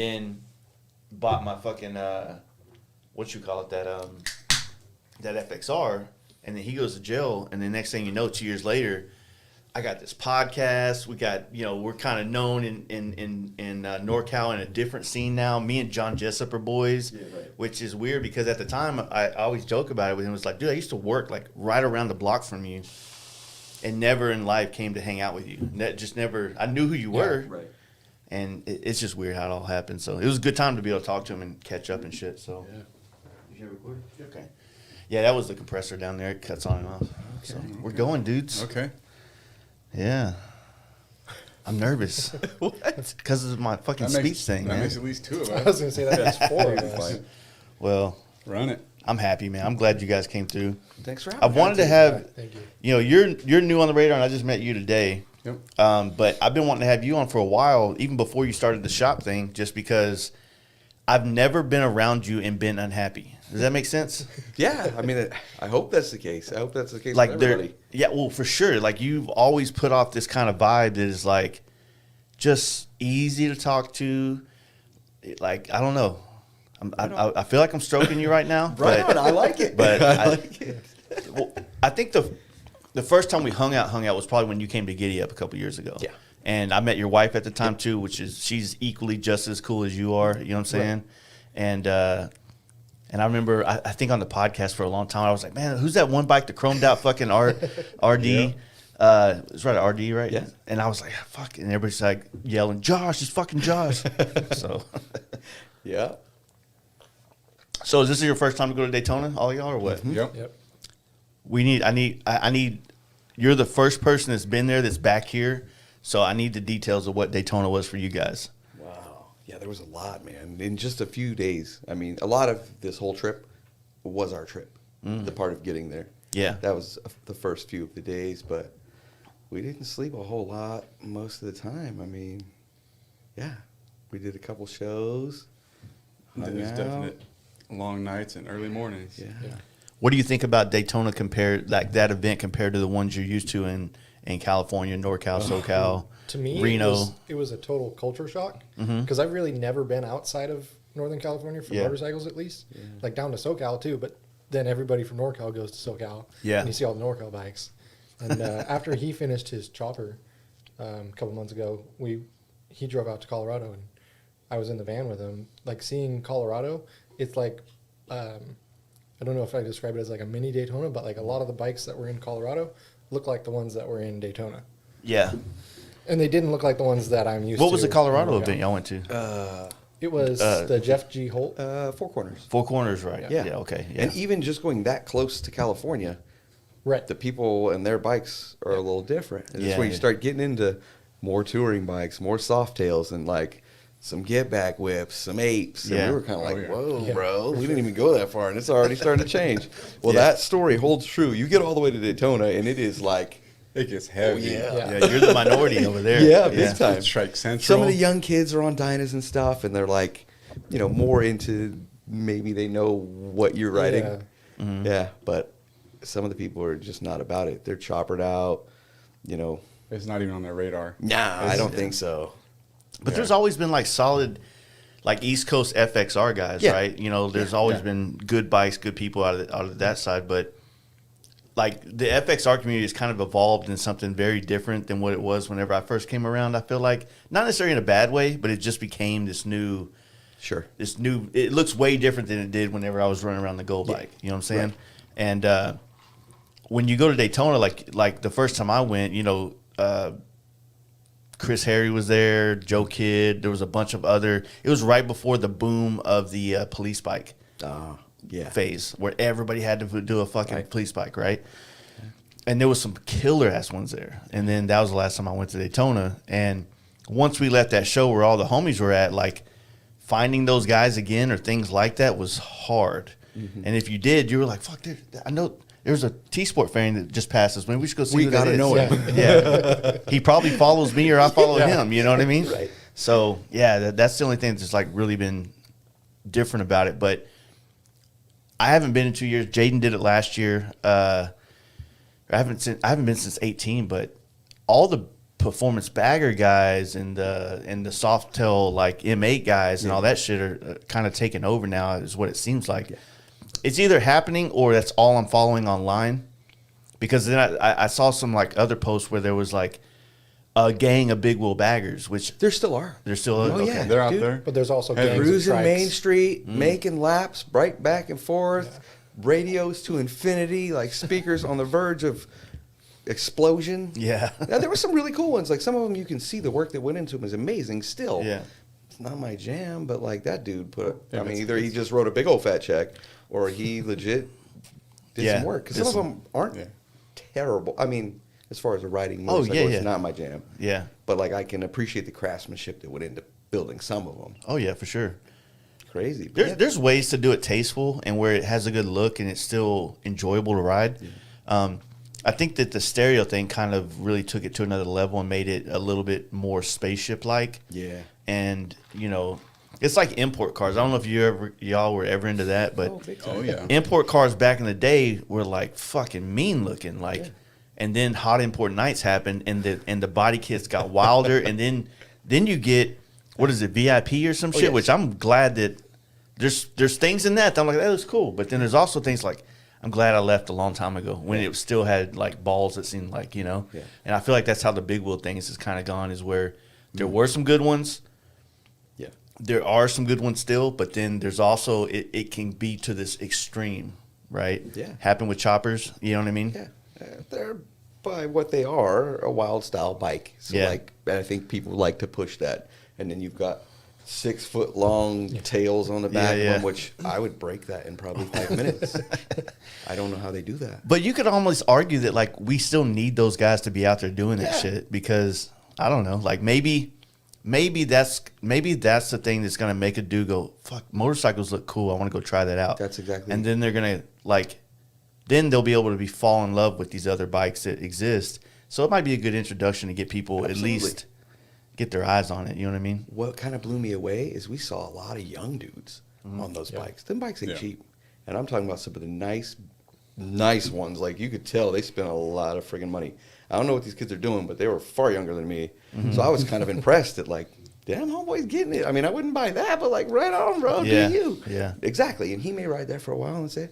Then bought my fucking what you call it, that FXR, and then he goes to jail, and the next thing you know, 2 years later, I got this podcast. We got, we're kind of known in NorCal in a different scene now. Me and John Jessup are boys, which is weird because at the time I always joke about it with him. It was like, dude, I used to work like right around the block from you, and never in life came to hang out with you. Just never. I knew who you were, right. And it's just weird how it all happened. So it was a good time to be able to talk to him and catch up and shit. So Yeah. you hear recording? Okay. Yeah, that was the compressor down there. It cuts on and off. So we're going, dudes. Okay. Yeah. I'm nervous. What? Because of my fucking speech thing, that man. makes at least two of I was us. going to say that's four of us. Well, Run it. I'm happy, man. I'm glad you guys came through. Thanks for I having me. wanted to have, Thank you. you're new on the radar, and I just met you today. Yep. But I've been wanting to have you on for a while, even before you started the shop thing, just because I've never been around you and been unhappy. Does that make sense? Yeah, I mean, I hope that's the case. I hope that's the case Like with there, everybody. yeah, well, for sure. Like you've always put off this kind of vibe that is like just easy to talk to. Like I don't know. I feel like I'm stroking you right now. Right but, on, I like it. But I like it. Well, I think the first time we hung out was probably when you came to Giddy Up a couple years ago. Yeah. And I met your wife at the time too, which is she's equally just as cool as you are. You know what I'm saying? Right. And I remember I think on the podcast for a long time I was like, man, who's that one bike, the chromed out fucking RD? Yeah. It's right, RD, right? Yeah. And I was like, fuck, and everybody's like yelling, Josh, it's fucking Josh. So. Yeah. So is this your first time to go to Daytona, all y'all, or what? Mm-hmm. Yep. Yep. I need, you're the first person that's been there that's back here, so I need the details of what Daytona was for you guys. Wow. Yeah, there was a lot, man. In just a few days. I mean, a lot of this whole trip was our trip, the part of getting there. Yeah. That was the first few of the days, but we didn't sleep a whole lot most of the time. I mean, yeah, we did a couple shows. There's hung out. definite long nights and early mornings. Yeah. Yeah. What do you think about Daytona compared, like that event compared to the ones you're used to in California, NorCal, SoCal, To me, Reno? it was a total culture shock Mhm. because I've really never been outside of Northern California for Yeah. motorcycles, at least. Like down to SoCal too, but then everybody from NorCal goes to SoCal. Yeah. And you see all the NorCal bikes. And after he finished his chopper a couple months ago, he drove out to Colorado, and I was in the van with him. Like seeing Colorado, it's like I don't know if I describe it as like a mini Daytona, but like a lot of the bikes that were in Colorado look like the ones that were in Daytona. Yeah. And they didn't look like the ones that I'm used to. What was the Colorado in NorCal. event y'all went to? It was the Jeff G. Holt. Four Corners. Four Corners, right? Yeah. Okay. Yeah. And even just going that close to California, Right. the people and their bikes are a little different. And Yeah. that's when you start getting into more touring bikes, more soft tails, and like some get back whips, some apes. And Yeah. we were kind of like, yeah. whoa, Yeah. bro, we didn't even go that far, and it's already starting to change. Well, Yeah. that story holds true. You get all the way to Daytona, and it is like, It gets heavy. yeah. Yeah, you're the minority over there. Yeah, big time. Strike Central. Some of the young kids are on Dynas and stuff, and they're like, more into maybe they know what you're riding. Yeah. Mm-hmm. Yeah, but some of the people are just not about it. They're choppered out, It's not even on their radar. Nah, I don't think so. But Yeah. there's always been like solid, like East Coast FXR guys, Yeah. right? There's always Yeah. been good bikes, good people out of that side. But like the FXR community has kind of evolved in something very different than what it was whenever I first came around. I feel like not necessarily in a bad way, but it just became this new. Sure. It looks way different than it did whenever I was running around the Gold bike. You know what I'm saying? Right. And when you go to Daytona, like the first time I went, Chris Harry was there, Joe Kidd. There was a bunch of other. It was right before the boom of the police bike Yeah. phase, where everybody had to do a fucking Right. police bike, right? And there was some killer ass ones there. And then that was the last time I went to Daytona. And once we left that show where all the homies were at, like finding those guys again or things like that was hard. Mm-hmm. And if you did, you were like, "Fuck, dude, I know." There's a T-Sport fan that just passed us. Maybe we should go see We who that gotta is. know him. Yeah. He probably follows me or I follow Yeah. him. You know what I mean? Right. So, yeah, that's the only thing that's like really been different about it. But I haven't been in 2 years. Jaden did it last year. I haven't been since 18, but all the performance bagger guys and the soft tail like M8 guys and all that shit are kind of taking over now, is what it seems like. Yeah. It's either happening or that's all I'm following online, because then I saw some like other posts where there was like a gang of big wheel baggers, which there still are. There still Oh okay. yeah, they're out dude. there. But there's also gangs of Cruising trikes. Main Street, making laps, right back and forth, radios to infinity, like speakers on the verge of explosion. Yeah. Now, there were some really cool ones. Like some of them, you can see the work that went into them is amazing. Still, Yeah. it's not my jam, but like that dude put. Yeah, I mean, it's- either he just wrote a big old fat check, or he legit did Yeah, some work. Because did some of some- them aren't Yeah. terrible. I mean, as far as the writing, Oh, motorcycle, yeah, it's yeah. not my jam. Yeah. But like I can appreciate the craftsmanship that went into building some of them. Oh yeah, for sure. Crazy. But There's yeah. there's ways to do it tasteful and where it has a good look and it's still enjoyable to ride. I think that the stereo thing kind of really took it to another level and made it a little bit more spaceship like. Yeah. And it's like import cars. I don't know if y'all were ever into that, but big time. Oh yeah. import cars back in the day were like fucking mean looking, like. Yeah. And then hot import nights happened, and the body kits got wilder, and then you get what is it, VIP or some shit? yes. Which I'm glad that there's things in that I'm like, that looks cool, but then there's also things like I'm glad I left a long time ago when it still had like balls that seemed like Yeah. and I feel like that's how the big wheel thing is kind of gone, is where there were some good ones. Yeah. There are some good ones still, but then there's also it can be to this extreme, right? Yeah. Happened with choppers, you know what I mean? Yeah, they're by what they are a wild style bike. So Yeah. like, and I think people like to push that. And then you've got 6 foot long tails on the back Yeah, of yeah. them, which I would break that in probably 5 minutes. I don't know how they do that. But you could almost argue that like we still need those guys to be out there doing that Yeah. shit, because I don't know, like maybe that's the thing that's gonna make a dude go, fuck, motorcycles look cool, I want to go try that out. That's exactly. And then they're gonna then they'll be able to fall in love with these other bikes that exist. So it might be a good introduction to get people Absolutely. at least get their eyes on it. You know what I mean? What kind of blew me away is we saw a lot of young dudes on those bikes. Them bikes ain't Yeah. cheap. And I'm talking about some of the nice ones. Like you could tell they spent a lot of friggin' money. I don't know what these kids are doing, but they were far younger than me. So I was kind of impressed at like, damn, homeboy's getting it. I mean, I wouldn't buy that, but like, right on, bro, Yeah, do you? yeah. Exactly. And he may ride that for a while and say,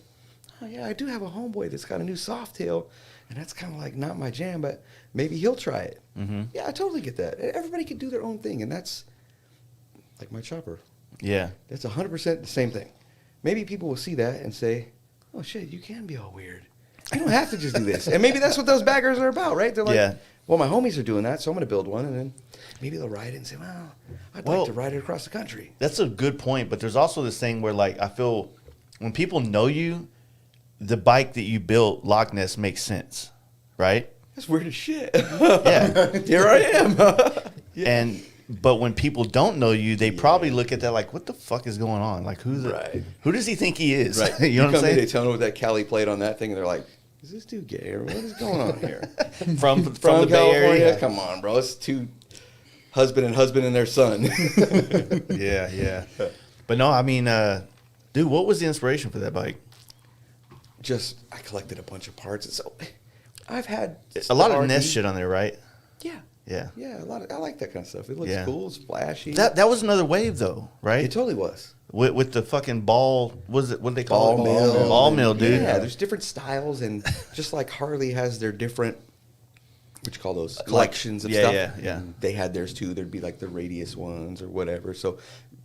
oh yeah, I do have a homeboy that's got a new soft tail, and that's kind of like not my jam, but maybe he'll try it. Yeah, I totally get that. Everybody can do their own thing, and that's like my chopper. Yeah. That's 100% the same thing. Maybe people will see that and say, oh shit, you can be all weird. You don't have to just do this. And maybe that's what those baggers are about, right? They're like, Yeah. well, my homies are doing that, so I'm going to build one. And then maybe they'll ride it and say, well, I'd Well, like to ride it across the country. That's a good point, but there's also this thing where like I feel when people know you, the bike that you built, Loch Ness, makes sense, right? That's weird as shit. Yeah. Here I am. But when people don't know you, they probably look at that like, what the fuck is going on? Like who does he think he is? Right. You know what I'm come to saying? Daytona with that Cali plate on that thing, and they're like, is this dude gay or what is going on here? From the From Bay California? Area. Come on, bro. It's two husband and their son. Yeah. But no, I mean, dude, what was the inspiration for that bike? Just, I collected a bunch of parts. So I've had A lot of RD. Nest shit on there, right? Yeah. Yeah. Yeah, a lot of, I like that kind of stuff. It looks Yeah. cool, it's flashy. That was another wave though, right? It totally was. With the fucking ball, what do they call Ball it? mill. Ball mill, dude. Yeah, there's different styles, and just like Harley has their different, what you call those, Like- collections of yeah, stuff. yeah. They had theirs too. There'd be like the radius ones or whatever. So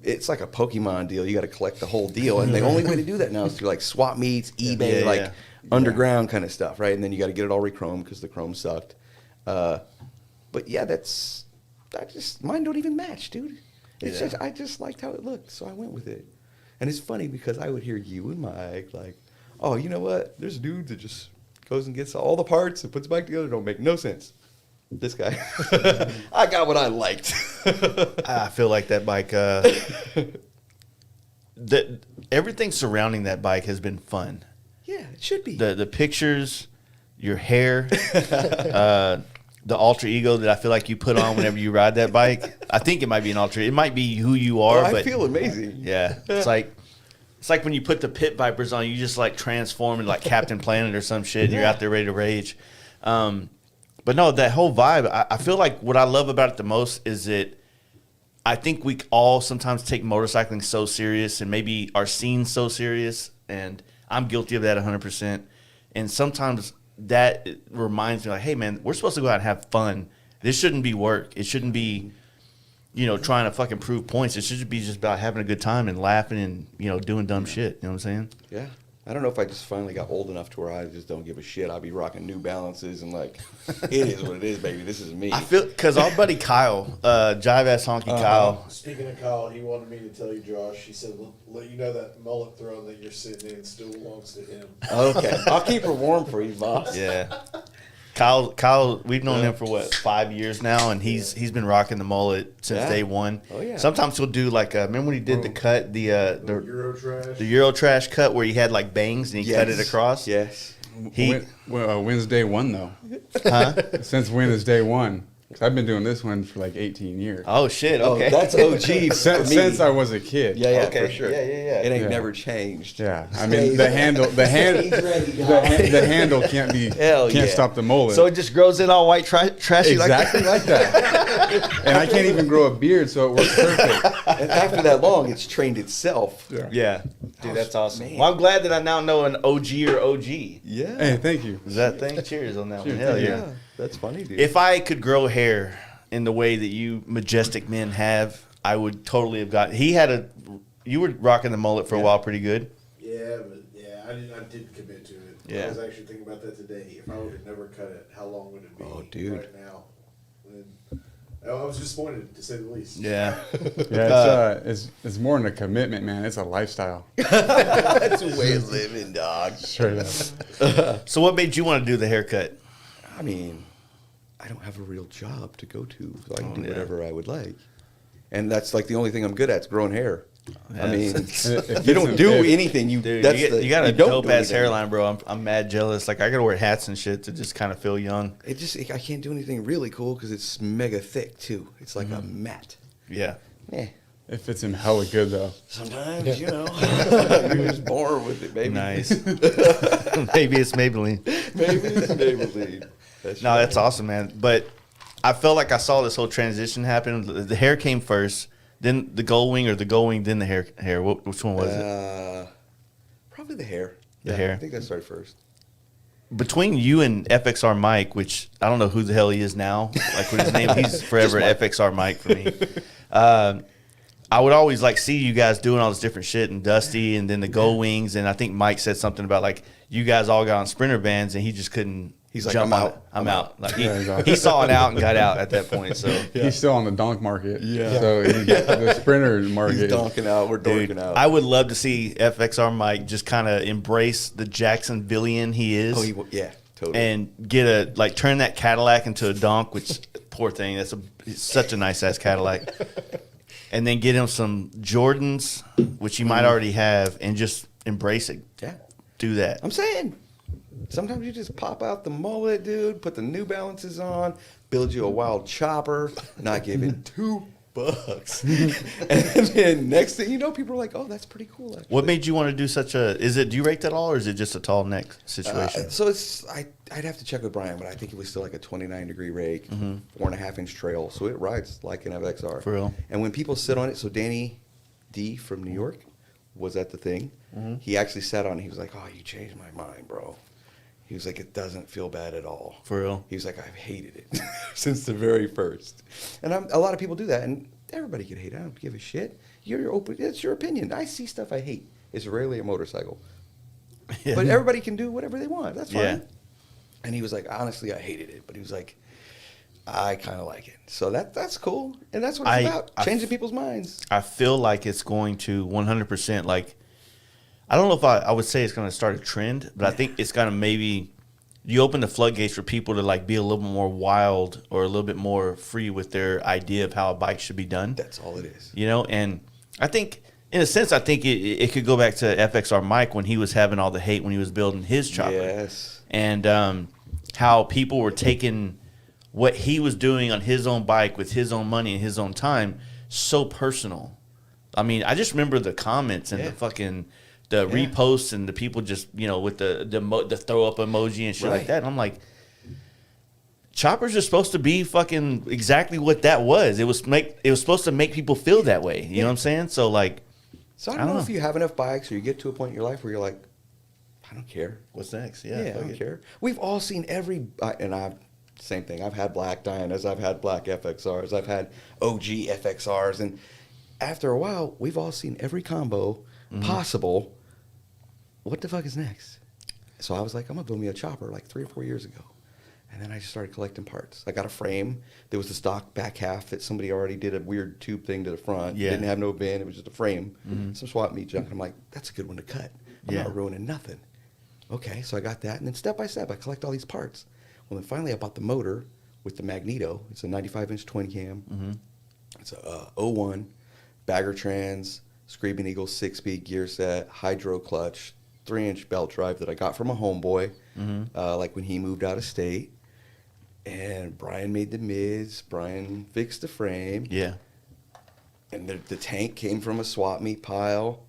it's like a Pokemon deal. You got to collect the whole deal, and the only way to do that now is through like swap meets, eBay, Yeah, like yeah. underground kind of stuff, right? And then you got to get it all re-chromed because the chrome sucked. But yeah, mine don't even match, dude. It's Yeah. just, I just liked how it looked, so I went with it. And it's funny because I would hear you and Mike like, oh, you know what? There's a dude that just goes and gets all the parts and puts it back together. Don't make no sense. This guy, I got what I liked. I feel like that bike. Everything surrounding that bike has been fun. Yeah, it should be. The pictures, your hair, the alter ego that I feel like you put on whenever you ride that bike. I think it might be an alter. It might be who you are. I but feel amazing. yeah, it's like when you put the pit vipers on, you just like transform into like Captain Planet or some shit. And you're out there ready to rage. But no, that whole vibe, I feel like what I love about it the most is that I think we all sometimes take motorcycling so serious and maybe our scene so serious, and I'm guilty of that 100%. And sometimes that reminds me like, hey, man, we're supposed to go out and have fun. This shouldn't be work. It shouldn't be, trying to fucking prove points. It should be just about having a good time and laughing and, doing dumb shit. You know what I'm saying? Yeah. I don't know if I just finally got old enough to where I just don't give a shit. I'll be rocking New Balances and like, it is what it is, baby. This is me. I feel, because our buddy Kyle, Jive Ass Honky Kyle. Speaking of Kyle, he wanted me to tell you, Josh. He said, "Let you know that mullet throne that you're sitting in still belongs to him." Okay. I'll keep her warm for you, boss. Yeah. Kyle, we've known him for what, 5 years now, and he's been rocking the mullet since day one. Oh yeah. Sometimes he'll do like, remember when he did the cut, the Eurotrash. the Eurotrash cut where he had like bangs and he cut it across? Yes. When's day one though? Huh? Since when is day one? 'Cause I've been doing this one for like 18 years. Oh shit! Okay, That's OG for me. Since I was a kid. Yeah, Okay. for sure. Yeah. It ain't Yeah. never changed. Yeah, I mean the handle can't be Hell can't yeah. stop the mullet. So it just grows in all white, trashy exactly like that. And I can't even grow a beard, so it works perfect. And after that long, it's trained itself. Yeah. Yeah, dude, that's awesome. Man. Well, I'm glad that I now know an OG or OG. Yeah. Hey, thank you. Is that thing? Cheers on that one. Cheers. Hell yeah. Yeah. That's funny, dude. If I could grow hair in the way that you majestic men have, I would totally have got. You were rocking the mullet for a while, pretty good. Yeah, but I did commit to it. Yeah. I was actually thinking about that today. If I would have never cut it, how long would it be? Oh, dude. Right now. And I was disappointed, to say the least. Yeah. Yeah, it's more than a commitment, man. It's a lifestyle. That's a way of living, dog. Straight up. So what made you want to do the haircut? I mean, I don't have a real job to go to, so I can do yeah. whatever I would like. And that's like the only thing I'm good at is growing hair. Yeah. I mean, If you don't it's- do if- anything. Dude, That's you got a don't dope do ass anything. hairline, bro. I'm mad jealous. Like I gotta wear hats and shit to just kind of feel young. I can't do anything really cool because it's mega thick too. It's like a mat. Yeah. Eh. It fits him hella good though. Sometimes, you're just born with it, baby. Nice. Maybe it's Maybelline. Maybe it's Maybelline. No, that's awesome, man. But I felt like I saw this whole transition happen. The hair came first, then the gold wing, or the gold wing, then the hair. Which one was it? Probably the hair. The hair. I think that started first. Between you and FXR Mike, which I don't know who the hell he is now. Like what his name, he's forever FXR Mike for me. I would always like see you guys doing all this different shit, and Dusty, and then the gold wings, and I think Mike said something about like you guys all got on sprinter bands, and he just couldn't. He's like, jump I'm on out. it. I'm I'm out. out. Like Yeah, he saw it out and got out at that point. So He's still on the donk market. Yeah. So the sprinter market. He's donking out. We're dude, donking out. I would love to see FXR Mike just kind of embrace the Jacksonvillian he is. yeah, totally. And get turn that Cadillac into a donk, which poor thing. It's such a nice ass Cadillac. And then get him some Jordans, which he might already have, and just embrace it. Yeah. Do that. I'm saying, sometimes you just pop out the mullet, dude, put the New Balances on, build you a wild chopper, not giving $2. And then next thing you know, people are like, oh, that's pretty cool, actually. What made you want to do such a? Do you rake that all, or is it just a tall neck situation? So I'd have to check with Brian, but I think it was still like a 29-degree rake, 4.5-inch trail, so it rides like an FXR. For real. And when people sit on it, so Danny D from New York was at the thing. He actually sat on it. He was like, oh, you changed my mind, bro. He was like, it doesn't feel bad at all. For real. He was like, I've hated it since the very first. And a lot of people do that, and everybody can hate it. I don't give a shit. You're open. It's your opinion. I see stuff I hate. It's rarely a motorcycle. Yeah. But everybody can do whatever they want. That's fine. Yeah. And he was like, honestly, I hated it. But he was like, I kind of like it. So that's cool. And that's what it's about. Changing people's minds. I feel like it's going to 100%. Like, I don't know if I would say it's going to start a trend, but I think it's going to maybe you open the floodgates for people to like be a little bit more wild or a little bit more free with their idea of how a bike should be done. That's all it is. You know, and I think in a sense, I think it could go back to FXR Mike when he was having all the hate when he was building his chopper. Yes. And how people were taking what he was doing on his own bike with his own money and his own time so personal. I mean, I just remember the comments and the fucking the reposts and the people just, with the throw up emoji and shit like that. And I'm like, choppers are supposed to be fucking exactly what that was. It was supposed to make people feel that way. You know what I'm saying? So like, So I don't know if you have enough bikes or you get to a point in your life where you're like, I don't care. what's next? Yeah, I don't care. We've all seen same thing. I've had black Dianas, I've had black FXRs, I've had OG FXRs, and after a while, we've all seen every combo possible. What the fuck is next? So I was like, I'm gonna build me a chopper like 3 or 4 years ago. And then I just started collecting parts. I got a frame. There was the stock back half that somebody already did a weird tube thing to the front. Yeah. Didn't have no bin. It was just a frame. Some swap meet junk. I'm like, that's a good one to cut. I'm Yeah. not ruining nothing. Okay, so I got that. And then step by step, I collect all these parts. Well, then finally I bought the motor with the magneto. It's a 95-inch twin cam. It's a 01, bagger trans, Screaming Eagle 6-speed gear set, hydro clutch, 3-inch belt drive that I got from a homeboy, like when he moved out of state. And Brian made the mids. Brian fixed the frame. Yeah. And the tank came from a swap meet pile.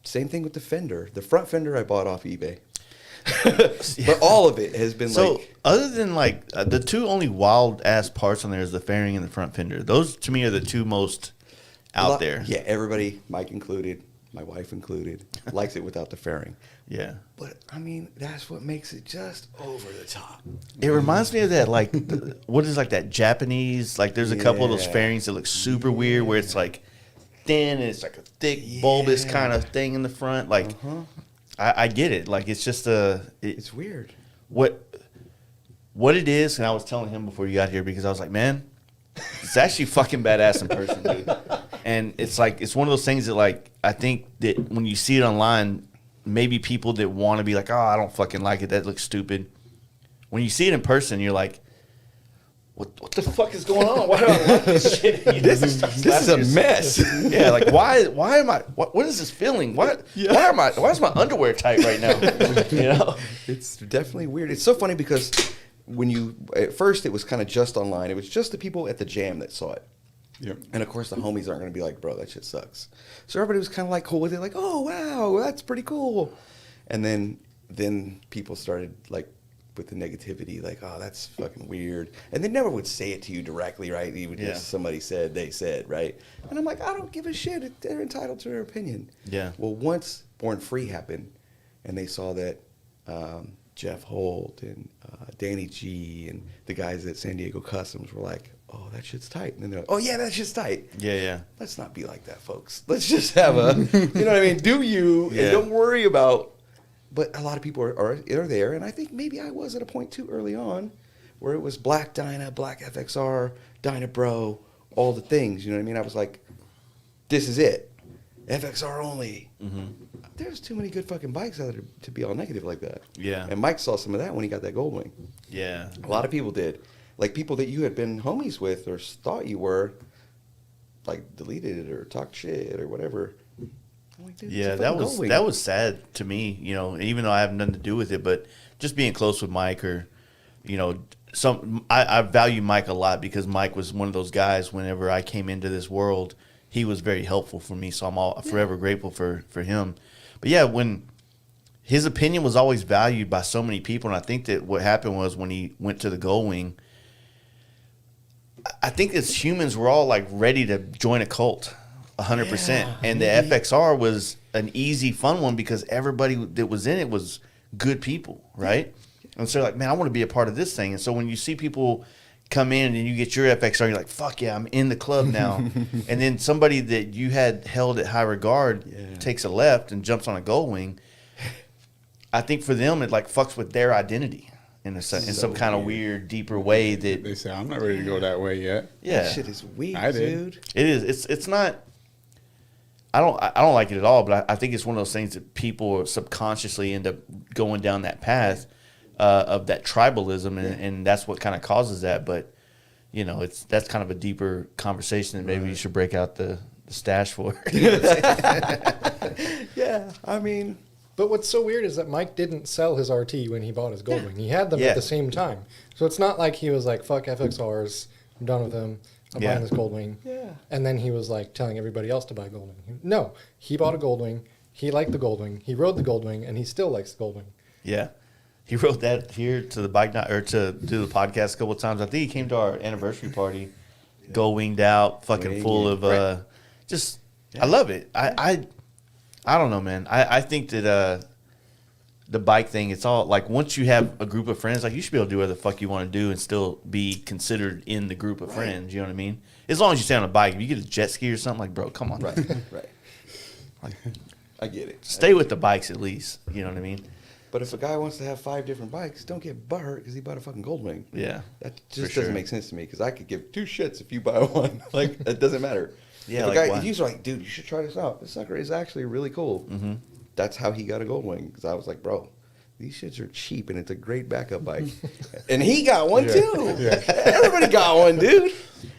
Same thing with the fender. The front fender I bought off eBay. But all of it has been So like... other than like the two only wild ass parts on there is the fairing and the front fender. Those to me are the two most out there. Yeah, everybody, Mike included, my wife included, likes it without the fairing. Yeah. But, I mean, that's what makes it just over the top. It reminds me of that, like, what is like that Japanese, like there's a couple of those Yeah. fairings that look super weird where it's like thin and it's like a thick, bulbous kind of thing in the front. Like, I get it. Like, it's just It's weird. what it is, and I was telling him before you got here because I was like, man, it's actually fucking badass in person, dude. And it's like, it's one of those things that, like, I think that when you see it online, maybe people that want to be like, oh, I don't fucking like it, that looks stupid. When you see it in person, you're like, what the fuck is going on? Why do I like this shit? This is a mess. Yeah, like why am I? What is this feeling? Why is my underwear tight right now? You know, It's definitely weird. It's so funny because at first it was kind of just online. It was just the people at the jam that saw it. Yep. And of course the homies aren't going to be like, bro, that shit sucks. So everybody was kind of like cool with it, like, oh wow, that's pretty cool. And then people started like with the negativity, like, oh, that's fucking weird. And they never would say it to you directly, right? Even Yeah. if somebody said, they said, right? And I'm like, I don't give a shit. They're entitled to their opinion. Yeah. Well, once Born Free happened, and they saw that Jeff Holt and Danny G and the guys at San Diego Customs were like, oh, that shit's tight. And then they're like, oh, yeah, that shit's tight. yeah. Let's not be like that, folks. Let's just have you know what I mean? Do you, Yeah. and don't worry about. But a lot of people are there, and I think maybe I was at a point too early on where it was Black Dyna, Black FXR, Dyna Bro, all the things. You know what I mean? I was like, this is it. FXR only. There's too many good fucking bikes out there to be all negative like that. Yeah. And Mike saw some of that when he got that Goldwing. Yeah. A lot of people did. Like people that you had been homies with or thought you were, like deleted it or talked shit or whatever. I'm like, dude, it's Yeah, a that fucking was Goldwing. sad to me, you know, even though I have nothing to do with it, but just being close with Mike or, you know, I value Mike a lot because Mike was one of those guys whenever I came into this world, he was very helpful for me, so I'm forever grateful for him. But yeah, when his opinion was always valued by so many people, and I think that what happened was when he went to the Goldwing, I think as humans we're all like ready to join a cult. 100%. Yeah, and the FXR was an easy, fun one because everybody that was in it was good people, right? And so like, man, I want to be a part of this thing. And so when you see people come in and you get your FXR, you're like, fuck yeah, I'm in the club now. And then somebody that you had held at high regard takes a left and jumps on a Goldwing. I think for them, it like fucks with their identity in some kind of weird, deeper way that. They say, I'm not ready to go that way yet. Yeah. That shit is weak, I did. dude. It is. It's not. I don't like it at all, but I think it's one of those things that people subconsciously end up going down that path of that tribalism, and that's what kind of causes that. But you know, that's kind of a deeper conversation, and maybe you should break out the stash for. Yeah, I mean, But what's so weird is that Mike didn't sell his RT when he bought his Goldwing. He had them Yeah. at the same time. So it's not like he was like, fuck FXRs, I'm done with them, I'm Yeah. buying this Goldwing. Yeah. And then he was like telling everybody else to buy Goldwing. No, he bought a Goldwing, he liked the Goldwing, he rode the Goldwing, and he still likes the Goldwing. Yeah. He wrote that here to the bike night or to do the podcast a couple of times. I think he came to our anniversary party, go winged out, fucking full of just. I love it. I don't know, man. I think that the bike thing, it's all like once you have a group of friends, like you should be able to do whatever the fuck you want to do and still be considered in the group of friends. You know what I mean? As long as you stay on a bike. If you get a jet ski or something, like, bro, come on. Right. Like, I get it. stay with the bikes at least. You know what I mean? But if a guy wants to have 5 different bikes, don't get butthurt because he bought a fucking Goldwing. Yeah. That just sure. doesn't make sense to me because I could give 2 shits if you buy one. Like, it doesn't matter. Yeah, if like a guy, why? if he's like, dude, you should try this out. This sucker is actually really cool. Mm-hmm. That's how he got a Goldwing because I was like, bro, these shits are cheap and it's a great backup bike. And he got one too. Yeah. Everybody got one, dude.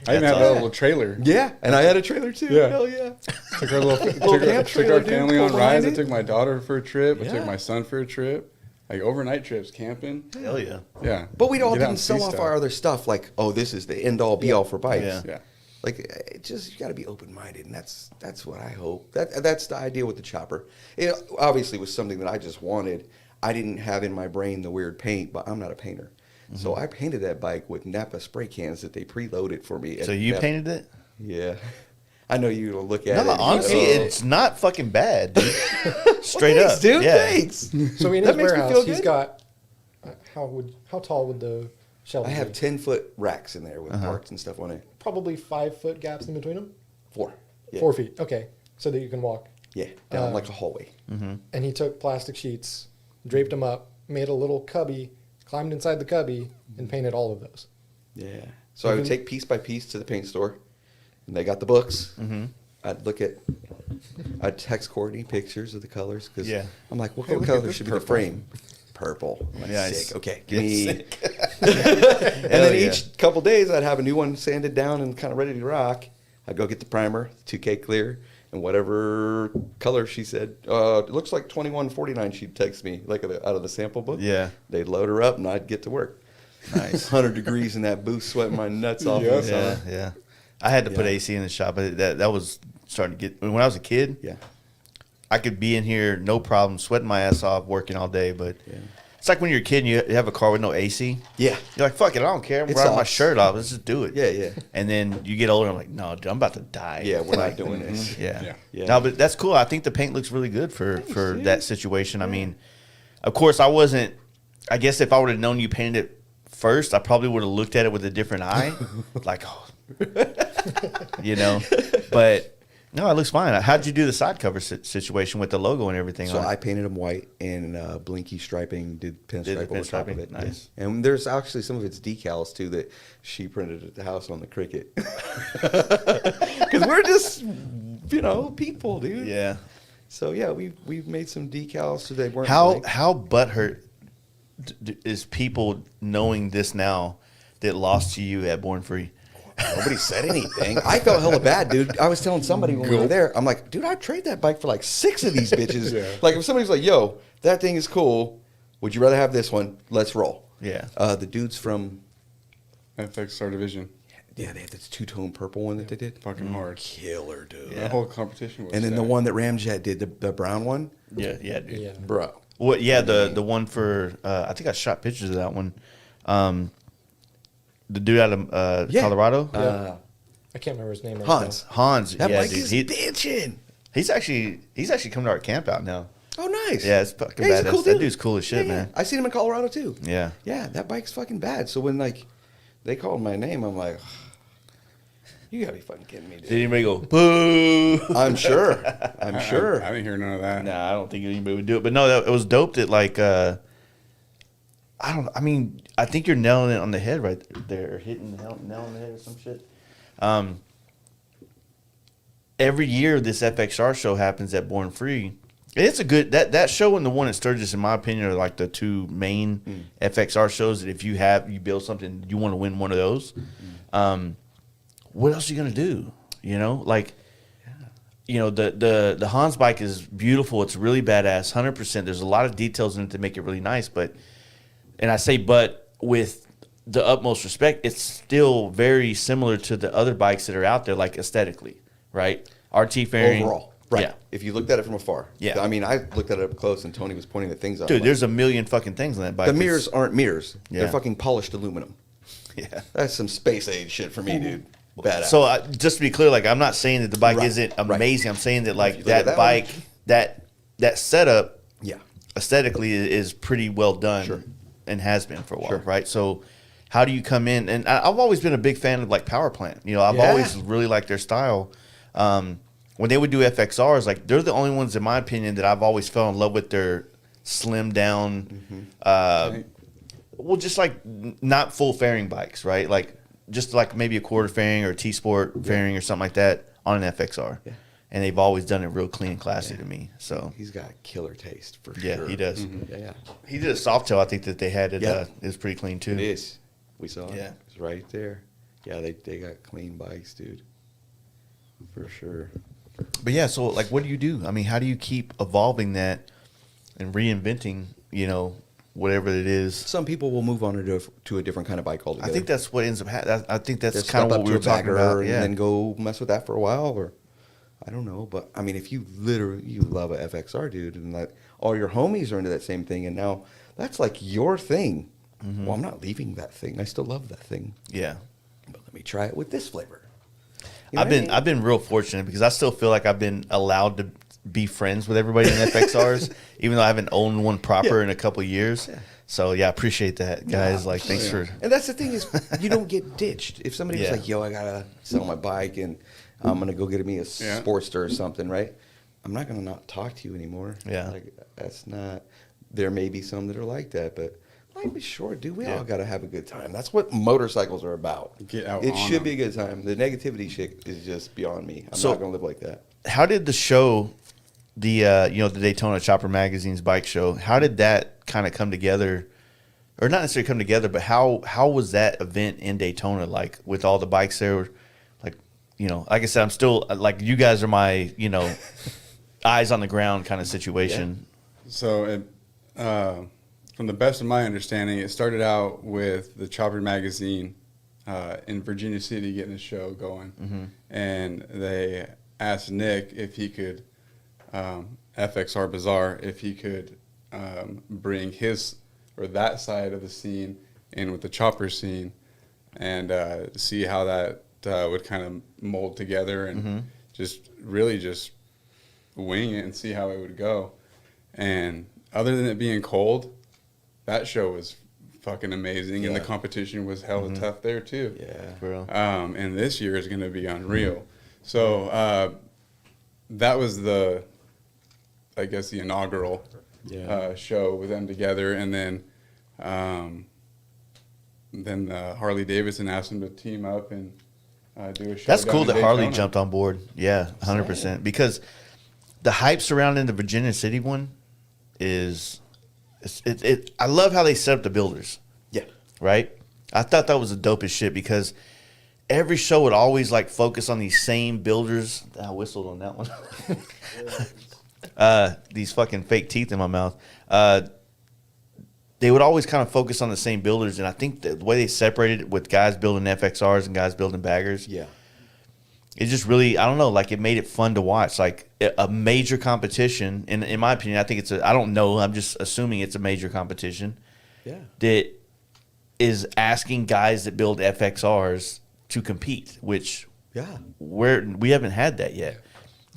I even have awesome. a little trailer. Yeah, and I had a trailer too. Yeah. Hell yeah. Took our little camp took trailer, our dude, family pull on behind rides. I it. took my daughter for a trip. I Yeah. took my son for a trip. Like overnight trips, camping. Hell yeah. Yeah. But we'd all Get out didn't and see sell off stuff. our other stuff like, oh, this is the end all be all for bikes. Yeah. Yeah. Like, it just, you got to be open minded, and that's what I hope. That's the idea with the chopper. It obviously was something that I just wanted. I didn't have in my brain the weird paint, but I'm not a painter, so I painted that bike with Napa spray cans that they preloaded for me. So at you Napa. painted it? Yeah, I know you will look at No, it. honestly, it's not fucking bad, dude. Straight Well, thanks, up, dude. Yeah. Thanks. So in That his makes me warehouse, feel he's good. got how tall would the shelves I have be? 10-foot racks in there with parts and stuff on it. Probably 5-foot gaps in between them. 4. Yeah. 4 feet. Okay, so that you can walk. Yeah, down like a hallway. And he took plastic sheets, draped them up, made a little cubby, climbed inside the cubby, and painted all of those. Yeah. So I would take piece by piece to the paint store, and they got the books. Mm-hmm. I'd text Courtney pictures of the colors because Yeah. I'm like, what Hey, look at color this should be the purple. frame? Purple. I'm like, Nice. sick. Okay, Yeah, give me. sick. And then yeah. each couple days, I'd have a new one sanded down and kind of ready to rock. I'd go get the primer, 2K clear, and whatever color she said. It looks like 2149. She'd text me like out of the sample book. Yeah. They'd load her up, and I'd get to work. Nice. 100 degrees in that booth, sweating my nuts off. Yeah. in the Yeah, summer. yeah. I had to put Yeah. AC in the shop, but that was starting to get. When I was a kid, Yeah. I could be in here no problem, sweating my ass off, working all day. But Yeah. it's like when you're a kid and you have a car with no AC. Yeah. You're like, fuck it, I don't care. I'm It riding my sucks. shirt off. Let's just do it. Yeah, yeah. And then you get older, I'm like, no, dude, I'm about to die. Yeah, we're not doing this. Yeah. Yeah. Yeah. No, but that's cool. I think the paint looks really good for dude. that situation. I mean, of course, I guess if I would have known you painted it first, I probably would have looked at it with a different eye. Like, oh. But no, it looks fine. How'd you do the side cover situation with the logo and everything So on I it? painted them white and blinky striping, did Did the pinstripe over top of pinstriping? it. Nice. Yeah. And there's actually some of its decals too that she printed at the house on the Cricket. Because we're just, people, dude. Yeah. So yeah, we've made some decals so they weren't. How blank. butthurt is people knowing this now that lost to you at Born Free? Nobody said anything. I felt hella bad, dude. I was telling somebody when we were there, I'm like, dude, I'd trade that bike for like 6 of these bitches. Yeah. Like if somebody's like, yo, that thing is cool. Would you rather have this one? Let's roll. Yeah. The dudes from, FXR division. yeah, they had this 2-tone purple one that they did. Fucking hard. Killer, dude. Yeah. That whole competition was And then the stacked. one that Ramjet did, the brown one, Yeah, dude. Yeah. bro. Well, yeah, the one for I think I shot pictures of that one. The dude out of Yeah. Colorado, I can't remember his name right Hans. Hans. That yeah, bike dude. is bitching. He's actually come to our camp out now. Oh, nice. Yeah, it's fucking he's a badass. cool That dude. dude's cool as shit, Yeah, yeah. man. I seen him in Colorado too. Yeah. Yeah, that bike's fucking bad. So when they called my name, I'm like, you gotta be fucking kidding me, Did dude. anybody go boo? I'm sure. I'm sure. I didn't hear none of that. Nah, I don't think anybody would do it. But no, it was dope that I think you're nailing it on the head right there, or hitting the nail on the head or some shit. Every year this FXR show happens at Born Free. It's a good that show and the one at Sturgis, in my opinion, are like the two main FXR shows that if you build something, you want to win one of those. What else are you gonna do? The Hans bike is beautiful. It's really badass, 100%. There's a lot of details in it to make it really nice, but with the utmost respect, it's still very similar to the other bikes that are out there, like aesthetically, right? RT fairing, Overall. Right. Yeah. If you looked at it from afar. Yeah. I mean, I looked at it up close, and Tony was pointing at things. Dude, there's a million fucking things on that bike. the mirrors aren't mirrors. Yeah. They're fucking polished aluminum. Yeah. That's some space age shit for me, dude. Badass. So just to be clear, like I'm not saying that the bike Right, isn't right. amazing. I'm saying that If like you look at that that bike, one- that setup yeah. aesthetically is pretty well done Sure. and has been for a while, Sure. right? So how do you come in? And I've always been a big fan of like Power Plant. You know, I've Yeah. always really liked their style. When they would do FXRs, like they're the only ones, in my opinion, that I've always fell in love with their slim down, Right. well, just like not full fairing bikes, right? Like just like maybe a quarter fairing or a T-Sport fairing or something like that on an FXR. Yeah. And they've always done it real clean and classy to me. So He's got killer taste for yeah, sure. he does. Yeah, yeah. He did a soft tail. I think that they had it. Yeah. It was pretty clean too. It is. We saw it. Yeah. It's right there. Yeah, they got clean bikes, dude. For sure. But yeah, so like, what do you do? I mean, how do you keep evolving that and reinventing? You know, whatever it is. Some people will move on to a different kind of bike altogether. I think that's what ends up happening. I think that's They'll kind of step what up we to were a talking bagger about. and Yeah. then go mess with that for a while, or I don't know. But I mean, if you love a FXR, dude, and like all your homies are into that same thing, and now that's like your thing. Well, I'm not leaving that thing. I still love that thing. Yeah. But let me try it with this flavor. You know what I mean? I've been real fortunate because I still feel like I've been allowed to be friends with everybody in FXRs, even though I haven't owned one proper in a couple of years. So yeah, I appreciate that, guys. Like, thanks for. And that's the thing is, you don't get ditched. If somebody Yeah. was like, "Yo, I gotta sell my bike and I'm gonna go get me a Yeah. Sportster or something," right? I'm not gonna not talk to you anymore. Yeah. like that's not. There may be some that are like that, but life is short, dude. We all gotta have a good time. That's what motorcycles are about. Get out It on should them. be a good time. The negativity shit is just beyond me. I'm So- not gonna live like that. How did the show, the the Daytona Chopper Magazine's bike show, how did that kind of come together? Or not necessarily come together, but how was that event in Daytona like with all the bikes there? Like, like I said, I'm still like you guys are my eyes on the ground kind of situation. So, from the best of my understanding, it started out with the Chopper magazine in Virginia City getting a show going, and they asked Nick if he could, FXR Bazaar, if he could bring his or that side of the scene in with the chopper scene, and see how that would kind of mold together, and just wing it and see how it would go. And other than it being cold, that show was fucking amazing, and the Yeah. competition was hella tough there too. Yeah. For real. And this year is going to be unreal. So that was the inaugural show with them together, and then Harley Davidson asked them to team up and do a show. That's down cool in that Harley Daytona. jumped on board. Yeah, 100%. Because the hype surrounding the Virginia City one is, I love how they set up the builders, Yeah. right? I thought that was the dopest shit because every show would always like focus on these same builders. I whistled on that one. These fucking fake teeth in my mouth. They would always kind of focus on the same builders, and I think the way they separated it with guys building FXRs and guys building baggers, Yeah. it just really, I don't know, like it made it fun to watch. Like a major competition, and in my opinion, I think I don't know, I'm just assuming it's a major competition Yeah. that is asking guys that build FXRs to compete, which Yeah. we haven't had that yet.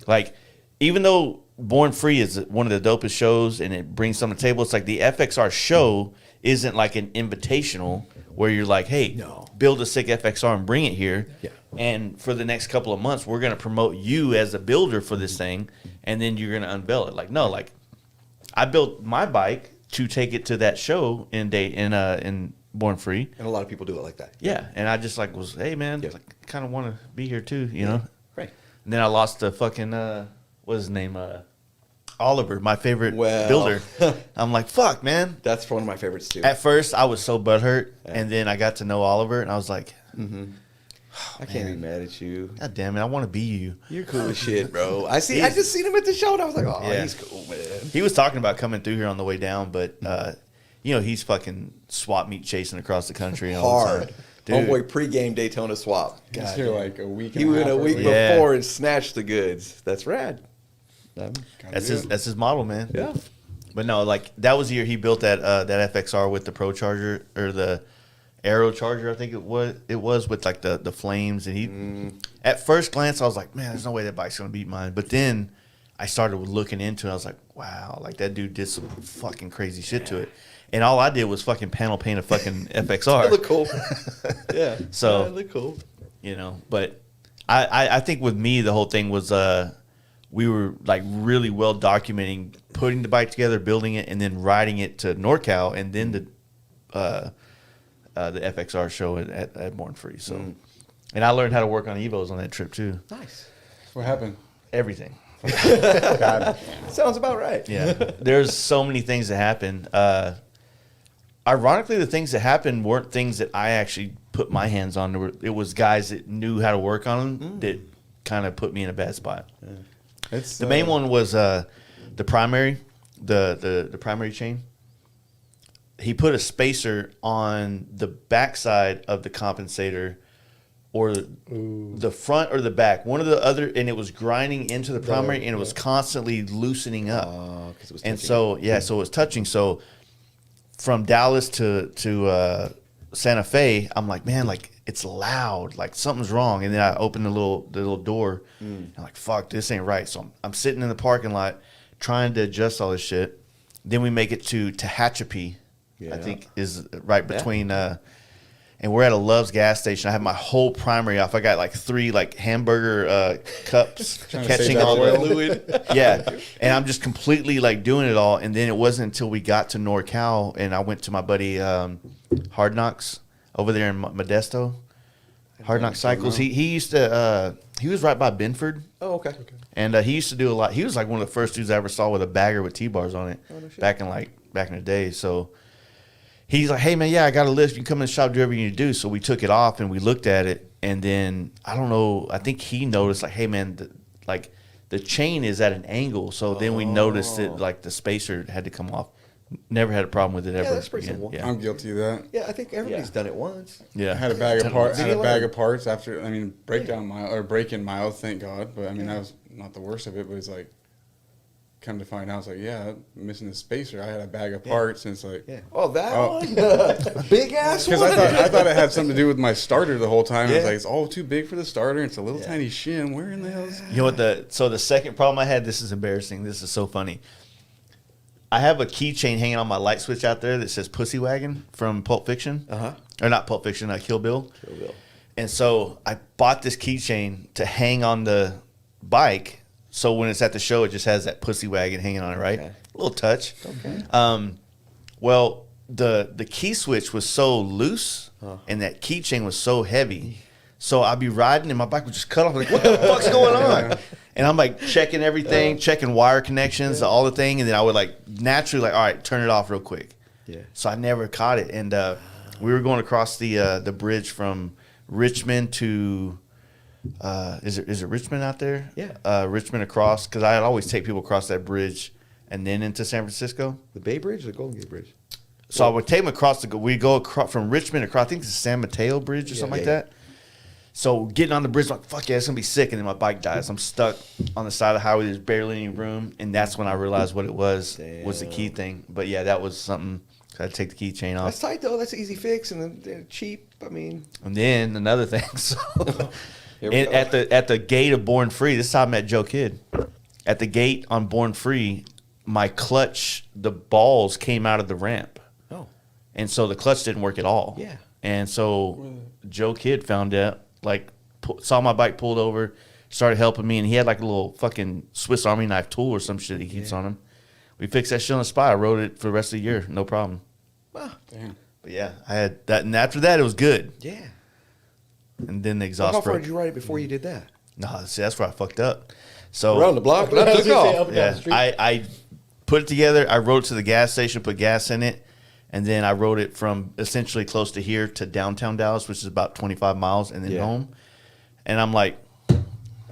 Like, even though Born Free is one of the dopest shows and it brings something to the table, it's like the FXR show isn't like an invitational where you're like, hey, No. build a sick FXR and bring it here. Yeah. And for the next couple of months, we're going to promote you as a builder for this thing, and then you're going to unveil it. Like, no, like I built my bike to take it to that show in Born Free. And a lot of people do it like that. Yeah, and I just like was, hey man, Yeah. like, kind of want to be here too, you know. Right. And then I lost the fucking what's his name, Oliver, my favorite Well. builder. I'm like, fuck, man. That's one of my favorites too. At first, I was so butthurt, Yeah. and then I got to know Oliver, and I was like, I can't be mad at you. God damn it, I want to be you. You're cool as shit, bro. I just seen him at the show, and I was like, oh, Yeah. he's cool, man. He was talking about coming through here on the way down, but he's fucking swap meet chasing across the country all the Hard. time. Dude, Homeboy pregame Daytona swap. He was here like a week. He and a went half a week early. Yeah. before and snatched the goods. That's rad. That's his model, man. Yeah. But no, like that was the year he built that FXR with the Pro Charger or the Aero Charger, I think it was with like the flames. And he, at first glance, I was like, man, there's no way that bike's gonna beat mine. But then I started looking into it. I was like, wow, like that dude did some fucking crazy shit to it. And all I did was fucking panel paint a fucking FXR. It looked cool. Yeah. So yeah, it looked cool. You know, but I think with me the whole thing was we were like really well documenting putting the bike together, building it, and then riding it to NorCal, and then the FXR show at Born Free. So, and I learned how to work on Evos on that trip too. Nice. What happened? Everything. God. Sounds about right. Yeah. There's so many things that happen. Ironically, the things that happened weren't things that I actually put my hands on. It was guys that knew how to work on them that kind of put me in a bad spot. Yeah. The main one was the primary, the primary chain. He put a spacer on the backside of the compensator, or the front or the back, one or the other, and it was grinding into the primary, and it was constantly loosening up. Because it was And touching. so it was touching. So from Dallas to Santa Fe, I'm like, man, like it's loud, like something's wrong. And then I opened the little door, and I'm like, fuck, this ain't right. So I'm sitting in the parking lot trying to adjust all this shit. Then we make it to Tehachapi, I think is right between. And we're at a Love's gas station. I have my whole primary off. I got like 3 like hamburger cups catching all the fluid. Yeah, and I'm just completely like doing it all. And then it wasn't until we got to NorCal and I went to my buddy Hard Knocks over there in Modesto. Hard Knock Cycles. He used to he was right by Benford. Oh, okay. And he used to do a lot. He was like one of the first dudes I ever saw with a bagger with T-bars on it back in the day. So he's like, hey, man, yeah, I got a list. You can come in the shop, do whatever you need to do. So we took it off and we looked at it. And then, I don't know, I think he noticed, like, hey, man, the chain is at an angle. So then we noticed that, like, the spacer had to come off. Never had a problem with it ever. Yeah, that's pretty simple. Yeah. I'm guilty of that. Yeah, I think everybody's done it once. Yeah. I had a bag of parts. Did you learn? After. I mean, break-in mild. Thank God. But I mean, that was not the worst of it. But it's like, come to find out, it's like, yeah, missing the spacer. I had a bag of parts, and it's like, Oh, that one? Big ass one? because I thought it had something to do with my starter the whole time. I was like, it's all too big for the starter. It's a little tiny shim. Where in the hell is? You know what so the second problem I had, this is embarrassing. This is so funny. I have a keychain hanging on my light switch out there that says Pussy Wagon from Pulp Fiction. Or not Pulp Fiction, Kill Bill. Kill Bill. And so I bought this keychain to hang on the bike. So when it's at the show, it just has that Pussy Wagon hanging on it, right? Okay. A little touch. Okay. Well, the key switch was so loose and that keychain was so heavy. So I'd be riding and my bike would just cut off. Like, what the fuck's going on? And I'm like checking everything, checking wire connections, all the thing. And then I would like naturally like, all right, turn it off real quick. Yeah. So I never caught it. And we were going across the bridge from Richmond to, is it Richmond out there? Yeah. Richmond across, because I'd always take people across that bridge and then into San Francisco. The Bay Bridge or the Golden Gate Bridge? So I would take them across we go across from Richmond across, I think it's the San Mateo Bridge or something like that. So getting on the bridge, like, fuck yeah, it's going to be sick. And then my bike dies. I'm stuck on the side of the highway. There's barely any room. And that's when I realized what it was the key thing. But yeah, that was something. I had to take the keychain off. That's tight, though. That's an easy fix. And then they're cheap. I mean. And then another thing. So Here we go. at the gate of Born Free, this is how I met Joe Kidd. At the gate on Born Free, my clutch, the balls came out of the ramp. Oh. And so the clutch didn't work at all. Yeah. And so Joe Kidd found out, like, saw my bike pulled over, started helping me, and he had like a little fucking Swiss Army knife tool or some shit he keeps on him. We fixed that shit on the spot. I rode it for the rest of the year, no problem. Wow. Damn. But yeah, I had that, and after that, it was good. Yeah. And then the Well, exhaust how far broke. did you ride it before you did that? No, see, that's where I fucked up. So Around the block? And I took off. yeah, I put it together. I rode it to the gas station, put gas in it, and then I rode it from essentially close to here to downtown Dallas, which is about 25 miles, and then home. And I'm like,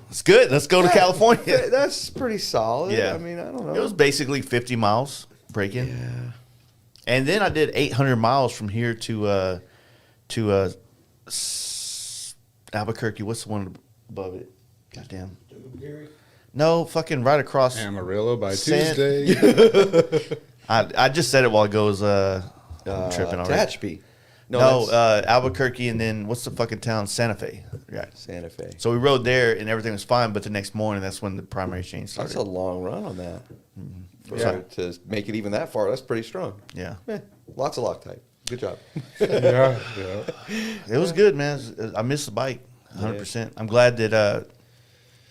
it's good. Let's go to California. That's pretty solid. Yeah. I mean, I don't know. It was basically 50 miles break-in. Yeah. And then I did 800 miles from here to Albuquerque. What's the one above it? Goddamn. No, fucking right across. Amarillo by San- Tuesday. I just said it while it goes. I'm tripping already. Tehachapi. No, that's Albuquerque, and then what's the fucking town? Santa Fe. Right. Santa Fe. So we rode there, and everything was fine. But the next morning, that's when the primary change started. That's a long run on that. For Yeah. to make it even that far, that's pretty strong. Yeah, Lots of Loctite. Good job. yeah. it was good, man. I missed the bike, 100%. I'm glad that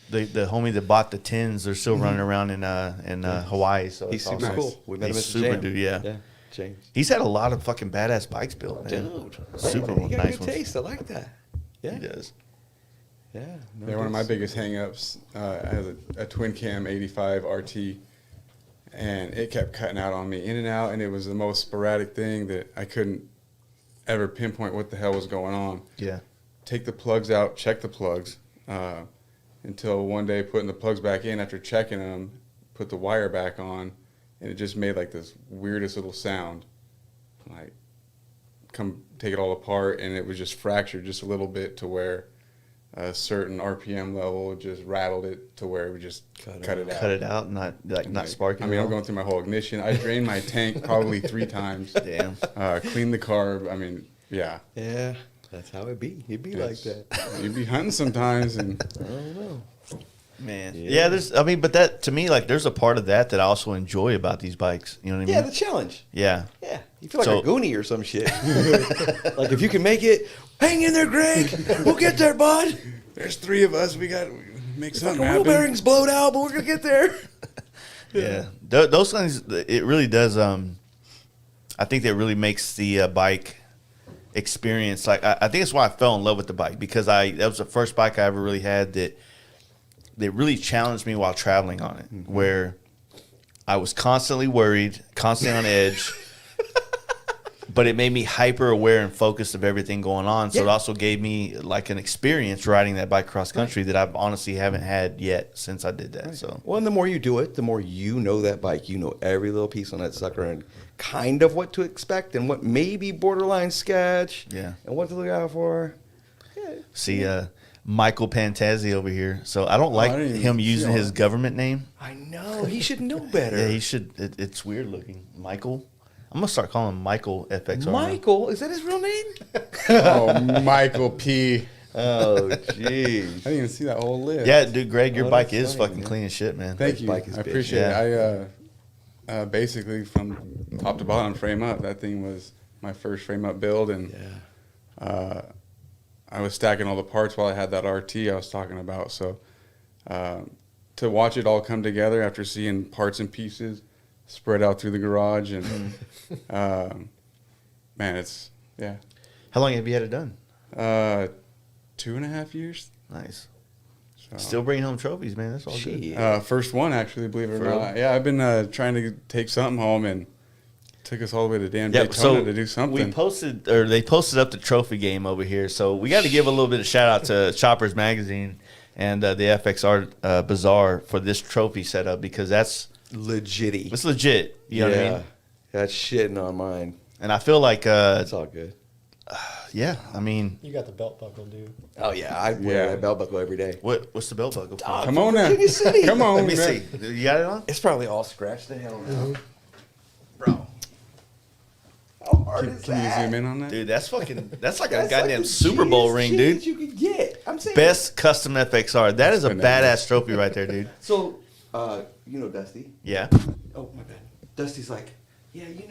the homie that bought the tins, they're still running around in Hawaii. So He's it's super awesome. cool. We met him He's at the super jam. dude. Yeah. Yeah. James. He's had a lot of fucking badass bikes built, man. Dude. Super You got nice good ones. taste. I like that. Yeah. He does. Yeah. no Yeah, one of my good- biggest hangups. I have a twin cam 85 RT, and it kept cutting out on me in and out, and it was the most sporadic thing that I couldn't ever pinpoint what the hell was going on. Yeah. Take the plugs out, check the plugs, until one day putting the plugs back in after checking them, put the wire back on, and it just made like this weirdest little sound. Like, come take it all apart, and it was just fractured just a little bit to where a certain RPM level just rattled it to where we just cut it out. Cut it out, not sparking. I mean, at I'm all. going through my whole ignition. I drained my tank probably 3 times. Damn. Cleaned the carb. I mean, yeah. Yeah. That's how it be. It'd be like that. You'd be hunting sometimes, and I don't know. Man. Yeah. Yeah, there's I mean, but that to me, like there's a part of that I also enjoy about these bikes. You know what I mean? Yeah, the challenge. Yeah. Yeah. You feel like So- a goonie or some shit. Like if you can make it, hang in there, Greg. We'll get there, bud. there's 3 of us. We got to make Like something a wheel happen. bearing's blowed out, but we're gonna get there. Yeah. Those things, it really does. I think that really makes the bike experience. Like, I think that's why I fell in love with the bike, because that was the first bike I ever really had that really challenged me while traveling on it, where I was constantly worried, constantly on edge. But it made me hyper aware and focused of everything going on. So it also gave me like an experience riding that bike cross country that I've honestly haven't had yet since I did that. So Well, and the more you do it, the more you know that bike. You know every little piece on that sucker and kind of what to expect and what may be borderline sketch. Yeah. And what to look out for. see, Michael Pantazzi over here. So I don't like I didn't even him see using all his that. government name. I know. He should know better. Yeah, he should. It's weird looking. Michael. I'm gonna start calling him Michael FXR. now. Michael, is that his real name? Oh, Michael P. Oh, I jeez. didn't even see that whole list. Yeah, dude, Greg, your Oh, bike that's is funny, fucking man. clean as shit, man. Thank His you. bike is I big. appreciate Yeah. it. Basically, from top to bottom, frame up, that thing was my first frame up build, and Yeah. I was stacking all the parts while I had that RT I was talking about. So to watch it all come together after seeing parts and pieces spread out through the garage, and man, it's How long have you had it done? 2.5 years. Nice. So. Still bringing home trophies, man. That's all good. Shit. First one, actually, believe it or For real? not. Yeah, I've been trying to take something home, and took us all the way to damn Yeah, Daytona so to do something. we posted, or they posted up the trophy game over here. So we got to give a little bit of shout out to Choppers Magazine and the FXR Bazaar for this trophy setup, because it's Legitty. legit. You know what I mean? That's shitting on mine. And I feel like, That's all good. yeah, I mean, You got the belt buckle, dude. Oh, yeah. I wear that belt buckle every day. what's the belt buckle for? Come on now. Virginia City. Come on, Let me man. see. You got it on? It's probably all scratched to hell now. Bro. How hard is Can you that? zoom in on that? Dude, that's like That's a like goddamn the Super Bowl cheapest ring, shit dude. that you could get. I'm saying. Best custom FXR. That is a bananas. badass trophy right there, dude. So, you know Dusty. Yeah. Oh, my bad. Dusty's like, yeah, you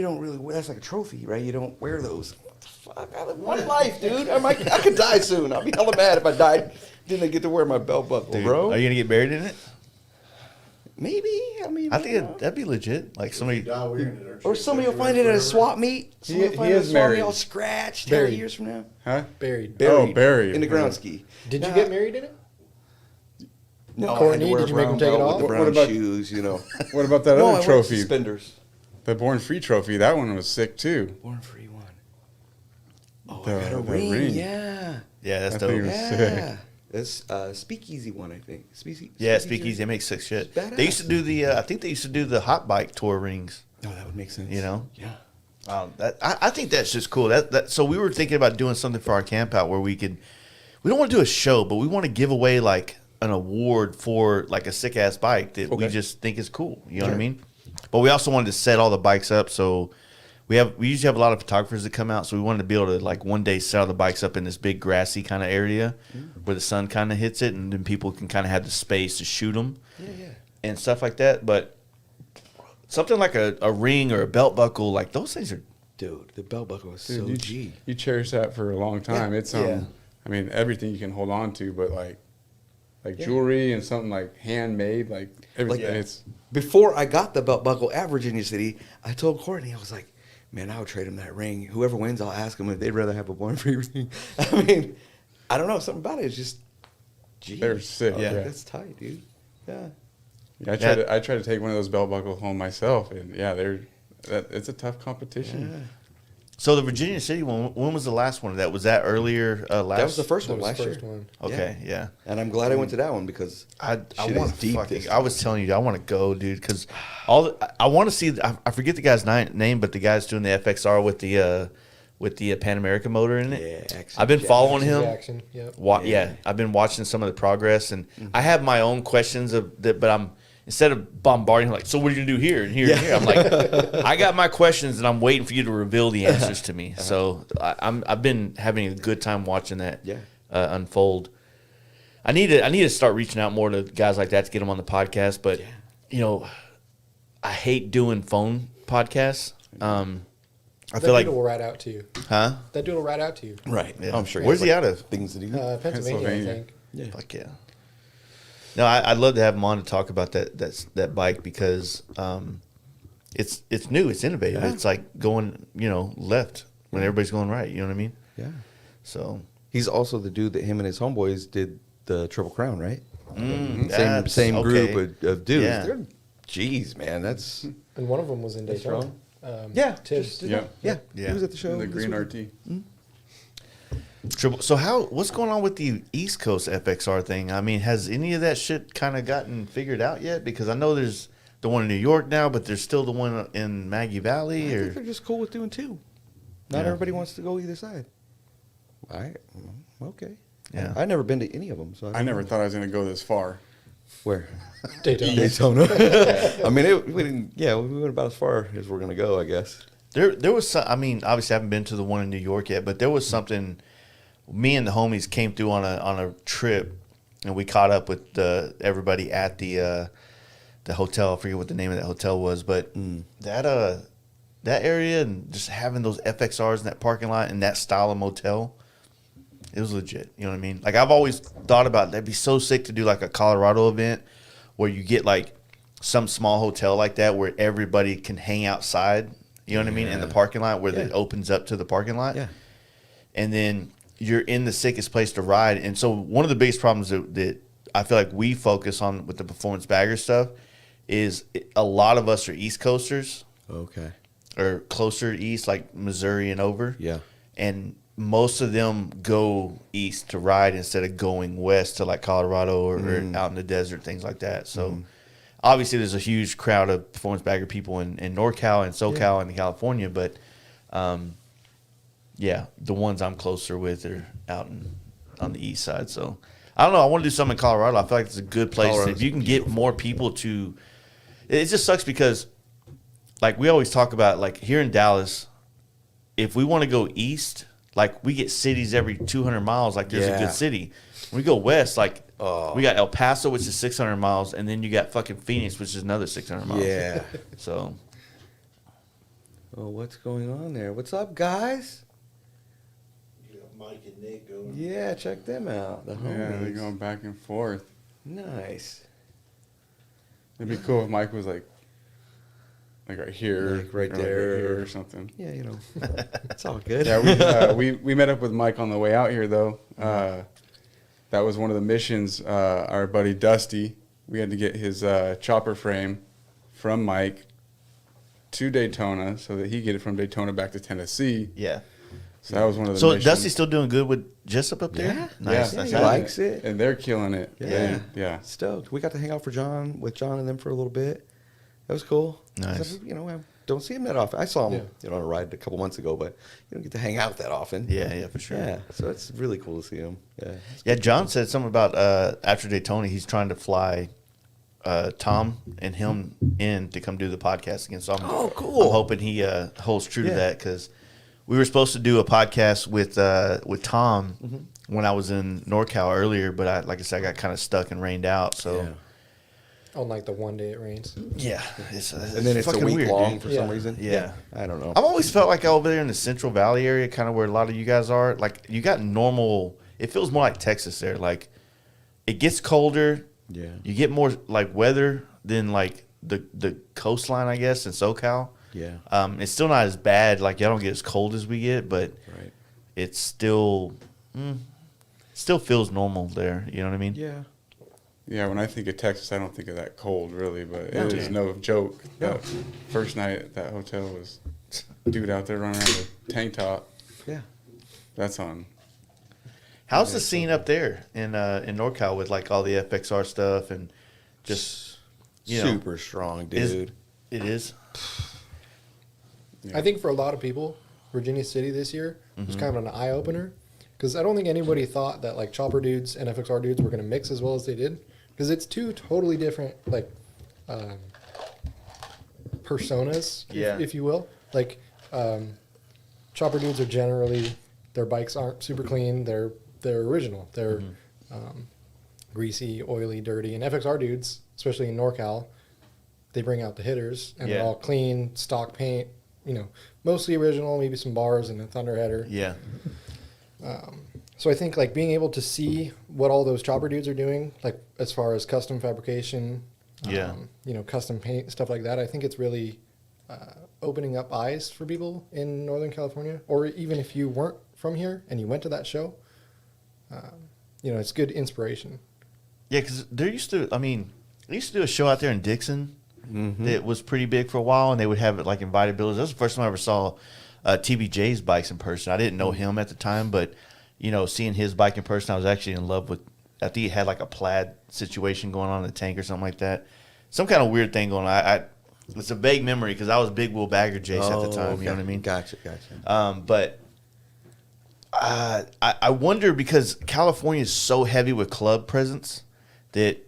don't really wear, that's like a trophy, right? You don't wear those. What the fuck? I live one life, dude. I could die soon. I'll be hella mad if I died. Didn't get to wear my belt buckle, Dude, bro. are you gonna get buried in it? Maybe. I mean, I think don't know. that'd be legit. Like somebody. Die wearing it, aren't you? Or somebody will find it at a swap meet. Somebody will find he it at a is swap meet married. all scratched 10 Buried. years from now. Huh? Buried. Oh, buried. In the Yeah. ground ski. Did you Nah. get married in it? No, Courtney, I had to wear did you make a him brown take it belt off? with the What brown about- shoes, you know. What about that No, I other wore trophy? suspenders. The Born Free trophy. That one was sick too. Born free one. Oh, The- I got a the ring. ring. Yeah. Yeah, that's I dope. think it was Yeah. That's Speakeasy one, I think. Yeah, Speakeasy. They make sick shit. It's badass. They used to do the. I think they used to do the hot bike tour rings. Oh, that would make sense. You know. Yeah. I think that's just cool. So we were thinking about doing something for our camp out where we don't want to do a show, but we want to give away like an award for like a sick ass bike that we Okay. just think is cool. You know what I mean? But we also wanted to set all the bikes up, so we usually have a lot of photographers that come out, so we wanted to be able to like one day set all the bikes up in this big grassy kind of area where the sun kind of hits it, and then people can kind of have the space to shoot them and stuff like that. But something like a ring or a belt buckle, like those things are. Dude, the belt buckle is Dude, so you, G. you cherish that for a long time. It's Yeah. I mean, everything you can hold on to, but like jewelry and something like handmade, like everything. Like- It's Before I got the belt buckle at Virginia City, I told Courtney, I was like, man, I would trade him that ring. Whoever wins, I'll ask them if they'd rather have a Born-Free ring. I mean, I don't know. Something about it is just, gee. They're sick, Oh, yeah. That's tight, dude. Yeah. I try to take one of those belt buckles home myself, and it's a tough competition. So the Virginia City one, when was the last one of that? Was that earlier last? That was the first That one was last the first year. one. Okay, yeah. And I'm glad I went to that one because I shit want is to deep fucking. this I was telling you, I want to go, dude, because I want to see. I forget the guy's name, but the guy's doing the FXR with the Pan America motor in it. Yeah, I've been following him. Jackson, yep. Yeah, I've been watching some of the progress, and I have my own questions of that, but I'm instead of bombarding him like, so what are you gonna do here and here and here? I'm like, I got my questions, and I'm waiting for you to reveal the answers to me. So I've been having a good time watching that unfold. I need to start reaching out more to guys like that to get them on the podcast, but you know, I hate doing phone podcasts. I feel like, dude will write out to you. huh? That dude will write out to you. Right. Yeah. I'm sure. Where's has, he like, out of? Things to do. Pennsylvania, I Pennsylvania. think. Yeah. Fuck yeah. No, I'd love to have him on to talk about that bike because it's new, it's innovative. Yeah. It's like going, left when everybody's going right. You know what I mean? Yeah. So He's also the dude that him and his homeboys did the Triple Crown, right? that's- Same group okay. of dudes. Yeah. They're, jeez, man, that's And one of them was in That's Daytona. wrong. Tibbs. Yeah. He was at the show. The this green weekend. RT. triple. So what's going on with the East Coast FXR thing? I mean, has any of that shit kind of gotten figured out yet? Because I know there's the one in New York now, but there's still the one in Maggie Valley. I Or think they're just cool with doing two. Not Yeah. everybody wants to go either side. Okay. Yeah. I've never been to any of them. So I never thought I was going to go this far. Where? Daytona. Daytona. I mean, we didn't. Yeah, we went about as far as we're gonna go, I guess. There was some, I mean, obviously I haven't been to the one in New York yet, but there was something. Me and the homies came through on a trip, and we caught up with everybody at the hotel. I forget what the name of that hotel was, but that area and just having those FXRs in that parking lot and that style of motel, it was legit. You know what I mean? Like I've always thought about that'd be so sick to do like a Colorado event where you get like some small hotel like that where everybody can hang outside. You know what I mean? In the parking lot where it opens up to the parking lot. Yeah. And then you're in the sickest place to ride. And so one of the biggest problems that I feel like we focus on with the performance bagger stuff is a lot of us are East Coasters Okay. or closer east, like Missouri and over. Yeah. And most of them go east to ride instead of going west to like Colorado or out in the desert, things like that. So obviously there's a huge crowd of performance bagger people in NorCal and SoCal and California, but the ones I'm closer with are out on the east side. So I don't know. I want to do something in Colorado. I feel like it's a good place. If you can get more people to, it just sucks because like we always talk about like here in Dallas, if we want to go east, like we get cities every 200 miles. Like there's a good city. When we go west, like we got El Paso, which is 600 miles, and then you got fucking Phoenix, which is another 600 miles. Yeah. So Oh, what's going on there? What's up, guys? You got Mike and Nick going. Yeah, check them out. The Yeah, they're homies. going back and forth. Nice. It'd be cool if Mike was like right here, Like right or there. right here or something. Yeah, it's all good. Yeah, we met up with Mike on the way out here though. That was one of the missions. Our buddy Dusty, we had to get his chopper frame from Mike to Daytona so that he could get it from Daytona back to Tennessee. yeah. So that was one of the So missions. Dusty's still doing good with Jessup up there? Yeah. Nice. Yeah, That's he good. likes it. and they're killing it. Yeah. Yeah. Stoked. We got to hang out with John and them for a little bit. That was cool. Nice. So, don't see him that often. I saw him, Yeah. on a ride a couple months ago, but you don't get to hang out that often. Yeah, for sure. Yeah, so it's really cool to see him. Yeah. Yeah, John said something about after Daytona, he's trying to fly Tom and him in to come do the podcast again. So I'm hoping he holds true to that, because we were supposed to do a podcast with Tom when I was in NorCal earlier, but like I said, I got kind of stuck and rained out. So On like the one day it rains. it's And then it's a fucking week weird, long dude. for some reason. Yeah. I don't know. I've always felt like over there in the Central Valley area, kind of where a lot of you guys are, like you got normal. It feels more like Texas there. Like it gets colder. Yeah. You get more like weather than like the coastline, I guess, in SoCal. Yeah. It's still not as bad. Like y'all don't get as cold as we get, but Right. it's still feels normal there. You know what I mean? Yeah. Yeah, when I think of Texas, I don't think of that cold, really, but No. it is no joke. No. That first night at that hotel was dude out there running around with a tank top. Yeah. That's on. How's the scene up there in NorCal with like all the FXR stuff and just Super strong, dude. It is. I think for a lot of people, Virginia City this year was kind of an eye opener, because I don't think anybody thought that like chopper dudes and FXR dudes were going to mix as well as they did, because it's two totally different like personas, if you will. Like chopper dudes are generally, their bikes aren't super clean. They're original. They're greasy, oily, dirty. And FXR dudes, especially in NorCal, they bring out the hitters, and they're all clean, stock paint, mostly original, maybe some bars and a thunder header. Yeah. So I think like being able to see what all those chopper dudes are doing, like as far as custom fabrication, custom paint, stuff like that, I think it's really opening up eyes for people in Northern California, or even if you weren't from here and you went to that show, it's good inspiration. Yeah, because they used to do a show out there in Dixon that was pretty big for a while, and they would have it like invited builders. That was the first time I ever saw TBJ's bikes in person. I didn't know him at the time, but seeing his bike in person, I was actually in love with. I think he had like a plaid situation going on in the tank or something like that. Some kind of weird thing going on. It's a vague memory because I was big Will Bagger Jace at the time. Okay. You know what I mean? Gotcha. But I wonder, because California is so heavy with club presence, that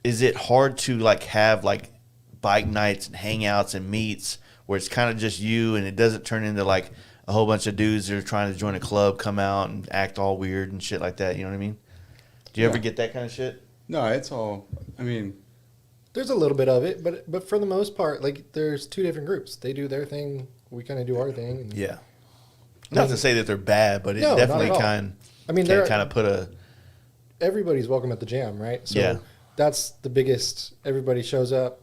is it hard to like have like bike nights and hangouts and meets where it's kind of just you and it doesn't turn into like a whole bunch of dudes that are trying to join a club come out and act all weird and shit like that. You know what I mean? Do you ever get that kind of shit? No, it's all. I mean, There's a little bit of it, but for the most part, like there's two different groups. They do their thing, we kind of do our thing. And Yeah. Not to say that they're bad, but it No, not definitely at all. can they're- kind of put a everybody's welcome at the jam, right? So Yeah. that's the biggest. Everybody shows up.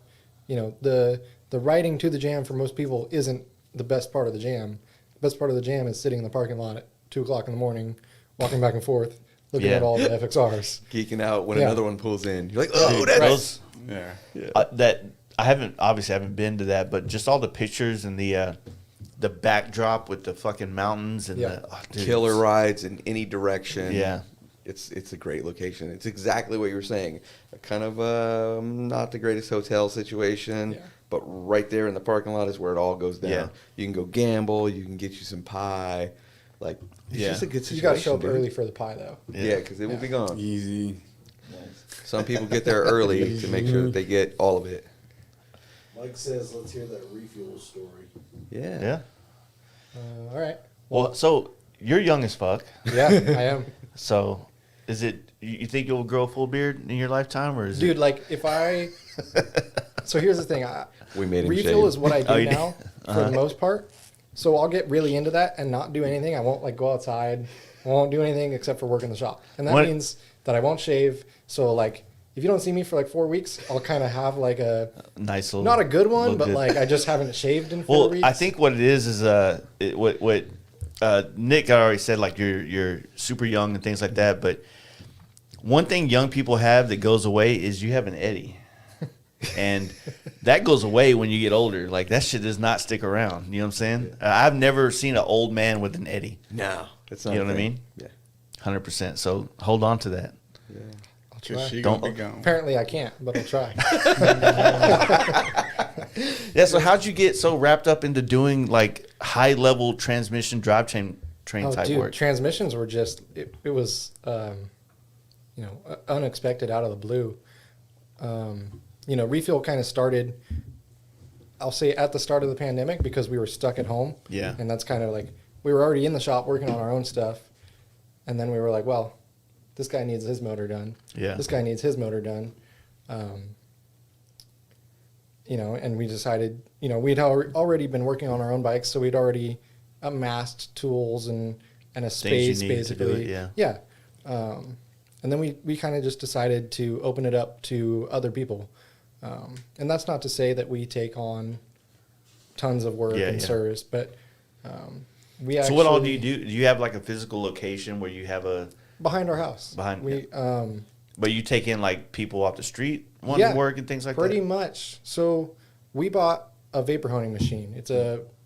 The riding to the jam for most people isn't the best part of the jam. The best part of the jam is sitting in the parking lot at 2:00 in the morning, walking back and forth, looking at all the FXRs. Geeking out when Yeah. another one pulls in. You're like, oh, Dude, that's those- yeah. that I haven't been to that, but just all the pictures and the backdrop with the fucking mountains and Yeah. dude, killer rides in any direction. Yeah. It's a great location. It's exactly what you were saying. A kind of not the greatest hotel situation, but right there in the parking lot is where it all goes down. Yeah. You can go gamble. You can get you some pie. Like, it's just a good situation. You got to show up dude. early for the pie, though. Yeah, because it will be gone. Easy. Some people get there early to make sure that they get all of it. Mike says, let's hear that refuel story. Yeah. Yeah. All right. Well, so you're young as fuck. Yeah, I am. So is it? You think you'll grow a full beard in your lifetime, or is Dude, it? like if I. So here's the thing. We made him Refuel shave. is what I do Oh, you did? now for the most part. So I'll get really into that and not do anything. I won't like go outside. I won't do anything except for work in the shop. And that What- means that I won't shave. So like if you don't see me for like 4 weeks, I'll kind of have like a Nice little. not a good one, look but good. like I just haven't shaved in 4 Well, weeks. I think what it is what Nick already said, like you're super young and things like that. But one thing young people have that goes away is you have an Eddie, and that goes away when you get older. Like that shit does not stick around. You know what I'm saying? I've never seen an old man with an Eddie. No. It's not You a know what I thing. mean? Yeah. 100%. So hold on to that. I'll Because try. she Don't- gonna be gone. Apparently I can't, but I'll try. Yeah. So how'd you get so wrapped up into doing like high level transmission drivetrain type work? Transmissions were just it was unexpected out of the blue. Refuel kind of started, I'll say, at the start of the pandemic because we were stuck at home. Yeah. And that's kind of like, we were already in the shop working on our own stuff. And then we were like, well, this guy needs his motor done. Yeah. This guy needs his motor done. And we decided, we'd already been working on our own bikes, so we'd already amassed tools and a space, basically. Yeah. And then we kind of just decided to open it up to other people. And that's not to say that we take on tons of work and service, but we actually... So what all do you do? Do you have like a physical location where you have a... Behind our house. But you take in like people off the street wanting to work and things like that? Pretty much. So we bought a vapor honing machine. It's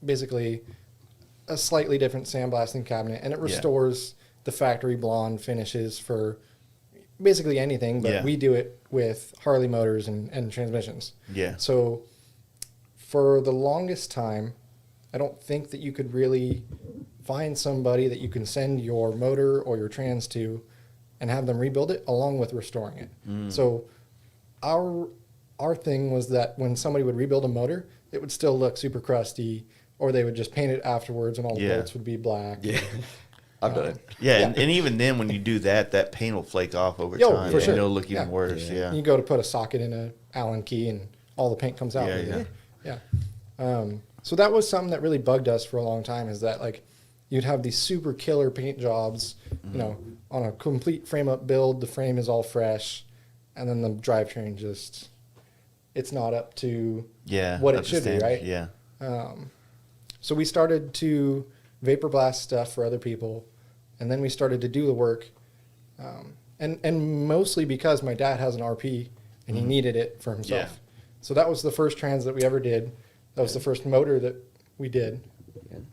basically a slightly different sandblasting cabinet, and it restores the factory blonde finishes for basically anything, but we do it with Harley motors and transmissions. Yeah. So for the longest time, I don't think that you could really find somebody that you can send your motor or your trans to and have them rebuild it along with restoring it. So our thing was that when somebody would rebuild a motor, it would still look super crusty, or they would just paint it afterwards and all the bolts would be black. Yeah. I've done it. Yeah, and even then when you do that paint will flake off over time. For sure. And it'll look even worse. Yeah. You go to put a socket in a Allen key and all the paint comes out. So that was something that really bugged us for a long time, is that like you'd have these super killer paint jobs, on a complete frame up build, the frame is all fresh, and then the drivetrain just, it's not up to what it should be, right? Yeah. So we started to vapor blast stuff for other people, and then we started to do the work, and mostly because my dad has an RP and he needed it for himself. Yeah. So that was the first trans that we ever did. That was the first motor that we did.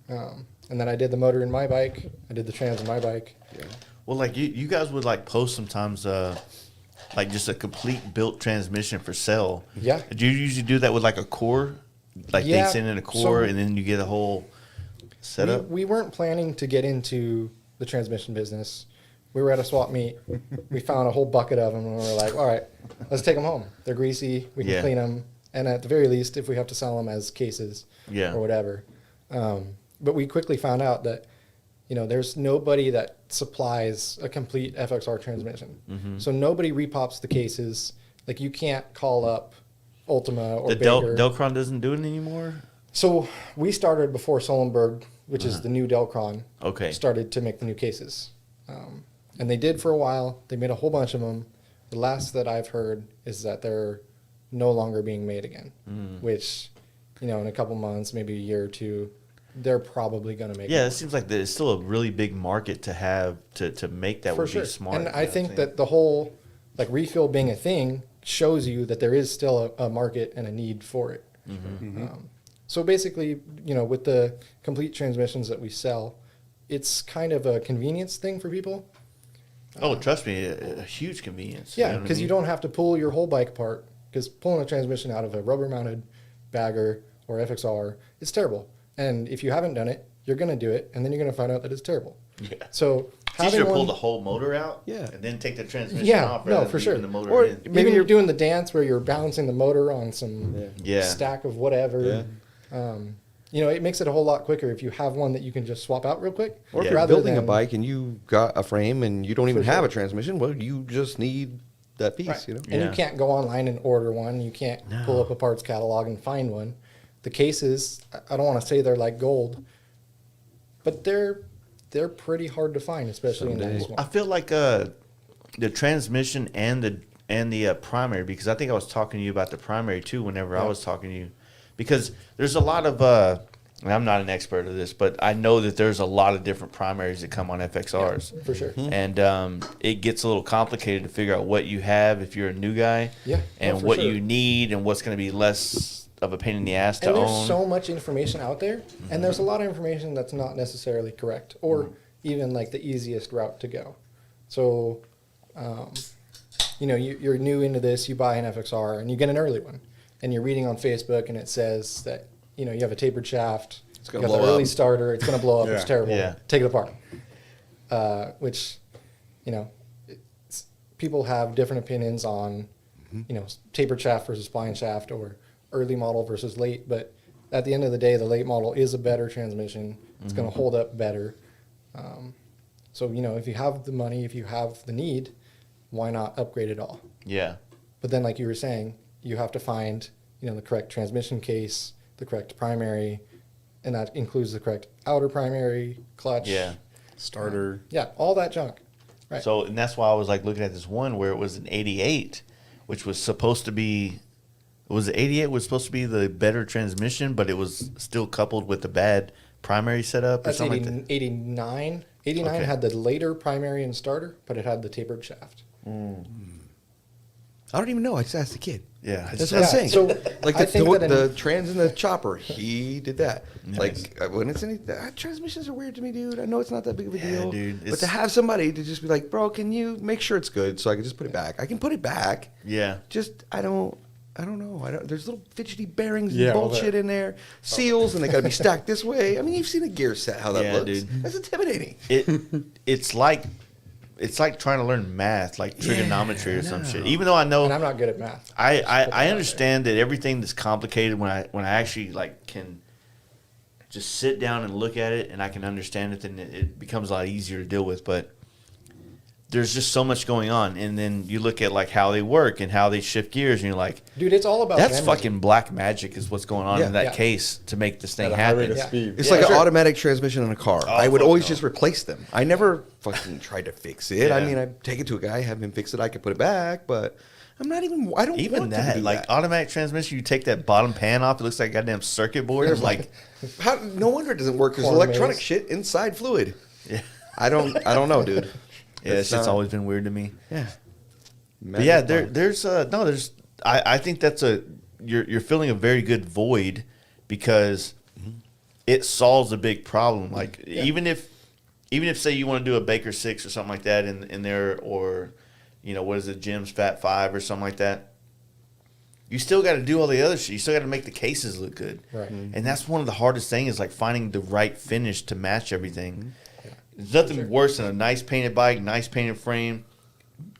And then I did the motor in my bike. I did the trans in my bike. Yeah. Well, like you guys would like post sometimes, like just a complete built transmission for sale. Yeah. Do you usually do that with like a core? Like they send in a core and then you get a whole setup? We weren't planning to get into the transmission business. We were at a swap meet. We found a whole bucket of them, and we were like, all right, let's take them home. They're greasy. We can clean them. And at the very least, if we have to sell them as cases or whatever. But we quickly found out that, there's nobody that supplies a complete FXR transmission. So nobody repops the cases. Like, you can't call up Ultima or Baker. Delcron doesn't do it anymore? So we started before Solenberg, which is the new Delcron, Okay. started to make the new cases. And they did for a while. They made a whole bunch of them. The last that I've heard is that they're no longer being made again, which, in a couple months, maybe a year or two, they're probably going to make. Yeah, it seems like there's still a really big market to have to make that for would sure. be smart. And I think that the whole refill being a thing shows you that there is still a market and a need for it. So basically, with the complete transmissions that we sell, it's kind of a convenience thing for people. Oh, trust me, a huge convenience. Yeah, because you don't have to pull your whole bike apart. Because pulling a transmission out of a rubber-mounted bagger or FXR is terrible. And if you haven't done it, you're going to do it, and then you're going to find out that it's terrible. Yeah. So it's easier to pull the whole motor out, and then take the transmission off. No, for sure. The motor or in. maybe you're doing the dance where you're balancing the motor on some stack of whatever. It makes it a whole lot quicker if you have one that you can just swap out real quick. Or if you're building a bike and you got a frame and you don't even have a transmission, well, you just need that piece, And you can't go online and order one. You can't pull up a parts catalog and find one. The cases, I don't want to say they're like gold, but they're pretty hard to find, especially in this one. I feel like the transmission and the primary, because I think I was talking to you about the primary too whenever I was talking to you, because there's a lot of and I'm not an expert of this, but I know that there's a lot of different primaries that come on FXRs. Yeah, for sure. And it gets a little complicated to figure out what you have if you're a new guy. Yeah. And what you need and what's going to be less of a pain in the ass to own. And there's so much information out there, and there's a lot of information that's not necessarily correct or even like the easiest route to go. So, you're new into this, you buy an FXR and you get an early one. and you're reading on Facebook and it says that, you know, you have a tapered shaft, It's you gonna got the blow early up. starter, it's going to blow up, Yeah. it's terrible, Yeah. take it apart. Which, you know, people have different opinions on, you know, tapered shaft versus spline shaft or early model versus late, but at the end of the day, the late model is a better transmission. It's going to hold up better. So, you know, if you have the money, if you have the need, why not upgrade it all? Yeah. But then, like you were saying, you have to find, you know, the correct transmission case, the correct primary, and that includes the correct outer primary, clutch. Yeah. Starter. Yeah, all that junk. Right. So, and that's why I was like looking at this one where it was an 88, which was supposed to be, was the 88 was supposed to be the better transmission, but it was still coupled with the bad primary setup or That's something 80, like that. 89. 89 Okay. had the later primary and starter, but it had the tapered shaft. I don't even know. I just asked the kid. Yeah. That's Yeah, what I'm saying. so like I the, think that the trans and the chopper, he did that. Nice. Like when it's any transmissions are weird to me, dude. I know it's not that big of a Yeah, deal, dude, but it's- to have somebody to just be like, bro, can you make sure it's good so I can just put it back? I can put it back. Yeah. Just I don't know. There's little fidgety bearings Yeah, and all bullshit that. in there, seals, and they got to be stacked this way. I mean, you've seen a gear set how that Yeah, looks. dude. That's intimidating. It's like trying to learn math, like trigonometry or some shit. Even though I know And I'm not good at math. I understand that everything that's complicated when I actually like can just sit down and look at it and I can understand it, then it becomes a lot easier to deal with. But there's just so much going on, and then you look at like how they work and how they shift gears, and you're like, Dude, it's all about that's memory. fucking black magic is what's going on Yeah. in that Yeah. case to make this thing At a high rate happen. of Yeah. speed. It's Yeah, like sure. an automatic transmission in a car. Oh, I would fuck always no. just replace them. I never fucking tried to fix it. I Yeah. mean, I take it to a guy, have him fix it. I could put it back, but I'm not even. I don't Even want to that, do like that. automatic transmission, you take that bottom pan off, it looks like a goddamn circuit board. It's like, How, no wonder it doesn't work. There's Corn electronic maze. shit inside fluid. yeah, I don't know, dude. it's just always been weird to me. Yeah. But yeah, there's I think that's you're filling a very good void because it solves a big problem. Like even if say you want to do a Baker 6 or something like that in there, or you know, what is it, Jim's Fat 5 or something like that, you still got to do all the other shit. You still got to make the cases look good. Right. And that's one of the hardest things is like finding the right finish to match everything. There's nothing worse than a nice painted bike, nice painted frame,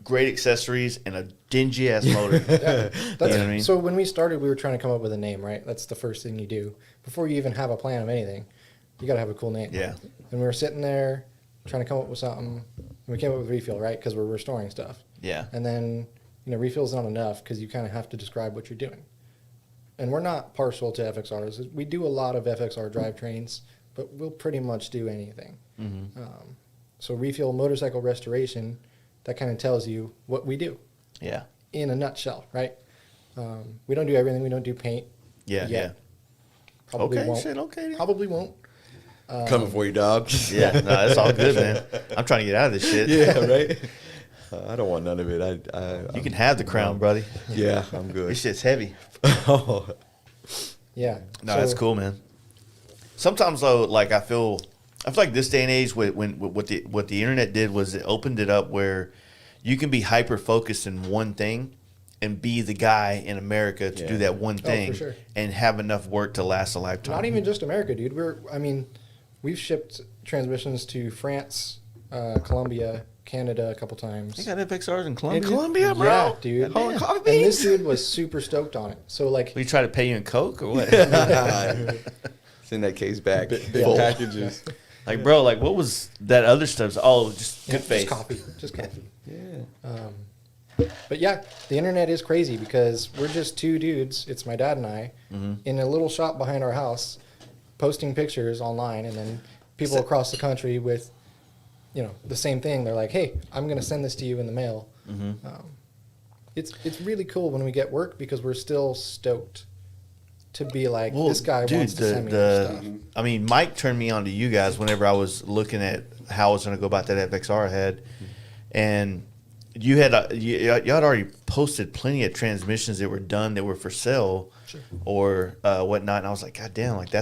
great accessories, and a dingy ass motor. Yeah. You know what I mean? So when we started, we were trying to come up with a name, right? That's the first thing you do. Before you even have a plan of anything, you got to have a cool name. Yeah. And we were sitting there trying to come up with something, and we came up with Refill, right? Because we're restoring stuff. Yeah. And then, you know, refill's not enough because you kind of have to describe what you're doing. And we're not partial to FXRs. We do a lot of FXR drivetrains, but we'll pretty much do anything. So refuel motorcycle restoration, that kind of tells you what we do Yeah. in a nutshell, right? We don't do everything. We don't do paint. Yeah. yet. Yeah. Probably Okay, won't. shit, okay. Probably won't. Coming for you, dog. Yeah. No, that's all good, man. I'm trying to get out of this shit. Yeah, right. I don't want none of it. You can have the crown, buddy. Yeah, I'm good. This shit's heavy. Oh, Yeah. No, So- that's cool, man. Sometimes though, like I feel like this day and age, when what the internet did was it opened it up where you can be hyper focused in one thing and be the guy in America to do that one thing sure. and have enough work to last a lifetime. Not even just America, dude. We've shipped transmissions to France, Colombia, Canada a couple times. You got FXRs in in Colombia? Colombia, bro. Yeah, dude. Holy And coffee this beans. dude was super stoked on it. So like, We try to pay you in Coke or what? Send that case back. Big Full. packages. Like, bro, like what was that other stuff? Oh, just yeah, good face. just coffee, just coffee. Yeah. But yeah, the internet is crazy because we're just two dudes. It's my dad and I in a little shop behind our house, posting pictures online, and then people across the country with, you know, the same thing. They're like, "Hey, I'm going to send this to you in the mail." It's really cool when we get work because we're still stoked to be like, this guy wants to send me stuff. I mean, Mike turned me on to you guys whenever I was looking at how I was going to go about that FXR I had, and you had you had already posted plenty of transmissions that were done that were for sale or whatnot, and I was like, God damn, like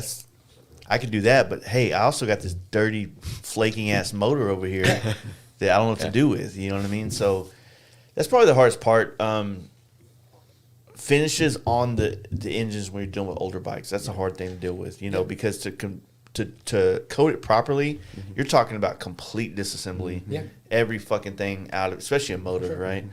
I could do that, but hey, I also got this dirty, flaking ass motor over here that I don't know what to do with. You know what I mean? So that's probably the hardest part. finishes on the engines when you're dealing with older bikes. That's a hard thing to deal with, you know, because to coat it properly, you're talking about complete disassembly. Yeah. Every fucking thing out of, especially a motor, right?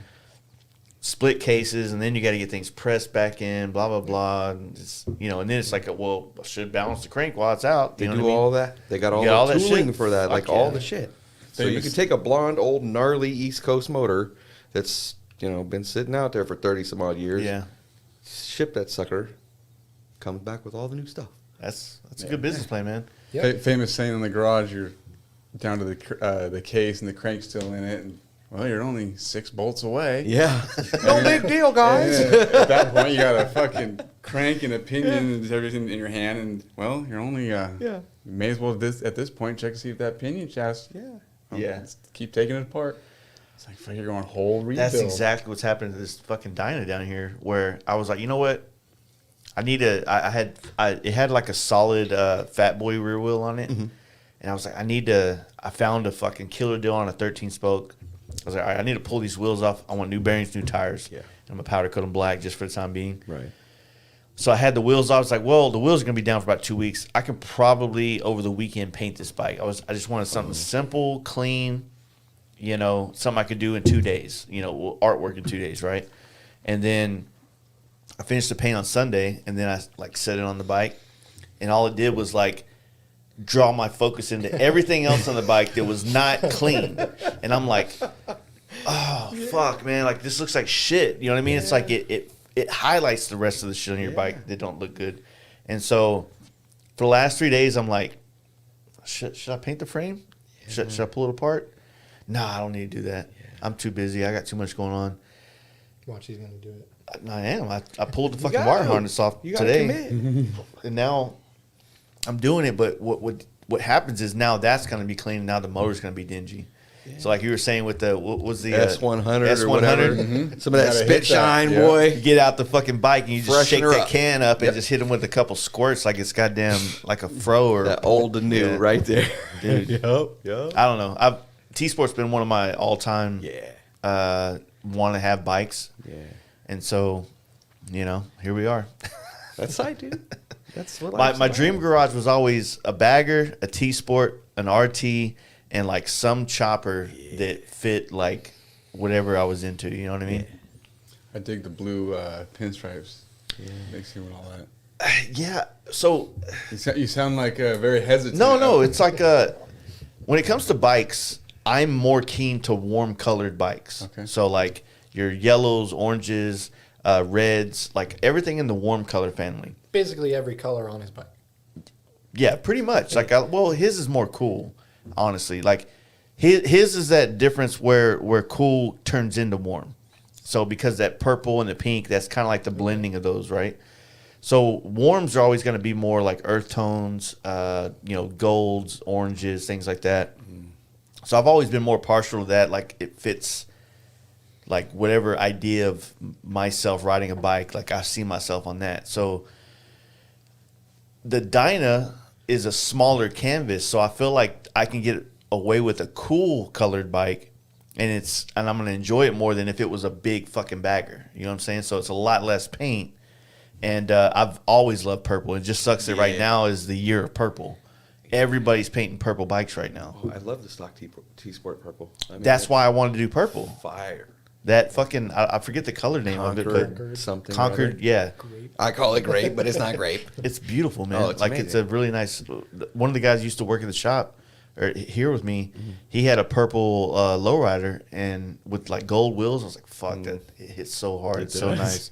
Split cases, and then you got to get things pressed back in, blah blah blah, and it's, you know, and then it's like, well, I should balance the crank while it's out. They You know do what I mean? all that. They got all You got the all that tooling shit? for that, Fuck like yeah. all the shit. So you Famous- can take a blonde, old, gnarly East Coast motor that's, you know, been sitting out there for 30 some odd years. Yeah, Ship that sucker, comes back with all the new stuff. that's a good business plan, man. Yep. Famous saying in the garage, you're down to the case and the crank's still in it, and well, you're only 6 bolts away. Yeah. No big deal, guys. And at that point, you got a fucking crank and a pinion and everything in your hand, and well, you're only you may as well at this point check to see if that pinion shaft. Yeah. Let's keep taking it apart. It's like fuck, you're going whole rebuild. That's exactly what's happened to this fucking Dyna down here, where I was like, you know what? I need it had like a solid Fat Boy rear wheel on it, and I was like, I found a fucking killer deal on a 13 spoke. I was like, all right, I need to pull these wheels off. I want new bearings, new tires. Yeah. I'm gonna powder coat them black just for the time being. Right. So I had the wheels off. I was like, well, the wheels are gonna be down for about 2 weeks. I can probably over the weekend paint this bike. I just wanted something simple, clean, you know, something I could do in 2 days. You know, artwork in 2 days, right? And then I finished the paint on Sunday, and then I like set it on the bike, and all it did was like draw my focus into everything else on the bike that was not clean, and I'm like, oh fuck, man, like this looks like shit. You know what I mean? It's like it highlights the rest of the shit on your bike that don't look good, and so for the last 3 days, I'm like, should I paint the frame? Should I pull it apart? No, I don't need to do that. I'm too busy. I got too much going on. Watch, he's gonna do it. I am. I pulled the fucking gotta. wire harness off You gotta today, commit. and now I'm doing it. But what happens is now that's going to be clean. And now the motor's going to be dingy. So like you were saying with the what was the S100 or whatever. Some of that Gotta spit hit that, shine, yeah. boy. you get out the fucking bike and you just Freshen shake her that up. can up and Yep. just hit them with a couple squirts like it's goddamn like a fro or That old to new Yeah. right there. Dude. Yep. I don't know. T-Sport's been one of my all-time Yeah. want to have bikes, Yeah. and so you know here we are. That's tight, dude. That's what My dream garage was always a bagger, a T-Sport, an RT, and like some chopper that fit like whatever I was into. You know what I mean? I dig the blue pinstripes. Mixing with all that. Yeah. So You sound like very hesitant. no, it's like when it comes to bikes, I'm more keen to warm colored bikes. Okay. So like your yellows, oranges, reds, like everything in the warm color family. Basically every color on his bike. Yeah, pretty much. Like, well, his is more cool, honestly. Like, his is that difference where cool turns into warm. So because that purple and the pink, that's kind of like the blending of those, right? So warms are always going to be more like earth tones, golds, oranges, things like that. So I've always been more partial to that. Like it fits, like whatever idea of myself riding a bike. Like I see myself on that. So the Dyna is a smaller canvas, so I feel like I can get away with a cool colored bike, and I'm gonna enjoy it more than if it was a big fucking bagger. You know what I'm saying? So it's a lot less paint, and I've always loved purple. It just sucks that right now is the year of purple. Everybody's painting purple bikes right now. Oh, I love the stock T-Sport purple. I mean, That's why I wanted to do purple. fire. That fucking I forget the color name of it, but Concord something. or Concord, other. yeah. I call it grape, but it's not grape. It's beautiful, man. Oh, it's like it's a amazing. really nice. One of the guys used to work at the shop or here with me. He had a purple lowrider and with like gold wheels. I was like, "Fuck that! It hits so hard. It's so nice."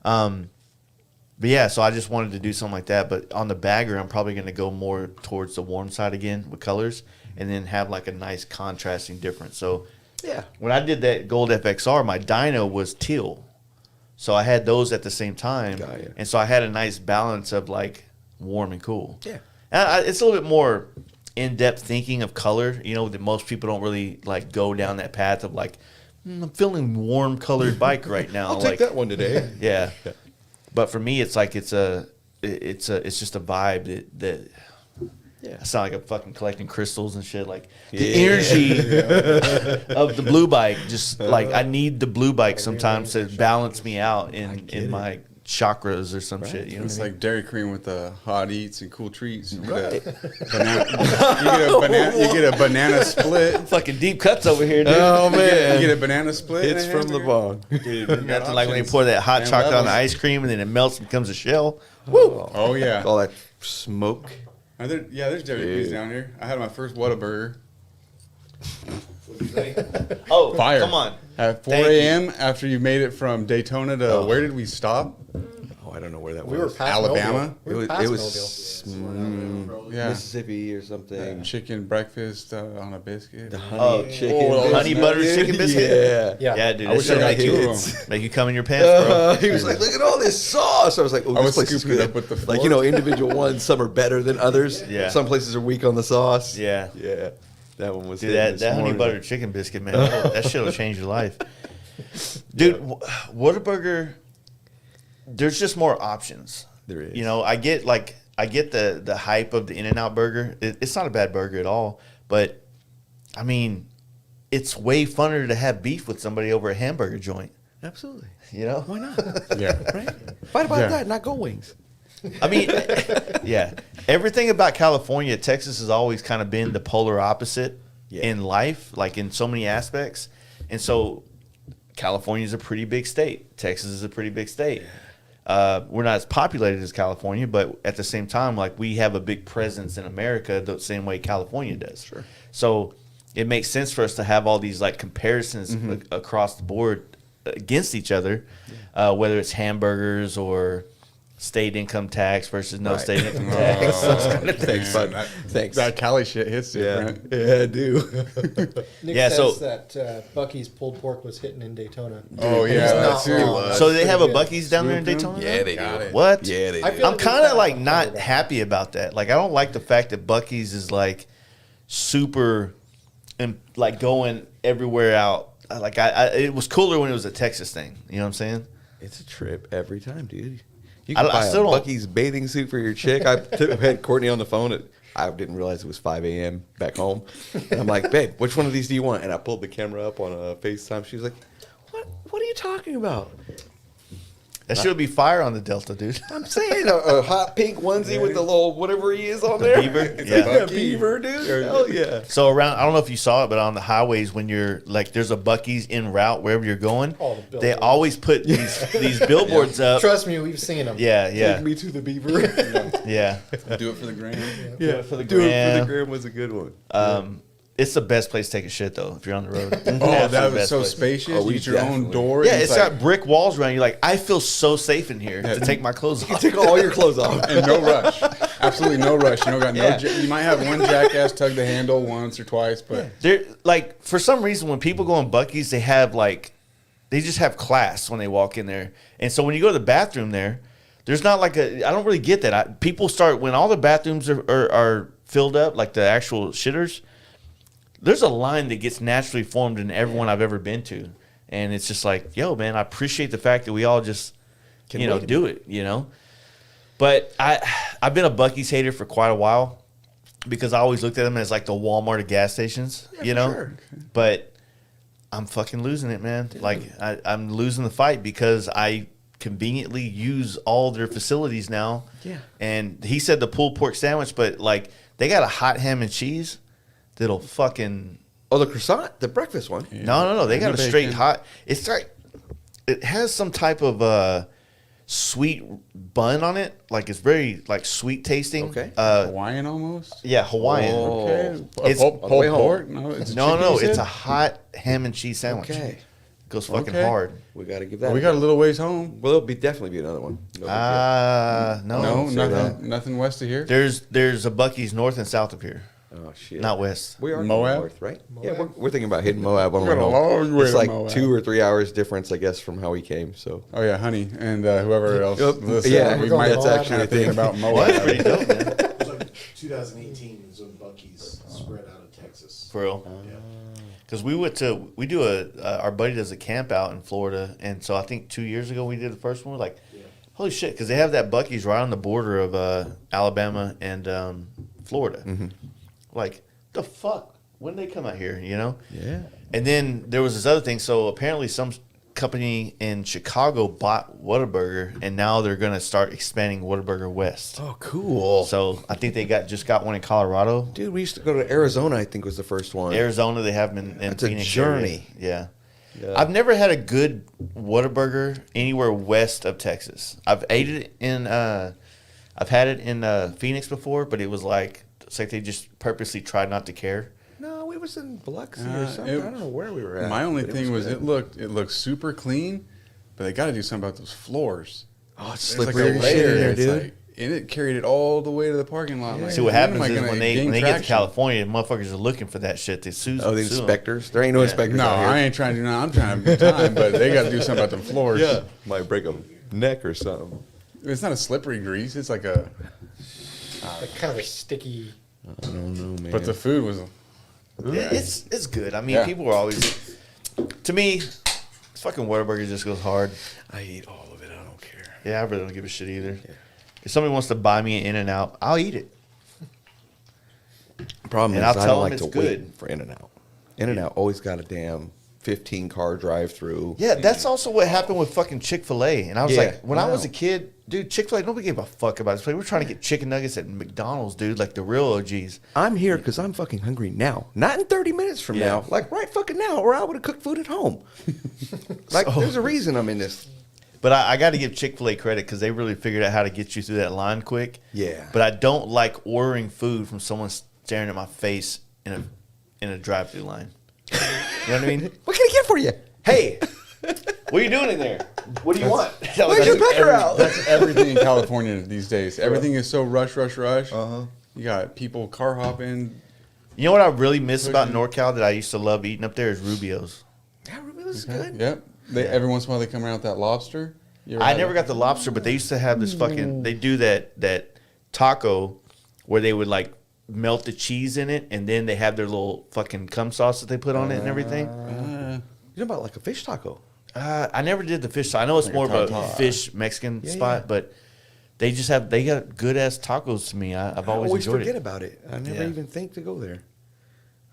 But yeah, so I just wanted to do something like that. But on the bagger, I'm probably going to go more towards the warm side again with colors, and then have like a nice contrasting difference. So Yeah. when I did that gold FXR, my dyno was teal. So I had those at the same time. Got ya. And so I had a nice balance of like warm and cool. Yeah. And it's a little bit more in-depth thinking of color, that most people don't really like go down that path of like, I'm feeling warm colored bike right now. I'll take like, that one today. Yeah. But for me, it's like, it's just a vibe that Yeah. I sound like I'm fucking collecting crystals and shit. Like the Yeah. energy of the blue bike, just like I need the blue bike sometimes to balance me out in my chakras or some shit. You know It's what I mean? like Dairy Cream with the hot eats and cool treats. You Right. get you get a banana split. Fucking deep cuts over here, dude. Oh man, You get a banana split. it's and a from the hamburger. bong. Dude, nothing like when you options. pour that hot And chocolate on the levels. ice cream and then it melts and becomes a shell. Oh yeah. All that smoke. There's Dairy Queens Dude. down here. I had my first Whataburger What do you think? Oh, Fire. come on. at 4 Thank you. a.m. after you made it from Daytona to where did we stop? Oh, I don't know where that We were was. past Alabama? Mobile. We were It past was Mobile. Yeah. Mississippi or something. Chicken breakfast on a biscuit. The honey Oh, chicken, oh, honey butter chicken biscuit? Yeah. Yeah. Yeah, dude. I That wish I shit got make two you, of them. make you come in your pants, bro. He was like, "Look at all this sauce." I was like, "Oh, I this was place is scooping it good." up with the Like fork. you know, individual ones, some are better than others. Yeah. Some places are weak on the sauce. Yeah. Yeah. That one was Dude, hitting that this honey morning. butter chicken biscuit, man. That shit will change your life. Dude, Whataburger, there's just more options. There is. You know, I get the hype of the In-N-Out burger. It's not a bad burger at all, but I mean, it's way funner to have beef with somebody over a hamburger joint. Absolutely. You know? Why not? Yeah. Right? Fight about Yeah. that, not go wings. I mean, yeah. Everything about California, Texas has always kind of been the polar opposite Yeah. in life, like in so many aspects. And so California is a pretty big state. Texas is a pretty big state. We're not as populated as California, but at the same time, like we have a big presence in America the same way California does. Sure. So it makes sense for us to have all these like comparisons across the board against each other, whether it's hamburgers or state income tax versus no Right. state income tax. Thanks, bud. Thanks. That Cali shit hits different. Yeah, I do. Nick Yeah, says so- that Bucky's pulled pork was hitting in Daytona. Oh yeah, It's that not too. wrong. So they have a Pretty good. Buc-ee's down there in Swoop Daytona? Yeah, they Got do. it. What? Yeah, they I do. feel I'm like kind it's of like not not bad. happy about that. Like I don't like the fact that Buc-ee's is like super and like going everywhere out. Like it was cooler when it was a Texas thing. You know what I'm saying? It's a trip every time, dude. You I can buy still a don't- Buc-ee's bathing suit for your chick. I had Courtney on the phone. I didn't realize it was 5 a.m. back home. And I'm like, babe, which one of these do you want? And I pulled the camera up on a FaceTime. She was like, what are you talking about? That should be fire on the Delta, dude. I'm saying a hot pink onesie with the little whatever he is on there. beaver? It's Yeah. like a beaver, dude. Hell yeah. So around, I don't know if you saw it, but on the highways when you're like, there's a Buc-ee's en route wherever you're going. Oh, the They billboards. always put these billboards up. Trust me, we've seen them. Yeah, Take yeah, me to the beaver. yeah. Do it for the gram. yeah, for the Do it for gram. the gram was a good one. It's the best place to take a shit though if you're on the road. Oh, Absolute that was best so place. spacious. Oh, we you get your own definitely- door. Yeah, and it's like, got brick walls around. You're like, I feel so safe in here to take my clothes off. Take all your clothes off. and no rush. Absolutely no rush. You don't got Yeah. you might have one jackass tug the handle once or twice, but They're like, for some reason, when people go in Buc-ee's, they have like, they just have class when they walk in there. And so when you go to the bathroom there, there's not like a, I don't really get that. People start, when all the bathrooms are filled up, like the actual shitters, there's a line that gets naturally formed in everyone I've ever been to. And it's just like, yo, man, I appreciate the fact that we all just, Can you know, wait a do it, you know? But I've been a Buc-ee's hater for quite a while because I always looked at them as like the Walmart of gas stations, you know? sure. But I'm fucking losing it, man. Like I'm losing the fight because I conveniently use all their facilities now. Yeah. And he said the pulled pork sandwich, but like they got a hot ham and cheese that'll fucking Oh, the croissant, the breakfast one. no. They got a And the straight bacon. hot. It's like it has some type of sweet bun on it. Like it's very like sweet tasting. Okay. Hawaiian almost. Yeah, Hawaiian. Oh. Okay. It's- Pulled on the way home. pork? No, it's No, chicken, you it's said? a hot ham and cheese sandwich. Okay. Goes fucking Okay. hard. We got to give Well, that. we got a little ways home. Well, there'll definitely be another one. No big deal. No, No, say that. nothing west of here. There's a Buc-ee's north and south of here, Oh shit. not west. We are Moab? north, right? Yeah, we're thinking about hitting Moab on the We're way a home. long way It's to like Moab. 2 or 3 hours difference, I guess, from how we came. So Oh yeah, honey, and whoever else. Yep. listens, Yeah, we we're going might Moab. that's actually thinking about Moab. That's pretty dope, man. It was like 2018 was when Buc-ee's spread out of Texas. For real. Yeah. Because we do our buddy does a camp out in Florida, and so I think 2 years ago we did the first one. We're like, Yeah. holy shit, because they have that Buc-ee's right on the border of Alabama and Florida. Like, the fuck? When did they come out here, you know? Yeah. And then there was this other thing. So apparently some company in Chicago bought Whataburger, and now they're going to start expanding Whataburger west. Oh, cool. So I think they just got one in Colorado. Dude, we used to go to Arizona, I think was the first one. Arizona, they have them in That's a Phoenix journey. area. Yeah. Yeah. I've never had a good Whataburger anywhere west of Texas. I've ate it in I've had it in Phoenix before, but it was like it's like they just purposely tried not to care. No, it was in Biloxi or something. I don't know where we were at. My only but thing was good. it looked super clean, but they got to do something about those floors. Oh, it's There's slippery as shit in there, It's dude. like, and it carried it all the way to the parking lot. Like, See what when am happens I is gonna when they gain get to traction? California, motherfuckers are looking for that shit. They sue. Oh, the sue 'em. inspectors? There ain't no inspectors No, out here. I ain't trying to do nothing. I'm trying to have time, but they got to do something about the floors. Yeah. Might break a neck or something. It's not a slippery grease. It's like a. Like kind of a sticky. I don't know, man. But the food was. It's good. I mean, Yeah. people are always. To me, fucking Whataburger just goes hard. I eat all of it. I don't care. Yeah, I really don't give a shit either. If somebody wants to buy me an In-N-Out, I'll eat it. Problem And is, I'll I tell don't 'em like to it's wait good. for In-N-Out. In-N-Out always got a damn 15-car drive-through. Yeah, that's also what happened with fucking Chick-fil-A. And I was Yeah, like, when I was wow. a kid, dude, Chick-fil-A, nobody gave a fuck about this place. We're trying to get chicken nuggets at McDonald's, dude, like the real OGs. I'm here because I'm fucking hungry now. Not in 30 minutes from Yeah. now. Like right fucking now, or I would have cooked food at home. Like, there's a reason I'm in this. But I got to give Chick-fil-A credit because they really figured out how to get you through that line quick. Yeah. But I don't like ordering food from someone staring at my face in a drive-through line. You know what I mean? What can I get for you? Hey, what are you doing in there? What do you want? Where's your pecker out? That's everything in California these days. Everything is so rush. You got people car hopping. You know what I really miss about NorCal that I used to love eating up there is Rubio's. Yeah, Ruby, this is good. Yep. Every once in a while they come around with that lobster. You ever I had never it? got the lobster, but they used to have this fucking. They do that taco where they would like melt the cheese in it, and then they have their little fucking cum sauce that they put on it and everything. You know about like a fish taco? I never did the fish. I know it's Like more a of a tartare. fish Mexican Yeah, spot, yeah. but they just have they got good ass tacos to me. I've I always always enjoyed forget it. about it. I never Yeah. even think to go there.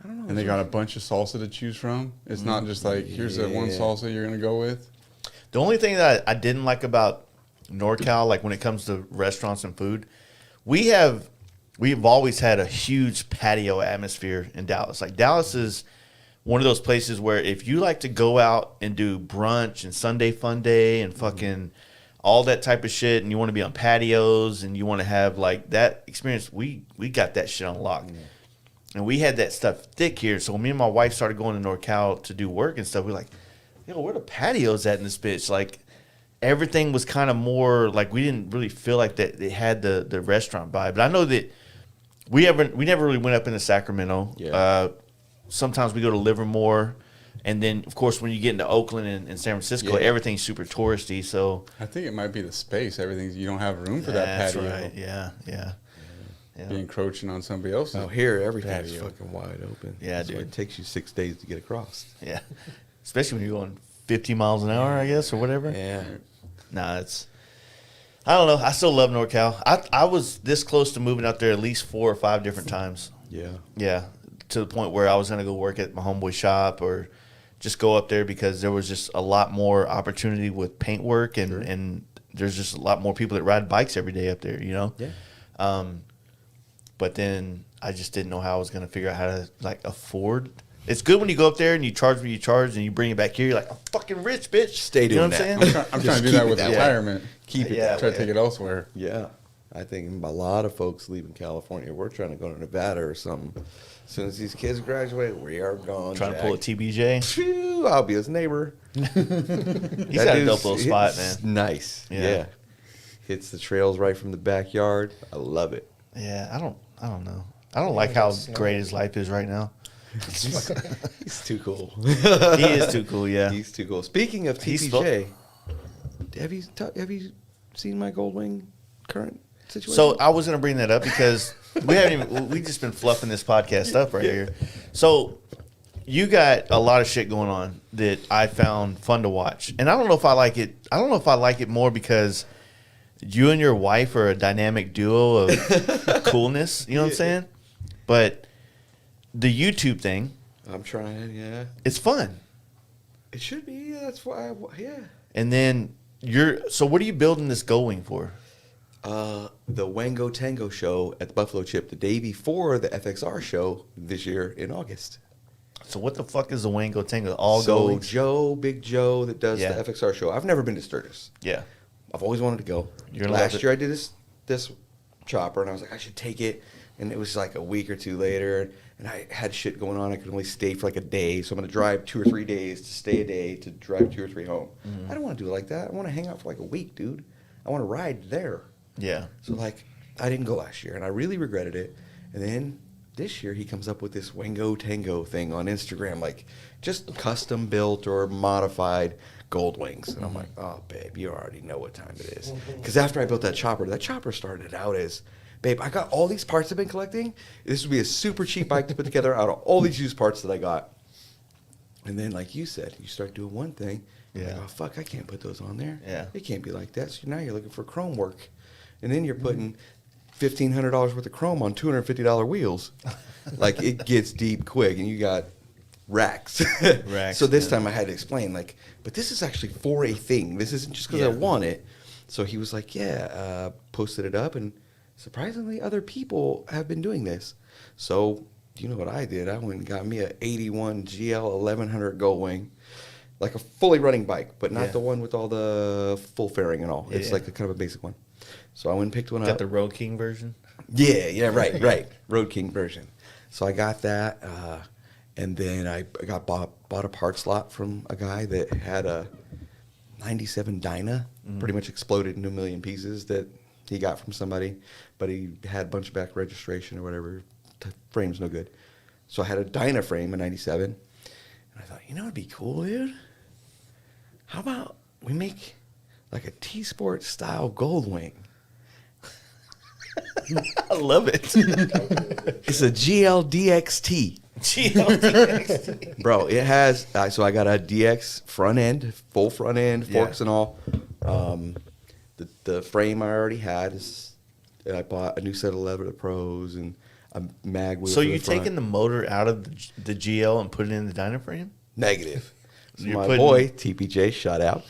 I don't know. And they got a bunch of salsa to choose from. It's not just like here's that one Yeah. salsa you're gonna go with. The only thing that I didn't like about NorCal, like when it comes to restaurants and food, we've always had a huge patio atmosphere in Dallas. Like Dallas is one of those places where if you like to go out and do brunch and Sunday fun day and fucking all that type of shit, and you want to be on patios and you want to have like that experience, we got that shit on lock. And we had that stuff thick here. So when me and my wife started going to NorCal to do work and stuff, we were like, yo, where the patios at in this bitch? Like everything was kind of more like we didn't really feel like that they had the restaurant vibe. But I know that we never really went up into Sacramento. Yeah. Sometimes we go to Livermore, and then of course when you get into Oakland and San Francisco, Yeah. everything's super touristy. So I think it might be the space. Everything's you don't have room for that that's patio. right. Yeah. Be encroaching on somebody else's. Out here, everything's patio. fucking wide open. Yeah, That's why dude. It takes you 6 days to get across. Yeah. Especially when you're going 50 miles an hour, I guess, or whatever. Yeah. Nah, I don't know. I still love NorCal. I was this close to moving out there at least 4 or 5 different times. Yeah. Yeah, to the point where I was going to go work at my homeboy shop or just go up there because there was just a lot more opportunity with paint work and there's just a lot more people that ride bikes every day up there, you know? Yeah. But then I just didn't know how I was going to figure out how to like afford. It's good when you go up there and you charge what you charge and you bring it back here. You're like, I'm fucking rich, bitch. Stay You know doing what I'm that. saying? I'm Just trying to do keep that it with that way. retirement. Keep it. Yeah. Try to take it elsewhere. Yeah. I think a lot of folks leaving California. We're trying to go to Nevada or something. As soon as these kids graduate, we are gone. Trying to Jack. pull a TBJ. Phew, I'll be his neighbor. He's That got a dude's- dope little spot, it's man. Nice. Yeah. Yeah. Hits the trails right from the backyard. I love it. Yeah, I don't know. I don't like how great his life is right now. He's too cool. He is too cool, yeah. He's too cool. Speaking of He's TPJ, have you seen my Goldwing current situation? So I was gonna bring that up because we just been fluffing this podcast up right here. So you got a lot of shit going on that I found fun to watch, and I don't know if I like it. I don't know if I like it more because you and your wife are a dynamic duo of coolness. You know what I'm saying? But the YouTube thing, I'm trying, yeah. it's fun. It should be. That's why, yeah. And then so what are you building this gold wing for? The Wango Tango show at the Buffalo Chip the day before the FXR show this year in August. So what the fuck is the Wango Tango? All so gold wings? Big Joe that does Yeah. the FXR show. I've never been to Sturgis. Yeah. I've always wanted to go. You're gonna love Last it. year I did this chopper and I was like, I should take it. And it was like a week or two later and I had shit going on. I could only stay for like a day. So I'm going to drive 2 or 3 days to stay a day to drive 2 or 3 home. I don't want to do it like that. I want to hang out for like a week, dude. I want to ride there. Yeah. So like I didn't go last year and I really regretted it. And then this year he comes up with this Wango Tango thing on Instagram, like just custom built or modified gold wings. And I'm like, oh, babe, you already know what time it is. Because after I built that chopper started out as, babe, I got all these parts I've been collecting. This would be a super cheap bike to put together out of all these used parts that I got. And then, like you said, you start doing one thing. You're like, Yeah. oh, fuck, I can't put those on there. Yeah. It can't be like that. So now you're looking for chrome work. And then you're putting $1,500 worth of chrome on $250 wheels. Like, it gets deep quick, and you got racks. Racks, So this yeah. time I had to explain, like, but this is actually for a thing. This isn't just because I Yeah. want it. So he was like, yeah, posted it up, and surprisingly, other people have been doing this. So, you know what I did? I went and got me a 81 GL 1100 Gold Wing, like a fully running bike, but not Yeah. the one with all the full fairing and all. It's Yeah. like a kind of a basic one. So I went and picked one Got up. the Road King version? Yeah, right. Road King version. So I got that, and then I bought a parts lot from a guy that had a 97 Dyna, pretty much exploded into a million pieces that he got from somebody, but he had a bunch of back registration or whatever. Frame's no good. So I had a Dyna frame, a 97, and I thought, you know what'd be cool, dude? How about we make like a T-Sport style gold wing? I love it. It's a GLDXT. GLDXT. Bro, it has, so I got a DX front end, full front end, forks Yeah. and all. The frame I already had is, I bought a new set of leather pros and a mag wheel. So for you the front. taking the motor out of the GL and putting it in the dyno frame? Negative. So You're my putting- boy, TPJ, shout out.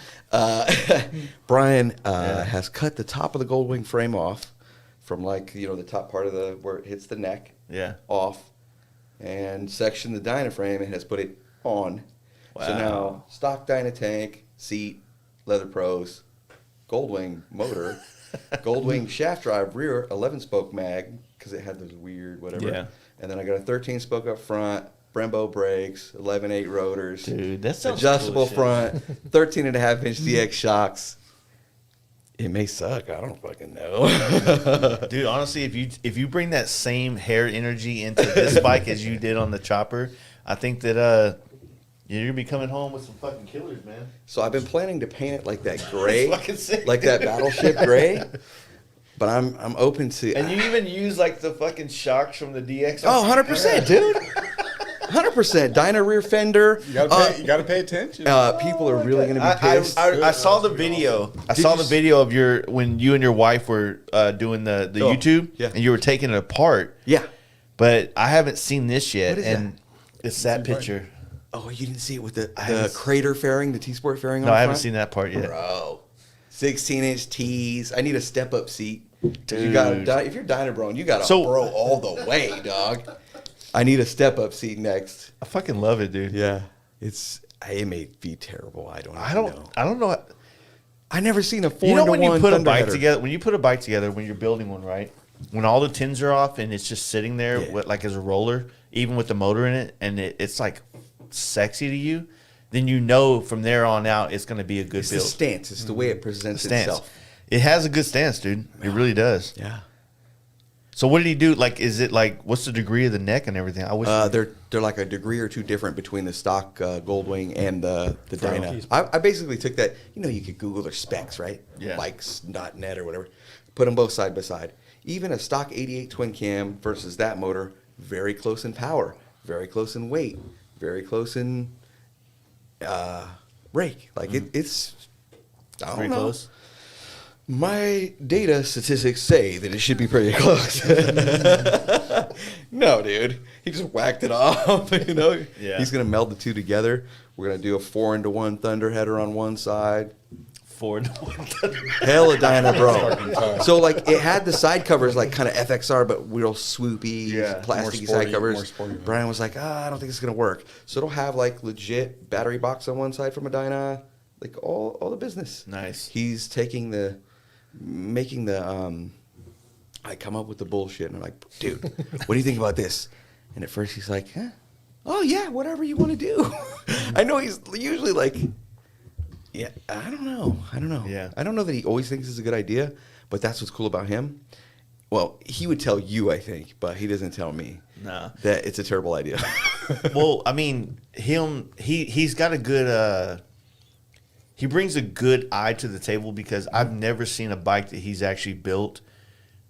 Brian has cut the top of the gold wing frame off from like, the top part of where it hits the neck Yeah. off and sectioned the dyna frame and has put it on. So Wow. now stock dyna tank, seat, leather pros, gold wing motor, gold wing shaft drive rear 11-spoke mag because it had those weird whatever. Yeah. And then I got a 13-spoke up front, Brembo brakes, 11.8 rotors. Dude, that sounds adjustable cool as shit. front, 13.5-inch DX shocks. It may suck. I don't fucking know. Dude, honestly, if you bring that same hair energy into this bike as you did on the chopper, I think that you're gonna be coming home with some fucking killers, man. So I've been planning to paint it like that gray, Fucking sick. like that battleship gray. But I'm open to. And you even use like the fucking shocks from the DX. Oh, 100%, dude. 100%. Dyna rear fender. You gotta pay attention. People are really going to be pissed. I saw the video. I saw the video of when you and your wife were doing the Oh, YouTube, yeah. and you were taking it apart. Yeah. But I haven't seen this yet, What is and it's that picture. Oh, you didn't see it with the haven't- crater fairing, the T-Sport fairing on No, the I haven't front? seen that part yet. Bro. 16-inch T's. I need a step-up seat. You Dude. gotta, if you're Dyna Bro, you got to So- bro all the way, dog. I need a step-up seat next. I fucking love it, dude. Yeah. It may be terrible. I don't know. I don't know. I never seen a 4-to-1 You know when you put a bike Thunderheader. together, when you're building one, right? When all the tins are off and it's just sitting there Yeah. with, like as a roller, even with the motor in it, and it's like sexy to you, then you know from there on out it's going to be a good It's the build. stance. It's the way it presents Stance. itself. It has a good stance, dude. It really does. Yeah. So what did he do? Like, is it like what's the degree of the neck and everything? I wish. They're like a degree or two different between the stock Gold Wing and the Dyna. piece. I basically took that. You could Google their specs, right? Yeah. Bikes.net or whatever. Put them both side by side. Even a stock 88 twin cam versus that motor, very close in power, very close in weight, very close in rake. Like it's. I don't Pretty know. close. My data statistics say that it should be pretty close. No, dude. He just whacked it off, you know? Yeah. He's going to meld the two together. We're going to do a 4-into-1 thunder header on one side. 4-to-1. Hell of Dyna, Fucking bro. tough. So, like, it had the side covers, like, kind of FXR, but real swoopy, Yeah. plasticky More sporty, side covers. more sporty. Brian was like, I don't think it's going to work. So it'll have, like, legit battery box on one side from a Dyna, like, all the business. Nice. He's making the, I come up with the bullshit, and I'm like, dude, what do you think about this? And at first he's like, huh? Oh, yeah, whatever you want to do. I know he's usually like, yeah, I don't know. Yeah. I don't know that he always thinks it's a good idea, but that's what's cool about him. Well, he would tell you, I think, but he doesn't tell me Nah. that it's a terrible idea. Well, I mean, he's got a good he brings a good eye to the table because I've never seen a bike that he's actually built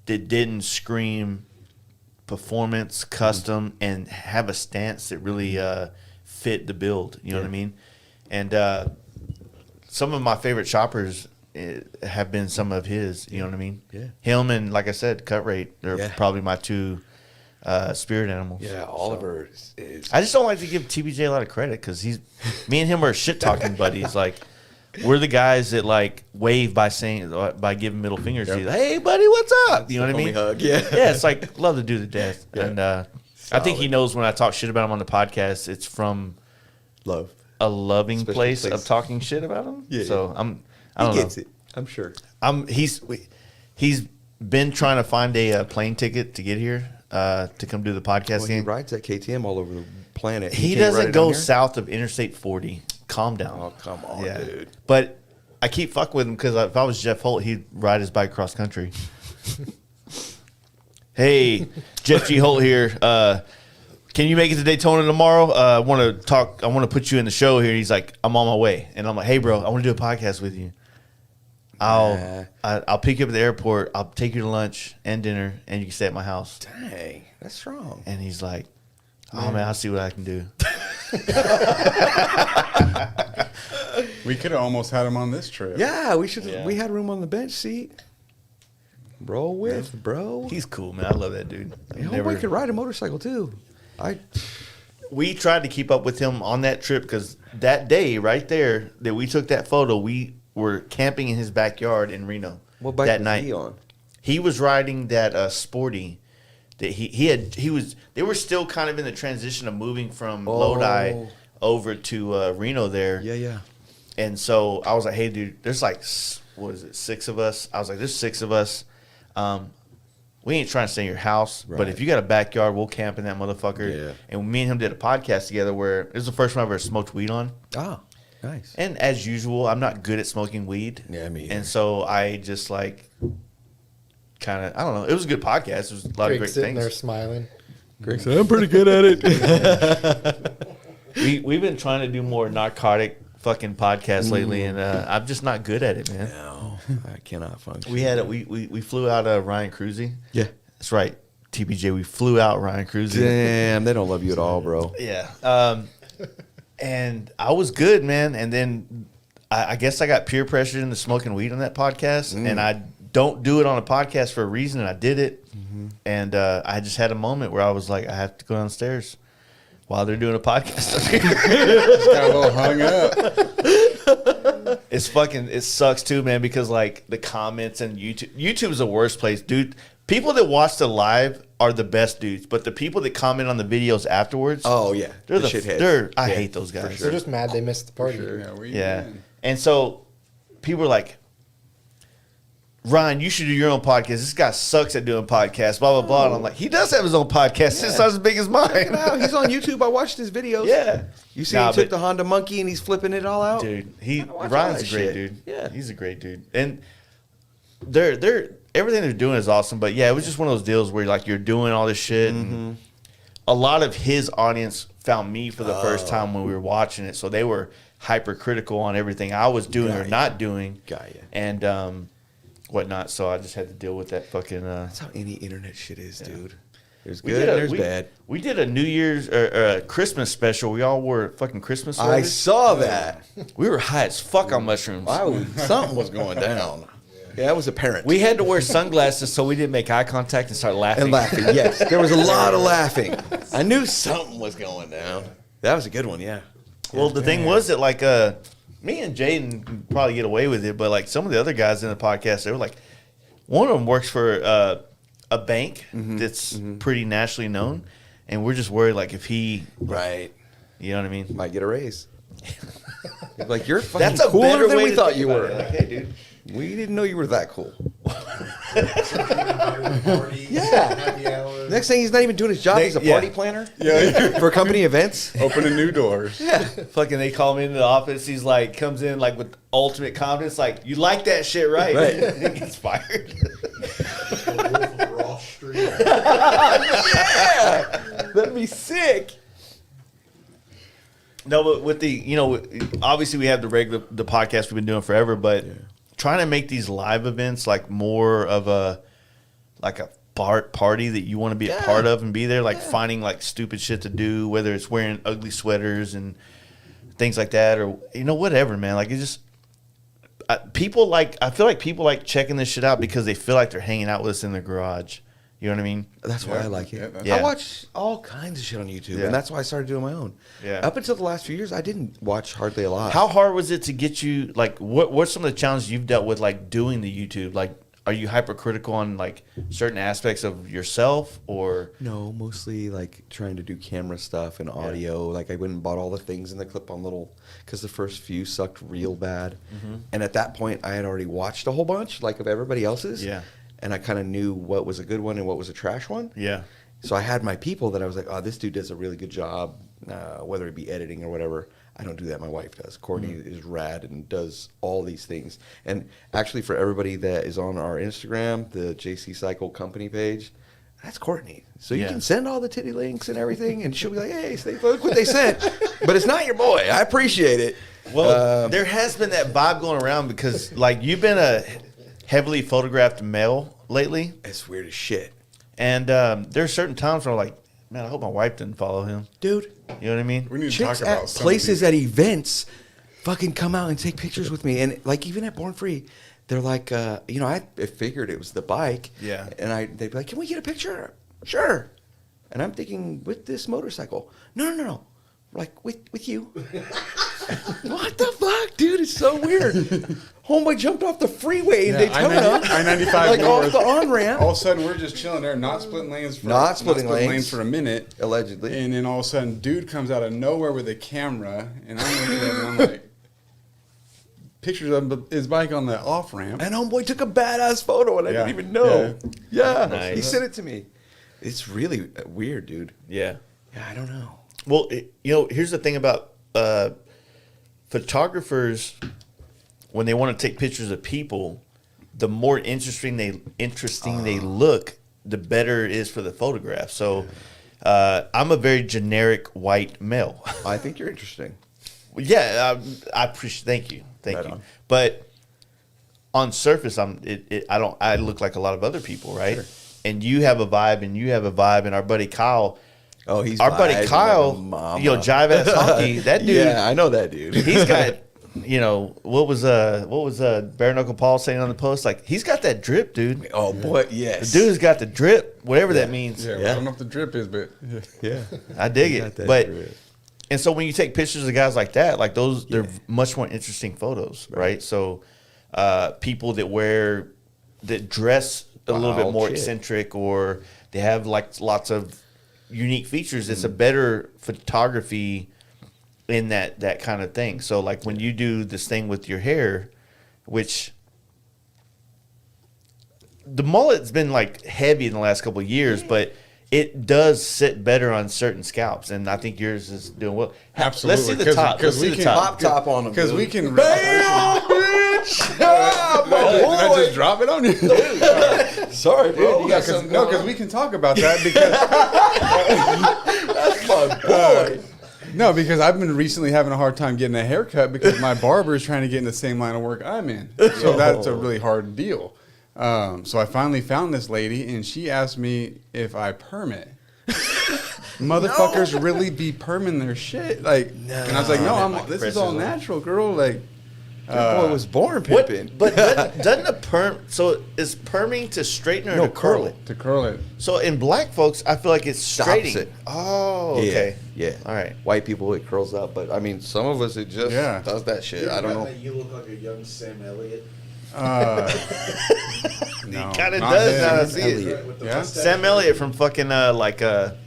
that didn't scream performance, custom, and have a stance that really fit the build. You know what I mean? And some of my favorite choppers have been some of his. You know what I mean? Yeah. Him and, like I said, Cut Rate are Yeah. probably my two spirit animals. Yeah, Oliver is I just don't like to give TBJ a lot of credit because me and him are shit talking buddies. Like, we're the guys that like wave by giving middle fingers to you. Hey, buddy, what's up? You know what I mean? homie hug, yeah. Yeah, it's like love to do the death. Yeah. And I think he knows when I talk shit about him on the podcast, it's from love. a loving Special place place. of talking shit about him. Yeah, So yeah. I don't He know. gets it, I'm sure. He's been trying to find a plane ticket to get here to come do the podcast Well, he game. rides that KTM all over the planet. He can't ride doesn't it go down here? south of Interstate 40. Calm down. Oh, come on, Yeah. dude. But I keep fucking with him because if I was Jeff Holt, he'd ride his bike cross country. Hey, Jeff G. Holt here. Can you make it to Daytona tomorrow? I want to talk. I want to put you in the show here. He's like, I'm on my way. And I'm like, hey, bro, I want to do a podcast with you. I'll pick you up at the airport. I'll take you to lunch and dinner, and you can stay at my house. Dang, that's strong. And he's like, oh, man, I'll see what I can do. We could have almost had him on this trip. Yeah, we should. Yeah. We had room on the bench seat. Roll with, bro. He's cool, man. I love that dude. Homeboy could ride a motorcycle too. We tried to keep up with him on that trip because that day right there that we took that photo, we were camping in his backyard in Reno. What bike that was night he on? He was riding that Sporty that he was. They were still kind of in the transition of moving from Lodi over to Reno there. Yeah, yeah. And so I was like, hey, dude, there's like, what is it, 6 of us? I was like, there's 6 of us. We ain't trying to stay in your house, but Right. if you got a backyard, we'll camp in that motherfucker. Yeah. And me and him did a podcast together where it was the first time I ever smoked weed on. Oh, nice. And as usual, I'm not good at smoking weed. Yeah, me either. And so I just like kind of, I don't know. It was a good podcast. It was a lot of Greg great sitting there things. smiling. Greg said, "I'm pretty good at it." We've been trying to do more narcotic fucking podcasts lately, and I'm just not good at it, man. No, I cannot function. We flew out Ryan Cruzy. Yeah. That's right, TPJ. We flew out Ryan Cruzy. Damn, they don't love you at all, bro. Yeah. And I was good, man. And then I guess I got peer pressured into smoking weed on that podcast, and I don't do it on a podcast for a reason, and I did it. And I just had a moment where I was like, I have to go downstairs while they're doing a podcast up here. Just got a little hung up. It sucks too, man, because like the comments and YouTube is the worst place, dude. People that watch the live are the best dudes, but the people that comment on the videos afterwards, Oh yeah, they're the the shitheads. I Yeah, hate those for guys. They're just mad they missed the party. Yeah, we Yeah. win. And so people are like, Ryan, you should do your own podcast. This guy sucks at doing podcasts, blah, blah, blah. And I'm like, he does have his own podcast. It's not as big as mine. No, he's on YouTube. I watched his videos. Yeah. You see, Nah, he took but- the Honda Monkey and he's flipping it all out. Dude, watch all Ryan's a that great shit. dude. Yeah. He's a great dude. And they're everything they're doing is awesome. But yeah, it was just one of those deals where like you're doing all this shit. And a lot of his audience found me for the first time when we were watching it. So they were hypercritical on everything I was doing or Got ya. not doing. Got ya. And whatnot. So I just had to deal with that fucking. That's how any internet shit is, dude. There's We good did and a- there's we- bad. We did a New Year's or Christmas special. We all wore fucking Christmas I sweaters. saw that. We were high as fuck on mushrooms. Something was going down. Yeah, it was apparent. We had to wear sunglasses so we didn't make eye contact and start laughing. And laughing, yes. There was a lot of laughing. I knew something was going down. That was a good one, yeah. Well, the thing was that, like, me and Jaden could probably get away with it, but, like, some of the other guys in the podcast, they were like, one of them works for a bank that's pretty nationally known, and we're just worried, like, if he... Right. You know what I mean? Might get a raise. Like, you're fucking That's a cooler better than way we to thought think you about were. it. Like, hey, dude. We didn't know you were that cool. Parties, Yeah. happy hour. Next thing, he's not even doing his job. He's a party planner for company events. Opening new doors. Fucking, they call me into the office. He's like, comes in like with ultimate confidence, like, you like that shit, right? Right. He gets fired. The Wolf of Wall Street. Yeah, that'd be sick. No, but with the, you know, obviously we have the podcast we've been doing forever, but trying to make these live events like more of a party that you want to be a part of and be there, like finding like stupid shit to do, whether it's wearing ugly sweaters and things like that, or, you know, whatever, man. Like, it's just, I feel like people like checking this shit out because they feel like they're hanging out with us in the garage. You know what I mean? That's why I like it. Yeah. I watch all kinds of shit on YouTube, and that's why I started doing my own. Yeah. Up until the last few years, I didn't watch hardly a lot. How hard was it to get you, like, what's some of the challenges you've dealt with, like, doing the YouTube? Like, are you hypercritical on, like, certain aspects of yourself, or? No, mostly, like, trying to do camera stuff and audio. Like, I went and bought all the things in the clip-on little, because the first few sucked real bad. And at that point, I had already watched a whole bunch, like, of everybody else's. Yeah. And I kind of knew what was a good one and what was a trash one. Yeah. So I had my people that I was like, oh, this dude does a really good job, whether it be editing or whatever. I don't do that. My wife does. Courtney is rad and does all these things. And actually, for everybody that is on our Instagram, the JC Cycle company page, that's Courtney. So you can send all the titty links and everything, and she'll be like, hey, look what they sent. But it's not your boy. I appreciate it. Well, there has been that vibe going around because, like, you've been a heavily photographed male lately. It's weird as shit. And there are certain times where I'm like, man, I hope my wife didn't follow him. Dude. You know what I mean? We need to Chicks talk about at some places of at events fucking come out and take pictures with me. And, like, even at Born Free, they're like, you know, I figured it was the bike. Yeah. And they'd be like, can we get a picture? Sure. And I'm thinking, with this motorcycle. No. Like, with you. What the fuck, dude? It's so weird. Homeboy jumped off the freeway in Daytona. I-95 like north. off the on-ramp. All of a sudden, we're just chilling there, not splitting lanes for a minute. Allegedly. And then all of a sudden, dude comes out of nowhere with a camera, and I'm looking at it, and I'm like, pictures of his bike on the off ramp. And homeboy took a badass photo, and I didn't even know. Yeah. Nice. He sent it to me. It's really weird, dude. Yeah. Yeah, I don't know. Well, you know, here's the thing about photographers. When they want to take pictures of people, the more interesting they look, the better it is for the photograph. So I'm a very generic white male. I think you're interesting. Yeah, I appreciate. Thank you. On. But on surface, I look like a lot of other people, right? Sure. And you have a vibe, and our buddy Kyle. Oh, he's our buddy vibing Kyle. like a mama. You know, Jive Ass Honky. That dude. Yeah, I know that dude. He's got. You know, what was Bare Knuckle Paul saying on the post? Like, he's got that drip, dude. Oh boy, yes. The dude's got the drip, whatever that means. Yeah, I don't know what the drip is, but Yeah, I dig Got it. that But drip. and so when you take pictures of guys like that, like those, they're much more interesting photos, right? So people that dress a little bit more eccentric, or they have like lots of unique features. It's a better photography in that kind of thing. So like when you do this thing with your hair, which the mullet's been like heavy in the last couple of years, but it does sit better on certain scalps, and I think yours is doing well. Absolutely. Let's see the top. Let's see the top. top on him. because we can. Bam, bitch! Ah, Did my I just boy. drop it on you? Sorry, bro. You got Because something we can talk about that because That's my boy. no, because I've been recently having a hard time getting a haircut because my barber is trying to get in the same line of work I'm in. So that's a really hard deal. So I finally found this lady, and she asked me if I permit. Motherfuckers really be perming their shit, like. And I was like, no, this is all natural, girl. Like, Your boy was born What? pimping. But doesn't a perm? So is perming to straighten or No, to curl curl it? To curl it. So in black folks, I feel like it's straightening. Opposite. Oh, okay. Yeah. All right. White people, it curls up. But, I mean, some of us, it just does that shit. You I ever don't got know. that You look like a young Sam Elliott. He No, kind of not does him. now. I see Elliott. it. Right, with the Yeah? mustache. Sam Elliott from fucking fuck.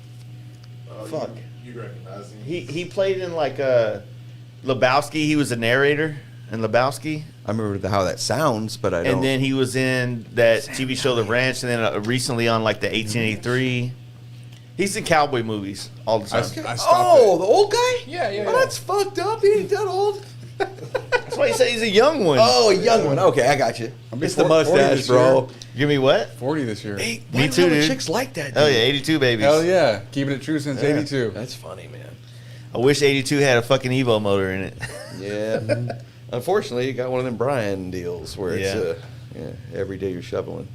You recognize him. He played in Lebowski. He was a narrator in Lebowski. I remember how that sounds, but I don't. And then he was in that TV show The Ranch, and then recently on like the 1883. He's in cowboy movies all the time. I stopped Oh, it. the old guy? Yeah. Oh, that's fucked up. He ain't that old. That's why he said he's a young one. Oh, a young one. Okay, I got you. I'll be It's the 40 mustache, this bro. Give me what? 40 this year. Hey, Me why too, don't dude. chicks like that, dude? Oh yeah, 82 babies. Hell yeah. Keeping it true since Yeah. 82. That's funny, man. I wish 82 had a fucking Evo motor in it. Yeah. Unfortunately, you got one of them Brian deals where it's every day you're shoveling.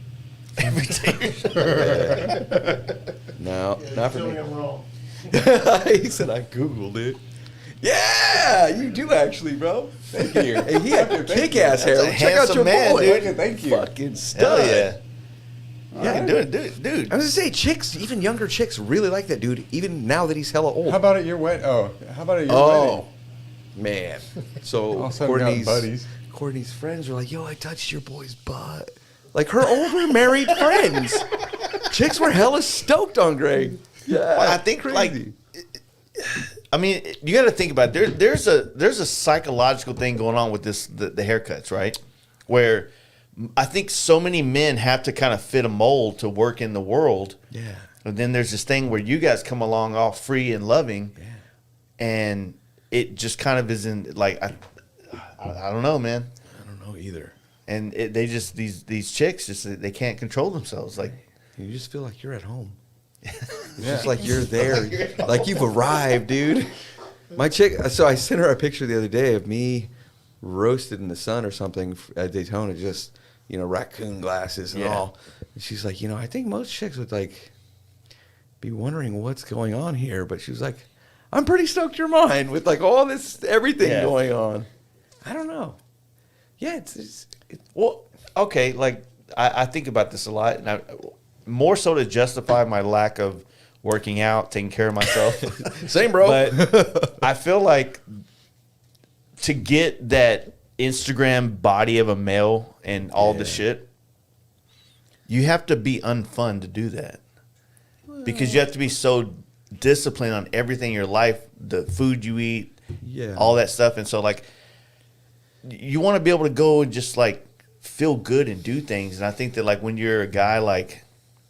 Every day. No, Yeah, not for tell me. I'm wrong. He said I Googled it. Yeah, you do actually, bro. Thank you. Hey, he had kick-ass hair. That's a Check out handsome your man, boy. dude. Thank you. Fucking Hell stud. yeah. Yeah, Alright. do it, dude. I was gonna say, chicks, even younger chicks, really like that dude. Even now that he's hella old. How about at your wedding? Oh, how about at your Oh, man. So All of a sudden we got Courtney's buddies. Courtney's friends were like, "Yo, I touched your boy's butt." Like her older married friends. Chicks were hella stoked on Greg. Yeah, Well, I think crazy. I mean, you got to think about it. There's a psychological thing going on with this the haircuts, right? Where I think so many men have to kind of fit a mold to work in the world. Yeah. And then there's this thing where you guys come along all free and loving, and it just kind of isn't like I don't know, man. I don't know either. And they just these chicks just they can't control themselves. Like You just feel like you're at home. It's just like you're there, like you've arrived, dude. My chick. So I sent her a picture the other day of me roasted in the sun or something at Daytona, just raccoon glasses and Yeah. all. And she's like, I think most chicks would like be wondering what's going on here, but she was like, I'm pretty stoked you're mine with like all this everything Yeah. going on. I don't know. Yeah, it's well, okay. Like I think about this a lot, and more so to justify my lack of working out, taking care of myself. same, bro. But I feel like to get that Instagram body of a male and all the shit, you have to be unfun to do that. Because you have to be so disciplined on everything in your life, the food you eat, all that stuff. And so, like, you want to be able to go and just, like, feel good and do things. And I think that, like, when you're a guy, like,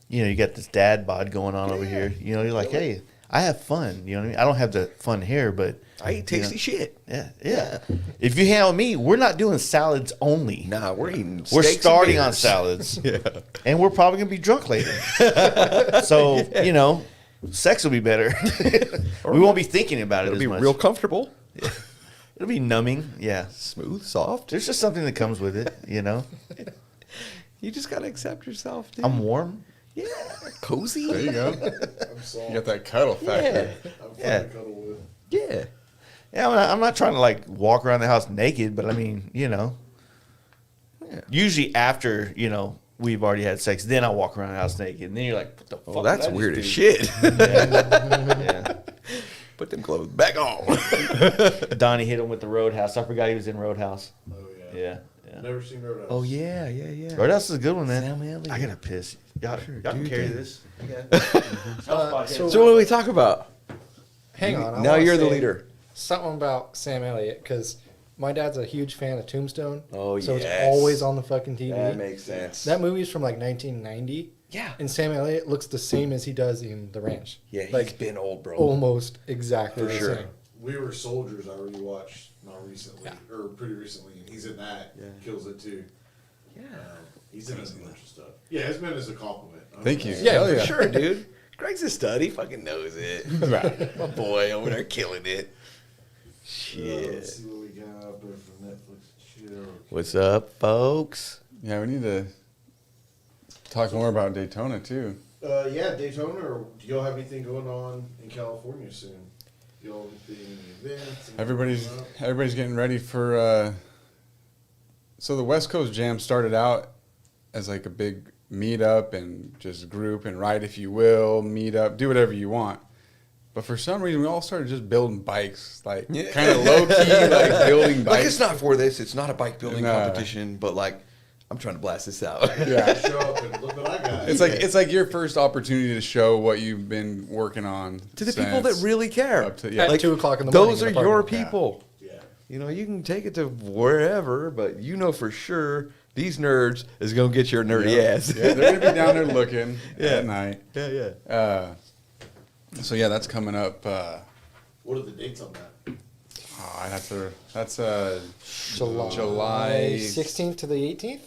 you got this dad bod going on over here, you're like, hey, I have fun. You know what I mean? I don't have the fun hair, but I eat tasty shit. Yeah. If you hang out with me, we're not doing salads only. Nah, we're eating. We're steaks and starting on beers. salads. Yeah. And we're probably going to be drunk later. So, sex will be better. We won't be thinking about it It'll as be much. real comfortable, It'll be numbing. Yeah. smooth, soft. There's just something that comes with it, You just gotta accept yourself, dude. I'm warm. Yeah, cozy. There you go. I'm soft. You got that cuddle factor. I'm fun Yeah. to cuddle with. Yeah. Yeah, I'm not trying to, like, walk around the house naked, but I mean, Yeah. usually after, we've already had sex, then I walk around the house naked. And then you're like, what the fuck? Oh, that's did I weird as just do? shit. Yeah. Put them clothes back on. Donnie hit him with the Roadhouse. I forgot he was in Roadhouse. Oh yeah. Yeah. Never seen Roadhouse. Oh yeah, yeah, yeah. Roadhouse is a good one, man. Sam Elliott. I gotta piss. Y'all can dude, carry dude. this. So So what do we talk about? hang on. I Now wanna you're the say leader. Something about Sam Elliott, because my dad's a huge fan of Tombstone. Oh, so yes. it's always on the fucking TV. That makes sense. That movie's from like 1990. Yeah. And Sam Elliott looks the same as he does in The Ranch. Yeah, he's like been old, bro. almost exactly For the sure. same. We Were Soldiers. I rewatched not recently, Yeah. or pretty recently. And he's in that. Yeah. Kills it too. Yeah. He's in a bunch of stuff. Yeah, it's meant as a compliment. Thank you. Yeah, Hell For sure, dude. Greg's a stud. He fucking knows it. My boy over there killing it. Let's Shit. see what we got out there from Netflix. Chill. What's up, folks? Yeah, we need to talk more about Daytona too. Yeah, Daytona. Or do y'all have anything going on in California soon? Y'all anything, any events? anything Everybody's coming up? everybody's getting ready for So the West Coast Jam started out as like a big meetup and just group and ride, if you will, meet up, do whatever you want. But for some reason, we all started just building bikes, like kind of low key, like building bikes. Like, it's not for this. It's not a bike building Nah. competition, but like, I'm trying to blast this out. Yeah. Show up and look what I got. It's like your first opportunity to show what you've been working on To the people that really care. up to, yeah. At 2 o'clock in the morning. Those are in the your parking lot. people. Yeah. You know, you can take it to wherever, but you know for sure these nerds is going to get your nerdy ass. Yeah, they're gonna be down there looking Yeah. at night. Yeah. So yeah, that's coming up. What are the dates on that? I have to. That's July 16th to the 18th.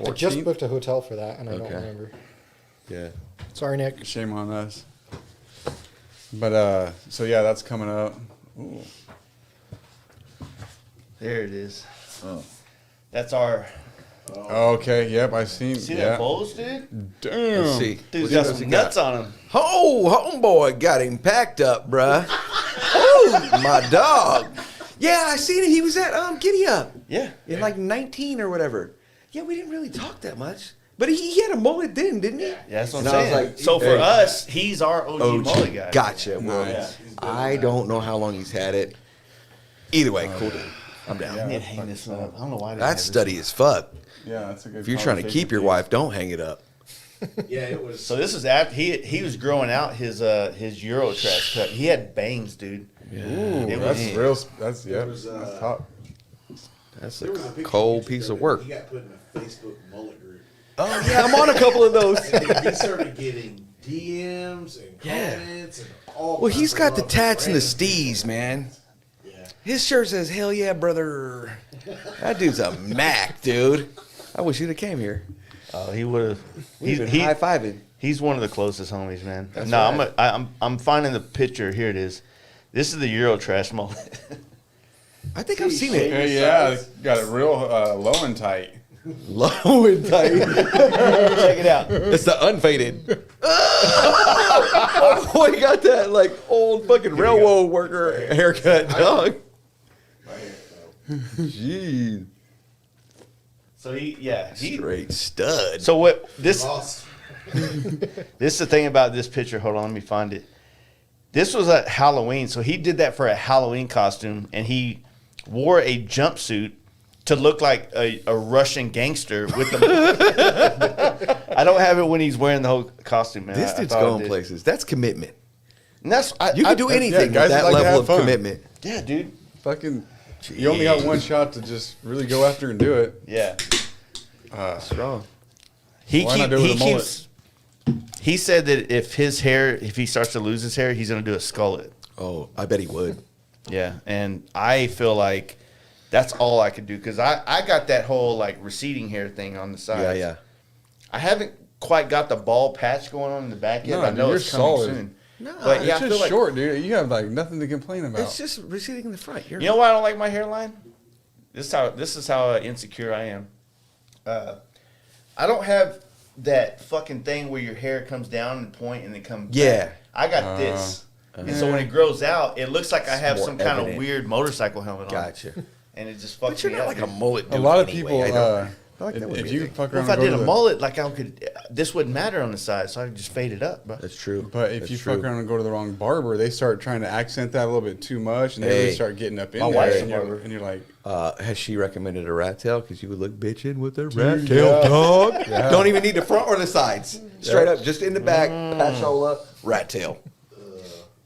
I just 14th? booked a hotel for that, and I don't Okay. remember. Yeah. Sorry, Nick. shame on us. But so yeah, that's coming up. Ooh. There it is. That's our. Okay. Yep, I seen. See yeah. that bulge, dude? Damn. Let's see. Dude's What got else some he nuts on him. Oh, homeboy got him packed up, bruh. Oh, my dog. Yeah, I seen it. He was at Giddy Up Yeah. in like 19 or whatever. Yeah, we didn't really talk that much. But he had a mullet then, didn't he? Yeah, that's what I'm And I was saying. like, So for hey. us, he's our OG mullet guy. Gotcha. Well, Nice. I don't know how long he's had it. Either way, cool dude. I'm down. I need to hang this one up. I don't know why. I didn't have That's this study as fuck. Yeah, that's a good. If you're trying to keep your wife, don't hang it up. Yeah, it was. So this is after he was growing out his Euro trash cut. He had bangs, dude. Ooh, It that's was- real. That's yeah. It was, That's top. That's there a was a picture cold on piece YouTube of work. He got put in a Facebook mullet group. Oh yeah, I'm on a couple of those. And then he started getting DMs and Yeah. comments and all. Well, kinds he's of got the love tats and the from random steez, man. people. Yeah. His shirt says, "Hell yeah, brother." That dude's a Mac, dude. I wish he'd have came here. Oh, he would have. We've been high fiving. He's one of the closest homies, man. That's no, right. I'm finding the picture. Here it is. This is the Euro trash mullet. I think I've seen Yeah, it. yeah, got it real low and tight. Low and tight. Check it out. It's the unfaded. Oh, boy, got that like old fucking railroad worker haircut, dog. My hair fell. Jeez. So he. Straight stud. So what this Lost. this is the thing about this picture. Hold on, let me find it. This was at Halloween, so he did that for a Halloween costume, and he wore a jumpsuit to look like a Russian gangster with the. I don't have it when he's wearing the whole costume, man. This I dude's thought I going did. places. That's commitment. And that's You can do anything guys with that like to level have of fun. commitment. Yeah, dude. Fucking, you only got one shot to just really go after and do it. Yeah. Strong. He Why not do it with a mullet? He said that if he starts to lose his hair, he's gonna do a skullet. Oh, I bet he would. Yeah, and I feel like that's all I could do because I got that whole like receding hair thing on the side. Yeah, yeah. I haven't quite got the bald patch going on in the back yet. No, but I dude, know you're it's coming solid. soon. No, But yeah, I It's feel just like short, dude. You have like nothing to complain about. It's just receding in the front. You're you know why I don't like my hairline? This is how insecure I am. I don't have that fucking thing where your hair comes down and point and then comes Yeah. back. I got this. And so when it grows out, it looks like I have more some kind of evident. weird motorcycle helmet on. Gotcha. And it just fucks But you're me not up, like a dude. mullet dude a lot of anyway. people. I like that would If be a you thing. fuck Well, around, if I and go did to a the- mullet, like I could, this wouldn't matter on the side, so I could just fade it up, bro. That's true. But if That's you true. fuck around and go to the wrong barber, they start trying to accent that a little bit too much, and they really Hey, start getting up in my there, wife's a and barber. you're like, Has she recommended a rat tail? Because you would look bitching with a rat tail, dog. Yeah. Don't even need the front or the sides. Straight up, just in the back, patchola, rat tail.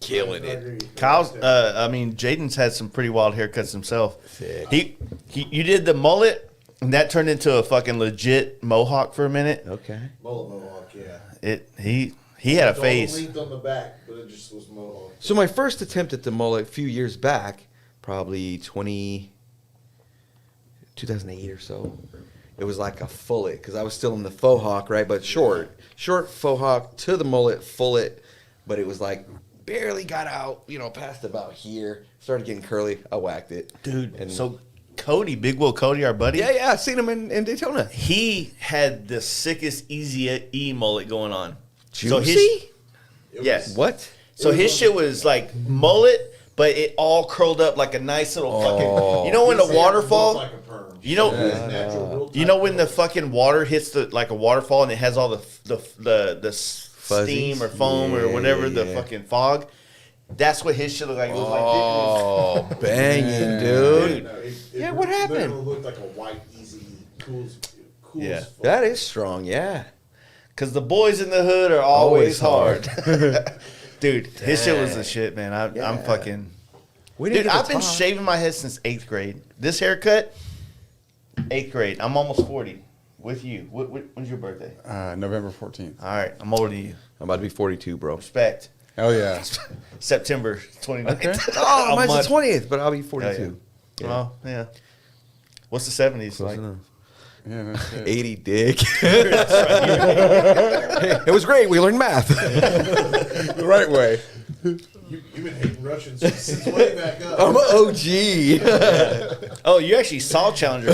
Killing it. Jaden's had some pretty wild haircuts himself. Sick. He, you did the mullet, and that turned into a fucking legit mohawk for a minute. Okay. Mullet mohawk, yeah. He had a It's all face. linked on the back, but it just was mohawk. So my first attempt at the mullet a few years back, probably 2008 or so, it was like a fullet because I was still in the faux hawk, right? But short faux hawk to the mullet, fullet, but it was like barely got out, past about here. Started getting curly. I whacked it, Dude, And so Cody, Big Will Cody, our buddy. yeah, I seen him in Daytona. He had the sickest Easy E mullet going on. Juicy? Yes. What? So his shit was like mullet, but it all curled up like a nice little fucking. You know when the His hair looked waterfall? like a perm. You know, His natural real you know type when the colors. fucking water hits the like a waterfall and it has all the steam or foam or whatever the fucking fog. That's what his shit looked like. It was Oh, banging, Yeah. dude. No, Yeah, what happened? Literally looked like a white, easy, cool Yeah. as fuck. That is strong, yeah. because the boys in the hood are always Always hard. Dude, his shit was the Dang. shit, man. I'm Yeah. fucking. We didn't Dude, get I've been to talk. shaving my head since 8th grade. This haircut, 8th grade. I'm almost 40 with you. When's your birthday? November 14th. All right, I'm older than you. I'm about to be 42, bro. Respect. Oh, yeah. September 29th. Okay. Oh, A mine's month. the 20th, but I'll be Hell 42. yeah. Well, yeah. What's the 70s Close like? enough. Yeah, that's it. 80 dick. Hey, it was great. We learned math. The right way. You've been hating Russians since way back up. I'm an OG. Oh, you actually saw Challenger.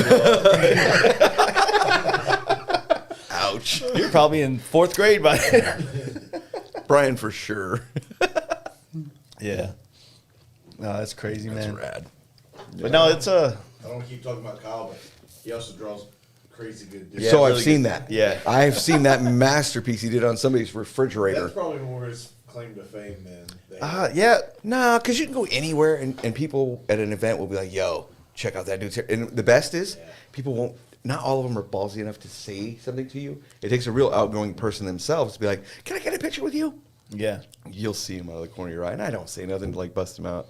Ouch. You're probably in 4th grade by then. Brian for sure. Yeah. No, that's crazy, That's man. rad. But no, it's I don't want to keep talking about Kyle, but he also draws crazy good. Yeah, so I've really seen good. that. Yeah. I've seen that masterpiece he did on somebody's That's refrigerator. probably more his claim to fame than. Yeah. Nah, because you can go anywhere and people at an event will be like, yo, check out that dude's hair. And the best is, people won't, not all of them are ballsy enough to say something to you. It takes a real outgoing person themselves to be like, can I get a picture with you? Yeah. You'll see him out of the corner of your eye. And I don't say nothing to like bust him out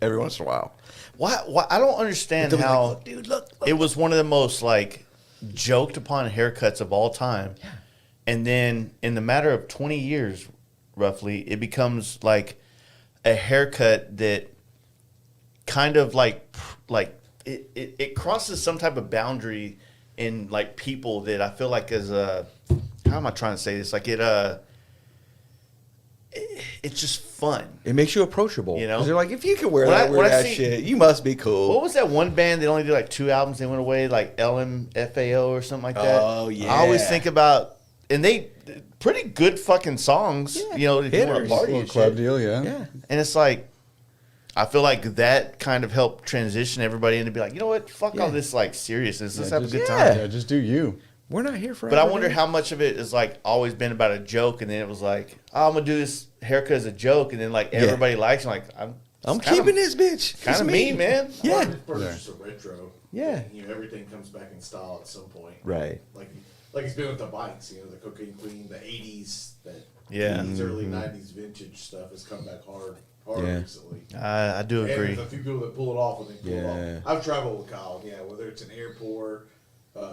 every once in a while. Why? I don't understand They'll be like, how "Look, dude, look. it was one of the most like joked upon haircuts of all time. Yeah. And then in the matter of 20 years, roughly, it becomes like a haircut that kind of like it crosses some type of boundary in like people that I feel like is how am I trying to say this? Like it's just fun. It makes you approachable. You know? 'Cause they're like, if you can wear When that I- when weird I ass see- shit, you must be cool. What was that one band that only did like 2 albums? They went away, like LMFAO or something like that. Oh, yeah. I always think about, and they pretty good fucking songs. Yeah. You know, if you want Hitters. to party Little and club shit. deal, yeah. Yeah. And it's like, I feel like that kind of helped transition everybody into be like, you know what, fuck Yeah. all this like seriousness. Let's Yeah, have a just- good yeah. time. Yeah, just do you. We're not here for But I wonder how much of it is like always been about a joke, and then it was like, oh, I'm gonna do this haircut as a joke, and then like everybody likes it. Like I'm keeping this bitch. Kind It's of me, man. Yeah. First, Yeah. it's just a retro. Yeah. You know, everything comes back in style at some point. Right. Like it's been with the bikes. You know, the Cocaine Queen, the '80s, that Yeah. 80s, early '90s vintage stuff has come back hard Yeah. recently. I do And agree. there's a few people that pull it off when they pull Yeah. it off. I've traveled with Kyle, yeah, whether it's an airport,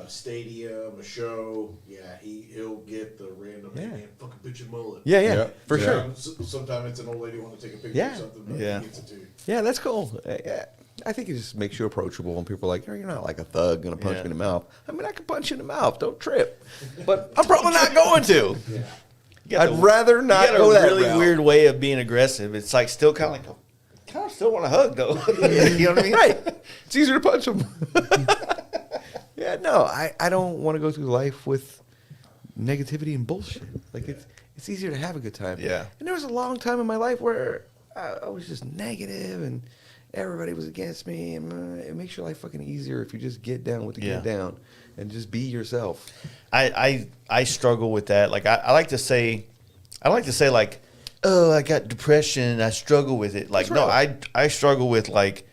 stadium, a show, yeah, he'll get the random, hey, Yeah. man, fucking bitch and mullet. Yeah, yeah, Yeah. for Yeah. sure. Sometimes it's an old lady wanting to take a picture Yeah. or something, but Yeah. he gets it too. Yeah, that's cool. Yeah. I think it just makes you approachable, and people are like, you're not like a thug gonna punch Yeah. me in the mouth. I mean, I can punch you in the mouth. Don't trip. But I'm probably not going to. You got I'd rather you not got go a that really route. weird way of being aggressive. It's like still kind of like, kind of still want to hug though. You know what I mean? Right. It's easier to punch them. Yeah, no, I don't want to go through life with negativity and bullshit. Like it's easier to have a good time. Yeah. And there was a long time in my life where I was just negative and everybody was against me. And it makes your life fucking easier if you just get down with the Yeah. get down and just be yourself. I struggle with that. Like I like to say like, oh, I got depression. I struggle with it. Like That's no, right. I struggle with like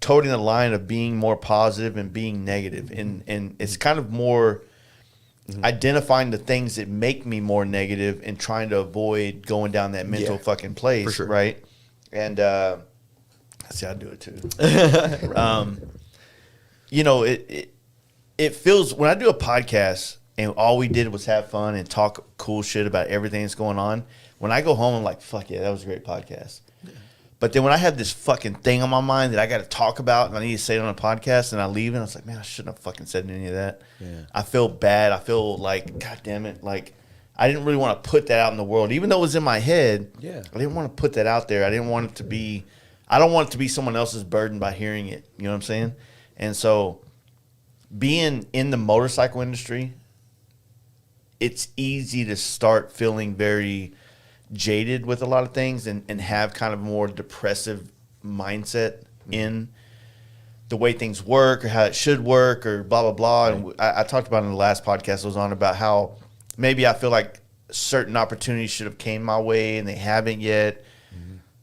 toting the line of being more positive and being negative, and it's kind of more identifying the things that make me more negative and trying to avoid going down that mental Yeah, fucking place, for sure. right? And see, I do it too. You know, it feels when I do a podcast and all we did was have fun and talk cool shit about everything that's going on. When I go home, I'm like, fuck yeah, that was a great podcast. But then when I have this fucking thing on my mind that I got to talk about and I need to say it on a podcast and I leave it, I was like, man, I shouldn't have fucking said any of that. Yeah. I feel bad. I feel like, God damn it. Like, I didn't really want to put that out in the world. Even though it was in my head, Yeah. I didn't want to put that out there. I didn't want it to be, I don't want it to be someone else's burden by hearing it. You know what I'm saying? And so being in the motorcycle industry, it's easy to start feeling very jaded with a lot of things and have kind of a more depressive mindset in the way things work or how it should work or blah, blah, blah. And I talked about in the last podcast I was on about how maybe I feel like certain opportunities should have came my way and they haven't yet.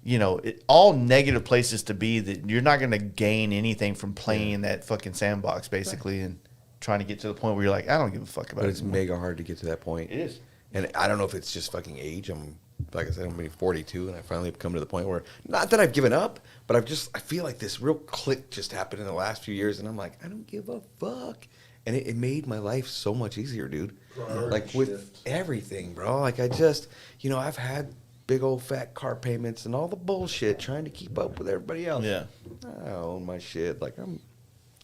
You know, all negative places to be that you're not going to gain anything from playing in that fucking sandbox, basically, and trying to get to the point where you're like, I don't give a fuck about it. But it's mega hard to get to that point. It is. And I don't know if it's just fucking age. Like I said, I'm only 42, and I finally have come to the point where, not that I've given up, but I feel like this real click just happened in the last few years, and I'm like, I don't give a fuck. And it made my life so much easier, dude. Priority Like with shift. everything, bro. Like I just, you know, I've had big old fat car payments and all the bullshit trying to keep up with everybody else. Yeah. I own my shit. Like I'm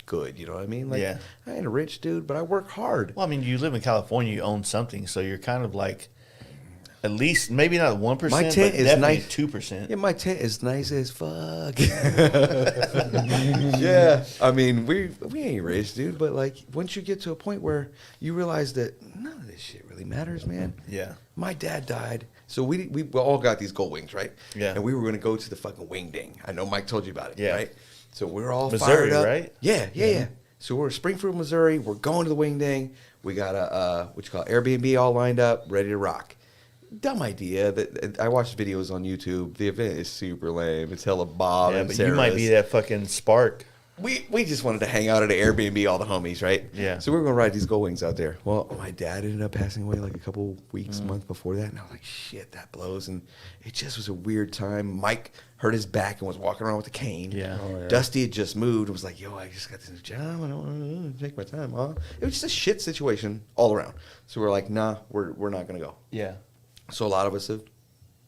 good, you know what I mean? Like Yeah. I ain't a rich dude, but I work hard. Well, I mean, you live in California, you own something, so you're kind of like, at least, maybe not 1%, My but tent is definitely nice. 2%. Yeah, my tent is nice as fuck. Yeah, I mean, we ain't rich, dude, but like once you get to a point where you realize that none of this shit really matters, man. Yeah. My dad died, so we all got these gold wings, right? Yeah. And we were gonna go to the fucking wing ding. I know Mike told you about it, Yeah. right? So we're all Missouri, fired up. right? Yeah. So we're in Springfield, Missouri. We're going to the wing ding. We got a what you call it, Airbnb all lined up, ready to rock. Dumb idea. That I watched videos on YouTube. The event is super lame. It's hella Bob Yeah, and but you might be Sarah's. that fucking spark. We just wanted to hang out at an Airbnb, all the homies, right? Yeah. So we were gonna ride these gold wings out there. Well, my dad ended up passing away like a couple weeks, Mm. month before that, and I was like, shit, that blows. And it just was a weird time. Mike hurt his back and was walking around with a cane. Yeah. Oh, yeah. Dusty had just moved and was like, yo, I just got this new job. I don't want to take my time off. It was just a shit situation all around. So we're like, nah, we're not gonna go. Yeah. So a lot of us have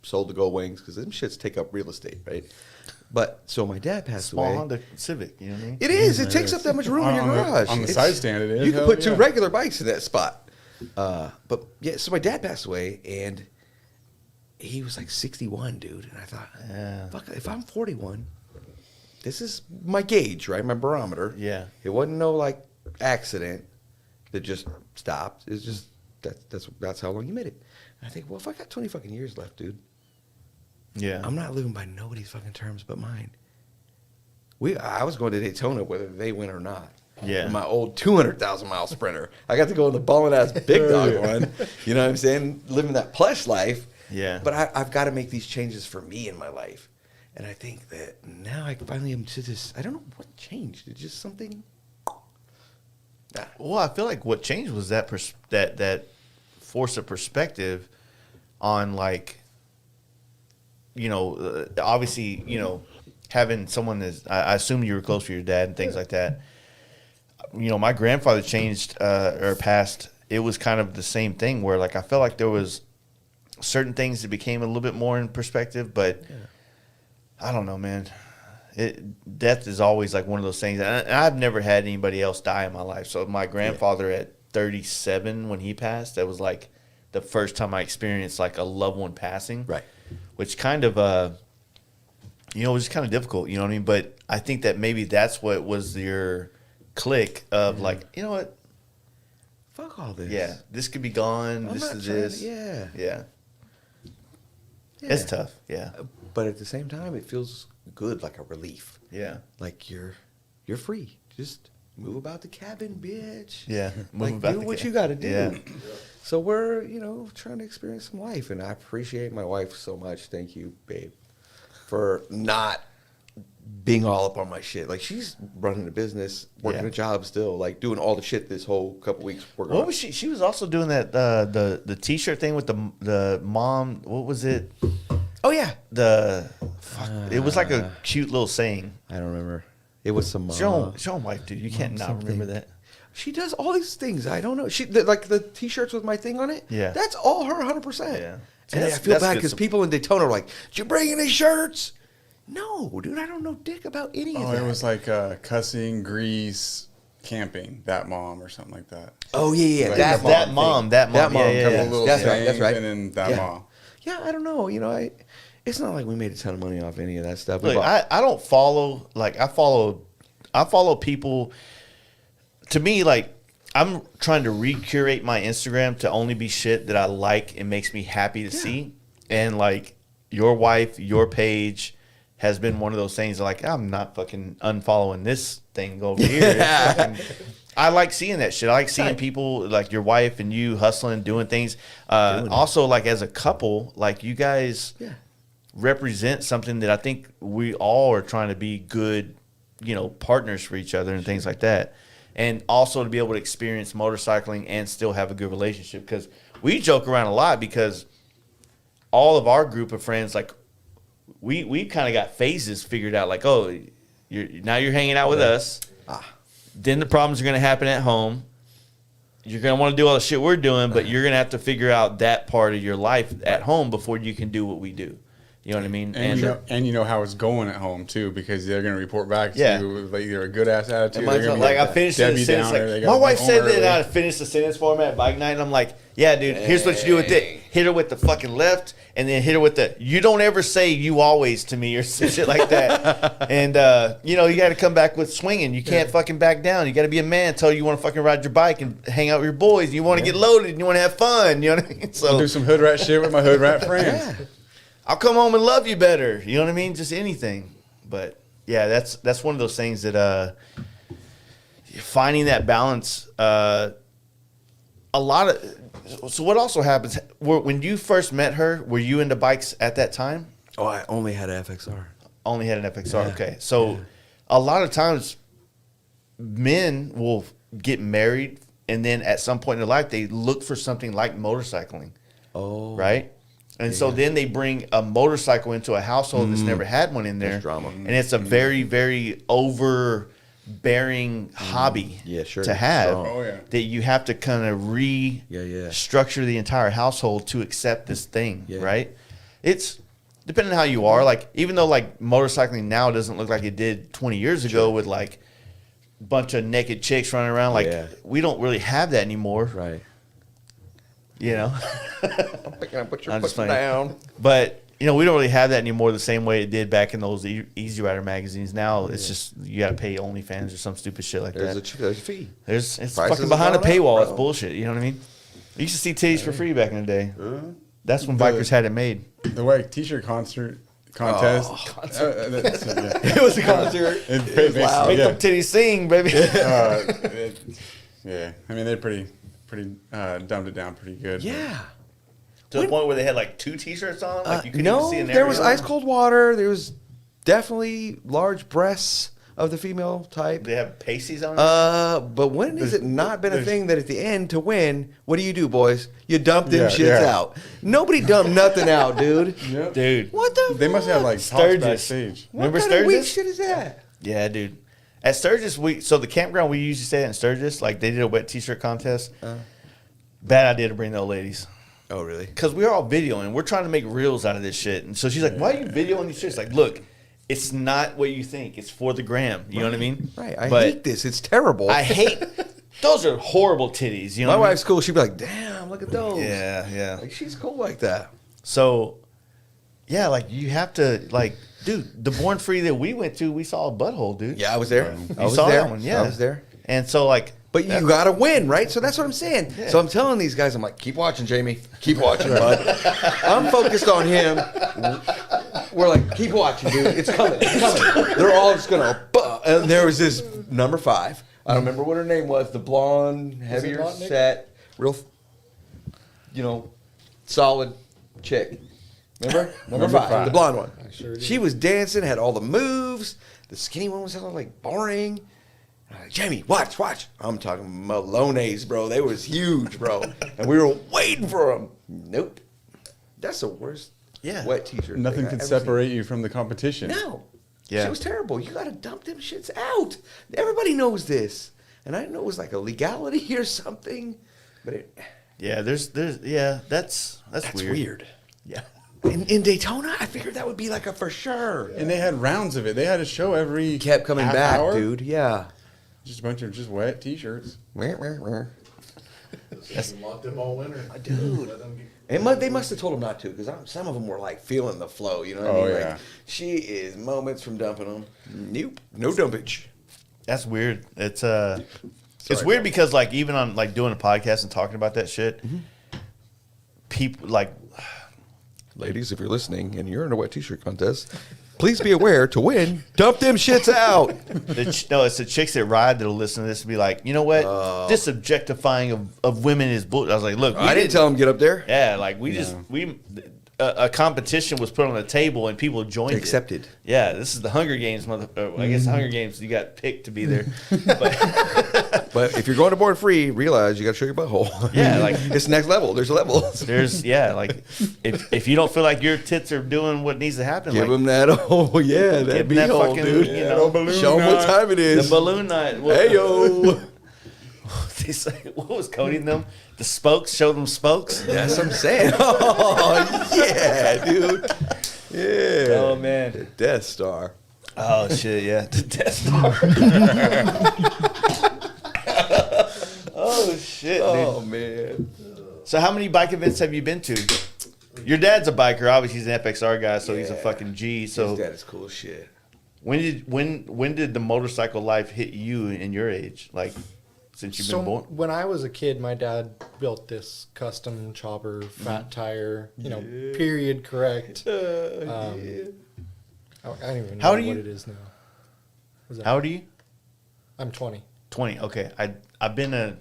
sold the gold wings because them shits take up real estate, right? But so my dad passed Small away. Honda Civic, you know what I mean? It is. It takes up that much room in your On the- garage. on the It's- side stand, it is. You can Hell put two yeah. regular bikes in that spot. But yeah, so my dad passed away, and he was like 61, dude. And I thought, Yeah. fuck, if I'm 41, this is my gauge, right? My barometer. Yeah. It wasn't no like accident that just stopped. It's just that's how long you made it. And I think, well, if I got 20 fucking years left, dude, Yeah. I'm not living by nobody's fucking terms but mine. I was going to Daytona whether they win or not. Yeah. In my old 200,000 mile Sprinter. I got to go in the ballin' ass big dog one. You know what I'm saying? Living that plush life. Yeah. But I've got to make these changes for me in my life. And I think that now I finally am to this. I don't know what changed. It's just something. Nah. Well, I feel like what changed was that that force of perspective on, like, you know, obviously, you know, having someone as I assume you were close to your dad and things like that. You know, my grandfather changed or passed. It was kind of the same thing where, like, I felt like there was certain things that became a little bit more in perspective, but I don't know, man. Death is always like one of those things. And I've never had anybody else die in my life. So my grandfather at 37 when he passed, that was like the first time I experienced like a loved one passing. Right. Which kind of, you know, was kind of difficult, you know what I mean? But I think that maybe that's what was your click of like, you know what? Fuck all this. Yeah, this could be gone. I'm This not is trying to- this. yeah. Yeah. Yeah. It's tough. Yeah. But at the same time, it feels good, like a relief. Yeah. Like you're free. Just move about the cabin, bitch. Yeah. Like Move about do the what ca- you got to do. Yeah. So we're, trying to experience some life, and I appreciate my wife so much. Thank you, babe, for not being all up on my shit. Like she's running a business, working Yeah. a job still, like doing all the shit this whole couple weeks. What was she? She was also doing that the T-shirt thing with the mom. What was it? Oh yeah, It was like a cute little saying. I don't remember. It was some. Show 'em, wife, dude. You can't not something. remember that. She does all these things. I don't know. Like the T-shirts with my thing on it. Yeah. That's all her, 100%. Yeah. And That's- I feel that's bad good because sup- people in Daytona are like, "Did you bring any shirts?" No, dude. I don't know dick about any of Oh, that. it was like cussing, grease, camping, that mom or something like that. Oh yeah. Like That that mom. That mom. Yeah, yeah, Couple yeah. little That's right, sayings, that's right. And then that Yeah. mom. Yeah, I don't know. It's not like we made a ton of money off any of that stuff. We Look, bought- I don't follow, like, I follow people. To me, like, I'm trying to recurate my Instagram to only be shit that I like and makes me happy to see. And like your wife, your page, has been one of those things like, I'm not fucking unfollowing this thing over here. It's fucking, I like seeing that shit. I like seeing people like your wife and you hustling, doing things. Also, like as a couple, like you guys represent something that I think we all are trying to be good, you know, partners for each other and things like that. And also to be able to experience motorcycling and still have a good relationship, because we joke around a lot because all of our group of friends, like we kind of got phases figured out. Like, oh, now you're hanging out with us. Then the problems are going to happen at home. You're going to want to do all the shit we're doing, but you're going to have to figure out that part of your life at home before you can do what we do. You know what I mean? And you know how it's going at home too, because they're going to report back to you with either a good ass attitude. Like I finished the sentence. Like, my wife said that I finished the sentence for me at bike night, and I'm like, yeah, dude. Here's what you do with it: hit her with the fucking left, and then hit her with the. You don't ever say "you always" to me or some shit like that. And you know, you got to come back with swinging. You can't fucking back down. You got to be a man. Tell you want to fucking ride your bike and hang out with your boys. And you want to get loaded and you want to have fun. You know what I mean? So do some hood rat shit with my hood rat friends. I'll come home and love you better. You know what I mean? Just anything. But yeah, that's one of those things that finding that balance. A lot of. So what also happens when you first met her? Were you into bikes at that time? Oh, I only had an FXR. Only had an FXR. Okay, so a lot of times men will get married, and then at some point in their life they look for something like motorcycling. Oh, right. And so then they bring a motorcycle into a household that's never had one in there. There's drama. And it's a very, very overbearing hobby to have. That you have to kind of restructure the entire household to accept this thing, right? It's depending on how you are. Like, even though like motorcycling now doesn't look like it did 20 years ago with like a bunch of naked chicks running around, like we don't really have that anymore. Right. You know, I'm picking up what you're putting down. But you know, we don't really have that anymore the same way it did back in those Easy Rider magazines. Now it's just you got to pay OnlyFans or some stupid shit like that. There's a fee. It's Prices fucking behind a paywall. Up, It's bullshit. You know what I mean? You used to see titties for free back in the day. That's when bikers had it made. The white t-shirt contest. It was a concert. It was loud. Make them titties sing, baby. Yeah, I mean they're pretty dumbed it down pretty good. Yeah. To the point where they had like 2 t-shirts on. Like you couldn't even see an there was area. ice cold water. There was definitely large breasts of the female type. They have pasties on it. But when has it not been a thing that at the end to win, what do, boys? You dump them shits out. Nobody dumped nothing out, dude. Yep. Dude. What the They must have like Sturgis. talks backstage. Remember what kind of weak Sturgis? shit is that? Yeah, dude. At Sturgis, so the campground we usually stay at in Sturgis, like they did a wet t-shirt contest. Bad idea to bring the old ladies. Oh, really? Because we're all videoing. We're trying to make reels out of this shit. And so she's like, why are you videoing these shits? Like, look, it's not what you think. It's for the gram. You know what I mean? Right. I hate this. It's terrible. I hate, those are horrible titties. You know My what wife's cool. She'd be like, damn, look at those. Yeah, yeah. Like, she's cool like that. So, yeah, like you have to, like, dude, the Born Free that we went to, we saw a butthole, dude. Yeah, I was there. I was saw there. that one, yeah. I was there. And so, like, but you got to win, right? So that's what I'm saying. Yeah. So I'm telling these guys, I'm like, keep watching, Jamie. Keep watching, bud. I'm focused on him. We're like, keep watching, dude. It's coming. It's coming. They're all just going to... And there was this number 5. I don't remember what her name was. The blonde, heavier set, real, solid chick. Remember? Number 5. The blonde one. Sure She was dancing, had all the moves. The skinny one was all like boring. Jamie, watch. I'm talking Malones, bro. They was huge, bro. And we were waiting for them. Nope. That's the worst wet t-shirt. Nothing can separate you from the competition. No. Yeah. She was terrible. You got to dump them shits out. Everybody knows this. And I didn't know it was like a legality or something. But that's weird. Yeah. In Daytona, I figured that would be like a for sure. And they had rounds of it. They had a show every Kept coming half back, hour. dude. Yeah. Just a bunch of just wet t-shirts. Locked them all winter. Dude. They must have told him not to, because some of them were like feeling the flow. You know what I mean? Yeah. Like, she is moments from dumping them. Nope. No dumpage. That's weird. It's weird because like even on like doing a podcast and talking about that shit, people like, ladies, if you're listening and you're in a wet t-shirt contest, Please be aware to win. Dump them shits out. No, it's the chicks that ride that'll listen to this and be like, you know what? This objectifying of women is bull. I was like, look, I didn't tell them get up there. Yeah, like a competition was put on the table and people joined Accepted. it. Yeah, this is the Hunger Games, I guess the Hunger Games, you got picked to be there. But if you're going to board free, realize you got to show your butthole. Yeah, like it's next level. There's levels. Like if you don't feel like your tits are doing what needs to happen, Give like, them that. Oh yeah, that that beehole, fucking, dude. you know, Show them what time it is. the balloon night. Hey yo. They say, what was Cody and them? The spokes, show them spokes. That's what I'm saying. Oh yeah, dude. Yeah. Oh man, The Death Star. oh shit, yeah, the Death Star. Oh shit, Oh dude. man. So how many bike events have you been to? Your dad's a biker, obviously he's an FXR guy, so he's a fucking G. So His dad is cool as shit. when did the motorcycle life hit you in your age? Like since you've been born? When I was a kid, my dad built this custom chopper, fat tire, period correct. I don't even know How old are what you? it is now. What's that? How old are you? I'm 20. 20. Okay, I've been a.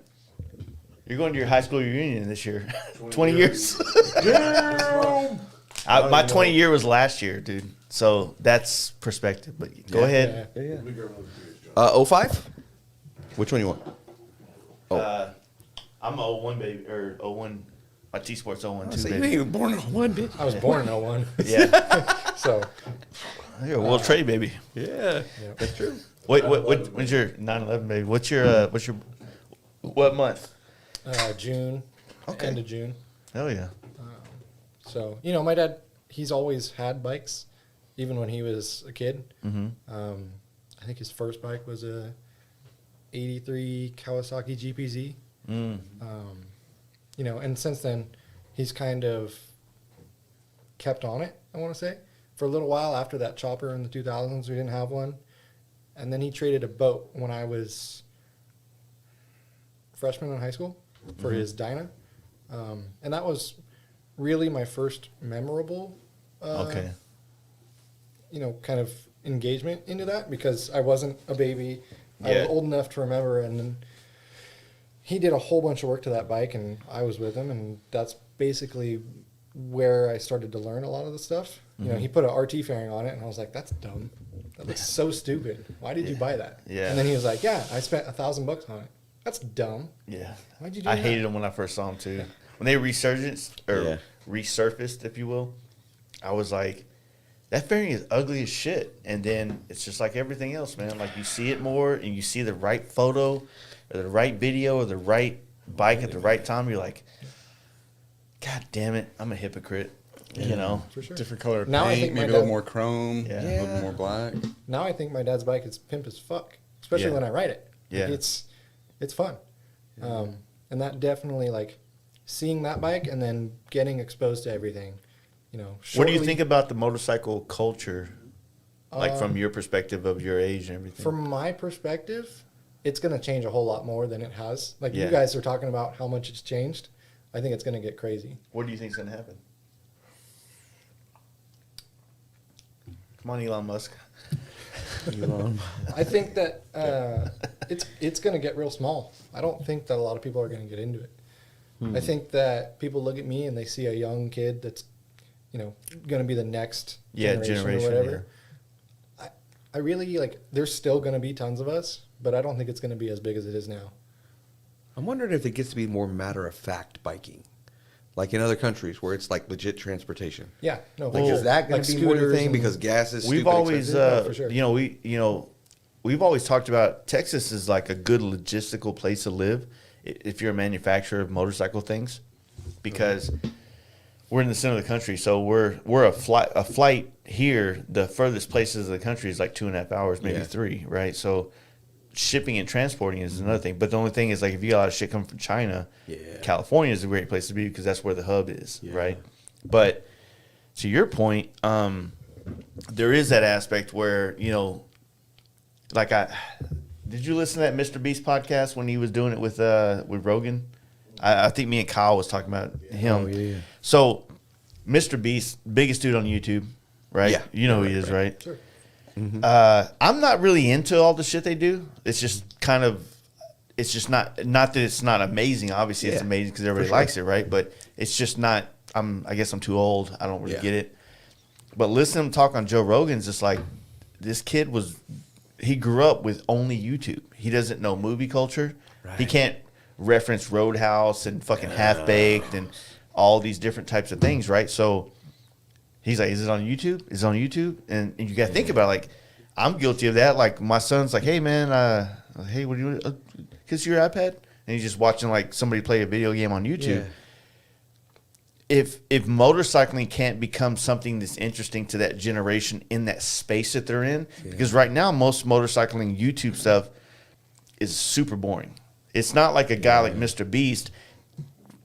You're going to your high school reunion this year. 20 years. My 20 year was last year, dude. So that's perspective. But go ahead. Yeah. 05? Which one you want? I'm a 01 baby, or 01. My T Sports 01 too, You baby. ain't even born in 01, bitch. I was born in 01. Yeah, So, you're a World Trade baby. Yeah, that's true. Wait, when's your 9/11 baby? What's your what month? June, Okay. end of June. Hell yeah. So, my dad, he's always had bikes, even when he was a kid. Mm-hmm. I think his first bike was a 83 Kawasaki GPZ. Mm. And since then, he's kind of kept on it, I want to say. For a little while after that chopper in the 2000s, we didn't have one. And then he traded a boat when I was freshman in high school for his Dyna. And that was really my first memorable, Okay. kind of engagement into that, because I wasn't a baby. I Yeah. was old enough to remember, and then he did a whole bunch of work to that bike, and I was with him, and that's basically where I started to learn a lot of the stuff. He put an RT fairing on it, and I was like, that's dumb. That looks so stupid. Why did you buy that? Yeah. And then he was like, yeah, I spent $1,000 on it. That's dumb. Yeah. Why'd you do I that? hated them when I first saw them too. When they resurfaced, if you will, I was like, that fairing is ugly as shit. And then it's just like everything else, man. Like you see it more and you see the right photo or the right video or the right bike at the right time. You're like, God damn it, I'm a hypocrite. For sure. Different color of Now I paint, think my maybe a little dad- more chrome, Yeah. a little more black. Now I think my dad's bike is pimp as fuck, especially Yeah. when I ride it. Yeah. It's fun. And that definitely, like, seeing that bike and then getting exposed to everything, What do you shortly- think about the motorcycle culture? Like from your perspective of your age and everything? From my perspective, it's going to change a whole lot more than it has. Like, Yeah. you guys are talking about how much it's changed. I think it's going to get crazy. What do you think's going to happen? Come on, Elon Musk. I think that it's going to get real small. I don't think that a lot of people are going to get into it. I think that people look at me and they see a young kid that's, going to be the next generation or whatever. I really, there's still going to be tons of us, but I don't think it's going to be as big as it is now. I'm wondering if it gets to be more matter-of-fact biking. Like in other countries where it's like legit transportation. Yeah, no, Like, for is sure. that going Like to be more your scooters thing and- because gas is We've stupid always, expensive? for sure. we've always talked about Texas is like a good logistical place to live if you're a manufacturer of motorcycle things, because we're in the center of the country. So we're a flight here. The furthest places of the country is like 2.5 hours, maybe 3, right? So shipping and transporting is another thing. But the only thing is, like, if you got a lot of shit coming from China, California is a great place to be because that's where the hub is, right? But to your point, there is that aspect where, did you listen to that Mr. Beast podcast when he was doing it with Rogan? I think me and Kyle was talking about him. Oh, yeah. So Mr. Beast, biggest dude on YouTube, right? Yeah. You know who he is, right? Sure. I'm not really into all the shit they do. It's just kind of, it's just not that it's not amazing. Obviously, it's Yeah, amazing because everybody for sure. likes it, right? But it's just not. I guess I'm too old. I don't really Yeah. get it. But listening to him talk on Joe Rogan's just like, this kid he grew up with only YouTube. He doesn't know movie culture. He Right. can't reference Roadhouse and fucking Half Baked and all these different types of things, right? So he's like, is it on YouTube? Is it on YouTube? And you got to think about it, like, I'm guilty of that. Like, my son's like, hey, man, hey, what do you, kiss your iPad? And he's just watching, like, somebody play a video game on YouTube. Yeah. If motorcycling can't become something that's interesting to that generation in that space that they're in, because right now most motorcycling YouTube stuff is super boring. It's not like a guy like Mr. Beast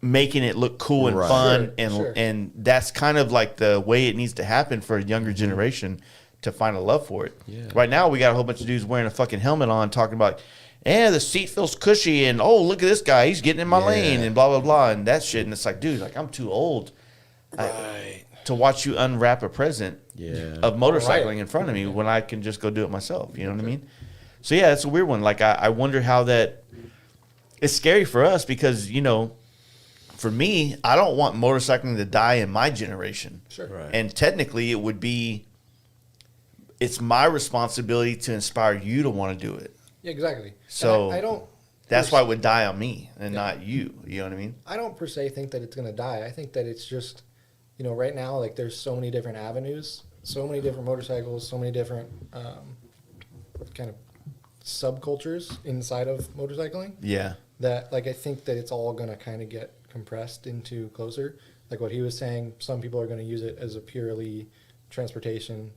making it look cool and Right. fun, Sure. and that's kind of like the way it needs to happen for a younger generation to find a love for it. Yeah. Right now we got a whole bunch of dudes wearing a fucking helmet on talking about, the seat feels cushy, and oh, look at this guy, he's getting in my lane, and blah blah blah, and that shit. And it's like, dude, like, I'm too old to watch you unwrap a present of motorcycling Right. in front of me when I can just go do it myself. You know what I mean? So yeah, it's a weird one. Like, I wonder how that. It's scary for us because, for me, I don't want motorcycling to die in my generation. Sure. Right. And technically, it's my responsibility to inspire you to want to do it. Yeah, exactly. So And I don't. That's why it would die on me and not you. You know what I mean? I don't per se think that it's going to die. I think that it's just, right now, like, there's so many different avenues, so many different motorcycles, so many different kind of subcultures inside of motorcycling Yeah. that, like, I think that it's all going to kind of get compressed into closer. Like what he was saying, some people are going to use it as a purely transportation,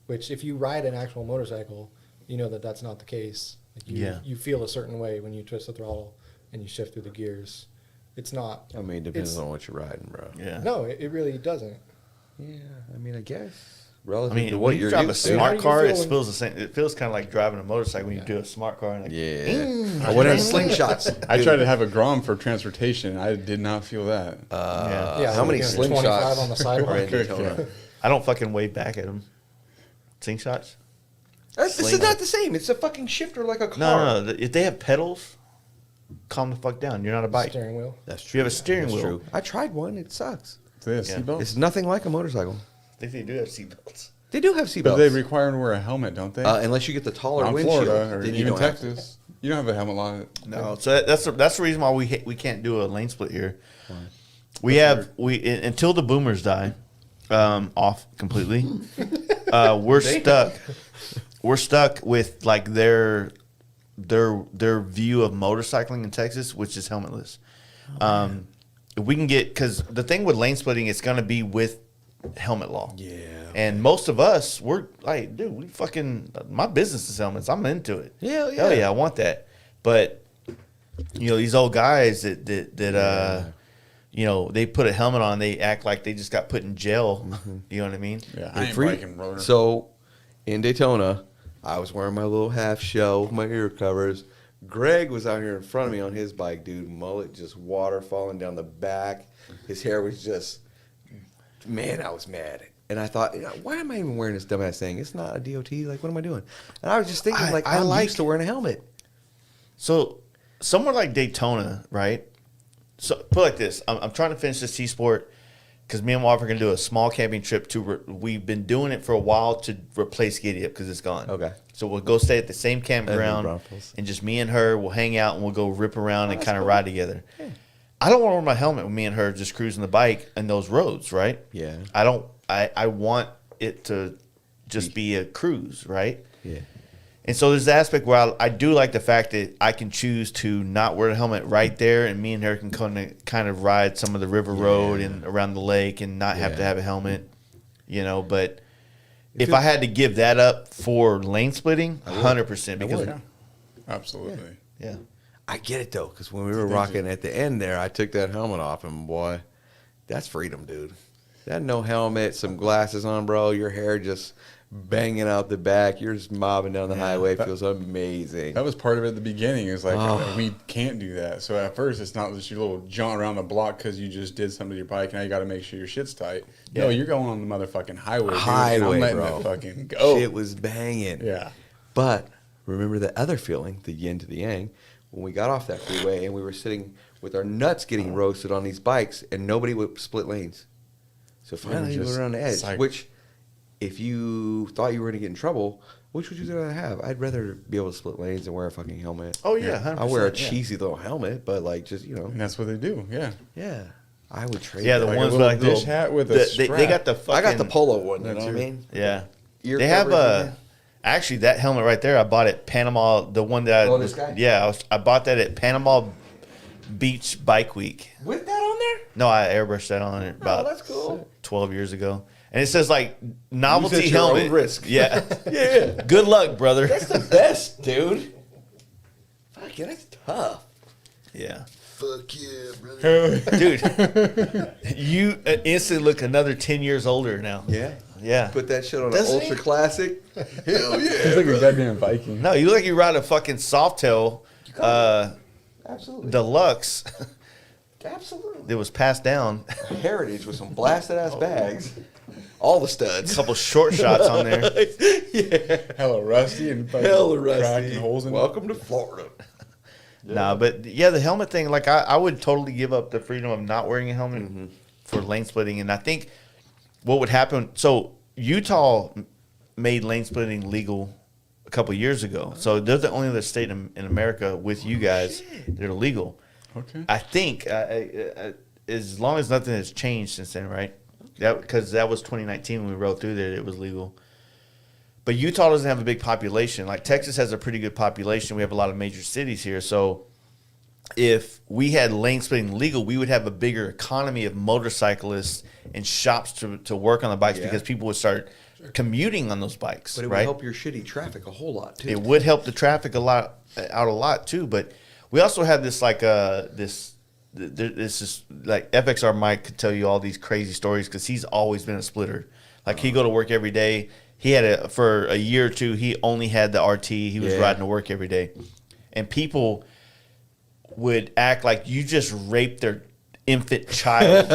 which if you ride an actual motorcycle, you know that that's not the case. Like you feel a certain way when you twist the throttle and you shift through the gears. It's not. I mean, it depends on what you're riding, bro. Yeah. No, it really doesn't. Yeah, I mean, I guess. I Relative mean, to when what you you're drive a used to. How do smart you car, feel it when- feels the same. It feels kind of like driving a motorcycle when you do a smart car. And like, Yeah. I went in slingshots. I tried to have a Grom for transportation. I did not feel that. yeah. How many 25 slingshots on the sidewalk? are in Daytona? I don't fucking wave back at them. Slingshots? This is not the same. It's a fucking shifter like a car. No. If they have pedals, calm the fuck down. You're not a bike. Steering wheel. That's You have a steering That's wheel. true. I tried one. It sucks. They have Yeah. seatbelts? It's nothing like a motorcycle. I think they do have seatbelts. They do have seatbelts. But they require them to wear a helmet, don't they? Unless you get the taller On windshield. Florida or then you even don't have to. Texas. You don't have a helmet on it. No, so that's the reason why we can't do a lane split here. Until the boomers die off completely. We're stuck. We're stuck with like their view of motorcycling in Texas, which is helmetless. If we can get, because the thing with lane splitting, it's going to be with helmet law. Yeah. And most of us, we're like, dude, we fucking, my business is helmets. I'm into it. Hell Hell yeah, I want that. But, these old guys that they put a helmet on, they act like they just got put in jail. You know what I mean? Yeah, I ain't Free- biking rotor. So, in Daytona, I was wearing my little half shell, my ear covers. Greg was out here in front of me on his bike, dude. Mullet, just water falling down the back. His hair was just, man, I was mad. And I thought, why am I even wearing this dumbass thing? It's not a DOT. Like, what am I doing? And I was just thinking, I'm used to wearing a helmet. So, somewhere like Daytona, right? So, put it like this. I'm trying to finish this T-Sport because me and my wife are going to do a small camping trip we've been doing it for a while to replace Giddy Up because it's gone. Okay. So, we'll go stay at the same campground Braunfels. and just me and her will hang out and we'll go rip around and kind of ride together. Yeah. I don't want to wear my helmet with me and her just cruising the bike in those roads, right? Yeah. I want it to just be a cruise, right? Yeah. And so there's the aspect where I do like the fact that I can choose to not wear a helmet right there, and me and her can kind of ride some of the river road and around the lake and not have to have a helmet, But if I had to give that up for lane splitting, 100%. Because Yeah. Absolutely. yeah, I get it, though, because when we were rocking at the end there, I took that helmet off, and boy, that's freedom, dude. That no helmet, some glasses on, bro. Your hair just banging out the back. You're just mobbing down the highway. It feels amazing. That was part of it at the beginning. Is like we can't do that. So at first, it's not just your little jaunt around the block because you just did something to your bike. Now you got to make sure your shit's tight. No, you're going on the motherfucking highway. Dude, and I'm letting bro. it fucking go. Shit was banging. Yeah. But remember the other feeling, the yin to the yang, when we got off that freeway and we were sitting with our nuts getting roasted on these bikes and nobody would split lanes. So finally we were on the edge, which if you thought you were going to get in trouble, which would you rather have? I'd rather be able to split lanes and wear a fucking helmet. Oh, yeah, 100%. I wear a cheesy little helmet, but like just, you know. And that's what they do. Yeah. Yeah. I would trade Yeah, that. the Like ones a with little like dish little, hat with a strap. they got the fucking. I got the polo one, you know what I too. mean? Yeah. Ear They have coverage, actually that helmet right there. I bought at Panama. The one that Oh, this guy? Yeah, I bought that at Panama Beach Bike Week. with that on there? No, I airbrushed that on it about that's cool. 12 years ago. And it says like novelty Use at your own helmet. risk. Yeah. Yeah. Good luck, brother. That's the best, dude. Fuck yeah, that's tough. Yeah. Fuck yeah, brother. Dude, you instantly look another 10 years older now. Yeah. Yeah. Put that shit on Doesn't an ultra classic. Hell He's yeah. like a goddamn Viking. No, you look like you ride a fucking Softail Absolutely. Deluxe Absolutely. that was passed down. Heritage with some blasted ass bags. All the A studs. couple short shots on there. Yeah. Hella rusty and fucking Hella rusty. cracking holes in it. Welcome to Florida. Nah, but yeah, the helmet thing, like I would totally give up the freedom of not wearing a helmet for lane splitting. And I think what would happen, so Utah made lane splitting legal a couple years ago. So they're the only other state in America with you guys that are legal. Okay. I think as long as nothing has changed since then, right? Because that was 2019 when we rode through there, it was legal. But Utah doesn't have a big population. Like Texas has a pretty good population. We have a lot of major cities here. So if we had lane splitting legal, we would have a bigger economy of motorcyclists and shops to work on the bikes because people would start commuting on those bikes. But it would right? help your shitty traffic a whole lot too. It would help the traffic out a lot too. But we also have this like this is like FXR Mike could tell you all these crazy stories because he's always been a splitter. Like he'd go to work every day. He had for a year or two. He only had the RT. He was riding to work every day, and people would act like you just raped their infant child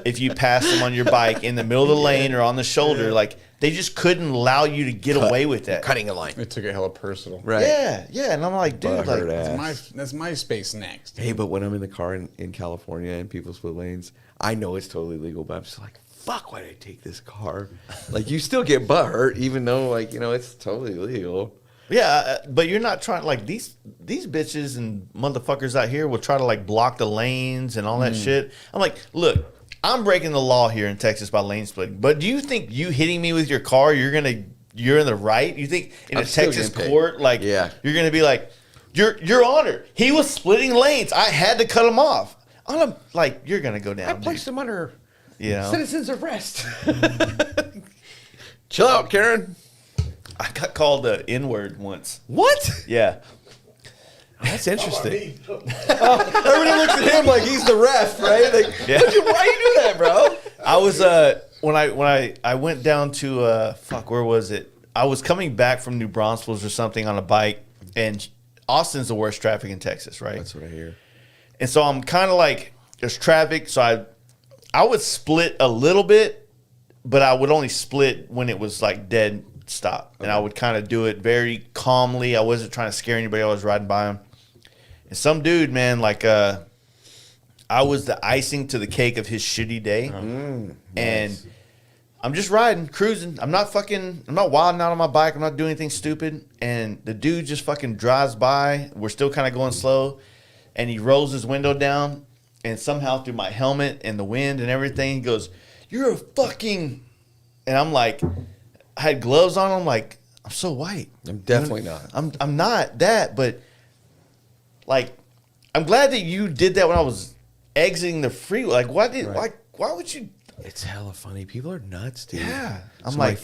if you passed them on your bike in the middle of the lane or on the shoulder. Like they just couldn't allow you to get away with that. Cutting a line. It took it hella personal. Right. Yeah, and I'm like, dude, like, Butthurt ass. That's my space next. Hey, but when I'm in the car in California and people split lanes, I know it's totally legal, but I'm just like, fuck, why did I take this car? Like, you still get butthurt, even though, like, you know, it's totally legal. yeah, but you're not trying like these bitches and motherfuckers out here will try to like block the lanes and all that shit. I'm like, look, I'm breaking the law here in Texas by lane splitting. But do you think you hitting me with your car, you're in the right? You think in I'm a still Texas getting paid. court, like, Yeah. you're gonna be like, Your Honor, he was splitting lanes. I had to cut him off. Like, you're gonna go down. I placed him under You know? citizen's arrest. Chill out, Karen. I got called the N-word once. What? Yeah. That's interesting. Everybody looks at him like he's the ref, right? Like, Yeah. why you do that, bro? I was when I went down to where was it? I was coming back from New Braunfels or something on a bike, and Austin's the worst traffic in Texas, right? That's what I hear. And so I'm kind of like, there's traffic, so I would split a little bit, but I would only split when it was like dead stop, and I would kind of do it very calmly. I wasn't trying to scare anybody. I was riding by him, and some dude, man, like I was the icing to the cake of his shitty day, and I'm just riding, cruising. I'm not wilding out on my bike. I'm not doing anything stupid, and the dude just fucking drives by. We're still kind of going slow, and he rolls his window down, and somehow through my helmet and the wind and everything, he goes, "You're a fucking," and I'm like, I had gloves on. I'm like, I'm so white. I'm definitely not. I'm not that, but like, I'm glad that you did that when I was exiting the freeway. Like, why would you? It's hella funny. People are nuts, dude. Yeah, I'm So like,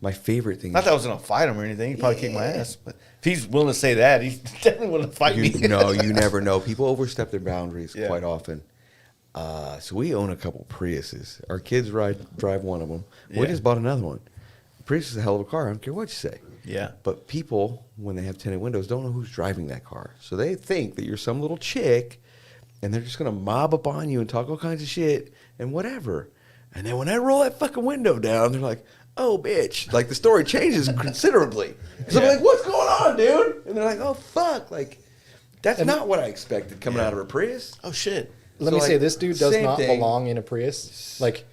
my favorite thing. not that I was gonna fight him or anything. He'd probably kick my ass, but if he's willing to say that, he's definitely willing to fight me. You never know. People overstep their boundaries Yeah. quite often. So we own a couple Priuses. Our kids drive one of them. We Yeah. just bought another one. Prius is a hell of a car. I don't care what you say. Yeah. But people, when they have tinted windows, don't know who's driving that car. So they think that you're some little chick, and they're just going to mob up on you and talk all kinds of shit and whatever. And then when I roll that fucking window down, they're like, oh, bitch. Like, the story changes considerably. So I'm like, what's going on, dude? And they're like, oh, fuck. Like, that's not what I expected coming out of a Prius. Oh, shit. Let me say, this dude does not belong in a Prius. Like,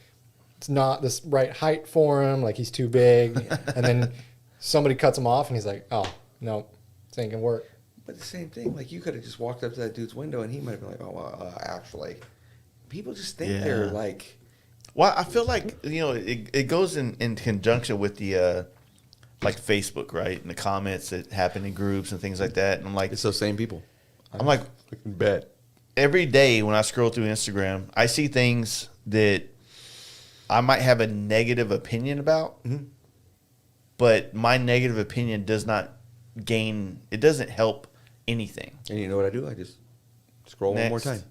it's not this right height for him. Like, he's too big. And then somebody cuts him off, and he's like, oh, no, this ain't going to work. But the same thing. Like, you could have just walked up to that dude's window, and he might have been like, oh, well, actually. People just think they're, like... Well, I feel like, you know, it goes in conjunction with the, like, Facebook, right? And the comments that happen in groups and things like that. And I'm like... It's those same people. I'm like... fucking bet. Every day when I scroll through Instagram, I see things that I might have a negative opinion about, but my negative opinion does not gain... It doesn't help anything. And you know what I do? I just scroll one more time.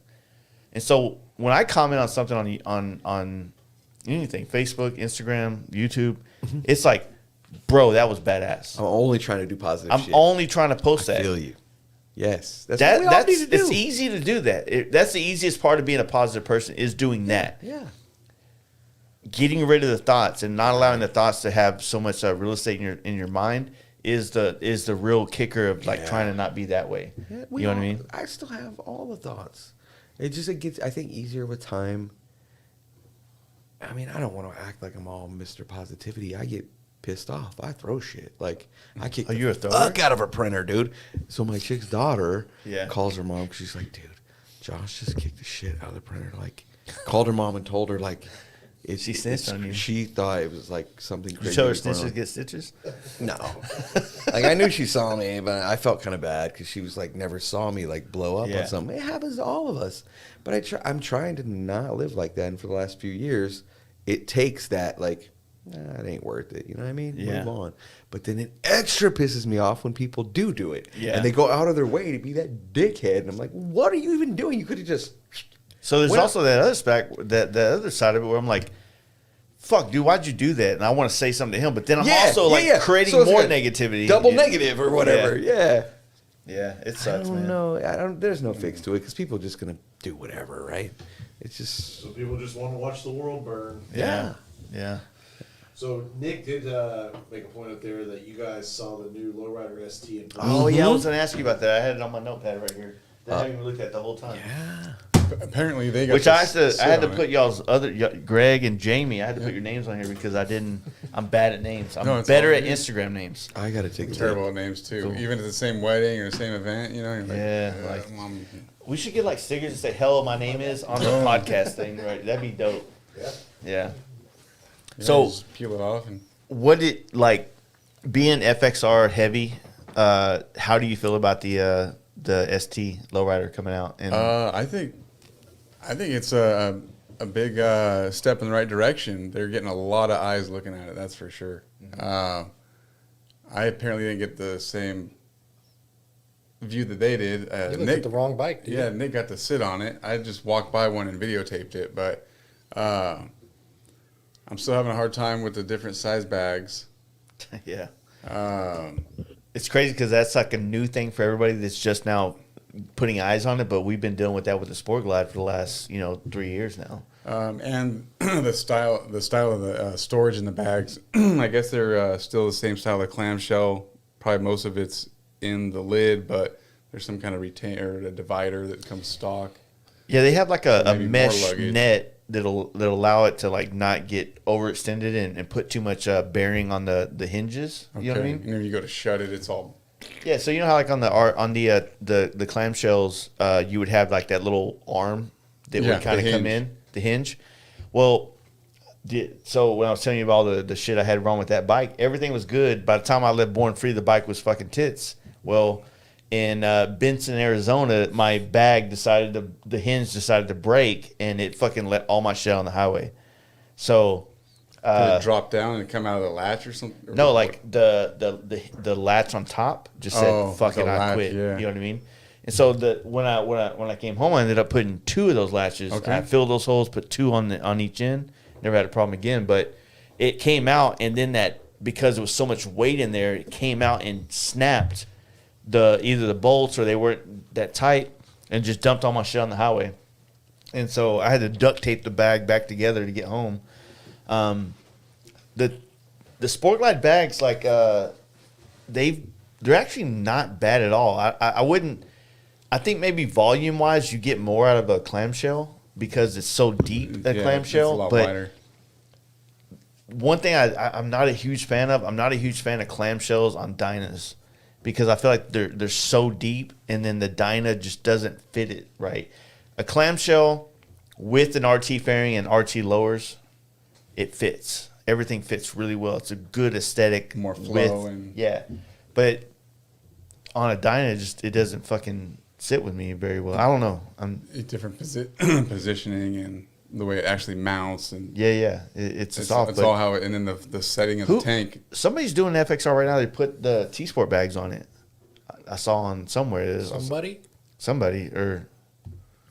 And so when I comment on something on anything, Facebook, Instagram, YouTube, it's like, bro, that was badass. I'm only trying to do positive shit. I'm only trying to post that. I feel you. Yes. That's what we all need to do. It's easy to do that. That's the easiest part of being a positive person is doing that. Yeah. Getting rid of the thoughts and not allowing the thoughts to have so much real estate in your mind is the real kicker of like trying to not be that way. Yeah, you know what I mean? I still have all the thoughts. It gets, I think, easier with time. I mean, I don't want to act like I'm all Mr. Positivity. I get pissed off. I throw shit. Like, I kick you a thrower? fuck out of a printer, dude. So my chick's daughter calls her mom because she's like, dude, Josh just kicked the shit out of the printer. Like, called her mom and told her, like, she snitched on you. She thought it was like something crazy. You show her snitches get stitches? No. Like, I knew she saw me, but I felt kind of bad because she was like, never saw me like blow up on something. It happens to all of us. But I'm trying to not live like that. And for the last few years, it takes that, like, it ain't worth it. You know what I mean? Yeah. Move on. But then it extra pisses me off when people do it. Yeah. And they go out of their way to be that dickhead. And I'm like, what are you even doing? You could have just... So there's also that other side of it where I'm like, fuck, dude, why'd you do that? And I want to say something to him, but then I'm also creating so more like negativity. Double negative or whatever. Yeah. Yeah, it sucks, man. I don't know. There's no fix to it because people are just going to do whatever, right? It's just... So people just want to watch the world burn. Yeah. So Nick did make a point up there that you guys saw the new Lowrider ST in person. Oh, yeah, I was going to ask you about that. I had it on my notepad right here. I haven't even looked at it the whole time. Yeah. Apparently they got. Which I had to put y'all's Greg and Jamie. I had to put your names on here because I'm bad at names. I'm better at Instagram names. I got to take terrible at names too. Cool. Even at the same wedding or the same event, you know. You're like, we should get like stickers that say "Hello, my name is" on the podcast thing, right? That'd be dope. Yeah. So just peel it off. And what did like being FXR heavy? How do you feel about the ST lowrider coming out? And I think it's a big step in the right direction. They're getting a lot of eyes looking at it. That's for sure. I apparently didn't get the same view that they did. You looked at the wrong bike, dude. Yeah, Nick got to sit on it. I just walked by one and videotaped it, but I'm still having a hard time with the different size bags. Yeah. It's crazy because that's like a new thing for everybody that's just now putting eyes on it, but we've been dealing with that with the Sport Glide for the last 3 years now. And the style of the storage in the bags, I guess they're still the same style of clamshell. Probably most of it's in the lid, but there's some kind of retainer, a divider that comes stock. Yeah, they have like a mesh net that'll allow it to like not get overextended and put too much bearing on the hinges. You know what I mean? And when you go to shut it, it's all. Yeah, so you know how like on the clamshells, you would have like that little arm that would kind of come in the hinge. Well, so when I was telling you about all the shit I had wrong with that bike, everything was good. By the time I left Born Free, the bike was fucking tits. Well, in Benson, Arizona, my bag the hinge decided to break, and it fucking let all my shit on the highway. So. Did it drop down and come out of the latch or something? Or no, like the latch on top just said "fuck it, I quit." Yeah. You know what I mean? And so when I came home, I ended up putting 2 of those latches. Okay. I filled those holes, put 2 on each end. Never had a problem again. But it came out, and then that because there was so much weight in there, it came out and snapped either the bolts or they weren't that tight, and just dumped all my shit on the highway. And so I had to duct tape the bag back together to get home. The Sport Glide bags, like they're actually not bad at all. I wouldn't. I think maybe volume wise, you get more out of a clamshell because it's so deep. Clamshell, it's a lot but wider. one thing I'm not a huge fan of. I'm not a huge fan of clamshells on Dynas because I feel like they're so deep, and then the Dyna just doesn't fit it right. A clamshell with an RT fairing and RT lowers, it fits. Everything fits really well. It's a good aesthetic. More flow yeah. But on a Dyna, it doesn't fucking sit with me very well. I don't know. Different positioning and the way it actually mounts and It's soft. It's all how it, and then the setting of the tank. Somebody's doing FXR right now. They put the T-Sport bags on it. I saw on somewhere. Somebody or.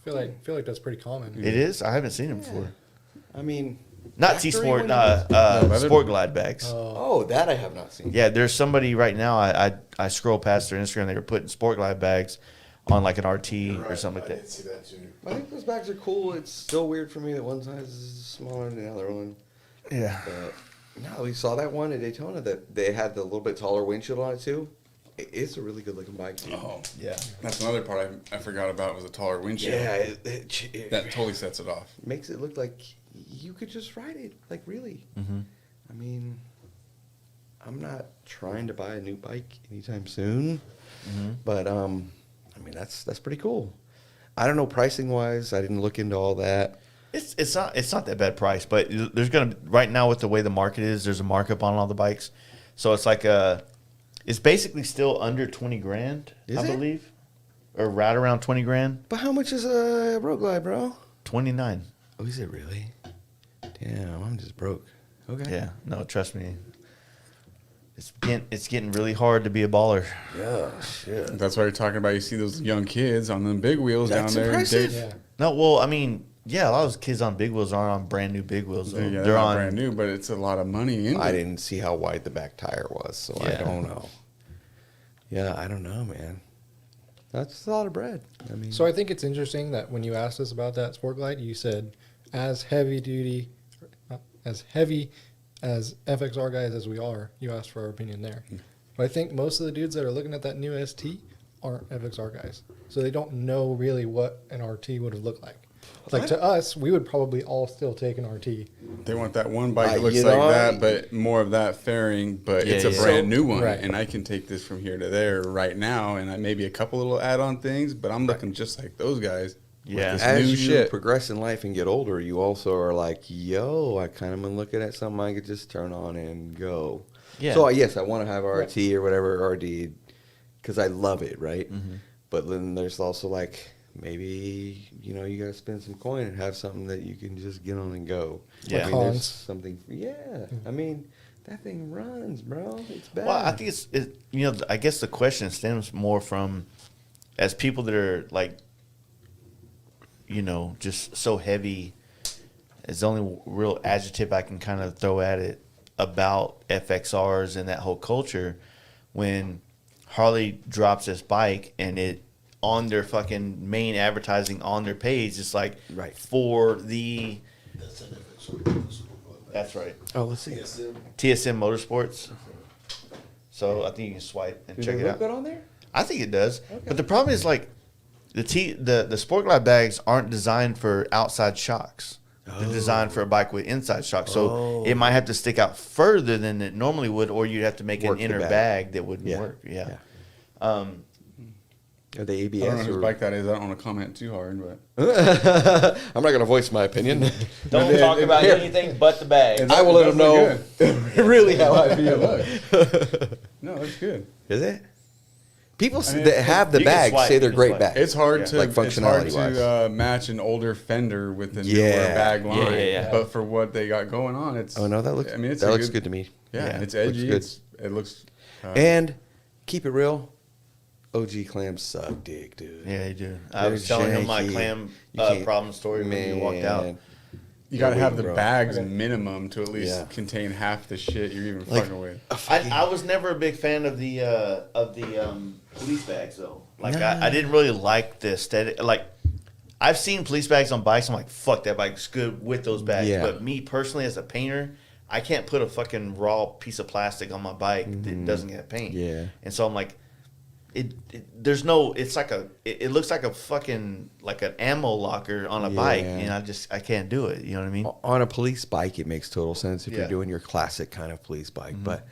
I feel like that's pretty common. It is. I haven't seen them before. I mean, Not factory T-Sport. one? Sport Glide bags. Oh, that I have not seen. Yeah, there's somebody right now. I scroll past their Instagram. They were putting Sport Glide bags on like an RT or something like I that. did see that too. I think those bags are cool. It's still weird for me that one size is smaller than the other one. Yeah. But no, we saw that one at Daytona that they had the little bit taller windshield on it too. It's a really good looking bike too. Oh, Yeah. that's another part I forgot about was a taller windshield. Yeah, That totally sets it off. makes it look like you could just ride it. Like really. Mm-hmm. I mean, I'm not trying to buy a new bike anytime soon, but I mean that's pretty cool. I don't know pricing wise. I didn't look into all that. It's not that bad price, but there's gonna right now with the way the market is, there's a markup on all the bikes, so it's like it's basically still under 20 grand, Is I it? believe, or right around 20 grand. But how much is a Road Glide, bro? 29. Oh, is it really? Damn, I'm just broke. Okay. Yeah. No, trust me. It's getting really hard to be a baller. Yeah, shit. That's why you're talking about. You see those young kids on them big wheels That's down there. impressive. Yeah. No, well, I mean, yeah, a lot of those kids on big wheels aren't on brand new big wheels. Though. Yeah, They're not on brand new, but it's a lot of money in I it. didn't see how wide the back tire was, so I Yeah. don't know. Yeah, I don't know, man. That's a lot of bread. I mean, So I think it's interesting that when you asked us about that Sport Glide, you said as heavy as FXR guys as we are, you asked for our opinion there. But I think most of the dudes that are looking at that new ST aren't FXR guys. So they don't know really what an RT would have looked like. Like to us, we would probably all still take an RT. They want that one bike that looks you like know, that, but more of that fairing. But Yeah, it's a yeah. brand So- new one, right. and I can take this from here to there right now, and maybe a couple little add-on things. But I'm looking just like those guys. with Yeah. this as new you shit. progress in life and get older, you also are like, yo, I kind of been looking at something I could just turn on and go. Yeah. So, yes, I want to have RT or whatever RD because I love it, right? Mhm. But then there's also like, maybe, you know, you got to spend some coin and have something that you can just get on and go. Yeah. I mean, there's Cons. something, I mean, that thing runs, bro. It's bad. Well, I think I guess the question stems more from as people that are like, just so heavy. It's the only real adjective I can kind of throw at it about FXRs and that whole culture. When Harley drops this bike and it on their fucking main advertising on their page, it's like Right. for the. That's an FXR. That's right. Oh, let's see. TSM Motorsports. So I think you can swipe and Does check it it look out. good on there? I think it does. But the problem is like the Sport Glide bags aren't designed for outside shocks. They're designed for a bike with inside shocks. So it might have to stick out further than it normally would, or you'd have to make Work an the inner bag. bag that wouldn't Yeah. work. Yeah. Are they I don't know ABS? whose Or... bike that is. I don't want to comment too hard, but I'm not going to voice my opinion. Don't it- talk it- about here. anything but the bag. It I will let them know does really how I feel. no, that's good. Is it? People I mean, that have the you can bags swipe, say you they're can great swipe. bags. It's hard Yeah. to Like it's hard functionality-wise. to match an older fender with the newer Yeah. bag line. Yeah. But for what they got going on, it's Oh no, that looks. I mean, it's that a looks good to me. Yeah, Yeah, it's looks edgy. good. It looks. And keep it real. OG clams suck dick, dude. Yeah, they do. I They're was telling him my janky. clam You can't- problem story when you walked out. Man. You got to have the bro. bags minimum to at least Yeah. contain half the shit you're even Like, fucking with. I was never a big fan of the police bags though. Like Nah. I didn't really like the aesthetic. Like I've seen police bags on bikes. I'm like, fuck, that bike's good with those bags. Yeah. But me personally, as a painter, I can't put a fucking raw piece of plastic on my bike that doesn't get paint. Yeah. And so I'm like, there's no. It's like it looks like a fucking like an ammo locker on a bike, Yeah. and I can't do it. You know what I mean? On a police bike, it makes total sense if Yeah. you're doing your classic kind of police bike. But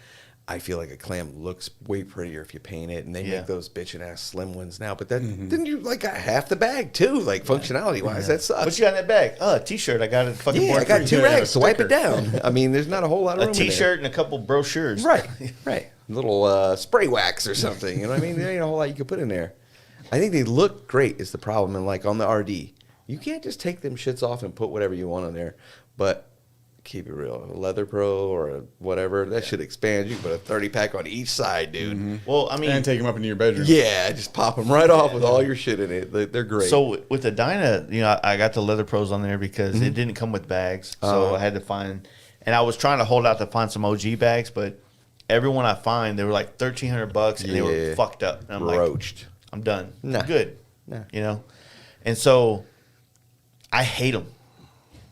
I feel like a clam looks way prettier if you paint it, and they Yeah. make those bitchin' ass slim ones now. But then you like got half the bag too, like functionality wise. That sucks. What you got in that bag? Oh, a t-shirt. I got it fucking. Yeah, I board got free. 2 Yeah, rags to wipe sticker. it down. I mean, there's not a whole lot of A room in there. t-shirt and a couple brochures. Right, right. Little spray wax or something. You know what I mean? There ain't a whole lot you can put in there. I think they look great is the problem. And like on the RD, you can't just take them shits off and put whatever you want on there. But keep it real. A Leather Pro or a whatever, that should expand. You can put a 30-pack on each side, dude. Well, I mean, And take them up into your bedroom. Yeah, just pop them right off with all your shit in it. They're great. so with the Dyna, you know, I got the Leather Pros on there because it didn't come with bags. So I had to find, and I was trying to hold out to find some OG bags, but everyone I find, they were like $1,300 and they were Yeah. fucked up. And I'm like, roached. I'm done. Nah. I'm good. Nah. You know? And so I hate them.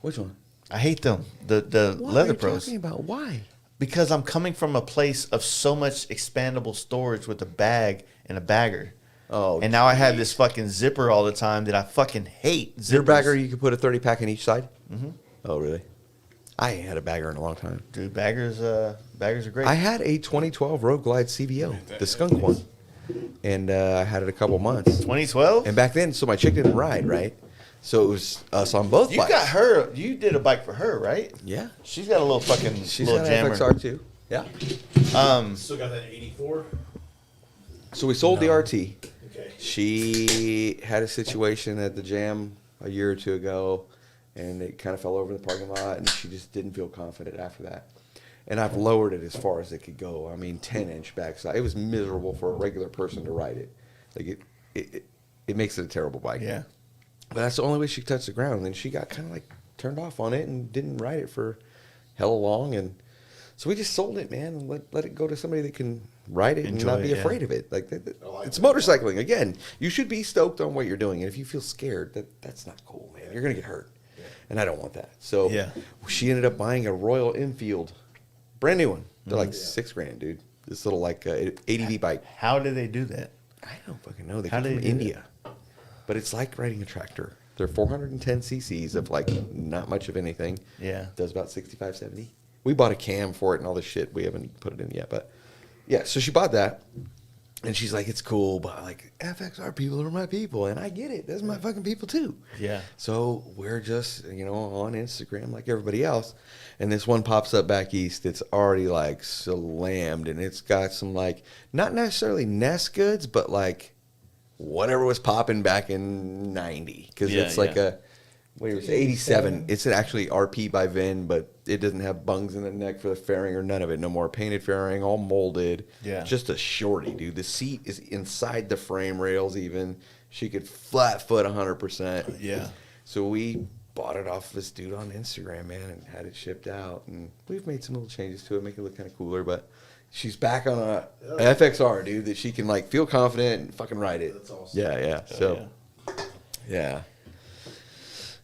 Which one? I hate them. The What Leather are you Pros. talking about? Why? Because I'm coming from a place of so much expandable storage with a bag and a bagger. Oh, And now I have this fucking zipper all the time that I fucking hate. Zippers. Your bagger, you could put a 30-pack on each side? Mm-hmm. Oh, really? I ain't had a bagger in a long time. Dude, baggers are great. I had a 2012 Road Glide CVO, the skunk one. And I had it a couple months. 2012? And back then, so my chick didn't ride, right? So it was us on both You bikes. got her. You did a bike for her, right? Yeah. She's got a little fucking She's little got an jammer. FXR too. Yeah. Still got that 84? So we sold the RT. Okay. She had a situation at the jam a year or two ago, and it kind of fell over the parking lot, and she just didn't feel confident after that. And I've lowered it as far as it could go. I mean, 10-inch backside. It was miserable for a regular person to ride it. Like it makes it a terrible bike. Yeah. But that's the only way she touched the ground. And then she got kind of like turned off on it and didn't ride it for hella long. And so we just sold it, man, and let it go to somebody that can ride it Enjoy and not be it, yeah. afraid of it. Like like it's that. motorcycling. Again, you should be stoked on what you're doing. And if you feel scared, that's not cool, man. You're going to get hurt. And I don't want that. So Yeah. she ended up buying a Royal Enfield, brand new one. They're like $6,000, dude. This little like ADV bike. How did they do that? I don't fucking know. They How come do from they do India. But it's like riding a tractor. They're 410 cc's of like not much of anything. Yeah. Does about 65, 70. We bought a cam for it and all this shit. We haven't put it in yet. But yeah, so she bought that. And she's like, it's cool, but like FXR people are my people. And I get it. That's my fucking people too. Yeah. So we're just, on Instagram like everybody else. And this one pops up back east. It's already like slammed. And it's got some like, not necessarily Nest goods, but like whatever was popping back in 90. Because Yeah, it's like yeah. what was it, 87. It's actually RP by Vin, but it doesn't have bungs in the neck for the fairing or none of it. No more painted fairing, all molded. Yeah. Just a shorty, dude. The seat is inside the frame rails even. She could flat foot 100%. Yeah. So we bought it off this dude on Instagram, man, and had it shipped out. And we've made some little changes to it, make it look kind of cooler. But she's back on a FXR, dude, that she can like feel confident and fucking ride it. That's awesome. Yeah. So, yeah.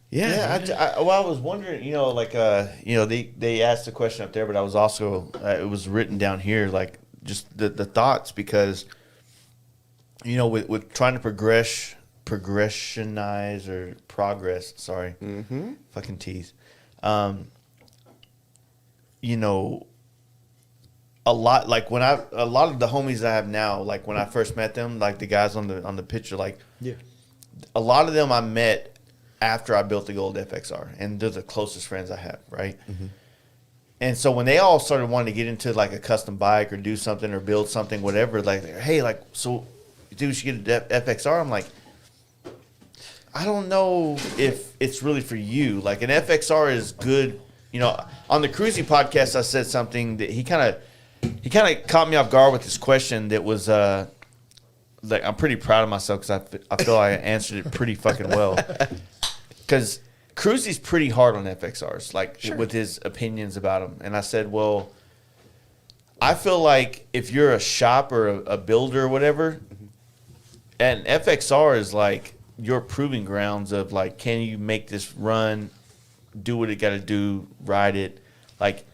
Yeah, I was wondering, they asked the question up there, but I was also, it was written down here, like just the thoughts, because, with trying to progressionize or progress, sorry, fucking tease, a lot, like a lot of the homies I have now, like when I first met them, like the guys on the picture, like a lot of them I met after I built the gold FXR, and they're the closest friends I have, right? And so when they all started wanting to get into like a custom bike or do something or build something, whatever, like, hey, like, so dude, you should get a FXR. I'm like, I don't know if it's really for you. Like an FXR is good. On the Cruisy podcast, I said something that he kind of caught me off guard with this question that was, like, I'm pretty proud of myself because I feel I answered it pretty fucking well. Because Cruzy's pretty hard on FXRs, like with his opinions about them. And I said, well, I feel like if you're a shop or a builder or whatever, and FXR is like your proving grounds of like, can you make this run, do what it got to do, ride it, like.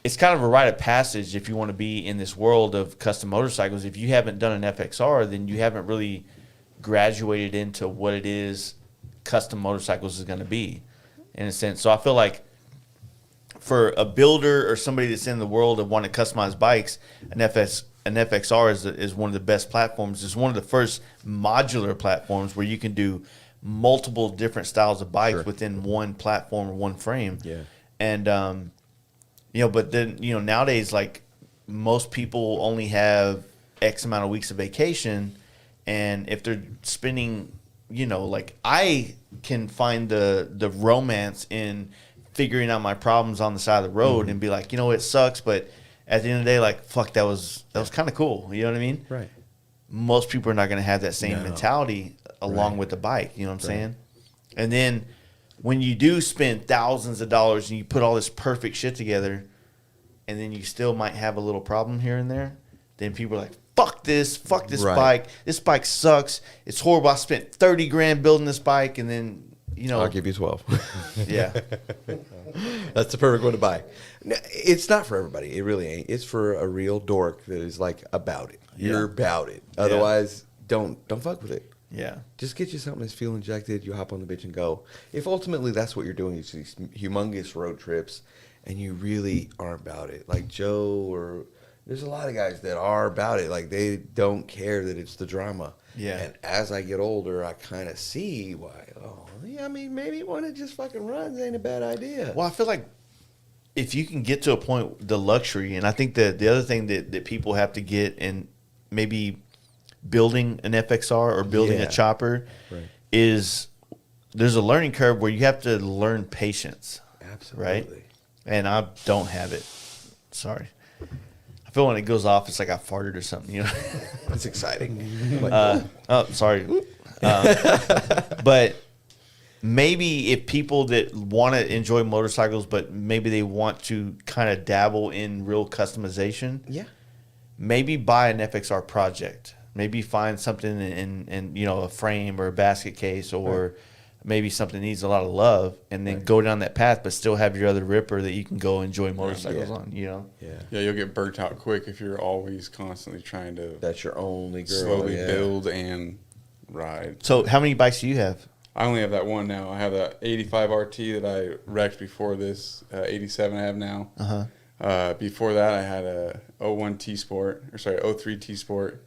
It's kind of a rite of passage if you want to be in this world of custom motorcycles. If you haven't done an FXR, then you haven't really graduated into what it is custom motorcycles is going to be, in a sense. So I feel like for a builder or somebody that's in the world of wanting to customize bikes, an FXR is one of the best platforms. It's one of the first modular platforms where you can do multiple different styles of bikes within one platform or one frame. Yeah. And, but then, nowadays, like, most people only have X amount of weeks of vacation. And if they're spending, like, I can find the romance in figuring out my problems on the side of the road and be like, it sucks. But at the end of the day, like, fuck, that was kind of cool. You know what I mean? Right. Most people are not going to have that same mentality along with the bike. You know what I'm saying? And then when you do spend thousands of dollars and you put all this perfect shit together and then you still might have a little problem here and there, then people are like, fuck this bike. This bike sucks. It's horrible. I spent $30,000 building this bike, and then, I'll give you 12. Yeah. That's the perfect one to buy. No, it's not for everybody. It really ain't. It's for a real dork that is like about it. You're about it. Otherwise, don't fuck with it. Yeah. Just get you something that's fuel injected. You hop on the bitch and go. If ultimately that's what you're doing, is these humongous road trips, and you really are about it, like Joe, or there's a lot of guys that are about it. Like, they don't care that it's the drama. Yeah. And as I get older, I kind of see why. Oh, yeah, I mean, maybe one that just fucking runs ain't a bad idea. Well, I feel like if you can get to a point, the luxury, and I think that the other thing that people have to get in maybe building an FXR or building a chopper is there's a learning curve where you have to learn patience. Absolutely. Right? And I don't have it. Sorry. I feel when it goes off, it's like I farted or something. It's exciting. Sorry. But maybe if people that want to enjoy motorcycles, but maybe they want to kind of dabble in real customization, maybe buy an FXR project. Maybe find something in a frame or a basket case, or maybe something needs a lot of love, and then go down that path, but still have your other ripper that you can go enjoy motorcycles on. Yeah, you'll get burnt out quick if you're always constantly trying to. That's your only girl. Slowly build and ride. So, how many bikes do you have? I only have that one now. I have the 85 RT that I wrecked before this. 87 I have now. Before that, I had a 03 T Sport.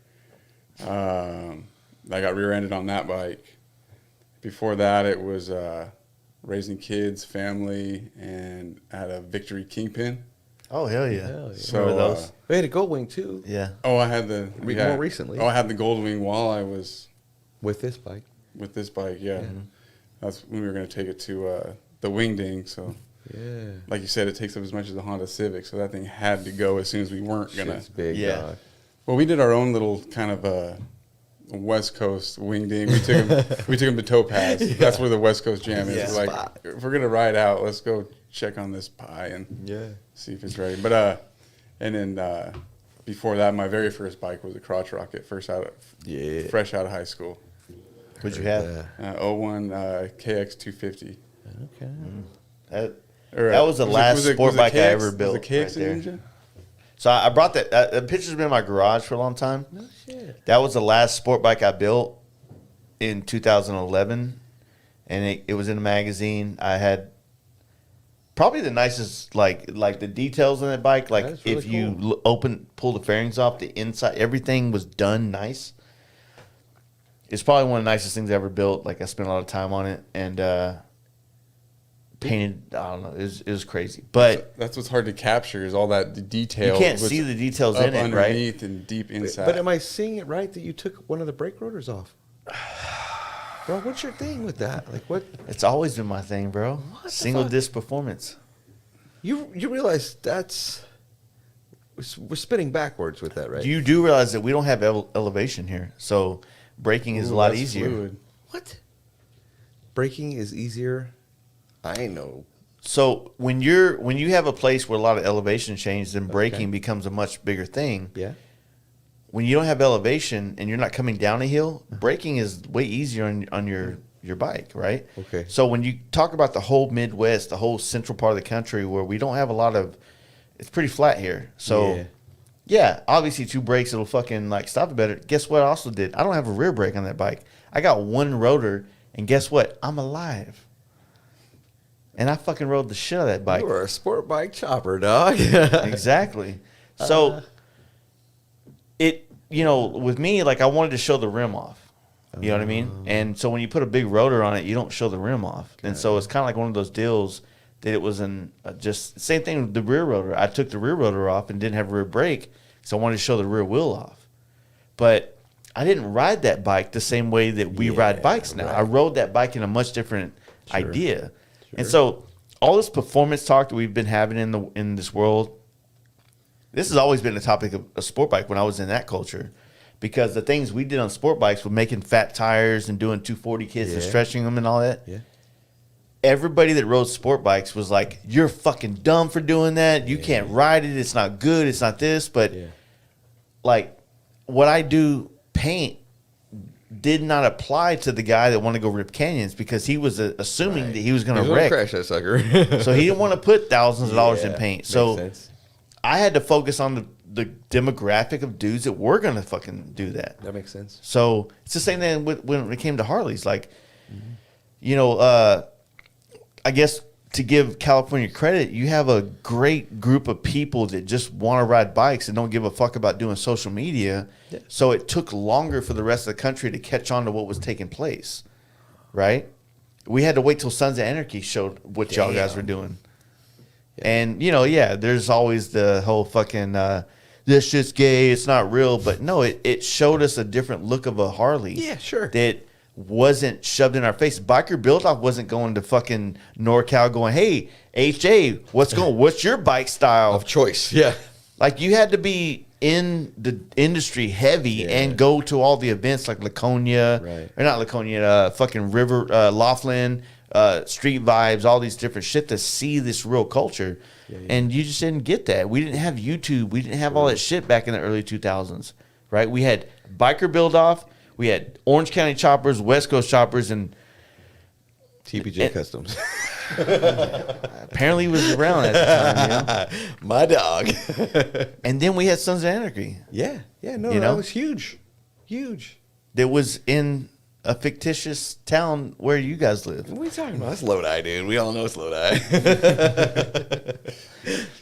I got rear-ended on that bike. Before that, it was raising kids, family, and I had a Victory Kingpin. Oh, hell yeah. So those. We had a Goldwing, too. Yeah. Oh, I had the... More recently. Oh, I had the Goldwing while I was... With this bike. With this bike, yeah. That's when we were going to take it to the Wing Ding, so... Yeah. Like you said, it takes up as much as the Honda Civic, so that thing had to go as soon as we weren't going to... It's big, dog. Well, we did our own little kind of West Coast Wing Ding. We took him to Topaz. That's where the West Coast Jam is. Yeah. We're like, if we're gonna ride out, let's go check on this pie and see if it's ready. But and then before that, my very first bike was a crotch rocket, fresh out of high school. What'd you have? 01 KX 250. Okay. That was the last sport bike I ever built. Was it KX right there. Ninja? So I brought that. The picture's been in my garage for a long time. No shit. That was the last sport bike I built in 2011, and it was in a magazine. I had probably the nicest, like the details on that bike. Like That's really if you pull the fairings off, the inside, everything was done nice. It's probably one of the nicest things I ever built. Like I spent a lot of time on it, and painted. I don't know. It was crazy, but that's what's hard to capture is all that detail. You can't see the details in it, right? Underneath and deep inside. But am I seeing it right that you took one of the brake rotors off? Bro, what's your thing with that? Like what? It's always been my thing, bro. Single disc performance. You realize we're spinning backwards with that, right? You do realize that we don't have elevation here, so braking is a lot that's easier. fluid. What? Braking is easier I ain't know. So when you have a place where a lot of elevation change, then braking becomes a much bigger thing. Yeah. When you don't have elevation and you're not coming down a hill, braking is way easier on your bike, right? Okay. So when you talk about the whole Midwest, the whole central part of the country where we don't have a lot of, it's pretty flat here. So yeah, obviously 2 brakes, it'll fucking like stop it better. Guess what I also did? I don't have a rear brake on that bike. I got 1 rotor, and guess what? I'm alive. And I fucking rode the shit out of that bike. You were a sport bike chopper, dog. Exactly. So with me, like I wanted to show the rim off. You know what I mean? And so when you put a big rotor on it, you don't show the rim off. And so it's kind of like one of those deals that it was just same thing with the rear rotor. I took the rear rotor off and didn't have a rear brake, so I wanted to show the rear wheel off. But I didn't ride that bike the same way that we ride bikes now. Right. I rode that bike in a much different idea. And so all this performance talk that we've been having in this world, this has always been the topic of a sport bike when I was in that culture. Because the things we did on sport bikes were making fat tires and doing 240 kits and stretching them and all that. Yeah. Everybody that rode sport bikes was like, you're fucking dumb for doing that. You can't ride it. It's not good. It's not this. But like what I do paint did not apply to the guy that wanted to go rip canyons because he was assuming that he was going to wreck. Crash that sucker. So he didn't want to put thousands of dollars in paint. So sense. I had to focus on the demographic of dudes that were going to fucking do that. That makes sense. So it's the same thing when it came to Harleys. Like, I guess to give California credit, you have a great group of people that just want to ride bikes and don't give a fuck about doing social media. Yeah. So it took longer for the rest of the country to catch on to what was taking place, right? We had to wait till Sons of Anarchy showed what y'all guys were doing. Yeah. And, there's always the whole fucking, this shit's gay, it's not real. But no, it showed us a different look of a Harley. Yeah, sure. That wasn't shoved in our face. Biker Build-Off wasn't going to fucking NorCal going, hey, HA, what's your bike style? Of choice, yeah. Like, you had to be in the industry heavy and go to all the events like Laconia, or not Laconia, fucking River, Laughlin, Street Vibes, all these different shit to see this real culture. And you just didn't get that. We didn't have YouTube. We didn't have all that shit back in the early 2000s, right? We had Biker Build-Off. We had Orange County Choppers, West Coast Choppers, and TPJ Customs. Apparently he was around at the time. My dog. And then we had Sons of Anarchy. Yeah, that was huge. That was in a fictitious town where you guys live. What are you talking about? That's Lodi, dude. We all know it's Lodi.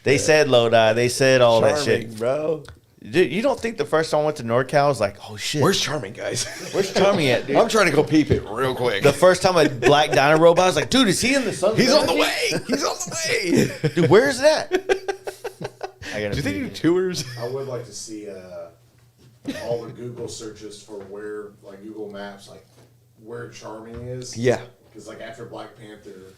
They said Lodi. They said all that Charming, shit. Bro. Dude, you don't think the first time I went to NorCal, I was like, oh shit. Where's Charming, guys? Where's Charming at, dude? I'm trying to go peep it real quick. The first time a black diner rode by, I was like, dude, is he in the Sons of He's on the Anarchy? way. He's on the way. Dude, where is that? Do you think you do tours? I would like to see all the Google searches for where, like Google Maps, like where Charming is. Yeah. Because like after Black Panther,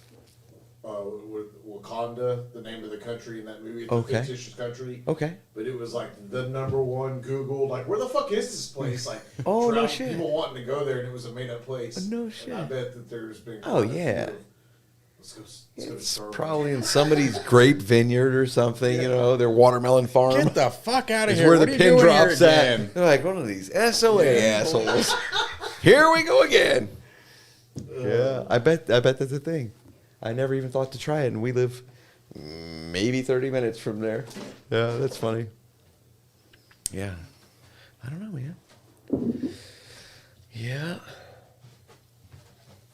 with Wakanda, the name of the country in that movie, the fictitious country. Okay. But it was like the #1 Google, like where the fuck is this place? Like, Oh, no shit. People wanting to go there, and it was a made up place. No shit. And I bet that there's been. Oh, yeah. Let's go to It's Charming. probably in somebody's grape vineyard or something, their watermelon farm. Get the fuck out of Is here. where What the are you pin doing drops here at. again? They're like, one of these SOA assholes. Here we go again. Yeah, I bet that's a thing. I never even thought to try it, and we live maybe 30 minutes from there. Yeah, that's funny. Yeah. I don't know, man. Yeah.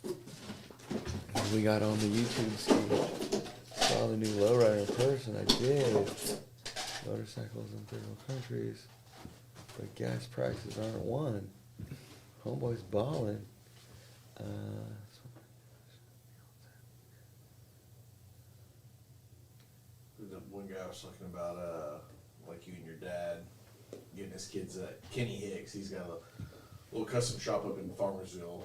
What we got on the YouTube screen? Saw the new lowrider in person. I did. Motorcycles in third world countries. But gas prices aren't one. Homeboy's balling. The one guy was talking about, like you and your dad getting his kids Kenny Hicks. He's got a little custom shop up in Farmersville.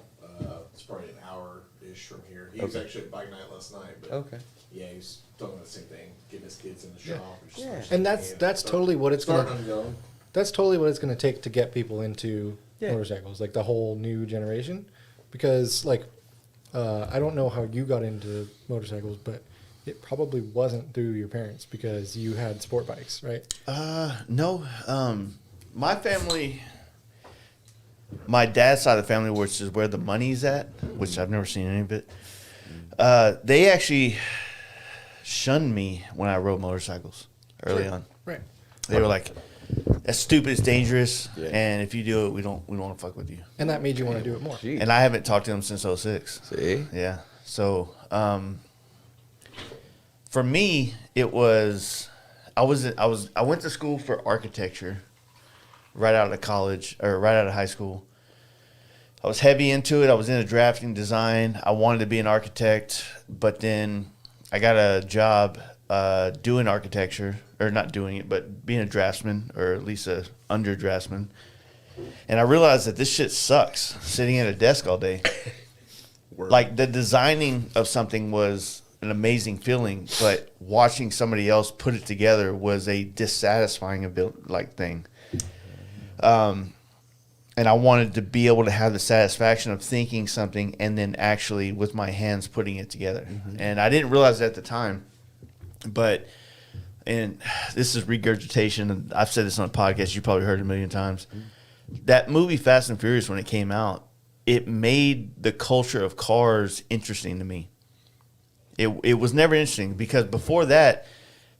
It's probably an hour-ish from here. He was actually at bike night last night. But yeah, he's talking about the same thing, getting his kids in the shop. And that's totally what it's going to. That's totally what it's going to take to get people into motorcycles, like the whole new generation, because like I don't know how you got into motorcycles, but it probably wasn't through your parents because you had sport bikes, right? No. My family, my dad's side of the family, which is where the money's at, which I've never seen any of it. They actually shunned me when I rode motorcycles early on. Right. They were like, "That's stupid. It's dangerous. Yeah. And if you do it, we don't want to fuck with you." And that made you want to do it more. Jeez. And I haven't talked to them since 06. See? Yeah. So, for me, it was I went to school for architecture right out of college or right out of high school. I was heavy into it. I was into drafting design. I wanted to be an architect, but then I got a job doing architecture, or not doing it, but being a draftsman, or at least a under draftsman. And I realized that this shit sucks, sitting at a desk all day. Like, the designing of something was an amazing feeling, but watching somebody else put it together was a dissatisfying thing. And I wanted to be able to have the satisfaction of thinking something and then actually with my hands putting it together. And I didn't realize it at the time, and this is regurgitation, and I've said this on a podcast, you probably heard it a million times. That movie Fast and Furious, when it came out, it made the culture of cars interesting to me. It was never interesting because before that,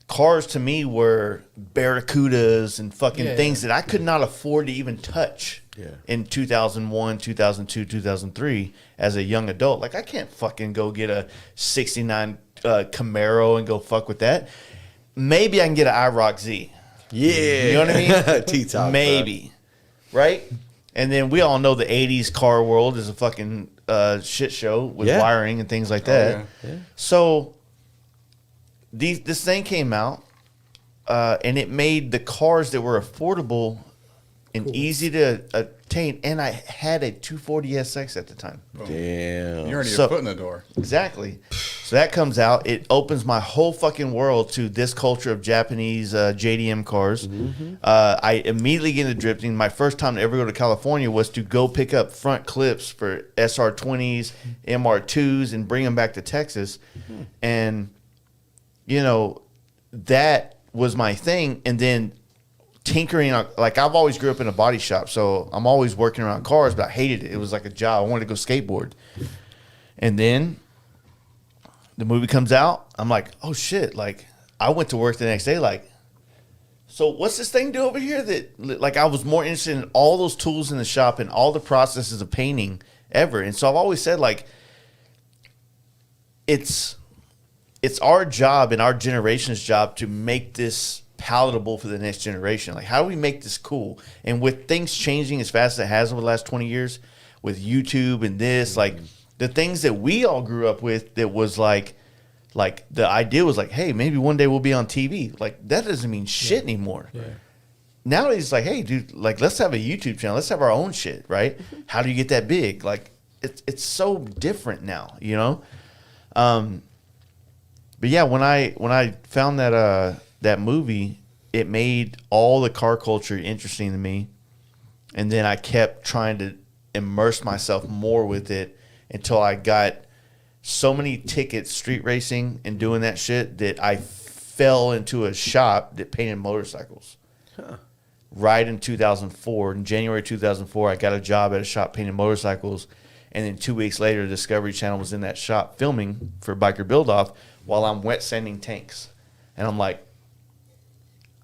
cars to me were Barracudas and fucking things that I could not afford to even touch in 2001, 2002, 2003 as a young adult. Like, I can't fucking go get a 69 Camaro and go fuck with that. Maybe I can get an IROC Z. Yeah. You know what I mean? T-top. Maybe. Right? And then we all know the 80s car world is a fucking shit show with wiring and things like that. yeah. So this thing came out, and it made the cars that were affordable and easy to obtain. And I had a 240 SX at the time. Damn. You're already So- a foot in the door. Exactly. So that comes out. It opens my whole fucking world to this culture of Japanese JDM cars. I immediately get into drifting. My first time to ever go to California was to go pick up front clips for SR20s, MR2s, and bring them back to Texas. And, you know, that was my thing. And then tinkering, like, I've always grew up in a body shop, so I'm always working around cars, but I hated it. It was like a job. I wanted to go skateboard. And then the movie comes out. I'm like, oh shit. Like, I went to work the next day like, so what's this thing do over here? That, like, I was more interested in all those tools in the shop and all the processes of painting ever. And so I've always said, like, it's our job and our generation's job to make this palatable for the next generation. Like, how do we make this cool? And with things changing as fast as it has over the last 20 years with YouTube and this, like, the things that we all grew up with, that was like the idea was like, hey, maybe one day we'll be on TV. Like, that doesn't mean shit anymore. Yeah. Nowadays it's like, hey, dude, like, let's have a YouTube channel. Let's have our own shit, right? How do you get that big? Like, it's so different now, you know? But yeah, when I found that movie, it made all the car culture interesting to me. And then I kept trying to immerse myself more with it until I got so many tickets street racing and doing that shit that I fell into a shop that painted motorcycles. Right in 2004, in January 2004, I got a job at a shop painting motorcycles. And then 2 weeks later, Discovery Channel was in that shop filming for Biker Build Off while I'm wet sanding tanks. And I'm like,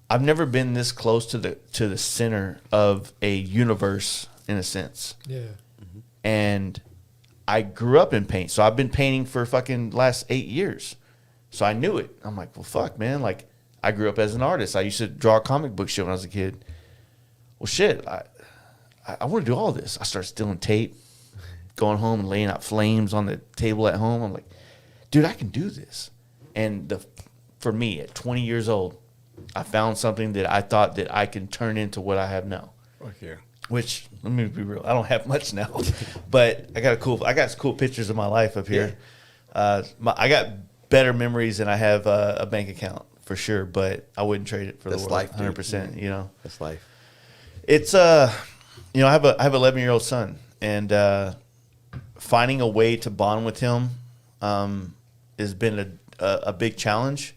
I've never been this close to the center of a universe, in a sense. Yeah. And I grew up in paint, so I've been painting for fucking last 8 years. So I knew it. I'm like, well, fuck, man. Like, I grew up as an artist. I used to draw comic book shit when I was a kid. Well, shit, I want to do all this. I started stealing tape, going home and laying out flames on the table at home. I'm like, dude, I can do this. And for me, at 20 years old, I found something that I thought that I can turn into what I have now. Fuck yeah. Which, let me be real, I don't have much now, but I got cool pictures of my life up here. I got better memories than I have a bank account for sure, but I wouldn't trade it for That's the world. life, dude. 100%. You know, That's life. it's I have an 11-year-old son, and finding a way to bond with him has been a big challenge.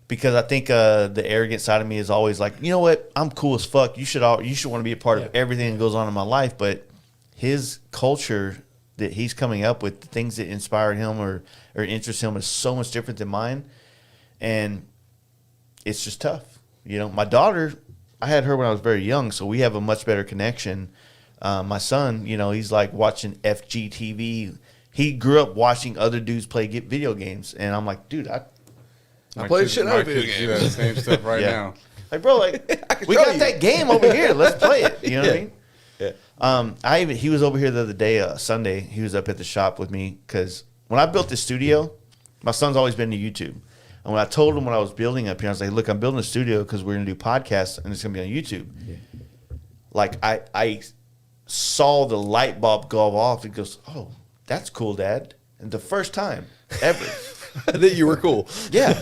Because I think the arrogant side of me is always like, you know what, I'm cool as fuck. You should want to be a part of everything that goes on in my life. But his culture that he's coming up with, the things that inspire him or interest him, is so much different than mine, and it's just tough. You know, my daughter, I had her when I was very young, so we have a much better connection. My son, you know, he's like watching FGTV. He grew up watching other dudes play video games, and I'm like, dude, I play the shit out of video video games. Do that same stuff right now. like, bro, like we got that game over here. Let's play it. You know what I mean? Yeah. He was over here the other day, Sunday. He was up at the shop with me because when I built this studio, my son's always been to YouTube. And when I told him when I was building up here, I was like, look, I'm building a studio because we're going to do podcasts and it's going to be on YouTube. Yeah. Like, I saw the light bulb go off. He goes, oh, that's cool, Dad. And the first time ever. That you were cool. Yeah.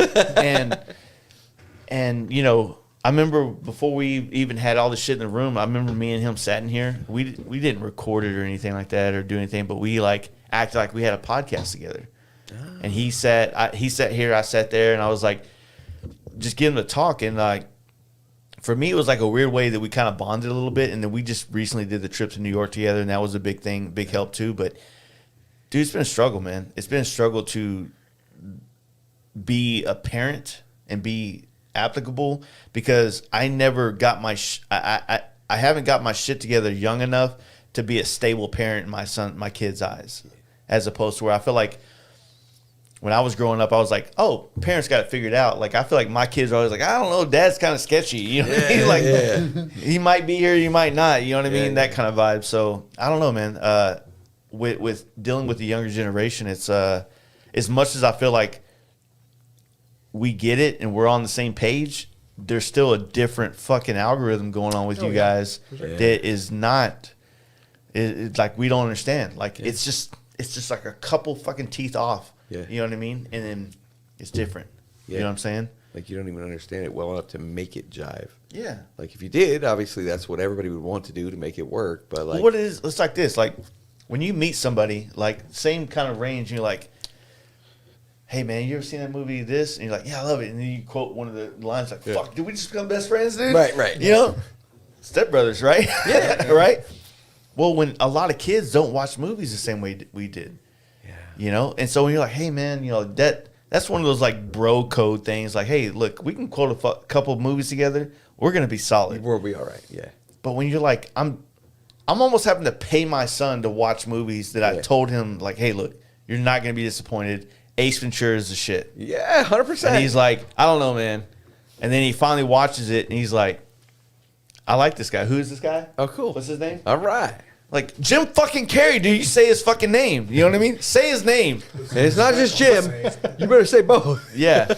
And you know, I remember before we even had all this shit in the room, I remember me and him sat in here. We didn't record it or anything like that or do anything, but we like acted like we had a podcast together. Oh. And he sat here, I sat there, and I was like, just get him to talk. And like, for me, it was like a weird way that we kind of bonded a little bit. And then we just recently did the trip to New York together, and that was a big thing, big help too. But dude, it's been a struggle, man. It's been a struggle to be a parent and be applicable because I never got my I haven't got my shit together young enough to be a stable parent in my kid's eyes, as opposed to where I feel like when I was growing up, I was like, oh, parents got it figured out. Like, I feel like my kids are always like, I don't know, Dad's kind of sketchy. You know what I mean? Like, he might be here, you might not. You know what I mean? That kind of vibe. So, I don't know, man. With dealing with the younger generation, it's as much as I feel like we get it and we're on the same page, there's still a different fucking algorithm going on with you guys that is not, it's like we don't understand. Like, it's just like a couple fucking teeth off. Yeah. You know what I mean? And then it's different. Yeah. You know what I'm saying? Like, you don't even understand it well enough to make it jive. Yeah. Like, if you did, obviously that's what everybody would want to do to make it work. But like, what it is, it's like this. Like, when you meet somebody, like, same kind of range, you're like, hey, man, you ever seen that movie, this? And you're like, yeah, I love it. And then you quote one of the lines like, fuck, did we just become best friends, dude? Right. You know? Step brothers, right? Yeah. Right? Well, when a lot of kids don't watch movies the same way we did. You know, and so when you're like, hey, man, you know, that's one of those like bro code things. Like, hey, look, we can quote a couple of movies together. We're gonna be solid. We'll be all right. Yeah. But when you're like, I'm almost having to pay my son to watch movies that I told him, like, hey, look, you're not gonna be disappointed. Ace Ventura is the shit. Yeah, 100%. And he's like, I don't know, man. And then he finally watches it, and he's like, I like this guy. Who is this guy? Oh, cool. What's his name? All right. Like, Jim fucking Carrey, dude. You say his fucking name. You know what I mean? Say his name. And it's not just Jim. You better say both. Yeah.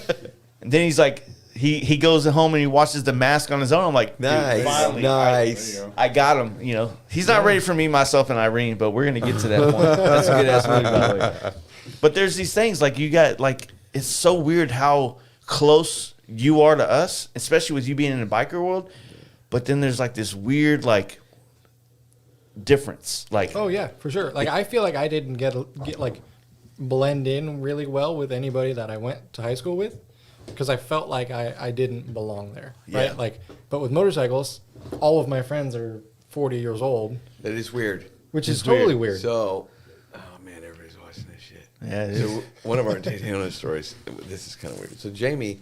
And then he's like, he goes home and he watches The Mask on his own. I'm like, nice. Finally, Nice. I got him. You know, he's not ready for Me, Myself, and Irene, but we're going to get to that point. That's a good ass movie, by the way. But there's these things, like, you got, like, it's so weird how close you are to us, especially with you being in the biker world. But then there's, like, this weird, like, difference. Like, oh yeah, for sure. Like, I feel like I didn't get like blend in really well with anybody that I went to high school with, because I felt like I didn't belong there. Right? Yeah. Like, but with motorcycles, all of my friends are 40 years old. That is weird. Which is totally weird. So, oh man, everybody's watching this shit. Yeah, it So one of our Daytona stories, this is kind of weird. So Jamie,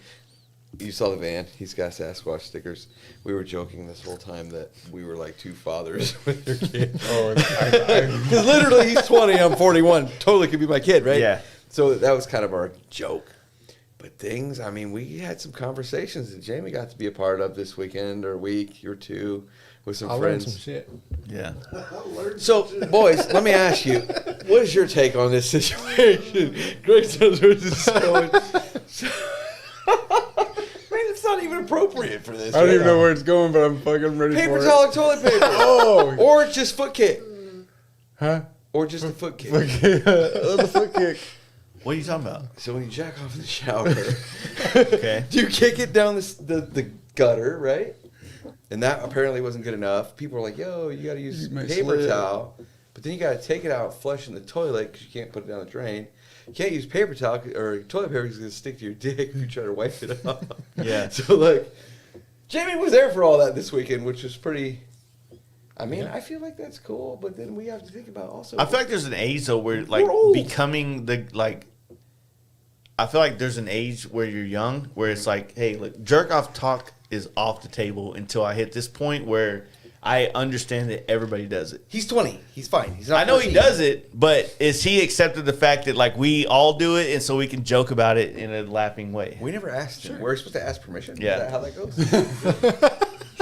you saw the van. He's got Sasquatch stickers. We were joking this whole time that we were like two fathers with your kid. Because literally he's 20, I'm 41. Totally could be my kid, right? Yeah. So that was kind of our joke. But things, I mean, we had some conversations that Jamie got to be a part of this weekend or week or two with some I friends. learned some shit. Yeah. So, boys, let me ask you, what is your take on this situation? Greg knows where this is going. It's not even appropriate for this. I don't even know where it's going, but I'm fucking ready Paper for towel it. or toilet paper. Oh. Or just foot kick. Huh? Or just a foot kick. The foot kick. What are you talking about? So when you jack off in the shower, Okay. do you kick it down the gutter, right? And that apparently wasn't good enough. People were like, yo, you got to use You might paper slip. towel. But then you got to take it out, flush in the toilet because you can't put it down the drain. You can't use paper towel or toilet paper because it's going to stick to your dick if you try to wipe it off. Yeah. So, like, Jamie was there for all that this weekend, which was pretty... I mean, I feel like that's cool, but then we have to think about also... I feel like there's an age, though, where, like, becoming the, like... I feel like there's an age where you're young, where it's like, hey, look, jerk-off talk is off the table until I hit this point where I understand that everybody does it. He's 20. He's fine. He's not I know 14. he does it, but is he accepted the fact that, like, we all do it and so we can joke about it in a laughing way? We never asked him. We're supposed to ask permission? Yeah. Is that how that goes?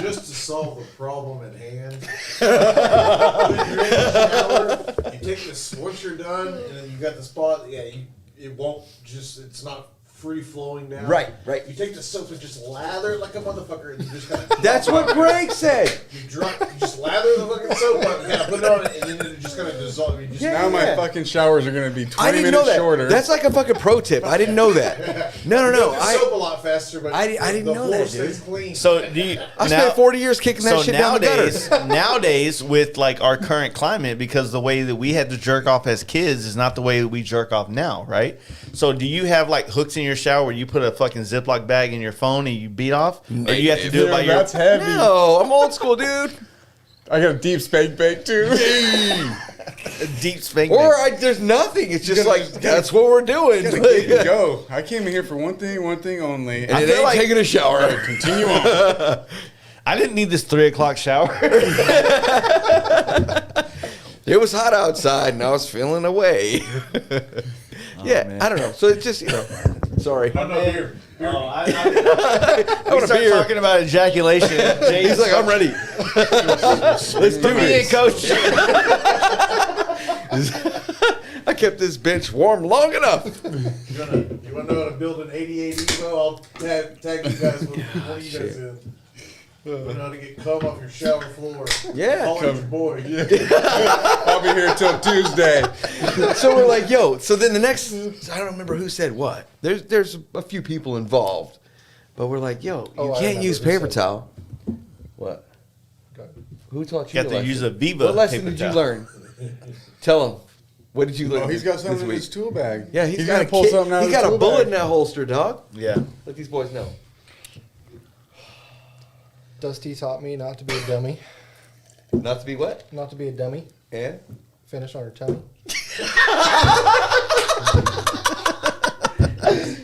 Just to solve the problem at hand. When you're in the shower, you take this, once you're done, and then you got the spot, it won't just, it's not free flowing down. Right. You take the soap and just lather it like a motherfucker, and you just kind of. That's what Greg said. You just lather the fucking soap on it, kind of put it on it, and then it just kind of dissolves. You just Now my fucking showers are going to be 20 I didn't know minutes that. shorter. That's like a fucking pro tip. I didn't know that. No. You get the soap a lot faster, but I didn't the know floor that, stays dude. clean. So do you... I spent 40 years kicking that shit down the gutter. nowadays, with, like, our current climate, because the way that we had to jerk off as kids is not the way that we jerk off now, right? So do you have, like, hooks in your shower where you put a fucking Ziploc bag in your phone and you beat off? Or you have to do it by your... That's heavy. No, I'm old school, dude. I got a deep spank bake too. deep spank. Or there's nothing. It's just like, that's what we're doing. Gotta Like, get and go. I came in here for one thing only. and it ain't like- taking a shower. Continue on. I didn't need this 3 o'clock shower. It was hot outside, and I was feeling away. Yeah, man. I don't know. So it's just, sorry. No, here. I want a start beer. talking about ejaculation. He's like, I'm ready. Let's do me in, it. coach. I kept this bench warm long enough. You want to know how to build an 88 Evo? I'll tag you guys with one of you guys in. You know how to get cum off your shower floor. Yeah. Call it your boy. I'll be here till Tuesday. So we're like, yo. So then the next, I don't remember who said what. There's a few people involved, but we're like, yo, you I can't remember use who paper said towel. What? Go ahead. Who taught You you? got the to lesson? use a Viva What lesson paper did you towel. learn? Tell him. What did you learn? Oh, he's got something this in week? his tool bag. Yeah, he's got gonna a pull kit. something out He's of got the a tool bullet bag. in that holster, dog. Yeah. Let these boys know. Dusty taught me not to be a dummy. Not to be what? Not to be a dummy. And Finish on her tummy.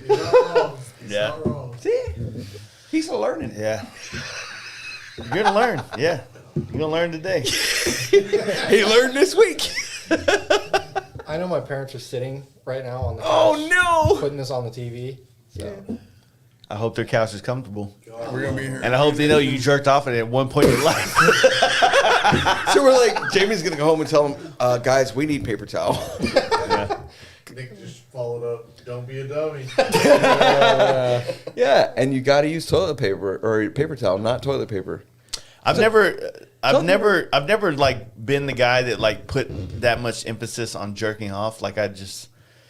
You're not wrong. It's Yeah. not wrong. see, he's learning. Yeah. You're going to learn. Yeah. You're going to learn today. He learned this week. I know my parents are sitting right now on the couch Oh no! putting this on the TV. So I hope their couch is comfortable. We're gonna be here. And I hope they know you jerked off at one point in your life. So we're like, Jamie's gonna go home and tell him, guys, we need paper towel. Yeah. Nick just followed up. Don't be a dummy. Yeah, and you got to use toilet paper or paper towel, not toilet paper. I've never like been the guy that like put that much emphasis on jerking off. Like I just,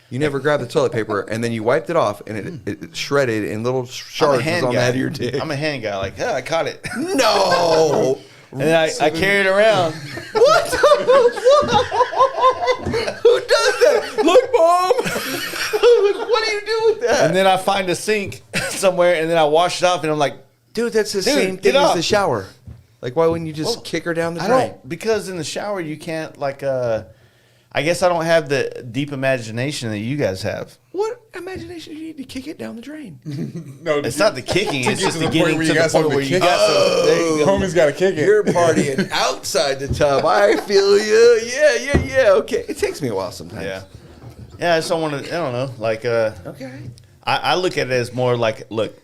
You never grabbed the toilet paper and then you wiped it off and it shredded in little I'm a shards on hand the guy. head of your dick. I'm a hand guy. Like, I caught it. No. And then I carry it around. What? Who does that? Look, Mom. What do you do with that? And then I find a sink somewhere and then I wash it off and I'm like, Dude, that's the Dude, same get thing as up. the shower. Like, why wouldn't you just kick her down the I drain? don't, because in the shower you can't like, I guess I don't have the deep imagination that you guys have. What imagination do you need to kick it down the drain? No, It's not the kicking, to it's get just to the the point getting where to you the got point something where to you kick. got some. There you go. Homie's got to kick it. You're partying outside the tub. I feel you. Yeah. Okay. It takes me a while sometimes. Yeah. Yeah, I just don't want to, I don't know. Like, Okay. I look at it as more like, look,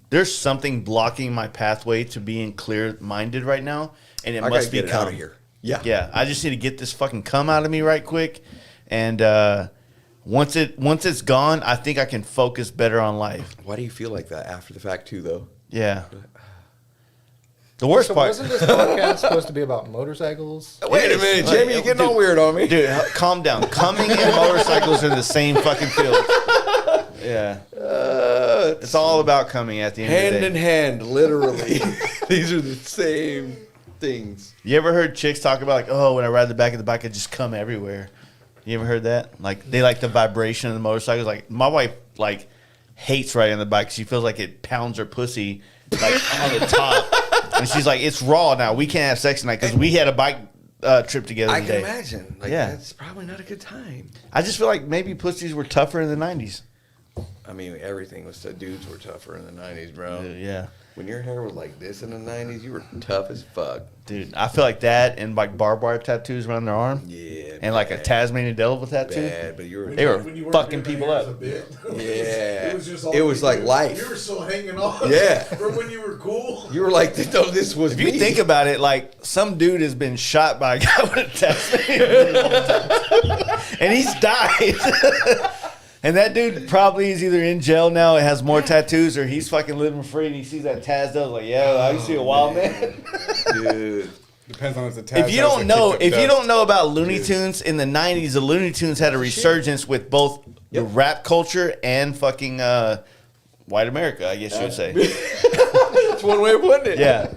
there's something blocking my pathway to being clear-minded right now, and it I must gotta be get it out of here. Yeah. Yeah, I just need to get this fucking cum out of me right quick, and once it's gone, I think I can focus better on life. Why do you feel like that after the fact too, though? Yeah. The worst So part, wasn't this podcast supposed to be about motorcycles? Wait a minute, Jamie, you're getting all weird on me. dude, calm down. Coming and motorcycles are the same fucking field. Yeah, it's all about coming at the end of Hand the in day. hand, literally. These are the same things. You ever heard chicks talk about like, oh, when I ride the back of the bike, I just come everywhere? You ever heard that? Like they like the vibration of the motorcycles. Like my wife like hates riding on the bike. She feels like it pounds her pussy like on the top, and she's like, it's raw now. We can't have sex tonight because we had a bike trip together. I today. can imagine. Like, Yeah. that's probably not a good time. I just feel like maybe pussies were tougher in the 90s. I mean, everything was dudes were tougher in the 90s, bro. Yeah. When your hair was like this in the 90s, you were tough as fuck. Dude, I feel like that and like barbed wire tattoos around their arm. Yeah. And like a Tasmanian devil tattoo. Bad, but you were. They were When you weren't fucking doing people the up. hairs a bit. Yeah. It was just all It was like life. You were still hanging on. Yeah. From when you were cool. You were like, no, this was If you me. think about it, like some dude has been shot by a guy with a Tasmanian tattoo, and he's died. And that dude probably is either in jail now and has more tattoos, or he's fucking living free and he sees that Taz devil like, yo, I used to see a wild man. Dude. Depends on if the tag. If you don't know about Looney Tunes in the '90s, the Looney Tunes had a resurgence with both the rap culture and fucking white America, I guess you would say. That's one way of putting it. Yeah.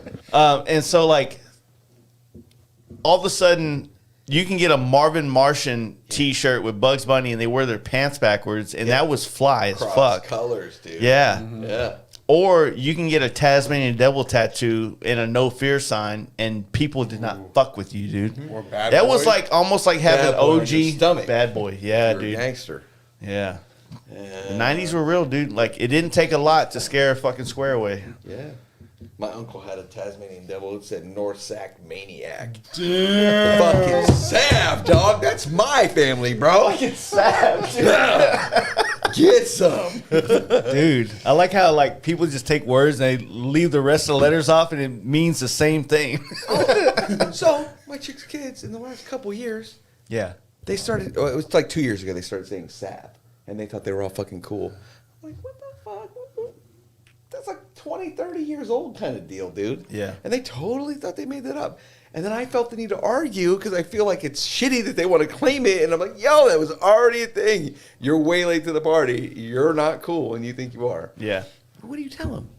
And so, like, all of a sudden, you can get a Marvin Martian T-shirt with Bugs Bunny, and they wear their pants backwards, and that was fly as Cross fuck. colors, dude. Yeah. Yeah. Or you can get a Tasmanian devil tattoo and a no fear sign, and people did not fuck with you, dude. Or bad That was boy. like almost like having Bad boy on your OG stomach. bad boy. Yeah, You're a dude. gangster. Yeah. The 90s were real, dude. Like, it didn't take a lot to scare a fucking square away. Yeah. My uncle had a Tasmanian devil. It said North Sac Maniac. Damn. Fucking Sav, dog. That's my family, bro. Fucking sad, Get some. dude. I like how, like, people just take words and they leave the rest of the letters off and it means the same thing. So, my chick's kids, in the last couple years, Yeah. they started, it was like 2 years ago, they started saying Sav. And they thought they were all fucking cool. I'm like, what the fuck? That's like 20, 30 years old kind of deal, dude. Yeah. And they totally thought they made that up. And then I felt the need to argue because I feel like it's shitty that they want to claim it. And I'm like, yo, that was already a thing. You're way late to the party. You're not cool, and you think you are. Yeah. What do you tell them?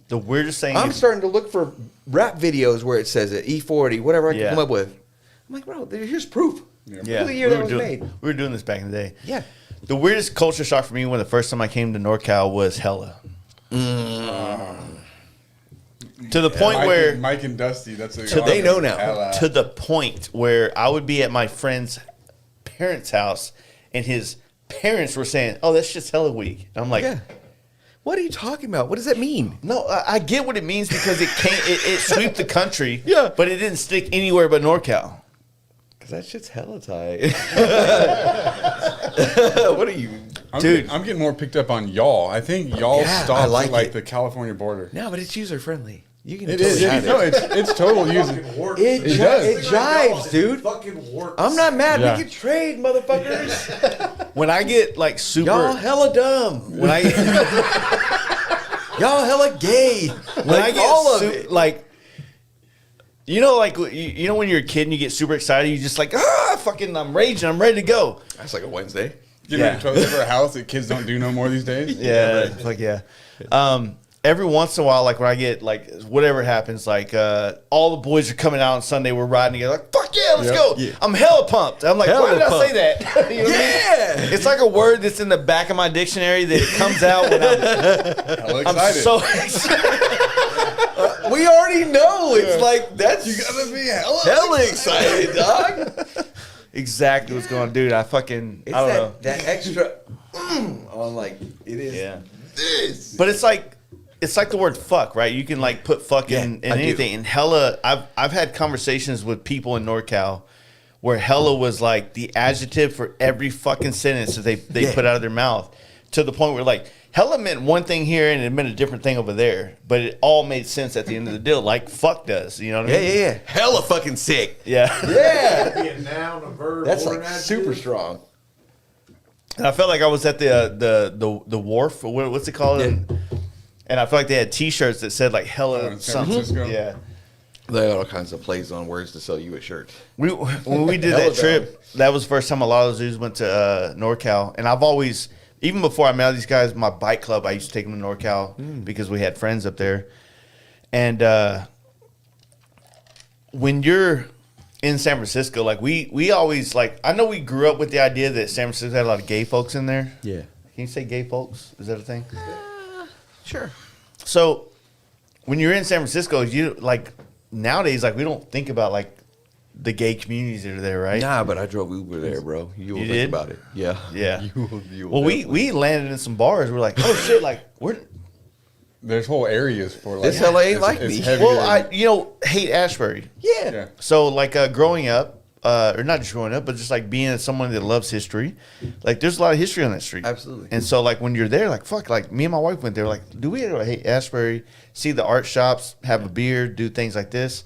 The weirdest thing I'm is, starting to look for rap videos where it says it, E40, whatever I can Yeah. come up with. I'm like, bro, here's proof. Yeah. yeah, Look at the year that was made. we were doing this back in the day. Yeah. The weirdest culture shock for me when the first time I came to NorCal was Hella. To the point where Mike and Dusty, that's a They know now. to the point where I would be at my friend's parents' house and his parents were saying, "Oh, that's just Hella week." And I'm like, Yeah. What are you talking about? What does that mean? "No, I get what it means because it swept the country, Yeah. but it didn't stick anywhere but NorCal." Because that shit's hella tight. What are you? Dude. I'm getting more picked up on y'all. I think y'all Yeah, I stopped like at like it. the California border. No, but it's user friendly. You can It totally is. have No, it. it's total user. Fucking works. It It does. It jives, dude. Fucking works. I'm not mad. Yeah. We can trade, motherfuckers. When I get like super, Y'all hella dumb. when I Y'all hella gay. when I get all of su- it. like, you know, like you know when you're a kid and you get super excited, you just like fucking I'm raging, I'm ready to go. That's like a Wednesday. Getting Yeah. ready to toilet for a house that kids don't do no more these days. Yeah, like yeah. Every once in a while, like when I get like whatever happens, like all the boys are coming out on Sunday, we're riding together. Like fuck yeah, let's Yep. go. Yeah. I'm hella pumped. I'm like, Hella why did pumped. I say that? You know what I mean? Yeah. It's like a word that's in the back of my dictionary that it comes out when Hella I'm excited. so excited. We already know. It's like that's You gotta be hella excited, dog. Exactly what's going on, dude. I fucking It's I don't know. that extra on like it is. Yeah. This. But it's like the word fuck, right? You can like put fuck in Yeah, I do. anything. And hella, I've had conversations with people in NorCal where hella was like the adjective for every fucking sentence that they Yeah. put out of their mouth, to the point where like hella meant one thing here and it meant a different thing over there, but it all made sense at the end of the deal, like fuck does. You know what I Yeah, mean? yeah, yeah. Hella fucking sick. Yeah. Yeah. Be a noun, a verb, That's or an like adjective. super strong. And I felt like I was at the wharf, or what's it called? Yeah. And I felt like they had T-shirts that said like hella in San something. Francisco? Yeah. They got all kinds of plays on words to sell you a shirt. When we did Hella that trip, that was the first time a lot of those dudes went to NorCal. And I've always, even before I met all these guys, my bike club, I used to take them to NorCal because we had friends up there. And when you're in San Francisco, like we always like. I know we grew up with the idea that San Francisco had a lot of gay folks in there. Yeah. Can you say gay folks? Is that a thing? Sure. So when you're in San Francisco, you like nowadays like we don't think about like the gay communities that are there, right? Nah, but I drove Uber there, bro. You will You think did? about it. Yeah. Yeah. You will Well, definitely. we landed in some bars. We're like, oh shit, like we're. There's whole areas for like This LA ain't like me. heavier. Well, I hate Ashbury. Yeah. yeah. So like growing up, or not just growing up, but just like being someone that loves history, like there's a lot of history on that street. Absolutely. And so like when you're there, like fuck, like me and my wife went there, like, do we ever hate Ashbury? See the art shops, have a beer, do things like this.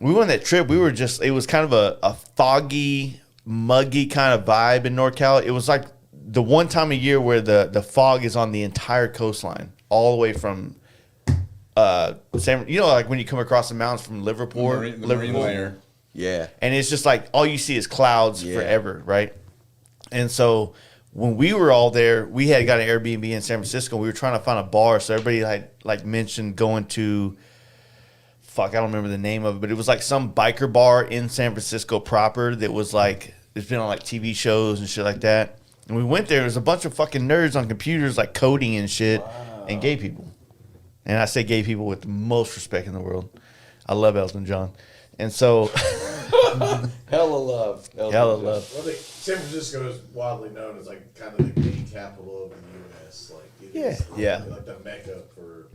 We went on that trip. We were just, it was kind of a foggy, muggy kind of vibe in NorCal. It was like the one time a year where the fog is on the entire coastline, all the way from San, like when you come across the mountains from Liverpool, The marine layer. Yeah. and it's just like all you see is clouds Yeah. forever, right? And so when we were all there, we had got an Airbnb in San Francisco. We were trying to find a bar, so everybody had like mentioned going to, I don't remember the name of it, but it was like some biker bar in San Francisco proper that was like, it's been on like TV shows and shit like that. And we went there. There was a bunch of fucking nerds on computers like coding and shit, and gay people. And I say gay people with the most respect in the world. I love Elton John. And so, Hella love. hella love. Well, San Francisco is widely known as like kind of the gay capital of the U.S. Like it is Yeah. like the mecca for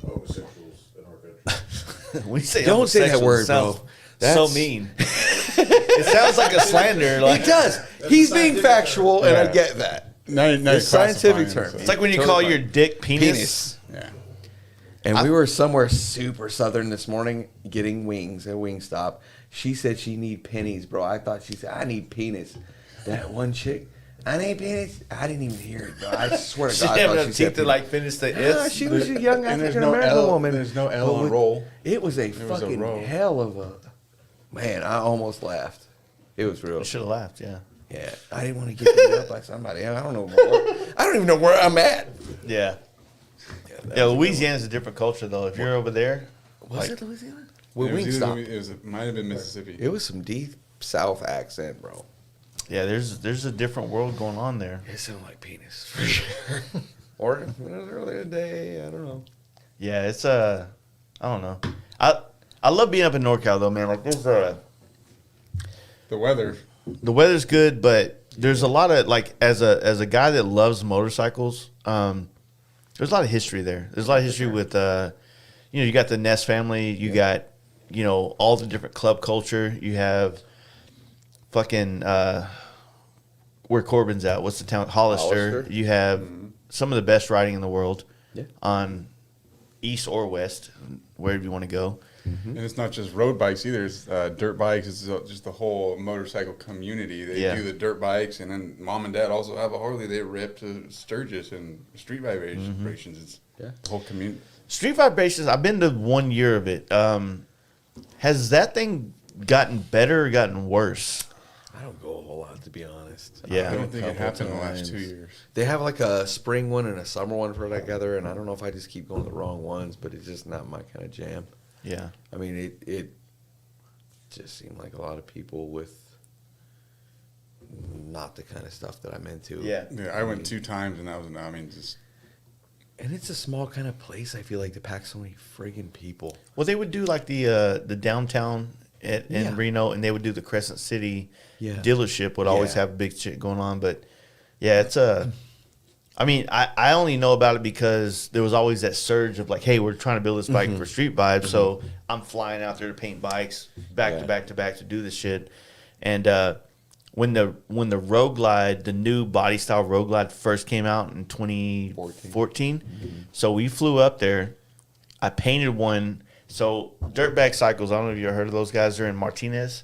homosexuals in our country. When you say Don't say that homosexual, word, it sounds bro. So That's- mean. It sounds like a slander. Like He does. He's being scientific factual, and I Yeah. get that. Now you're It's scientific classifying, term. it's like when you Totally call your fine. dick penis. Penis. Yeah. And we were somewhere super southern this morning getting wings at Wingstop. She said she need pennies, bro. I thought she said, I need penis. That one chick, I need penis. I didn't even hear it, bro. I swear to She God, I didn't thought have she teeth said to penis. like finish the Nah, S. she was a young And there's African no American L- woman. there's no L But on with- roll. It was a was a fucking roll. hell of a man. I almost laughed. It was real. I should have laughed. Yeah. Yeah, I didn't want to get beat up by somebody. I don't know. I don't even know where I'm at. Yeah. that Yeah. was a good Louisiana's a different culture though. If you're over there, Was like, it Louisiana? With It was either Wingstop. it might have been Mississippi. It was some deep South accent, bro. yeah, there's a different world going on there. It sounded like penis for sure. Or it was earlier today. I don't know. Yeah, it's I don't know. I love being up in NorCal though, man. Like there's The weather. the weather's good, but there's a lot of like as a guy that loves motorcycles, there's a lot of history there. There's a lot of history with you got the Ness family, you got all the different club culture. You have fucking where Corbin's at. What's the town? Hollister. Hollister. You have some of the best riding in the world Yeah. on east or west, wherever you want to go. And it's not just road bikes either. It's dirt bikes. It's just the whole motorcycle community. They Yeah. do the dirt bikes, and then mom and dad also have a Harley. They rip to Sturgis and street vibrations. It's Yeah. the whole community. Street Vibrations, I've been to 1 year of it. Has that thing gotten better or gotten worse? I don't go a whole lot, to be honest. Yeah. I don't think it Couple happened in the last times. 2 years. They have like a spring one and a summer one for together, and I don't know if I just keep going to the wrong ones, but it's just not my kind of jam. Yeah. I mean, it just seemed like a lot of people with not the kind of stuff that I'm into. Yeah. Yeah, I went 2 times, and that was just And it's a small kind of place, I feel like, to pack so many friggin' people. Well, they would do like the downtown in Yeah. Reno, and they would do the Crescent City Yeah. dealership. Would always Yeah. have big shit going on, but yeah, it's I mean, I only know about it because there was always that surge of like, hey, we're trying to build this bike for street vibes, so I'm flying out there to paint bikes back to Yeah. back to back to do this shit. And when the Road Glide, the new body style Road Glide first came out in 2014, so we flew up there. I painted one. So Dirtbag Cycles, I don't know if you ever heard of those guys. They're in Martinez.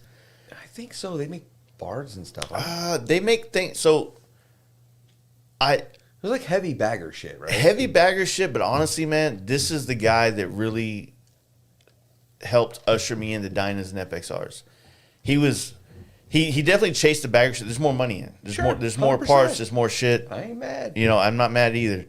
I think so. They make bars and stuff. They make things. So It was like heavy bagger shit, right? heavy bagger shit, but honestly, man, this is the guy that really helped usher me into Dynas and FXRs. He definitely chased the bagger shit. There's more money in it. There's Sure, more 100%. parts, there's more shit. I ain't mad. I'm not mad either.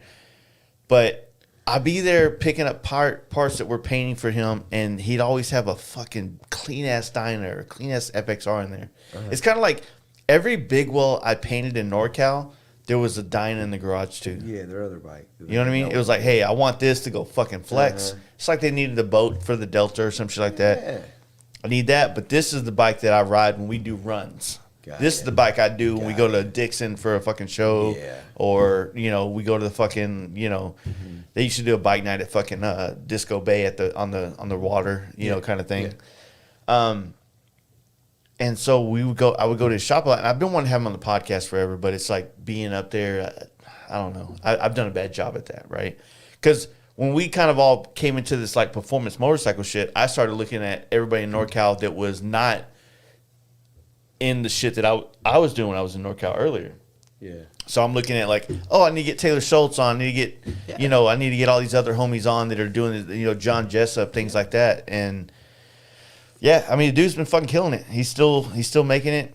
But I'd be there picking up parts that we're painting for him, and he'd always have a fucking clean-ass Dyna or clean-ass FXR in there. It's kind of like every big wheel I painted in NorCal, there was a Dyna in the garage, too. Yeah, their other bike. You know what I mean? It was like, hey, I want this to go fucking flex. It's like they needed a boat for the Delta or some shit like that. Yeah. I need that, but this is the bike that I ride when we do runs. This is the bike I do when we go to Dixon for a fucking show. Yeah. Or, you know, we go to the fucking, you know, they used to do a bike night at fucking Disco Bay at on the water, you know, kind of thing. Yeah. And so I would go to his shop a lot. And I've been wanting to have him on the podcast forever, but it's like being up there, I don't know. I've done a bad job at that, right? Because when we kind of all came into this like performance motorcycle shit, I started looking at everybody in NorCal that was not in the shit that I was doing when I was in NorCal earlier. Yeah. So I'm looking at like, oh, I need to get Taylor Schultz on. I need to get, you know, I need to get all these other homies on that are doing, you know, John Jessup, things like that. And yeah, I mean, the dude's been fucking killing it. He's still making it.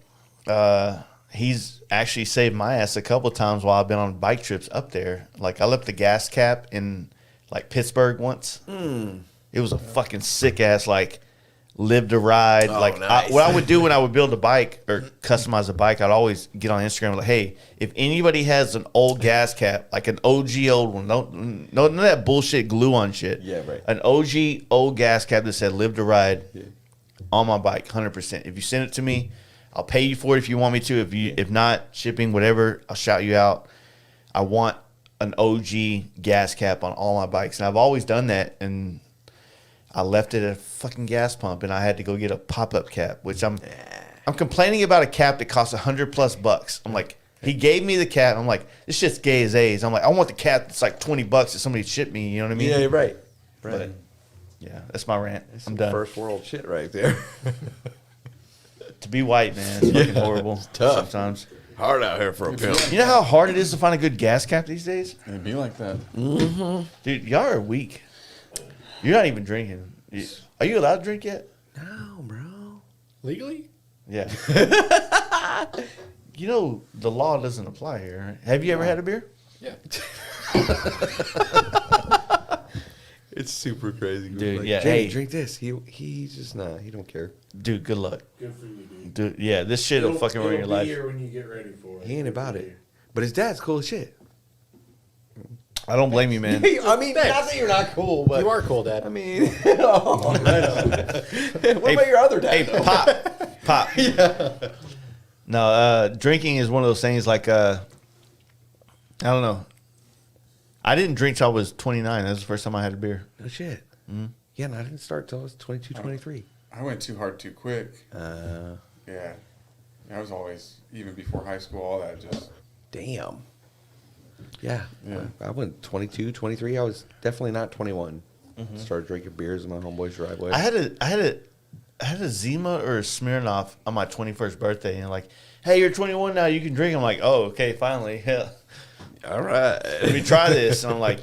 He's actually saved my ass a couple of times while I've been on bike trips up there. Like I left the gas cap in like Pittsburgh once. It was a fucking sick ass like live to ride. Like nice. what I would do when I would build a bike or customize a bike, I'd always get on Instagram like, hey, if anybody has an old gas cap, like an OG old one, none of that bullshit glue on shit. Yeah, right. An OG old gas cap that said live to ride on my bike, 100%. If you send it to me, I'll pay you for it if you want me to. If not, shipping, whatever, I'll shout you out. I want an OG gas cap on all my bikes. And I've always done that, and I left it at a fucking gas pump, and I had to go get a pop-up cap, which I'm complaining about a cap that costs $100+. I'm like, he gave me the cap. I'm like, this shit's gay as A's. I'm like, I want the cap that's like $20 that somebody shipped me. You know what I mean? Yeah, right. But, yeah, that's my rant. That's I'm some done. first world shit right there. To be white, man, it's fucking horrible. It's tough. sometimes. Hard out here for a pimp. You know how hard it is to find a good gas cap these days? It'd be like that. Dude, y'all are weak. You're not even drinking. Are you allowed to drink yet? No, bro. Legally? Yeah. You know, the law doesn't apply here, right? Have you ever had a beer? Yeah. It's super crazy. Dude, Like, yeah, Jay, hey. drink this. He's just he don't care. Dude, good luck. Good for you, dude. Dude, yeah, this shit will fucking ruin your It'll be life. here when you get ready for it. He ain't about it. But his dad's cool as shit. I don't blame you, man. I mean, not that you're not cool, but You are cool, Dad. I mean, what about your other dad? Hey, pop. No, drinking is one of those things like, I don't know. I didn't drink till I was 29. That was the first time I had a beer. No shit. Yeah, and I didn't start till I was 22, 23. I went too hard too quick. Uh, Yeah. I was always, even before high school, all that just. damn. Yeah. Yeah. I went 22, 23. I was definitely not 21. Started drinking beers in my homeboy's driveway. I had a Zima or a Smirnoff on my 21st birthday, and like, hey, you're 21 now, you can drink. I'm like, oh, okay, finally. Yeah. All right. Let me try this. And I'm like,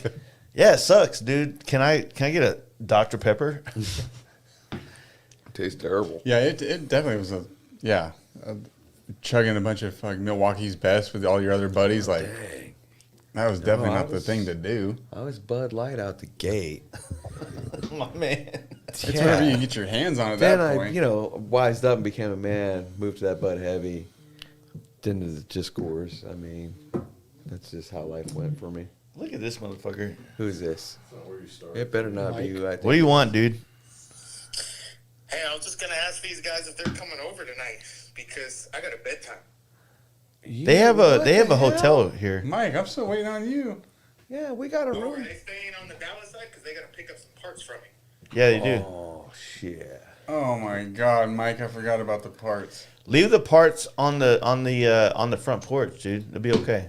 yeah, it sucks, dude. Can I get a Dr. Pepper? Tastes terrible. Yeah, it definitely was chugging a bunch of like Milwaukee's Best with all your other buddies. Like, Dang. that was definitely I not the was- thing to do. I was Bud Light out the gate. My man. It's whenever you get your hands on it at Then that I, point. wised up and became a man, moved to that Bud Heavy, then to the just scores. I mean, that's just how life went for me. Look at this motherfucker. Who's this? That's not where you start. It better not be who I think. What do you want, dude? Hey, I was just gonna ask these guys if they're coming over tonight because I got a bedtime. They have a What they have the a hotel hell? here. Mike, I'm still waiting on you. Yeah, we got a Oh, are room. they staying on the Dallas side? Because they gotta pick up some parts from me. Yeah, they do. Oh, shit. Oh my God, Mike, I forgot about the parts. Leave the parts on the front porch, dude. It'll be okay.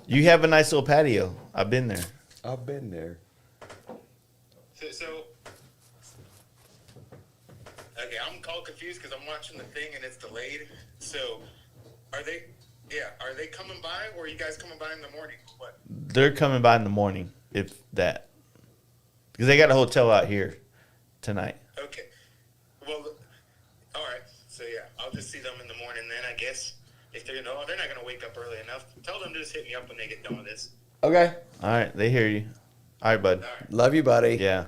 You have a nice little patio. I've been there. I've been there. So okay, I'm all confused because I'm watching the thing and it's delayed. So, are they coming by, or are you guys coming by in the morning? What? They're coming by in the morning, if that, because they got a hotel out here tonight. Okay. Well, all right. So yeah, I'll just see them in the morning then, I guess. If they're not gonna wake up early enough, tell them to just hit me up when they get done with this. Okay. All right, they hear you. All right, bud. Love you, buddy. Yeah.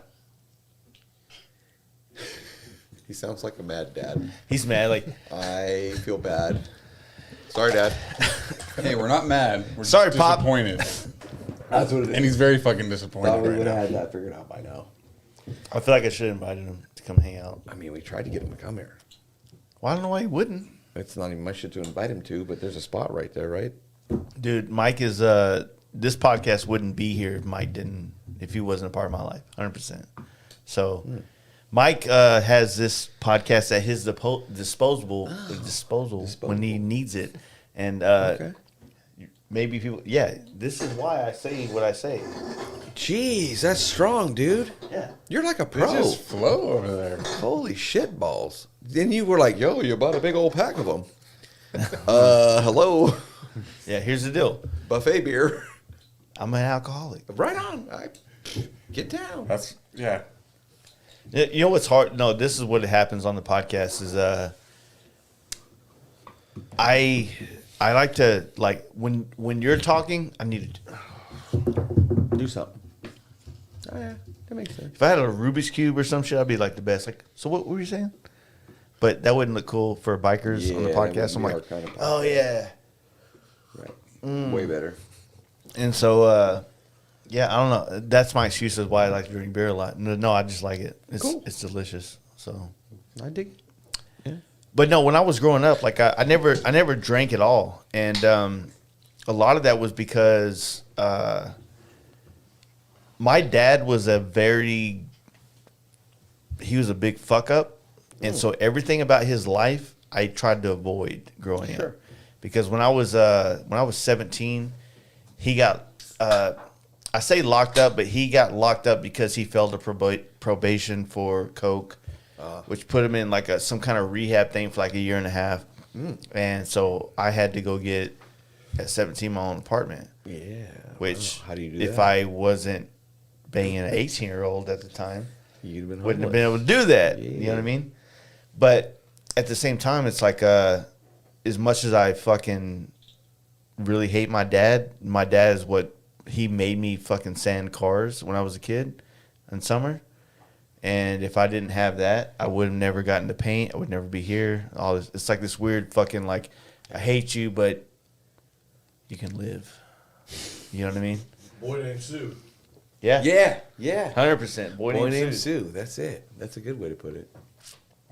He sounds like a mad dad. He's mad. Like, I feel bad. Sorry, Dad. Hey, we're not mad. We're Sorry, just Pop. disappointed. That's what it And he's very fucking disappointed Thought we right would have now. had that figured out by now. I feel like I should have invited him to come hang out. I mean, we tried to get him to come here. Well, I don't know why he wouldn't. It's not even my shit to invite him to, but there's a spot right there, right? Dude, Mike is, this podcast wouldn't be here if Mike didn't, if he wasn't a part of my life, 100%. So, Mike has this podcast at his disposal when he needs it. And maybe people, this is why I say what I say. Jeez, that's strong, dude. Yeah. You're like a They pro. just flow over there. Holy shit balls. Then you were like, yo, you bought a big old pack of them. Hello. Yeah, here's the deal. Buffet beer. I'm an alcoholic. Right on. Get down. That's, yeah. You know what's hard? No, this is what happens on the podcast is I like to, like, when you're talking, I need to Do something. Oh, yeah. That makes sense. if I had a Rubik's Cube or some shit, I'd be like the best. Like, so what were you saying? But that wouldn't look cool for bikers on the Yeah, podcast. that I'm wouldn't be like, our kind of oh yeah. Right. Way better. And so, yeah, I don't know. That's my excuse is why I like to drink beer a lot. No, I just like it. Cool. It's delicious. So, I dig. Yeah. but no, when I was growing up, like I never drank at all, and a lot of that was because my dad was he was a big fuck up, and so everything about his life I tried to avoid growing up, because when I was 17, he got I say locked up, but he got locked up because he failed a probation for coke, which put him in like some kind of rehab thing for like a year and a half, and so I had to go get at 17 my own apartment. Yeah. Which, How do you do if that? I wasn't banging an 18-year-old at the time, You'd have been wouldn't have homeless. been able to do that. You know Yeah. what I mean? But at the same time, it's like as much as I fucking really hate my dad is what he made me fucking sand cars when I was a kid in summer. And if I didn't have that, I would have never gotten to paint. I would never be here. All this, it's like this weird fucking like, I hate you, but you can live. You know what I mean? Boy named Sue. Yeah. Yeah. Yeah. 100%. Boy named Sue. Sue. That's it. That's a good way to put it.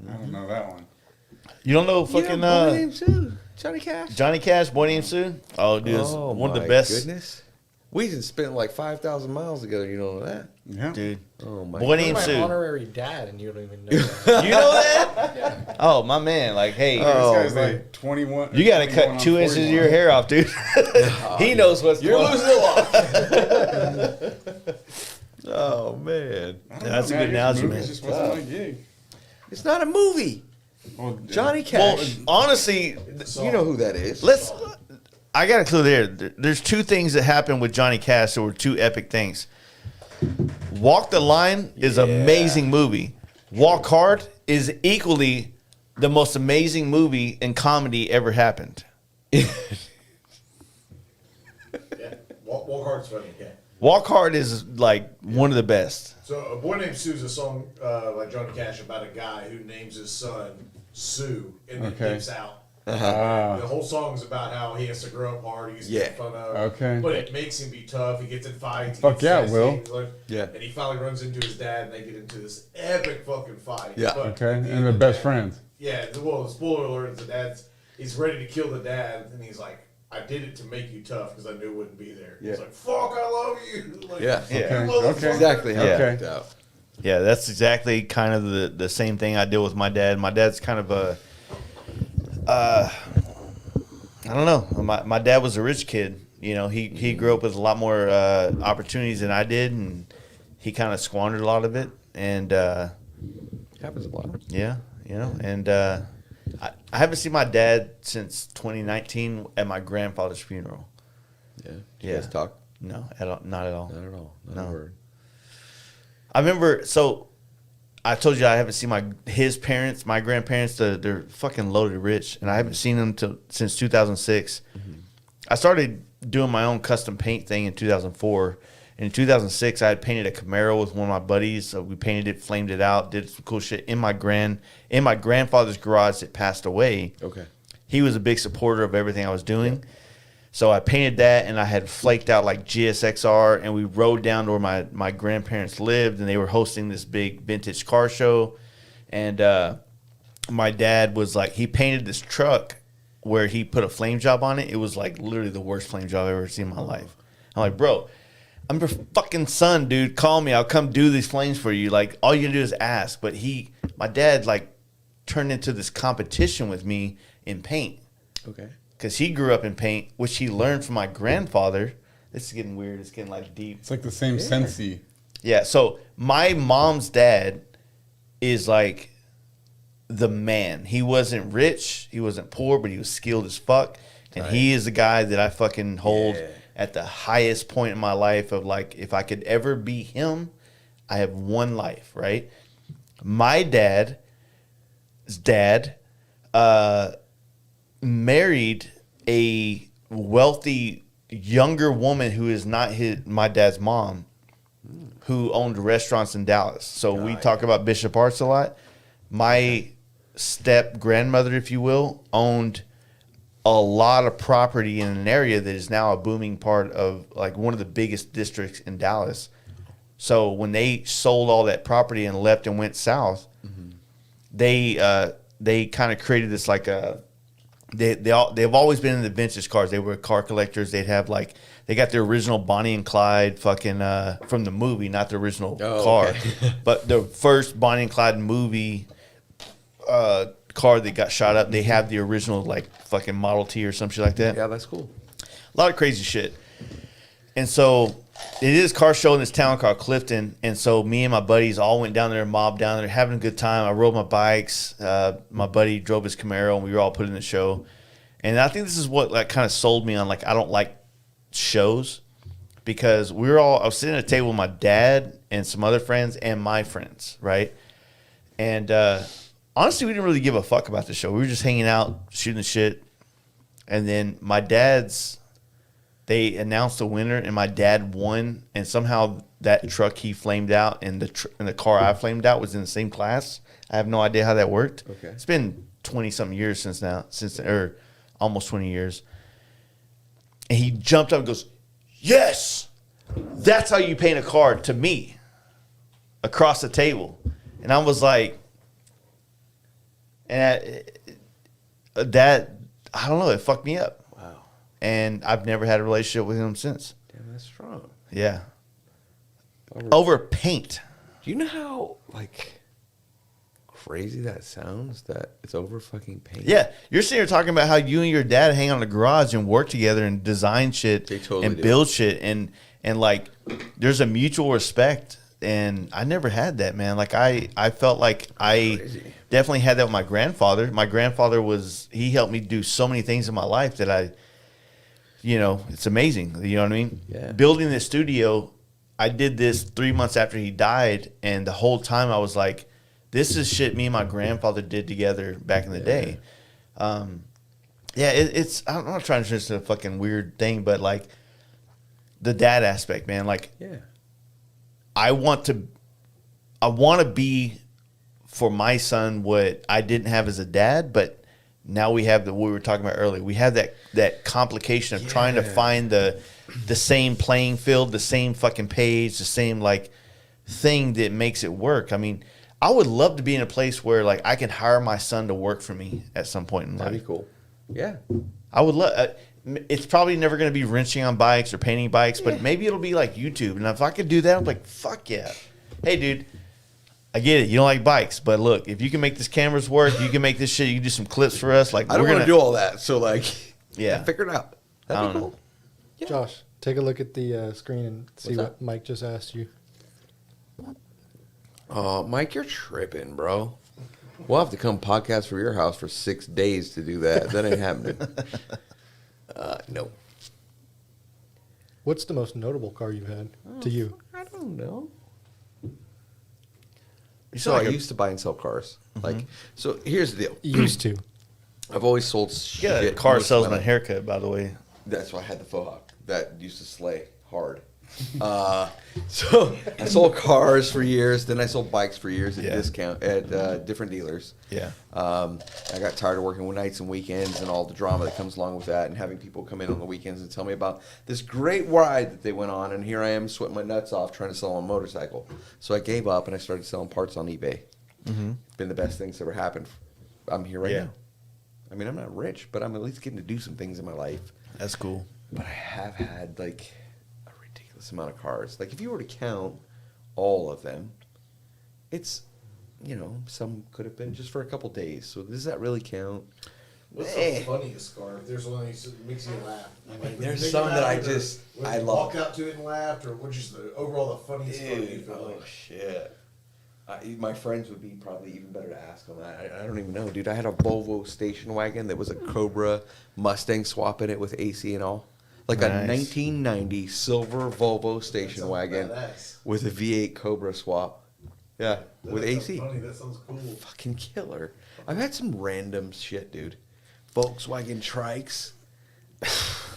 I don't know that one. You don't know fucking Boy named Sue. Johnny Cash. Johnny Cash, Boy Named Sue? Oh, dude, it's Oh, one of the my best. Goodness. We just spent like 5,000 miles together. You know that? Yeah. Dude. Oh my. Boy You're Named my Sue. honorary dad, and you don't even know that. You know that? Oh, my man. Like, hey, Oh, This guy's man. like 21. you got to 21 cut on 2 inches of 41. your hair off, dude. He knows what's You're going losing a lot. Oh man. I don't That's a know, good man. analogy, Movies man. just wasn't my gig. It's not a movie. Well, Johnny Well, Cash. honestly, You know who that is. I got a clue there. There's two things that happened with Johnny Cash that were two epic things. Walk the Line is an amazing movie. Walk Hard is equally the most amazing movie and comedy ever happened. Yeah. Walk Hard's funny. Yeah. Walk Hard is like one of the best. So A Boy Named Sue is a song by Johnny Cash about a guy who names his son Sue and then Okay. dips out. Ah. The whole song's about how he has to grow up hard. He gets Yeah. made fun of. Okay. But it makes him be tough. He gets in fights. he Fuck gets yeah, sassy, Will. he's like- Yeah. And he finally runs into his dad, and they get into this epic fucking fight. Yeah. But Okay. at the And end they're of best that- friends. Yeah. Well, spoiler alert: he's ready to kill the dad, and he's like, "I did it to make you tough because I knew it wouldn't be there." Yeah. He's like, "Fuck, I love you." Like, Yeah. "You Okay, motherfucker." okay. Exactly how Yeah. it worked out. Yeah, that's exactly kind of the same thing I deal with my dad. My dad's kind of a, I don't know. My dad was a rich kid. You know, he grew up with a lot more opportunities than I did, and he kind of squandered a lot of it. And Happens a lot. yeah, you know, and I haven't seen my dad since 2019 at my grandfather's funeral. Yeah. Did you Yeah. guys talk? No, not at all. Not at all. Not No. a word. I remember, so I told you I haven't seen his parents, my grandparents. They're fucking loaded rich, and I haven't seen them since 2006. I started doing my own custom paint thing in 2004. In 2006, I had painted a Camaro with one of my buddies. So we painted it, flamed it out, did some cool shit in my grandfather's garage that passed away. Okay. He was a big supporter of everything I was doing. Yeah. So I painted that, and I had flaked out like GSXR, and we rode down to where my grandparents lived, and they were hosting this big vintage car show. And my dad was like, he painted this truck where he put a flame job on it. It was like literally the worst flame job I've ever seen in my life. I'm like, bro, I'm your fucking son, dude. Call me. I'll come do these flames for you. Like, all you can do is ask. But my dad, like, turned into this competition with me in paint. Okay. Because he grew up in paint, which he learned from my grandfather. This is getting weird. It's getting, like, deep. It's like the same Sensi. Yeah. So my mom's dad is, like, the man. He wasn't rich. He wasn't poor, but he was skilled as fuck. And he is the guy that I fucking hold at the highest point in my life of, like, if I could ever be him, I have one life, right? My dad's dad married a wealthy younger woman who is not my dad's mom, who owned restaurants in Dallas. So we talk about Bishop Arts a lot. My step grandmother, if you will, owned a lot of property in an area that is now a booming part of, like, one of the biggest districts in Dallas. So when they sold all that property and left and went south, they kind of created this, like, they've always been in the vintage cars. They were car collectors. They'd have, like, they got the original Bonnie and Clyde fucking from the movie, not the original car, but the first Bonnie and Clyde movie car that got shot up. They have the original, like, fucking Model T or some shit like that. Yeah, that's cool. A lot of crazy shit. And so it is a car show in this town called Clifton. And so me and my buddies all went down there, mobbed down there, having a good time. I rode my bikes. My buddy drove his Camaro, and we were all put in the show. And I think this is what, like, kind of sold me on, like, I don't like shows, because I was sitting at a table with my dad and some other friends and my friends, right? And honestly, we didn't really give a fuck about the show. We were just hanging out, shooting the shit. And then they announced the winner, and my dad won. And somehow that truck he flamed out and the car I flamed out was in the same class. I have no idea how that worked. Okay. It's been 20-something years or almost 20 years. And he jumped up and goes, "Yes, that's how you paint a car," to me across the table. And I was like, and that, I don't know, it fucked me up. Wow. And I've never had a relationship with him since. Damn, that's strong. Yeah. Over paint. Do you know how, like, crazy that sounds, that it's over fucking paint? Yeah. You're sitting here talking about how you and your dad hang out in the garage and work together and design shit and build shit. And like, there's a mutual respect. And I never had that, man. Like, I felt like I definitely had that with my grandfather. My grandfather he helped me do so many things in my life that it's amazing. You know what I mean? Yeah. Building this studio, I did this 3 months after he died. And the whole time I was like, this is shit me and my grandfather did together back in the day. I'm not trying to turn this into a fucking weird thing, but, like, the dad aspect, man. Like, I want to be for my son what I didn't have as a dad, but now we have what we were talking about earlier. We have that complication of trying to find the same playing field, the same fucking page, the same, like, thing that makes it work. I mean, I would love to be in a place where, like, I can hire my son to work for me at some point in life. That'd be cool. Yeah. I would love. It's probably never going to be wrenching on bikes or painting bikes, but maybe it'll be like YouTube. And if I could do that, I'm like, fuck yeah. Hey, dude, I get it. You don't like bikes, but look, if you can make this cameras work, you can make this shit. You can do some clips for us. Like, I don't want to do all that. So, like, figure it out. That'd be cool. Yeah. Josh, take a look at the screen and see what Mike just asked you. Oh, Mike, you're tripping, bro. We'll have to come podcast for your house for 6 days to do that. That ain't happening. No. What's the most notable car you've had to you? I don't know. So I used to buy and sell cars. Like, so here's the deal. Used to. I've always sold Get a car salesman haircut, by the way. That's why I had the faux hawk. That used to slay hard. So I sold cars for years. Then I sold bikes for years at discount at different dealers. Yeah. I got tired of working nights and weekends and all the drama that comes along with that, and having people come in on the weekends and tell me about this great ride that they went on, and here I am sweating my nuts off trying to sell a motorcycle. So I gave up and I started selling parts on eBay. Mm-hmm. Been the best things that ever happened. I'm here right now. I mean, I'm not rich, but I'm at least getting to do some things in my life. That's cool. But I have had like a ridiculous amount of cars. Like if you were to count all of them, it's, you know, some could have been just for a couple days. So does that really count? What's the funniest car? If there's one that makes you laugh. Like, there's some that I love. Walk out to it and laughed, or what's just overall the funniest car you feel Oh like? shit. My friends would be probably even better to ask on that. I don't even know, dude. I had a Volvo station wagon that was a Cobra Mustang swap in it with AC and all. Like a 1990 silver Volvo station wagon with a V8 Cobra swap. Yeah, with AC. Funny. That sounds cool. Fucking killer. I've had some random shit, dude. Volkswagen trikes.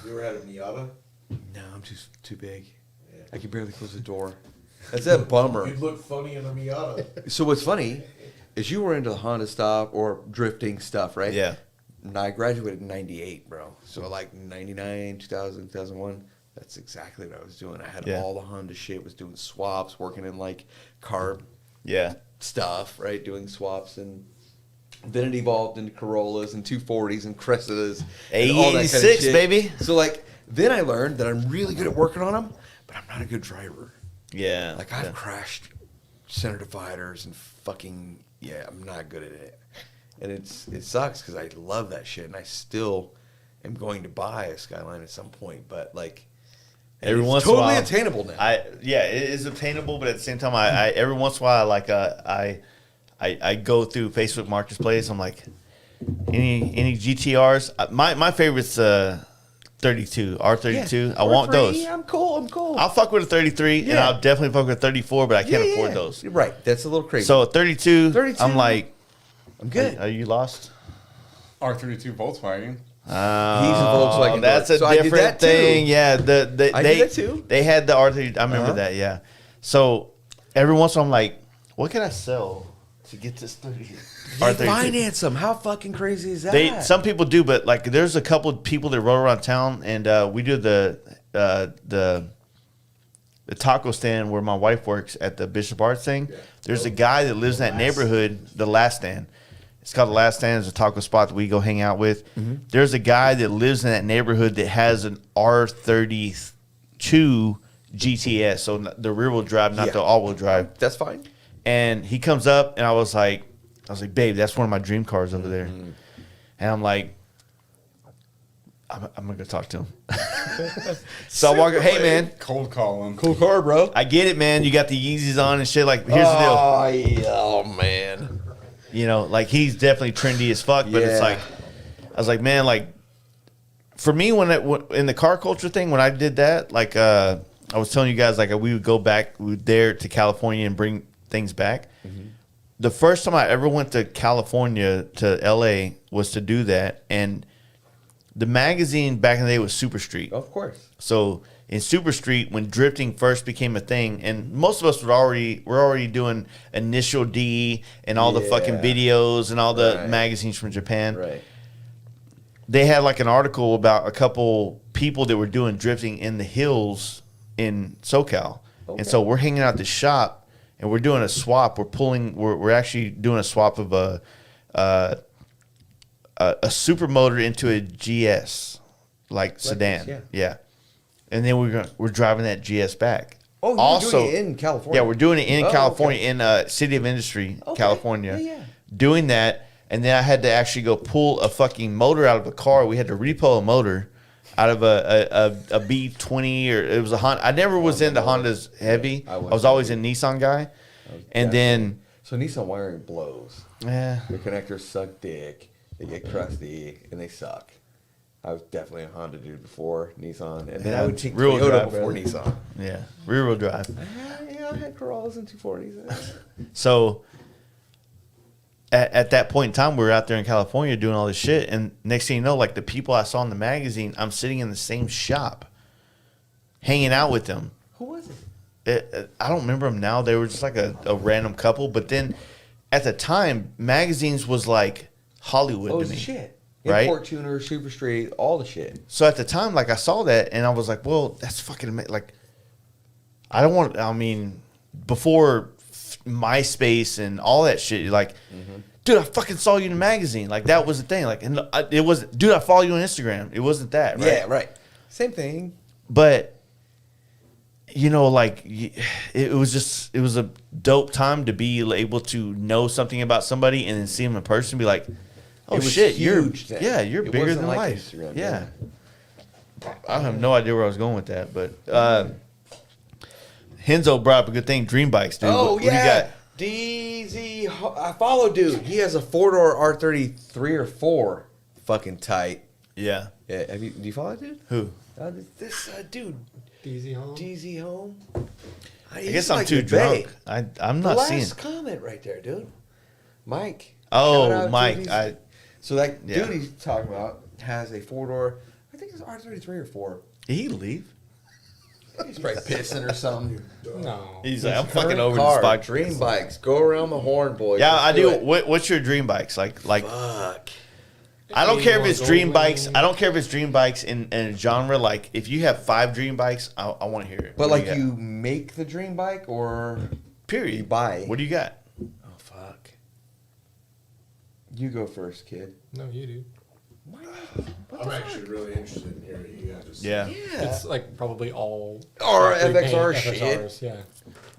You ever had a Miata? No, I'm too big. Yeah. I can barely close the door. That's a bummer. You'd look funny in a Miata. So what's funny is you were into the Honda stuff or drifting stuff, right? Yeah. And I graduated in 98, bro. So like 99, 2000, 2001, that's exactly what I was doing. I had all the Honda shit, was doing swaps, working in like carb stuff, right? Doing swaps, and then it evolved into Corollas and 240s and Cressidas. And all that kind of shit. baby. So like, then I learned that I'm really good at working on them, but I'm not a good driver. Yeah. Like I've crashed center dividers and fucking, I'm not good at it. And it sucks because I love that shit, and I still am going to buy a Skyline at some point. But like, every it's once totally in a while, attainable now. it is attainable, but at the same time, I every once in a while, like I go through Facebook Marketplace. I'm like, any GTRs? My favorite's 32 R32. I want those. I'm cool. I'll fuck with a 33, and I'll definitely fuck with a 34, but I can't afford those. You're right. That's a little crazy. So 32, I'm like, I'm good. Are you lost? R32 Volkswagen. He's a Volkswagen. That's a so different thing. Yeah, I did that too. They had the R32. I remember that. Yeah. So every once in a while, I'm like, what can I sell to get this 30? They finance them. How fucking crazy is that? Some people do, but like there's a couple of people that roll around town, and we do the taco stand where my wife works at the Bishop Arts thing. There's a guy that lives in that neighborhood, the Last Stand. It's called the Last Stand. It's a taco spot that we go hang out with. Mm-hmm. There's a guy that lives in that neighborhood that has an R32 GTS, so the rear wheel drive, not the all wheel drive. That's fine. And he comes up, and I was like, babe, that's one of my dream cars over there. Mm-hmm. And I'm like, I'm gonna go talk to him. So I walk up, hey man, Cold call him. Cool car, bro. I get it, man. You got the Yeezys on and shit. Like, here's the deal. Oh man. You know, like he's definitely trendy as fuck, but it's like, I was like, man, like, for me, in the car culture thing, when I did that, like, I was telling you guys, like, we would go back there to California and bring things back. Mm-hmm. The first time I ever went to California, to LA, was to do that. And the magazine back in the day was Super Street. Of course. So in Super Street, when drifting first became a thing, and most of us were already doing Initial D and all the fucking videos and all the magazines from Japan. Right. They had like an article about a couple people that were doing drifting in the hills in SoCal. Okay. And so we're hanging out at the shop and we're doing a swap. We're actually doing a swap of a super motor into a GS, like sedan. Yeah. And then we're driving that GS back. Oh, you're doing it in California? Yeah, we're doing it in California, in City of Industry, California. Yeah. Doing that, and then I had to actually go pull a fucking motor out of a car. We had to repo a motor out of a B20, or it was a Honda. I never was into Hondas heavy. I was always a Nissan guy. And then... So Nissan wiring blows. Yeah. The connectors suck dick. They get crusty, and they suck. I was definitely a Honda dude before Nissan, and then I would take Toyota before Nissan. Yeah, rear wheel drive. I had Corollas and 240s. So at that point in time, we were out there in California doing all this shit, and next thing you know, like the people I saw in the magazine, I'm sitting in the same shop, hanging out with them. Who was it? I don't remember them now. They were just like a random couple. But then at the time, magazines was like Hollywood Oh, to me. shit. Right? Import Tuner, Super Street, all the shit. So at the time, like I saw that and I was like, well, that's fucking like, I don't want, I mean, before MySpace and all that shit, like, dude, I fucking saw you in a magazine. Like that was the thing. Like, and it wasn't, dude, I follow you on Instagram. It wasn't that, right? Yeah, right. Same thing. But you know, like it was a dope time to be able to know something about somebody and then see them in person and be like, oh It was shit, huge then. you're It bigger wasn't than like life. Instagram, Yeah. I have no idea where I was going with that, but Henzo brought up a good thing, dream bikes, dude. Oh, What do you yeah. got? DZ, I follow dude. He has a 4-door R33 or 4. Fucking tight. Yeah. Yeah, do you follow that dude? Who? This dude, DZ home. DZ Home. I guess I'm too drunk. I'm The not last seeing. comment right there, dude. Mike. Oh, Shout out to Mike. DZ. So that Yeah. dude he's talking about has a 4-door. I think it's R33 or 4. Did he leave? He's probably pissing or something. No. He's like, I'm Current fucking over car, this bike. Dream bikes. Go around the horn, boys. Yeah, Let's I do. it. What's your dream bikes? Like Fuck. I don't care if it's dream Goldwing. bikes. I don't care if it's dream bikes in a genre. Like if you have 5 dream bikes, I want to hear it. But What do like got? you make the dream bike or period. you buy. What do you got? Oh fuck. You go first, kid. No, you do. I'm actually really interested in hearing you guys. Yeah. It's like probably all Or pre-paint FXR shit. FXRs,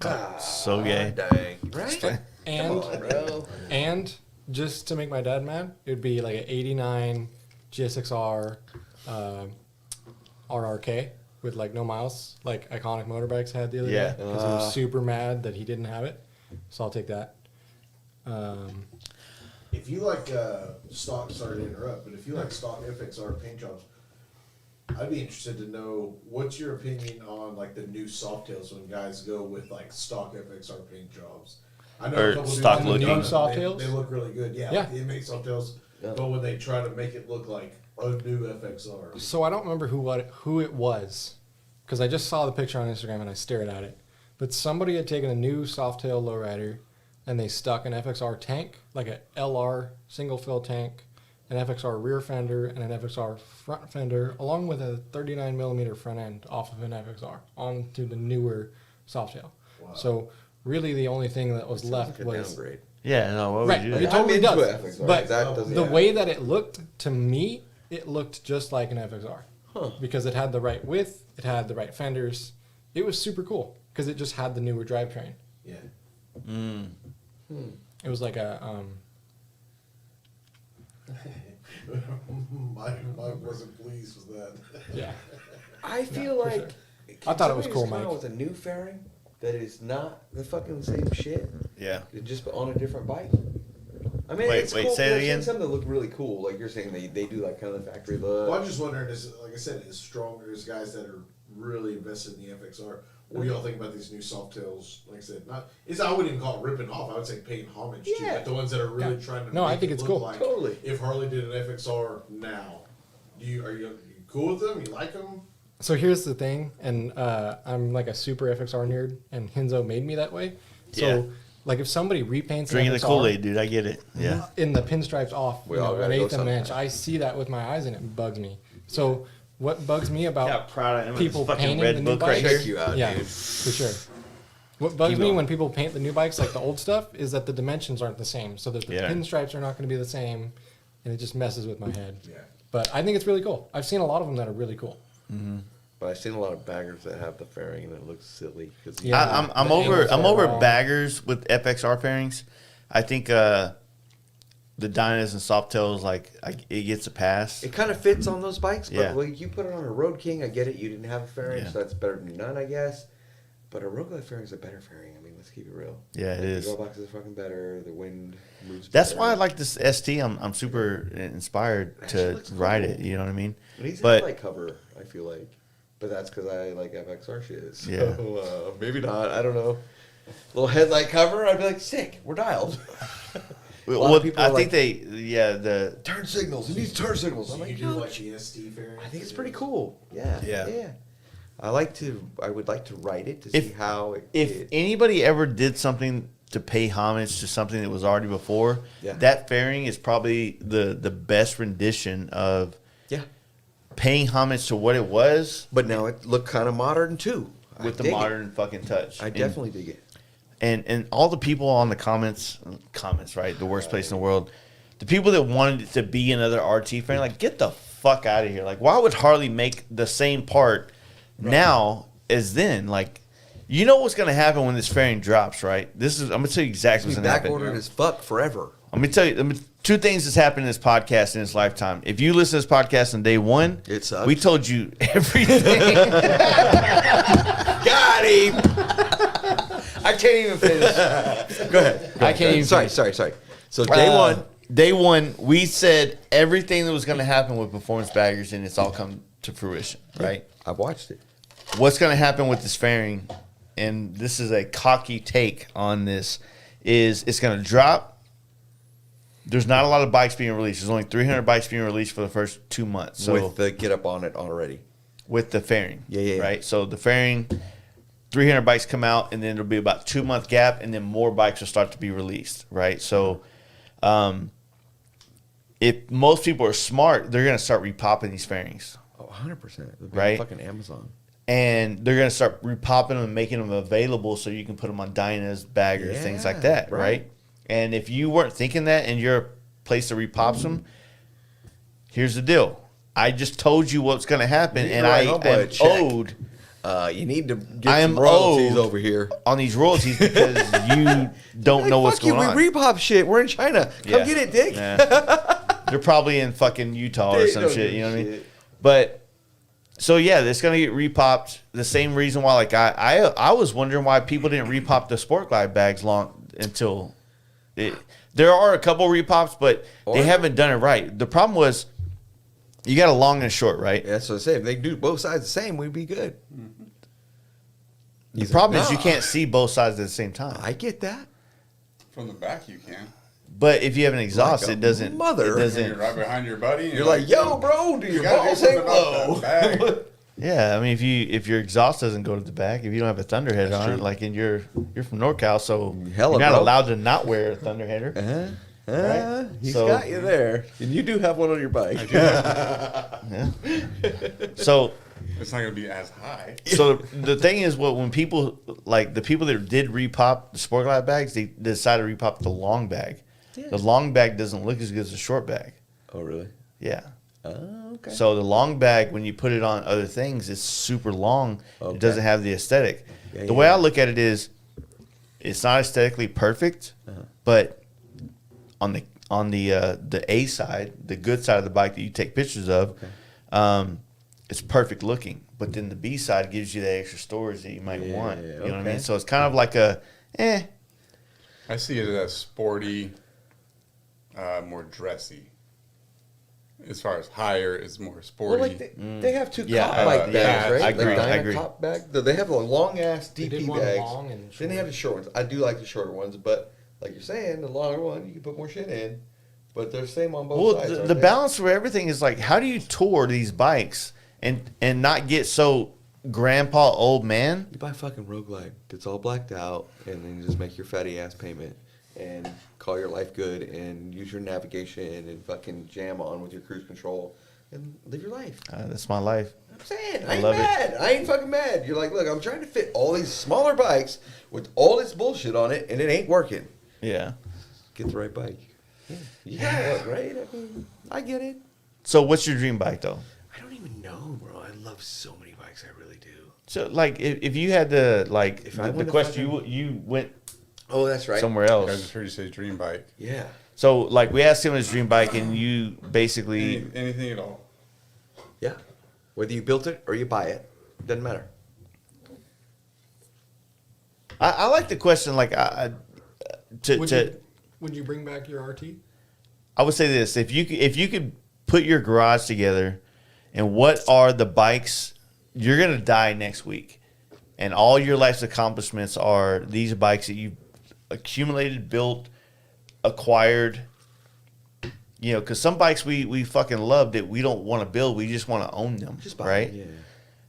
yeah. So gay. Dang. Right? And Come on, bro. and just to make my dad mad, it would be like an '89 GSXR RRK with like no miles, like Iconic Motorbikes had the other Yeah. day because he was super mad that he didn't have it. So I'll take that. If you like stock, sorry to interrupt, but if you like stock FXR paint jobs, I'd be interested to know what's your opinion on like the new Softails when guys go with like stock FXR paint jobs. I know Or a couple stock dudes that looking. do it. Softails? They look really good. Yeah, Yeah. like the inmate Softails. Yeah. But when they try to make it look like a new FXR, So I don't remember who it was because I just saw the picture on Instagram and I stared at it. But somebody had taken a new Softail lowrider and they stuck an FXR tank, like a LR single fill tank, an FXR rear fender, and an FXR front fender, along with a 39 millimeter front end off of an FXR onto the newer Softail. Wow. So really, the only thing that was left Like a was downgrade. Yeah. No. What would right. you do? It totally I'm into does. FXR. But That doesn't the happen. way that it looked to me, it looked just like an FXR Huh. because it had the right width, it had the right fenders. It was super cool because it just had the newer drivetrain. yeah. It was like a Mike wasn't pleased with that. yeah. I feel for like sure. I thought it was cool, somebody Mike. just come out with a new fairing that is not the fucking same shit. Yeah. It's just on a different bike. I mean, Wait, it's wait, cool. say it I've seen again? some that look really cool. Like you're saying, they do like kind of the factory look. Well, I'm just wondering, is like I said, is stronger as guys that are really invested in the FXR. What do y'all think about these new Softails? Like I said, I wouldn't even call it ripping off. I would say paying homage to Yeah. like the ones that are really Yeah. trying to. No, I make think it it's look cool. Like Totally. If Harley did an FXR now, are you cool with them? You like them? So here's the thing, and I'm like a super FXR nerd, and Hinzo made me that way. So Yeah. like if somebody repaints Drinking an the FXR Kool-Aid, dude. I get it. Yeah. in the pinstripes off, We all an gotta go eighth of an inch, sometime. I see that with my eyes, and it bugs me. So what bugs me about proud of him. people fucking painting red the new book right bikes? Check you out, yeah, dude. for sure. What bugs Keep me going. when people paint the new bikes, like the old stuff, is that the dimensions aren't the same. So that the Yeah. pinstripes are not going to be the same, and it just messes with my head. Yeah. But I think it's really cool. I've seen a lot of them that are really cool. But I've seen a lot of baggers that have the fairing and it looks silly. Cause Yeah. I'm The over angles I'm are over wrong. baggers with FXR pairings. I think the Dynas and Softails it gets a pass. it kind of fits on those bikes, but Yeah. like you put it on a Road King, I get it. You didn't have a fairing, Yeah. so that's better than none, I guess. But a Road Glide fairing is a better fairing. I mean, let's keep it real. Yeah, it Like, is. The glove box is fucking better. The wind moves. That's better. why I like this ST. I'm super inspired That to shit looks ride cool. it. You know what I mean? It needs a But headlight cover, I feel like. But that's because I like FXR shit. So, Yeah. maybe not. I don't know. Little headlight cover, I'd be like, sick. We're dialed. lot of people I are think like, the turn signals. It needs turn signals. So I'm you like, do no, like the ST variant? I think it's pretty cool. Yeah. Yeah. I would like to write it to see how if anybody ever did something to pay homage to something that was already before, that fairing is probably the best rendition of paying homage to what it was. But now it looked kind of modern too. With the modern fucking touch. I definitely dig it. And all the people on the comments, right? The worst place in the world. The people that wanted it to be another RT fairing, like, get the fuck out of here. Like, why would Harley make the same part now as then? Like, you know what's going to happen when this fairing drops, right? I'm going to tell you exactly what's going to happen. Backordered as fuck forever. Let me tell you, two things that's happened in this podcast in its lifetime. If you listen to this podcast on day one, it sucks. We told you everything. Got him. I can't even finish. Go ahead. I can't even. Sorry. So day one, we said everything that was going to happen with performance baggers, and it's all come to fruition, right? I've watched it. What's going to happen with this fairing, and this is a cocky take on this, is it's going to drop. There's not a lot of bikes being released. There's only 300 bikes being released for the first 2 months. So with the get up on it already. With the fairing. Yeah. Right? So the fairing, 300 bikes come out, and then there'll be about 2 month gap, and then more bikes will start to be released. Right? So if most people are smart, they're going to start repopping these fairings. Oh, 100%. Right? Fucking Amazon. And they're going to start repopping them and making them available so you can put them on Dynas, baggers, things like that. Right? And if you weren't thinking that and you're a place that repops them, here's the deal. I just told you what's going to happen, and I am owed. You need to get some royalties over here on these royalties because you don't know what's going on. We repop shit. We're in China. Come get it, dick. They're probably in fucking Utah or some shit. You know what I mean? But so it's gonna get repopped. The same reason why, like I was wondering why people didn't repop the Sport Glide bags until. There are a couple repops, but they haven't done it right. The problem was you got a long and a short, right? Yeah, that's what I say. If they do both sides the same, we'd be good. Mm-hmm. The problem is you can't see both sides at the same time. I get that. From the back, you can. But if you have an exhaust, it doesn't. Mother. It doesn't. You're right behind your buddy. And you're like, yo, bro, do your balls hang low? Yeah, I mean, if your exhaust doesn't go to the back, if you don't have a Thunderheader on it, like you're from NorCal, so you're not allowed to not wear a Thunderheader. Right? He's got you there, and you do have one on your bike. I do have So it's not going to be as high. So the thing is, when people like the people that did repop the Sport Glide bags, they decided to repop the long bag. Yeah. The long bag doesn't look as good as the short bag. Oh, really? Yeah. Oh, okay. So the long bag, when you put it on other things, it's super long. Okay. It doesn't have the aesthetic. Yeah, the way I look at it is, it's not aesthetically perfect, but on the A side, the good side of the bike that you take pictures of, it's perfect looking. But then the B side gives you the extra storage that you might want. You know what I mean? So it's kind of like a I see it as sporty, more dressy. As far as higher is more sporty. Well, like they have two cop bike bags, right? I agree. Like I agree. Cop bag. They have a long ass DP bags. Long and then they have the short ones. I do like the shorter ones, but like you're saying, the longer one you can put more shit in. But they're the same on both sides. Well, the balance for everything is like, how do you tour these bikes and not get so grandpa old man? You buy fucking Rogue Glide. It's all blacked out, and then you just make your fatty ass payment and call your life good and use your navigation and fucking jam on with your cruise control and live your life. That's my life. I'm saying, I ain't mad. I ain't fucking mad. You're like, look, I'm trying to fit all these smaller bikes with all this bullshit on it, and it ain't working. Yeah. Get the right bike. Yeah, look, right? I mean, I get it. So what's your dream bike, though? I don't even know, bro. I love so many bikes. I really do. So, like, if you had to, like, the question, you went that's right. somewhere else. I just heard you say dream bike. Yeah. So, like, we asked him his dream bike, and you basically... Anything at all. Yeah. Whether you built it or you buy it, doesn't matter. I like the question, like, would you bring back your RT? I would say this: if you could put your garage together, and what are the bikes you're gonna die next week, and all your life's accomplishments are these bikes that you've accumulated, built, acquired, you know, because some bikes we fucking love that we don't want to build. We just want to own them, right? Yeah.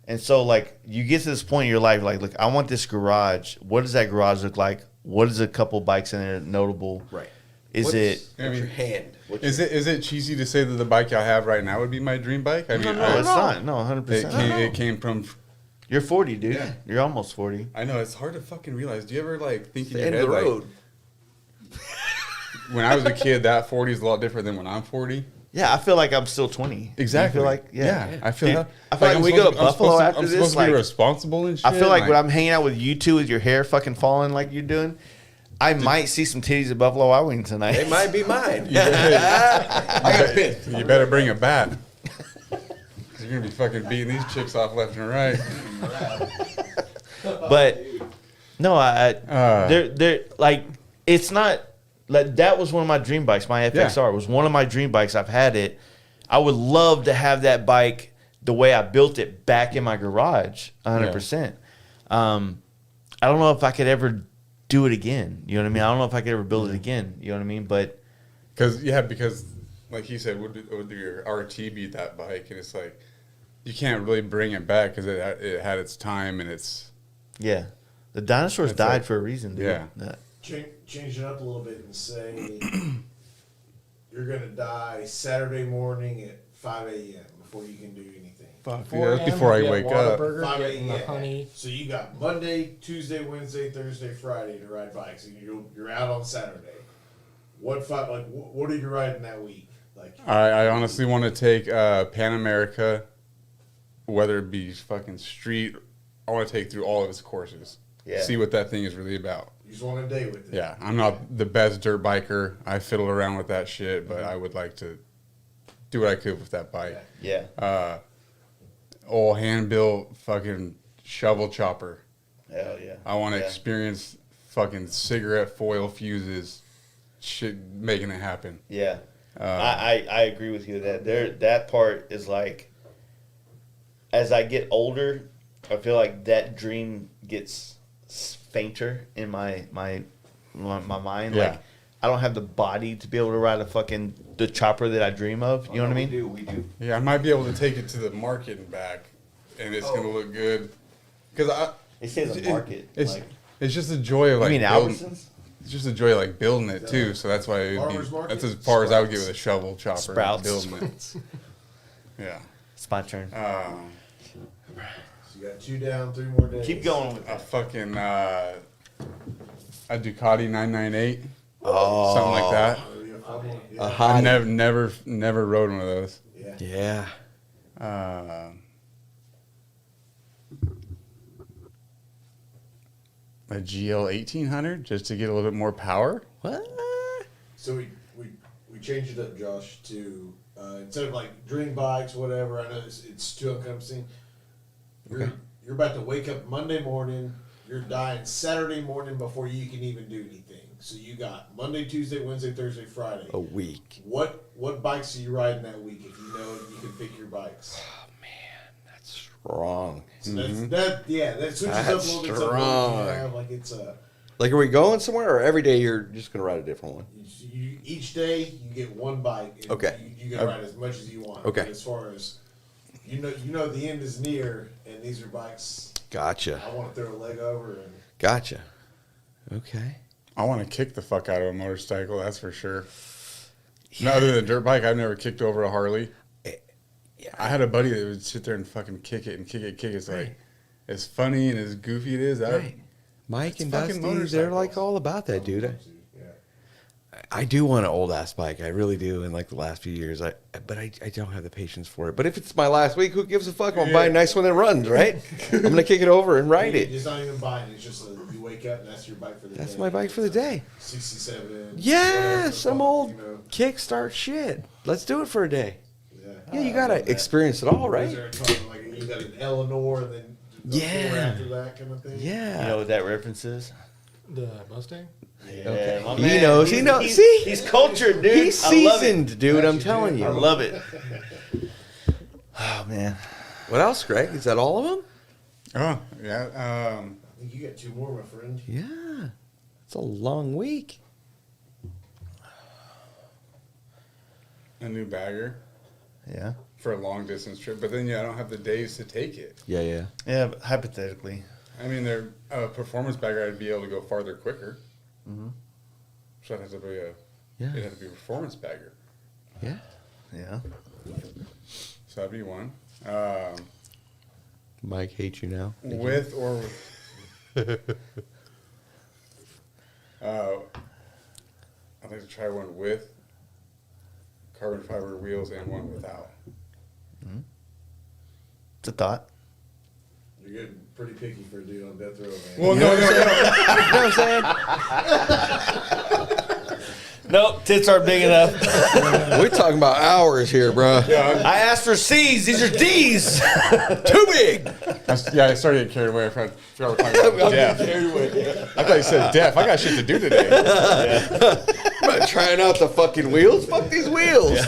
And so, like, you get to this point in your life, like, look, I want this garage. What does that garage look like? What is a couple bikes in there notable? Right. Is it? What's your hand? Is it cheesy to say that the bike I have right now would be my dream bike? I mean, No, it's not. No, 100%. It came from. You're 40, dude. Yeah. You're almost 40. I know it's hard to fucking realize. Do you ever like think in The your end head of the like road. when I was a kid, that 40 is a lot different than when I'm 40? Yeah, I feel like I'm still 20. Exactly. You feel like, yeah. I feel Dude, that. I feel like I'm we go to supposed I'm Buffalo supposed after I'm this, supposed to like- be responsible and shit. I feel like when I'm hanging out with you two with your hair fucking falling like you're doing, I might see some titties at Buffalo Wild Wings tonight. It might be mine. You better- I got pissed. You better bring a bat. 'Cause you're gonna be fucking beating these chicks off left and right. But no, they're like, it's not like that was one of my dream bikes. My FXR was one of my dream bikes. I've had it. I would love to have that bike the way I built it back in my garage, 100%. I don't know if I could ever do it again. You know what I mean? I don't know if I could ever build it again. You know what I mean? But Because like he said, would your RT beat that bike? And it's like you can't really bring it back because it had its time and it's yeah, the dinosaurs That's died it. for a reason, dude. Yeah. Change it up a little bit and say you're gonna die Saturday morning at 5 a.m. before you can do anything. fuck. 4 Yeah, that's a.m., before I get wake up. Whataburger, 5 getting the a.m. honey. So you got Monday, Tuesday, Wednesday, Thursday, Friday to ride bikes, and you're out on Saturday. What are you riding that week? Like I honestly want to take Pan America, whether it be fucking street. I want to take through all of its courses. Yeah. See what that thing is really about. you just want a day with it. Yeah, I'm not the best dirt biker. I fiddle around with that shit, but I would like to do what I could with that bike. Yeah. Old hand built fucking shovel chopper. Hell yeah. I want to Yeah. experience fucking cigarette foil fuses, shit making it happen. Yeah, I agree with you that part is like, as I get older, I feel like that dream gets fainter in my mind. Yeah. Like, I don't have the body to be able to ride the chopper that I dream of. You know what I mean? We do. Yeah, I might be able to take it to the market and back, and it's gonna look good. Because It says a market. It's like, it's just a joy of you like mean building. Albertsons? It's just a joy of like building it too. So that's why it would Farmers be. market? That's as far as I would get with a Sprouts. shovel chopper. Sprouts. Building it. Yeah. It's my turn. So you got 2 down, 3 more days. Keep going with A that. fucking a Ducati 998, Oh, something like that. That'll be a fun one. A Yeah. I hot. never rode one of those. Yeah. Yeah. A GL 1800 just to get a little bit more power. What? So we changed it up, Josh, to instead of like dream bikes, whatever. I know it's too encompassing. You're about to wake up Monday morning. You're dying Saturday morning before you can even do anything. So you got Monday, Tuesday, Wednesday, Thursday, Friday. A week. What bikes are you riding that week? If you know you can pick your bikes. That's strong. So that switches up a That's little bit. strong. Like it's Like, are we going somewhere, or every day you're just gonna ride a different one? each day you get one bike. And Okay. You can ride as much as you want. Okay. But as far as you know the end is near, and these are bikes Gotcha. I want to throw a leg over. And Gotcha. Okay. I want to kick the fuck out of a motorcycle, that's for sure. No, other than a dirt bike, I've never kicked over a Harley. I had a buddy that would sit there and fucking kick it and kick it, kick it. It's like, as funny and as goofy it is, Mike It's and fucking Dusty, they're like motorcycles. all about that, dude. yeah. I do want an old ass bike. I really do. In like the last few years, but I don't have the patience for it. But if it's my last week, who gives a fuck? I'm buying a nice one that runs, right? I'm gonna kick it over and ride it. It's not even buying. It's just you wake up and that's your bike for the day. That's my bike for the day. 67. Yeah, whatever, some old you know. kickstart shit. Let's do it for a day. Yeah. Yeah, you gotta experience it all, Is right? there a time, like you got an Eleanor and then the Yeah. four after that kind of thing? Yeah. You know what that reference is? The Mustang? Yeah, my He man. knows, he knows. He's, See? he's cultured, dude. He's I love it. seasoned, dude. I'm telling I you. love it. Oh man. What else, Greg? Is that all of them? Oh, yeah. I think you got 2 more, my friend. Yeah. It's a long week. a new bagger Yeah. for a long distance trip, but then I don't have the days to take it. Yeah. Yeah, but hypothetically. I mean, they're a performance bagger. I'd be able to go farther quicker. Mm-hmm. So it'd have to be it'd have to be a performance bagger. Yeah. Yeah. So that'd be one. Mike hates you now. With or I'd like to try one with carbon fiber wheels and one without. It's a thought. You're getting pretty picky for a dude on death row, man. Well, no. You know what I'm saying? Nope, tits aren't big enough. We're talking about hours here, bro. I asked for C's. These are D's. Too big. I started getting carried away. I forgot we were talking about deaf. I thought you said deaf. I got shit to do today. I'm not trying out the fucking wheels. Fuck these wheels.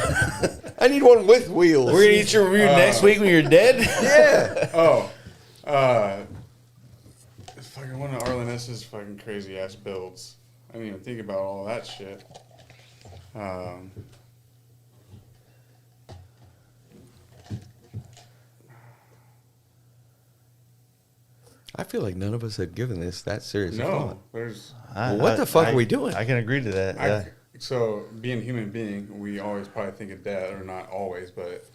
I need one with wheels. We're gonna eat your review next week when you're dead. Yeah. Fucking one of Arlen S's fucking crazy ass builds. I didn't even think about all that shit. I feel like none of us had given this that serious a No, thought. there's. Well, what the fuck are we doing? I can agree to that. Yeah. So being a human being, we always probably think of death, or not always, but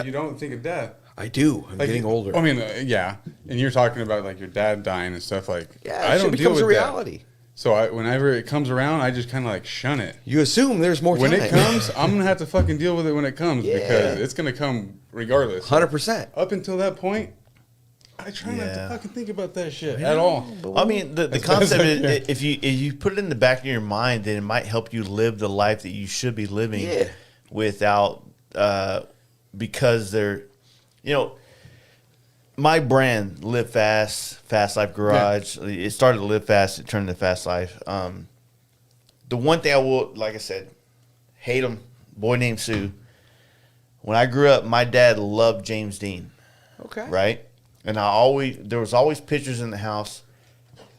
you don't think of death. I do. I'm Like, getting older. I mean, yeah. And you're talking about like your dad dying and stuff like. yeah, I it don't deal becomes with a reality. that. So whenever it comes around, I just kind of like shun it. You assume there's more When time. it comes, I'm gonna have to fucking deal with it when it comes Yeah. because it's gonna come regardless. 100%. Up until that point, I try not to Yeah. fucking think about that shit at all. I mean, the As concept best I is can. if you put it in the back of your mind, then it might help you live the life that you should be living Yeah. without because they're, my brand, Live Fast, Fast Life Garage. It started to Live Fast, it turned to Fast Life. The one thing I will, like I said, hate him. Boy named Sue. When I grew up, my dad loved James Dean. Okay. Right? And there was always pictures in the house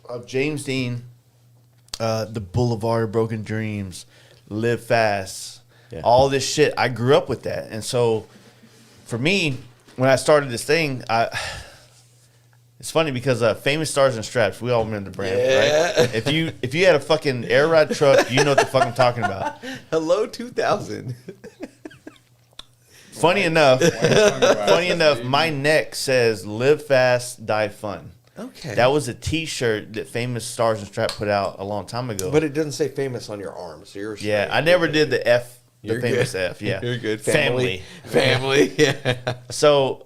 of James Dean, The Boulevard of Broken Dreams, Live Fast, all this shit. I grew up with that. And so for me, when I started this thing, it's funny because Famous Stars and Straps, we all remember the brand, right? If you had a fucking air ride truck, you know what the fuck I'm talking about. Hello, 2000. Funny enough, my neck says "Live Fast, Die Fun." Okay. That was a T-shirt that Famous Stars and Strap put out a long time ago. But it doesn't say famous on your arm, so you're yeah, straight. I never did the F, the You're famous good. F. Yeah, You're good. Family. Yeah. So,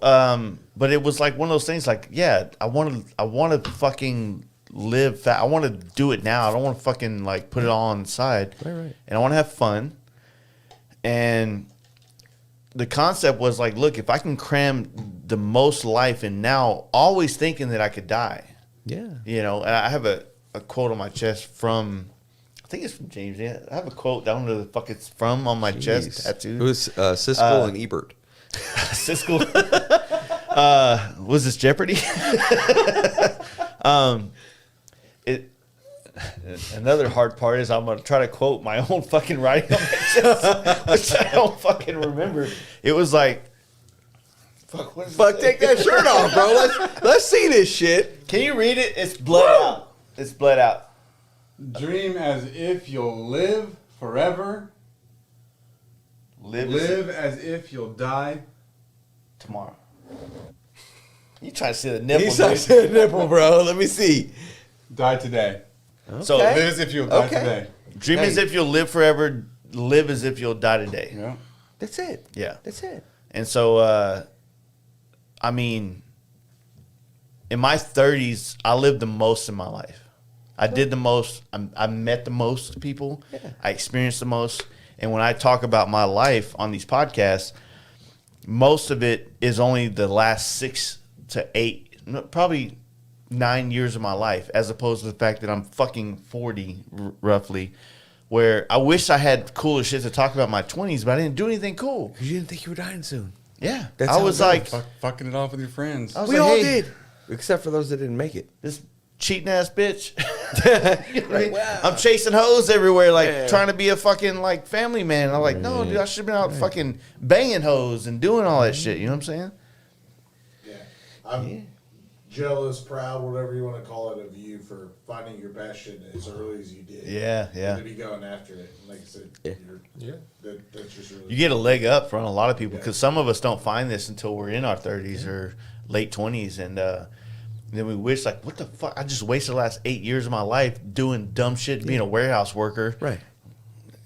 but it was like one of those things. Like, yeah, I want to fucking live fast. I want to do it now. I don't want to fucking like put it all on the side. Right. And I want to have fun. And the concept was like, look, if I can cram the most life in now, always thinking that I could die. Yeah. And I have a quote on my chest from, I think it's from James. Yeah, I have a quote. I don't know the fuck it's from on my chest tattooed. It was Siskel and Ebert. Siskel. Was this Jeopardy? Another hard part is I'm going to try to quote my own fucking writing on my chest, which I don't fucking remember. It was like, fuck, what is Fuck, it? take that shirt off, bro. Let's see this shit. Can you read it? It's bled out. It's bled out. Dream as if you'll live forever. Live as if you'll die tomorrow. You trying to see the nipple? He's trying to see the nipple, bro. Let me see. Die today. So Live as if you'll die Okay. today. dream as if you'll live forever. Live as if you'll die today. Yeah. That's it. Yeah. That's it. And so, I mean, in my 30s, I lived the most in my life. I did the most. I met the most people. Yeah. I experienced the most. And when I talk about my life on these podcasts, most of it is only the last 6 to 8, probably 9 years of my life, as opposed to the fact that I'm fucking 40 roughly, where I wish I had cooler shit to talk about in my 20s, but I didn't do anything cool. Because you didn't think you were dying soon. Yeah. That's I how was it like, goes. Fucking it off with your friends. I was We like, all hey, did. Except for those that didn't make it. This cheating ass bitch. You know what I mean? I'm chasing hoes everywhere, like trying to be a fucking like family man. I'm like, no, dude, I should have been out fucking banging hoes and doing all that shit. You know what I'm saying? Yeah. I'm jealous, proud, whatever you want to call it, of you for finding your passion as early as you did. Yeah, yeah. And to be going after it. And like I said, that's just really You get a leg up from a lot of people because some of us don't find this until we're in our 30s or late 20s, and then we wish, like, what the fuck? I just wasted the last 8 years of my life doing dumb shit, being a warehouse worker. Right.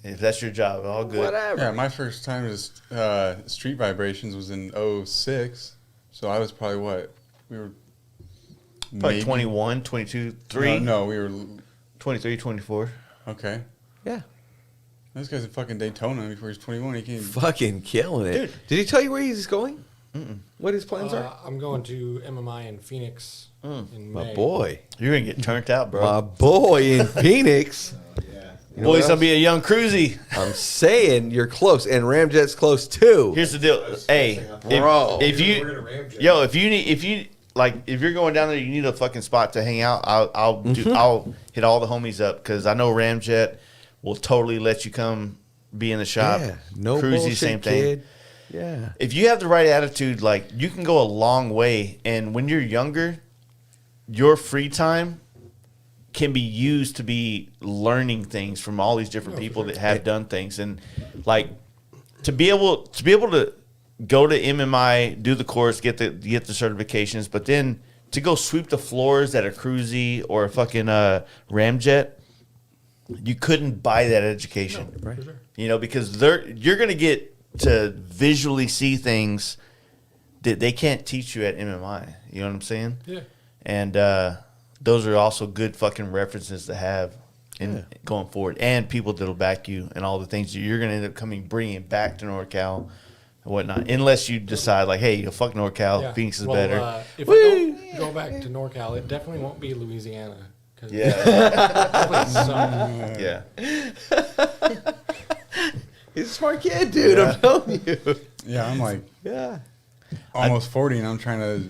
If that's your job, all good. Whatever. Yeah, my first time was Street Vibrations was in 06. So I was probably what? We were Probably 21, 22, 3. No, we were 23, 24. okay. Yeah. This guy's in fucking Daytona before he's 21. He came. Fucking killing it. Dude. Did he tell you where he's going? What his plans are? I'm going to MMI in Phoenix in May. My boy. You're going to get turned out, bro. My boy in Phoenix. yeah. You know Boy's what going to else? be a young cruisy. I'm saying you're close, and Ramjet's close too. Here's the deal. Hey, Bro. if We're gonna you, ramjet. yo, if you're going down there, you need a fucking spot to hang out. I'll hit all the homies up because I know Ramjet will totally let you come be in the shop. Yeah. No Cruisy, bullshit, same thing. kid. Yeah. If you have the right attitude, like, you can go a long way. And when you're younger, your free time can be used to be learning things from all these different people that have done things. And like to be able to go to MMI, do the course, get the certifications, but then to go sweep the floors at a Cruisy or a fucking Ramjet, you couldn't buy that education. Right. You know, because you're going to get to visually see things that they can't teach you at MMI. You know what I'm saying? Yeah. And those are also good fucking references to have in going forward, and people that'll back you and all the things that you're going to end up bringing back to NorCal and whatnot. Unless you decide like, hey, fuck NorCal, Yeah. Phoenix is Well, better. If I don't go back to NorCal, it definitely won't be Louisiana. 'Cause Yeah, that place sucks. yeah. He's a smart kid, dude. I'm telling you. Yeah, I'm like Yeah. almost 40, and I'm trying to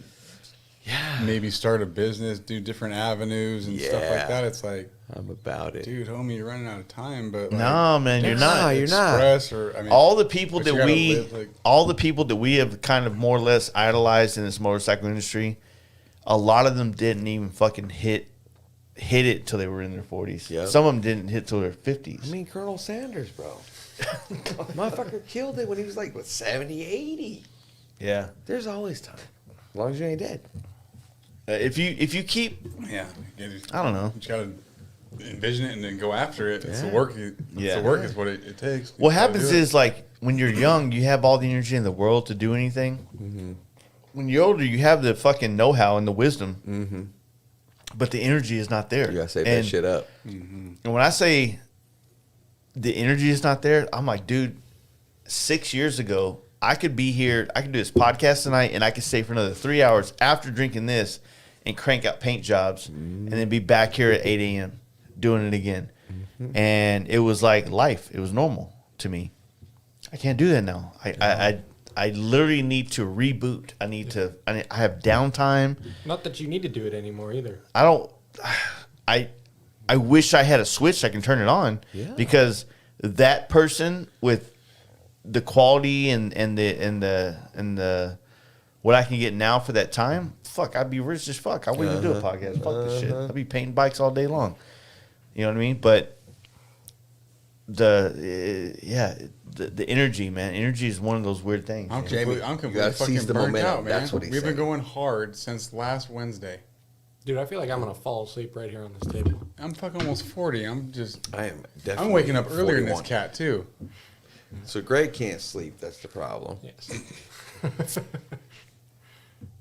maybe start a business, do different avenues and stuff Yeah. like that. It's like, I'm about it. dude, homie, you're running out of time. But like, No, man, you're not. You're not. Express or I mean, All the people but you that gotta we, live, like- all the people that we have kind of more or less idolized in this motorcycle industry, a lot of them didn't even fucking hit it till they were in their 40s. Yep. Some of them didn't hit till their 50s. I mean, Colonel Sanders, bro. Motherfucker killed it when he was like, what, 70, 80? Yeah. There's always time. As long as you ain't dead. If you keep, yeah, I don't know. You just gotta envision it and then go after it. It's the Yeah. work. Yeah. The work is what it takes. What You gotta happens do it. is, like, when you're young, you have all the energy in the world to do anything. When you're older, you have the fucking know-how and the wisdom, but the energy is not there. You gotta save And- that shit up. And when I say the energy is not there, I'm like, dude, 6 years ago, I could be here, I could do this podcast tonight, and I could stay for another 3 hours after drinking this and crank out paint jobs, and then be back here at 8 a.m. doing it again. And it was like life. It was normal to me. I can't do that now. I literally need to reboot. I have downtime. Not that you need to do it anymore either. I wish I had a switch I can turn it on, because that person with the quality and the what I can get now for that time, fuck, I'd be rich as fuck. I wouldn't even do a podcast. Fuck this shit. I'd be painting bikes all day long. You know what I mean? But the energy, man. Energy is one of those weird things. I'm Jamie, completely you gotta fucking seize the burnt momentum. out, man. That's what he's We've been saying. going hard since last Wednesday. Dude, I feel like I'm going to fall asleep right here on this table. I'm fucking almost 40. I am definitely I'm waking up earlier than this 41. cat too. So Greg can't sleep. That's the problem. Yes.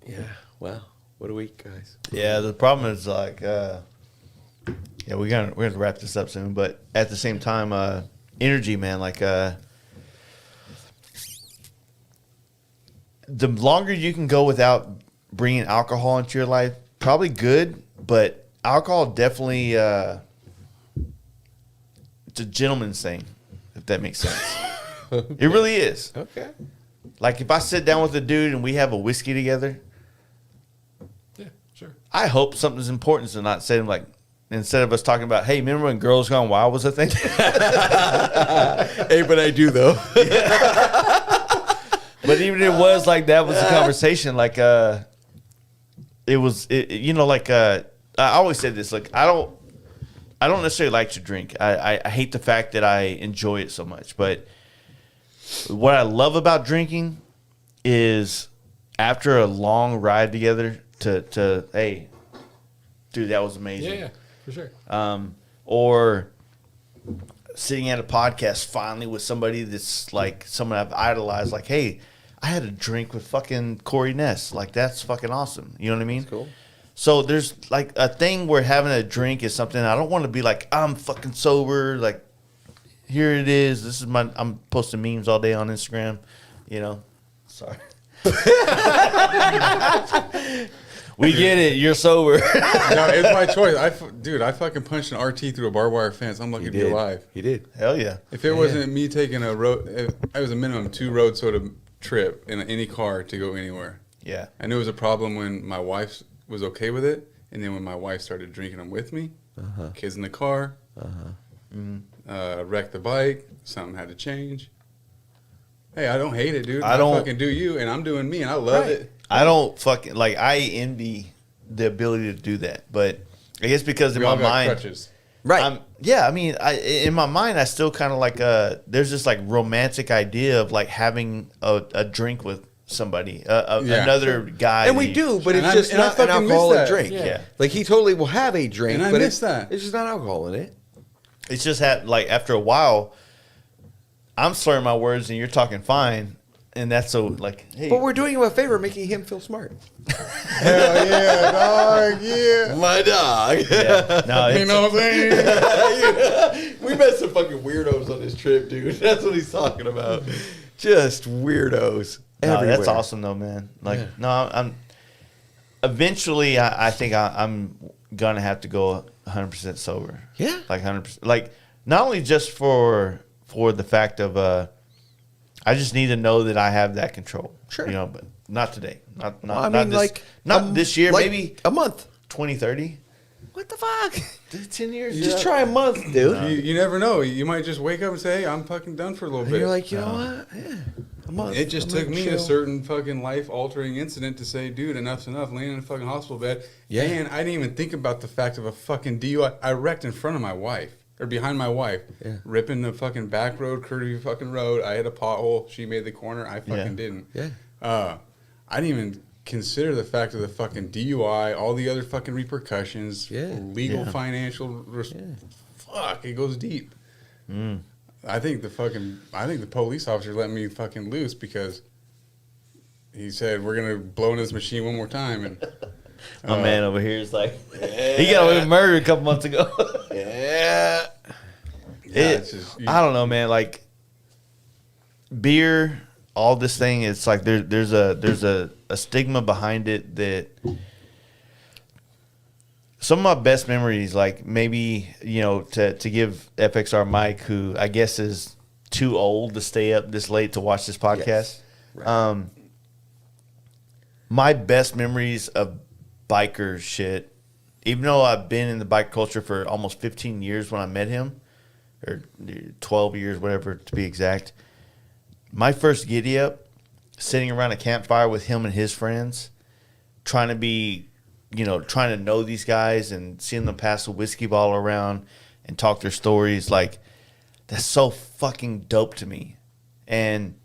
Yeah. Well, what a week, guys. Yeah, the problem is like, we're gonna wrap this up soon. But at the same time, energy, man. Like, the longer you can go without bringing alcohol into your life, probably good. But alcohol definitely, it's a gentleman's thing, if that makes sense. It really is. Okay. Like, if I sit down with a dude and we have a whiskey together, Yeah, sure. I hope something's important, so not saying like, instead of us talking about, hey, remember when Girls Gone Wild was a thing? Hey, but I do though. But even if it was like that was a conversation, like it was, you know, like I always say this, like I don't necessarily like to drink. I hate the fact that I enjoy it so much. But what I love about drinking is after a long ride together to hey, dude, that was amazing. Yeah, for sure. Or sitting at a podcast finally with somebody that's like someone I've idolized, like, hey, I had a drink with fucking Corey Ness. Like, that's fucking awesome. You know what I mean? That's cool. So there's like a thing where having a drink is something I don't want to be like, I'm fucking sober. Like, here it is. This is I'm posting memes all day on Instagram. You know? Sorry. We get it. You're sober. No, it's my choice. Dude, I fucking punched an RT through a barbed wire fence. I'm lucky to be alive. He did. Hell yeah. If it wasn't me taking a road, I was a minimum 2 road soda trip in any car to go anywhere. Yeah. I knew it was a problem when my wife was okay with it, and then when my wife started drinking them with me, kids in the car, wrecked the bike, something had to change. Hey, I don't hate it, dude. I don't fucking do you, and I'm doing me, and I love it. I don't fucking like. I envy the ability to do that, but I guess because in We all my got mind, crutches. Right. yeah. I mean, in my mind, I still kind of like there's this like romantic idea of like having a drink with somebody, another guy, And we do, but And it's I- just and I not an fucking miss alcoholic that. drink. Yeah. Like he totally will have a drink, And I but miss that. it's just not alcohol in it. It's just like after a while, I'm slurring my words and you're talking fine, and that's so like, hey, But we're doing him a favor, making him feel smart. Hell yeah, dog, yeah. My dog. yeah, no, You it's, know what I'm saying? We met some fucking weirdos on this trip, dude. That's what he's talking about. Just weirdos. no, everywhere. that's awesome though, man. Like, no, I'm eventually, I think I'm gonna have to go 100% sober. Yeah. Like 100%. Like not only just for the fact of I just need to know that I have that control. Sure. You know, but not today. Not Well, I not mean, this, like not this year. like Maybe a month. 2030. What the fuck? 10 years. Just try a month, dude. You never know. You might just wake up and say, hey, I'm fucking done for a little And bit. you're like, you know what? Yeah, a month. It just I'm took gonna me a chill. certain fucking life-altering incident to say, dude, enough's enough. Laying in a fucking hospital bed. Yeah. And I didn't even think about the fact of a fucking DUI. I wrecked in front of my wife. Or behind my wife. Yeah. Ripping the fucking back road, curvy fucking road. I hit a pothole. She made the corner. I fucking Yeah. didn't. Yeah. I didn't even consider the fact of the fucking DUI, all the other fucking repercussions, Yeah. legal, Yeah. financial. Fuck, it goes deep. I think the police officer let me fucking loose because he said we're gonna blow into this machine one more time, and My man over here is like, he got away with murder a couple months ago. Yeah. it's just, I don't know, man. Like beer, all this thing. It's like there's a stigma behind it that some of my best memories, like maybe to give FXR Mike, who I guess is too old to stay up this late to watch this podcast. Yes. Right. My best memories of biker shit, even though I've been in the bike culture for almost 15 years when I met him, or 12 years, whatever to be exact. My first giddy up, sitting around a campfire with him and his friends, trying to know these guys and seeing them pass a whiskey bottle around and talk their stories, like that's so fucking dope to me. And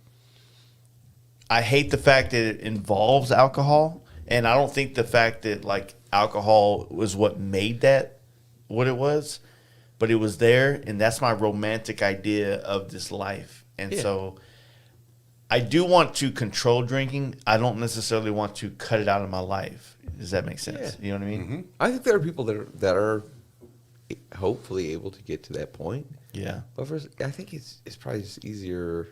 I hate the fact that it involves alcohol, and I don't think the fact that like alcohol was what made that what it was, but it was there, and that's my romantic idea of this life. And so I do want to control drinking. I don't necessarily want to cut it out of my life. Does that make sense? Yeah. You know what I mean? I think there are people that are hopefully able to get to that point. Yeah. But I think it's probably just easier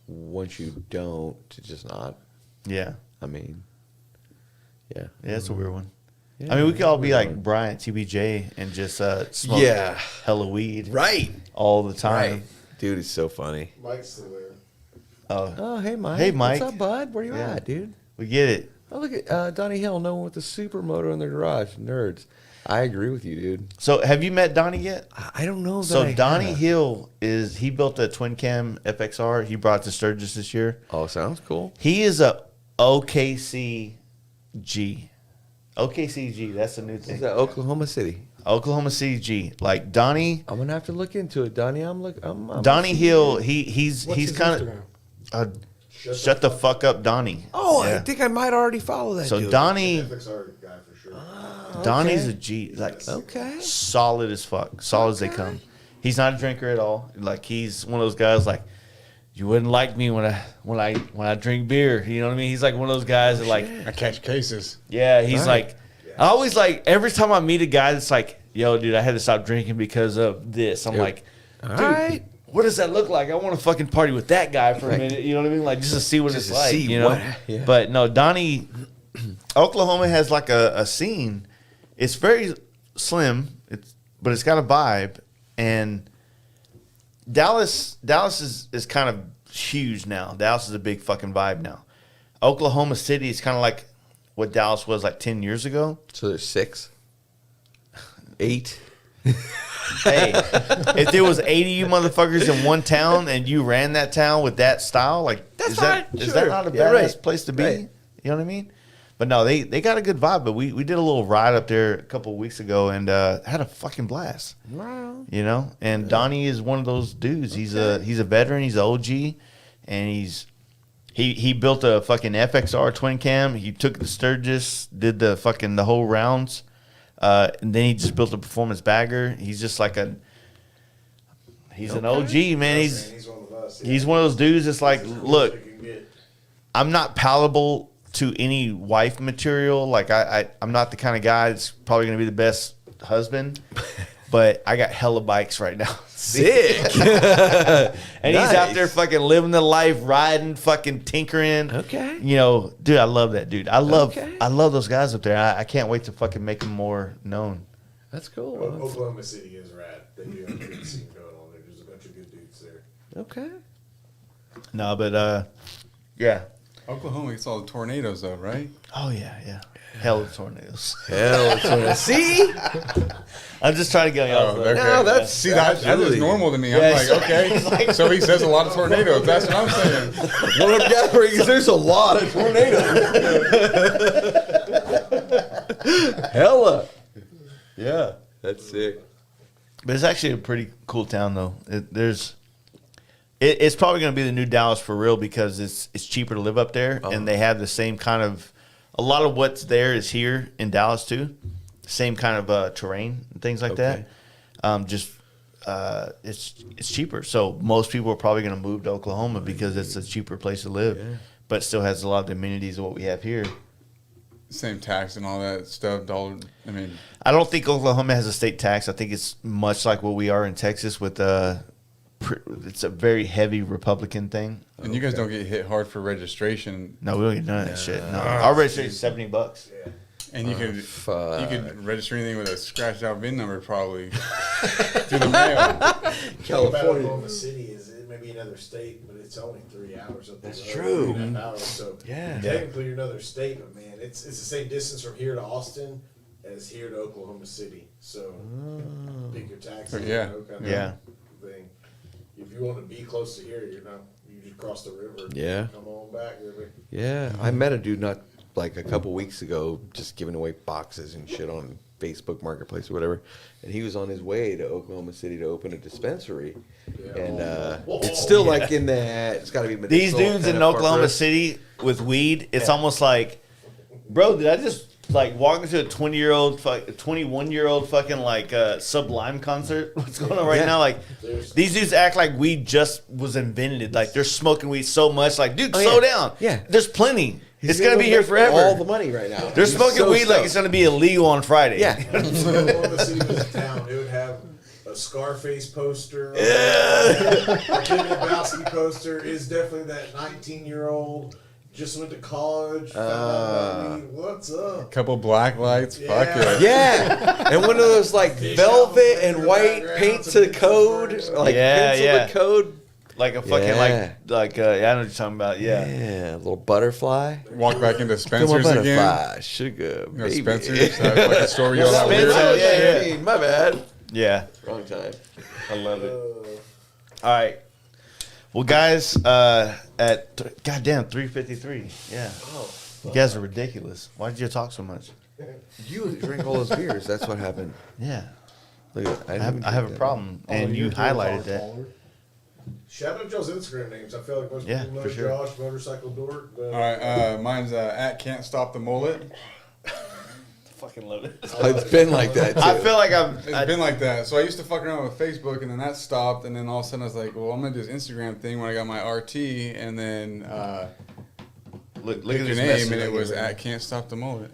once you don't to just not. Yeah. I mean, yeah. Yeah, it's a weird one. Yeah, I mean, we could all be weird like one. Brian, TBJ, and just smoke Yeah. hella weed Right. all the time. Right. Dude, it's so funny. Mike's still there. Oh, Oh, hey, Mike. Hey, Mike. What's up, bud? Where you Yeah. at, dude? we get it. Oh, look at Donnie Hill, no one with a supermoto in their garage. Nerds. I agree with you, dude. So have you met Donnie yet? I don't know. So Donnie Hill he built a twin cam FXR. He brought it to Sturgis this year. Oh, sounds cool. He is a OKCG. OKCG, that's a new Is thing. that Oklahoma City? Oklahoma City G. Like Donnie I'm gonna have to look into it, Donnie. I'm Donnie Hill, he's What's his kind of Instagram? shut the fuck up, Donnie. Oh, I Yeah. think I might already follow that. So dude. Donnie, FXR guy for sure. Donnie's okay. a G, like Okay. solid as fuck, solid as they come. He's not a drinker at all. Like he's one of those guys like you wouldn't like me when I drink beer. You know what I mean? He's like one of those guys that like I catch cases. yeah. He's Right. like I always like every time I meet a guy that's like yo, dude, I had to stop drinking because of this. I'm Yep. like, All dude, right. what does that look like? I want to fucking party with that guy for a minute. You know what I mean? Like just to see what Just it's to like. see You know. what- yeah. But no, Donnie, Oklahoma has like a scene. It's very slim. But it's got a vibe, and Dallas is kind of huge now. Dallas is a big fucking vibe now. Oklahoma City is kind of like what Dallas was like 10 years ago. So there's 6, 8. Hey, if there was 80 you motherfuckers in one town and you ran that town with that style, like That's is that fine, is sure. that not a Yeah, badass right. place to be? Right. You know what I mean? But no, they got a good vibe. But we did a little ride up there a couple of weeks ago and had a fucking blast. Wow. You know, and Donnie is one of those dudes. He's a veteran. He's an OG, and he built a fucking FXR twin cam. He took it to Sturgis, did the whole rounds, and then he just built a performance bagger. He's just like he's an OG, man. He's one of us. He's one of those dudes that's like, look, You can get. I'm not palatable to any wife material. Like I'm not the kind of guy that's probably gonna be the best husband. But I got hella bikes right now. Sick. And he's out Nice. there fucking living the life, riding, fucking tinkering. Okay. You know, dude, I love that dude. I love Okay. those guys up there. I can't wait to fucking make them more known. That's cool. Oklahoma City is rad. They do have a good scene going on there. There's a bunch of good dudes there. Okay. No, but yeah. Oklahoma gets all the tornadoes, though, right? Oh yeah. Hell of tornadoes. Hell, see? I'm just trying to get y'all. Oh, okay. No, that's See, that is absolutely. normal to me. Yeah, I'm like, okay. So he says a lot of tornadoes. That's what I'm saying. What I'm gathering is there's a lot of tornadoes. Hella. Yeah. That's sick. But it's actually a pretty cool town, though. It's probably going to be the new Dallas for real because it's cheaper to live up there, and they have the same kind of. A lot of what's there is here in Dallas too, same kind of terrain and things like that. It's cheaper, so most people are probably going to move to Oklahoma because it's a cheaper place to live, but still has a lot of the amenities of what we have here. Same tax and all that stuff. I mean, I don't think Oklahoma has a state tax. I think it's much like what we are in Texas with it's a very heavy Republican thing. and you guys don't get hit hard for registration. No, we don't get none of that shit. No, our registration is $70. Yeah. And you could fuck. you could register anything with a scratched out VIN number probably through the mail. California. Oklahoma City is it may be another state, but it's only 3 hours up the road. true. 3.5 hours, so Yeah. technically you're another state, but man, it's the same distance from here to Austin as here to Oklahoma City. So pick your taxes. Yeah. You know, kind of Yeah. thing. If you want to be close to here, you just cross the river. Yeah. Come on back, really. Yeah. I met a dude not like a couple weeks ago just giving away boxes and shit on Facebook Marketplace or whatever. And he was on his way to Oklahoma City to open a dispensary. Yeah. And Whoa. it's still like in that, it's got to be These medicinal dudes kind in of Oklahoma purpose. City with weed, it's almost like, bro, did I just like walk into a 21-year-old fucking like Sublime concert? What's going on right Yeah. now? Like There's- these dudes act like weed just was invented. Like they're smoking weed so much. Like, dude, Oh, slow yeah. down. Yeah. There's plenty. He's It's gonna be here make forever. All the money right now. They're He's smoking so weed like it's stoked. gonna be illegal on Friday. Yeah. Oklahoma City was a town. It would have a Scarface poster, a Big Lebowski poster. Is definitely that 19-year-old just went to college. Found out about weed. What's up? Couple black lights. Yeah. Fuck it. Yeah, and one of those like Fish velvet out and in the white background, paint some to big code, birds. like Yeah, pencil yeah. to code. like a fucking Yeah. like yeah, I know what you're talking about. Yeah. Yeah, a little butterfly. Walk back into Come on, Spencer's again. butterfly, sugar, You know, baby. Spencer's. Like a store you all out Spencer, weird. yeah. Hey, my bad. Yeah. Wrong time. I love it. All right. Well, guys, at goddamn 3:53. Yeah. You guys are ridiculous. Why did you talk so much? You drink all those beers. That's what happened. Yeah. Look at that. I have a problem, and you highlighted that. Shout out y'all's Instagram names. I feel like most Yeah, people know for sure. Josh, Motorcycle Dork. But All right, mine's at Can't Stop the Mullet. Fucking love it. It's been like that too. I feel like It's been like that. So I used to fuck around with Facebook, and then that stopped. And then all of a sudden, I was like, "Well, I'm gonna do this Instagram thing." When I got my RT, and then look pick at your this name, message and I it was gave her. at Can't Stop the Mullet.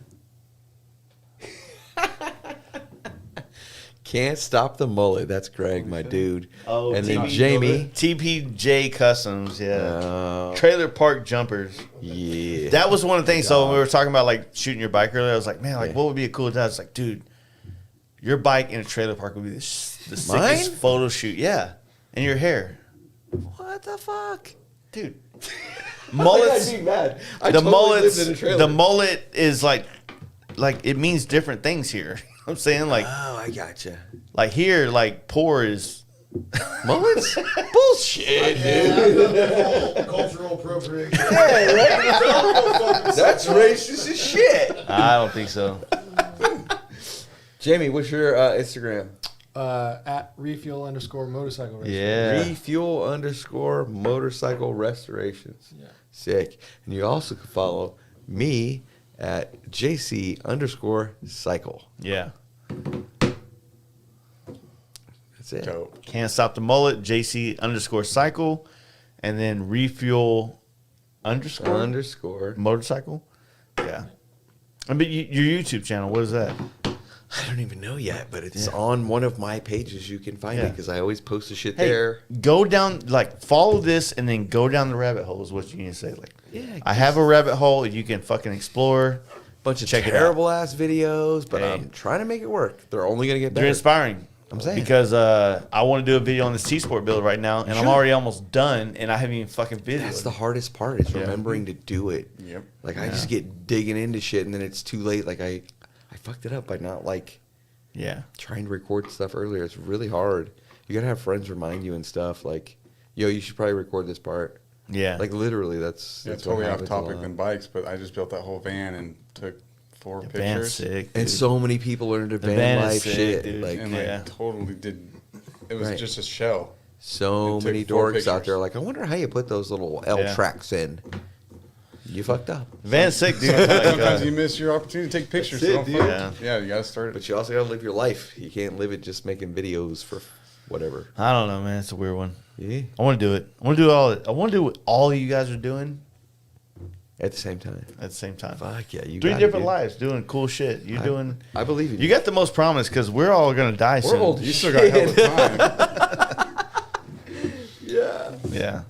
Can't stop the mullet. That's Greg, my dude. Oh, and then TP Jamie. TPJ Customs, yeah. Oh, Trailer Park Jumpers. yeah. That was one of the things. So when we were talking about like shooting your bike earlier, I was like, man, like Yeah. what would be a cool job? It's like, dude, your bike in a trailer park would be the sickest Mine? photo shoot. Yeah, and your hair, What the fuck? dude. Mullets. I'd be mad. I The totally mullets. lived in a trailer. The mullet is like it means different things here. I'm saying like Oh, I gotcha. here like poor is Mullets? Bullshit, dude. cultural appropriation. That's racist as shit. I don't think so. Jamie, what's your Instagram? At refuel_motorcycle race. Yeah. Refuel_motorcycle restorations. Yeah. Sick. And you also can follow me at JC_cycle. Yeah. That's it. Dope. Can't Stop the Mullet, JC_cycle, and then refuel Underscore. motorcycle. Yeah. I mean, your YouTube channel, what is that? I don't even know yet, but it's Yeah. on one of my pages. You can find it Yeah. because I always post the shit Hey, there. go down, like, follow this and then go down the rabbit hole is what you need to say. Like, Yeah, I have a rabbit hole you can fucking explore. Bunch of check it out. terrible ass videos, but Hey. I'm trying to make it work. They're only gonna get They're better. inspiring. I'm saying. Because I want to do a video on this T-Sport build right now, and I'm should. already almost done, and I haven't even fucking videoed. That's the hardest part is Yeah. remembering to do it. Yep. Like I just get digging into shit and then it's too late. Like I fucked it up by not like Yeah. trying to record stuff earlier. It's really hard. You gotta have friends remind you and stuff. Like, yo, you should probably record this part. Yeah. Like literally, that's Yeah, what totally off happens a topic lot. than bikes, but I just built that whole van and took 4 The band's pictures. sick. And dude. so many people are into The van van is life sick, shit. dude. Like And Yeah. like totally did. It was Right. just a shell. so It took many 4 dorks out pictures. there. Like, I wonder how you put those little L Yeah. tracks in. You fucked up. Van's sick, dude. Sometimes Like, you miss your opportunity to take pictures. That's it, so don't dude. fuck- yeah, you gotta start it. But you also gotta live your life. You can't live it just making videos for whatever. I don't know, man. It's a weird one. Yeah. I want to do it. I want to do all. I want to do what all you guys are doing At the same time. at the same time. Fuck yeah, you 3 got different it, dude. lives, doing cool shit. You're doing. I believe you. You got the most promise because we're all gonna die We're soon. old. You still got hell of time. Yeah. Yeah.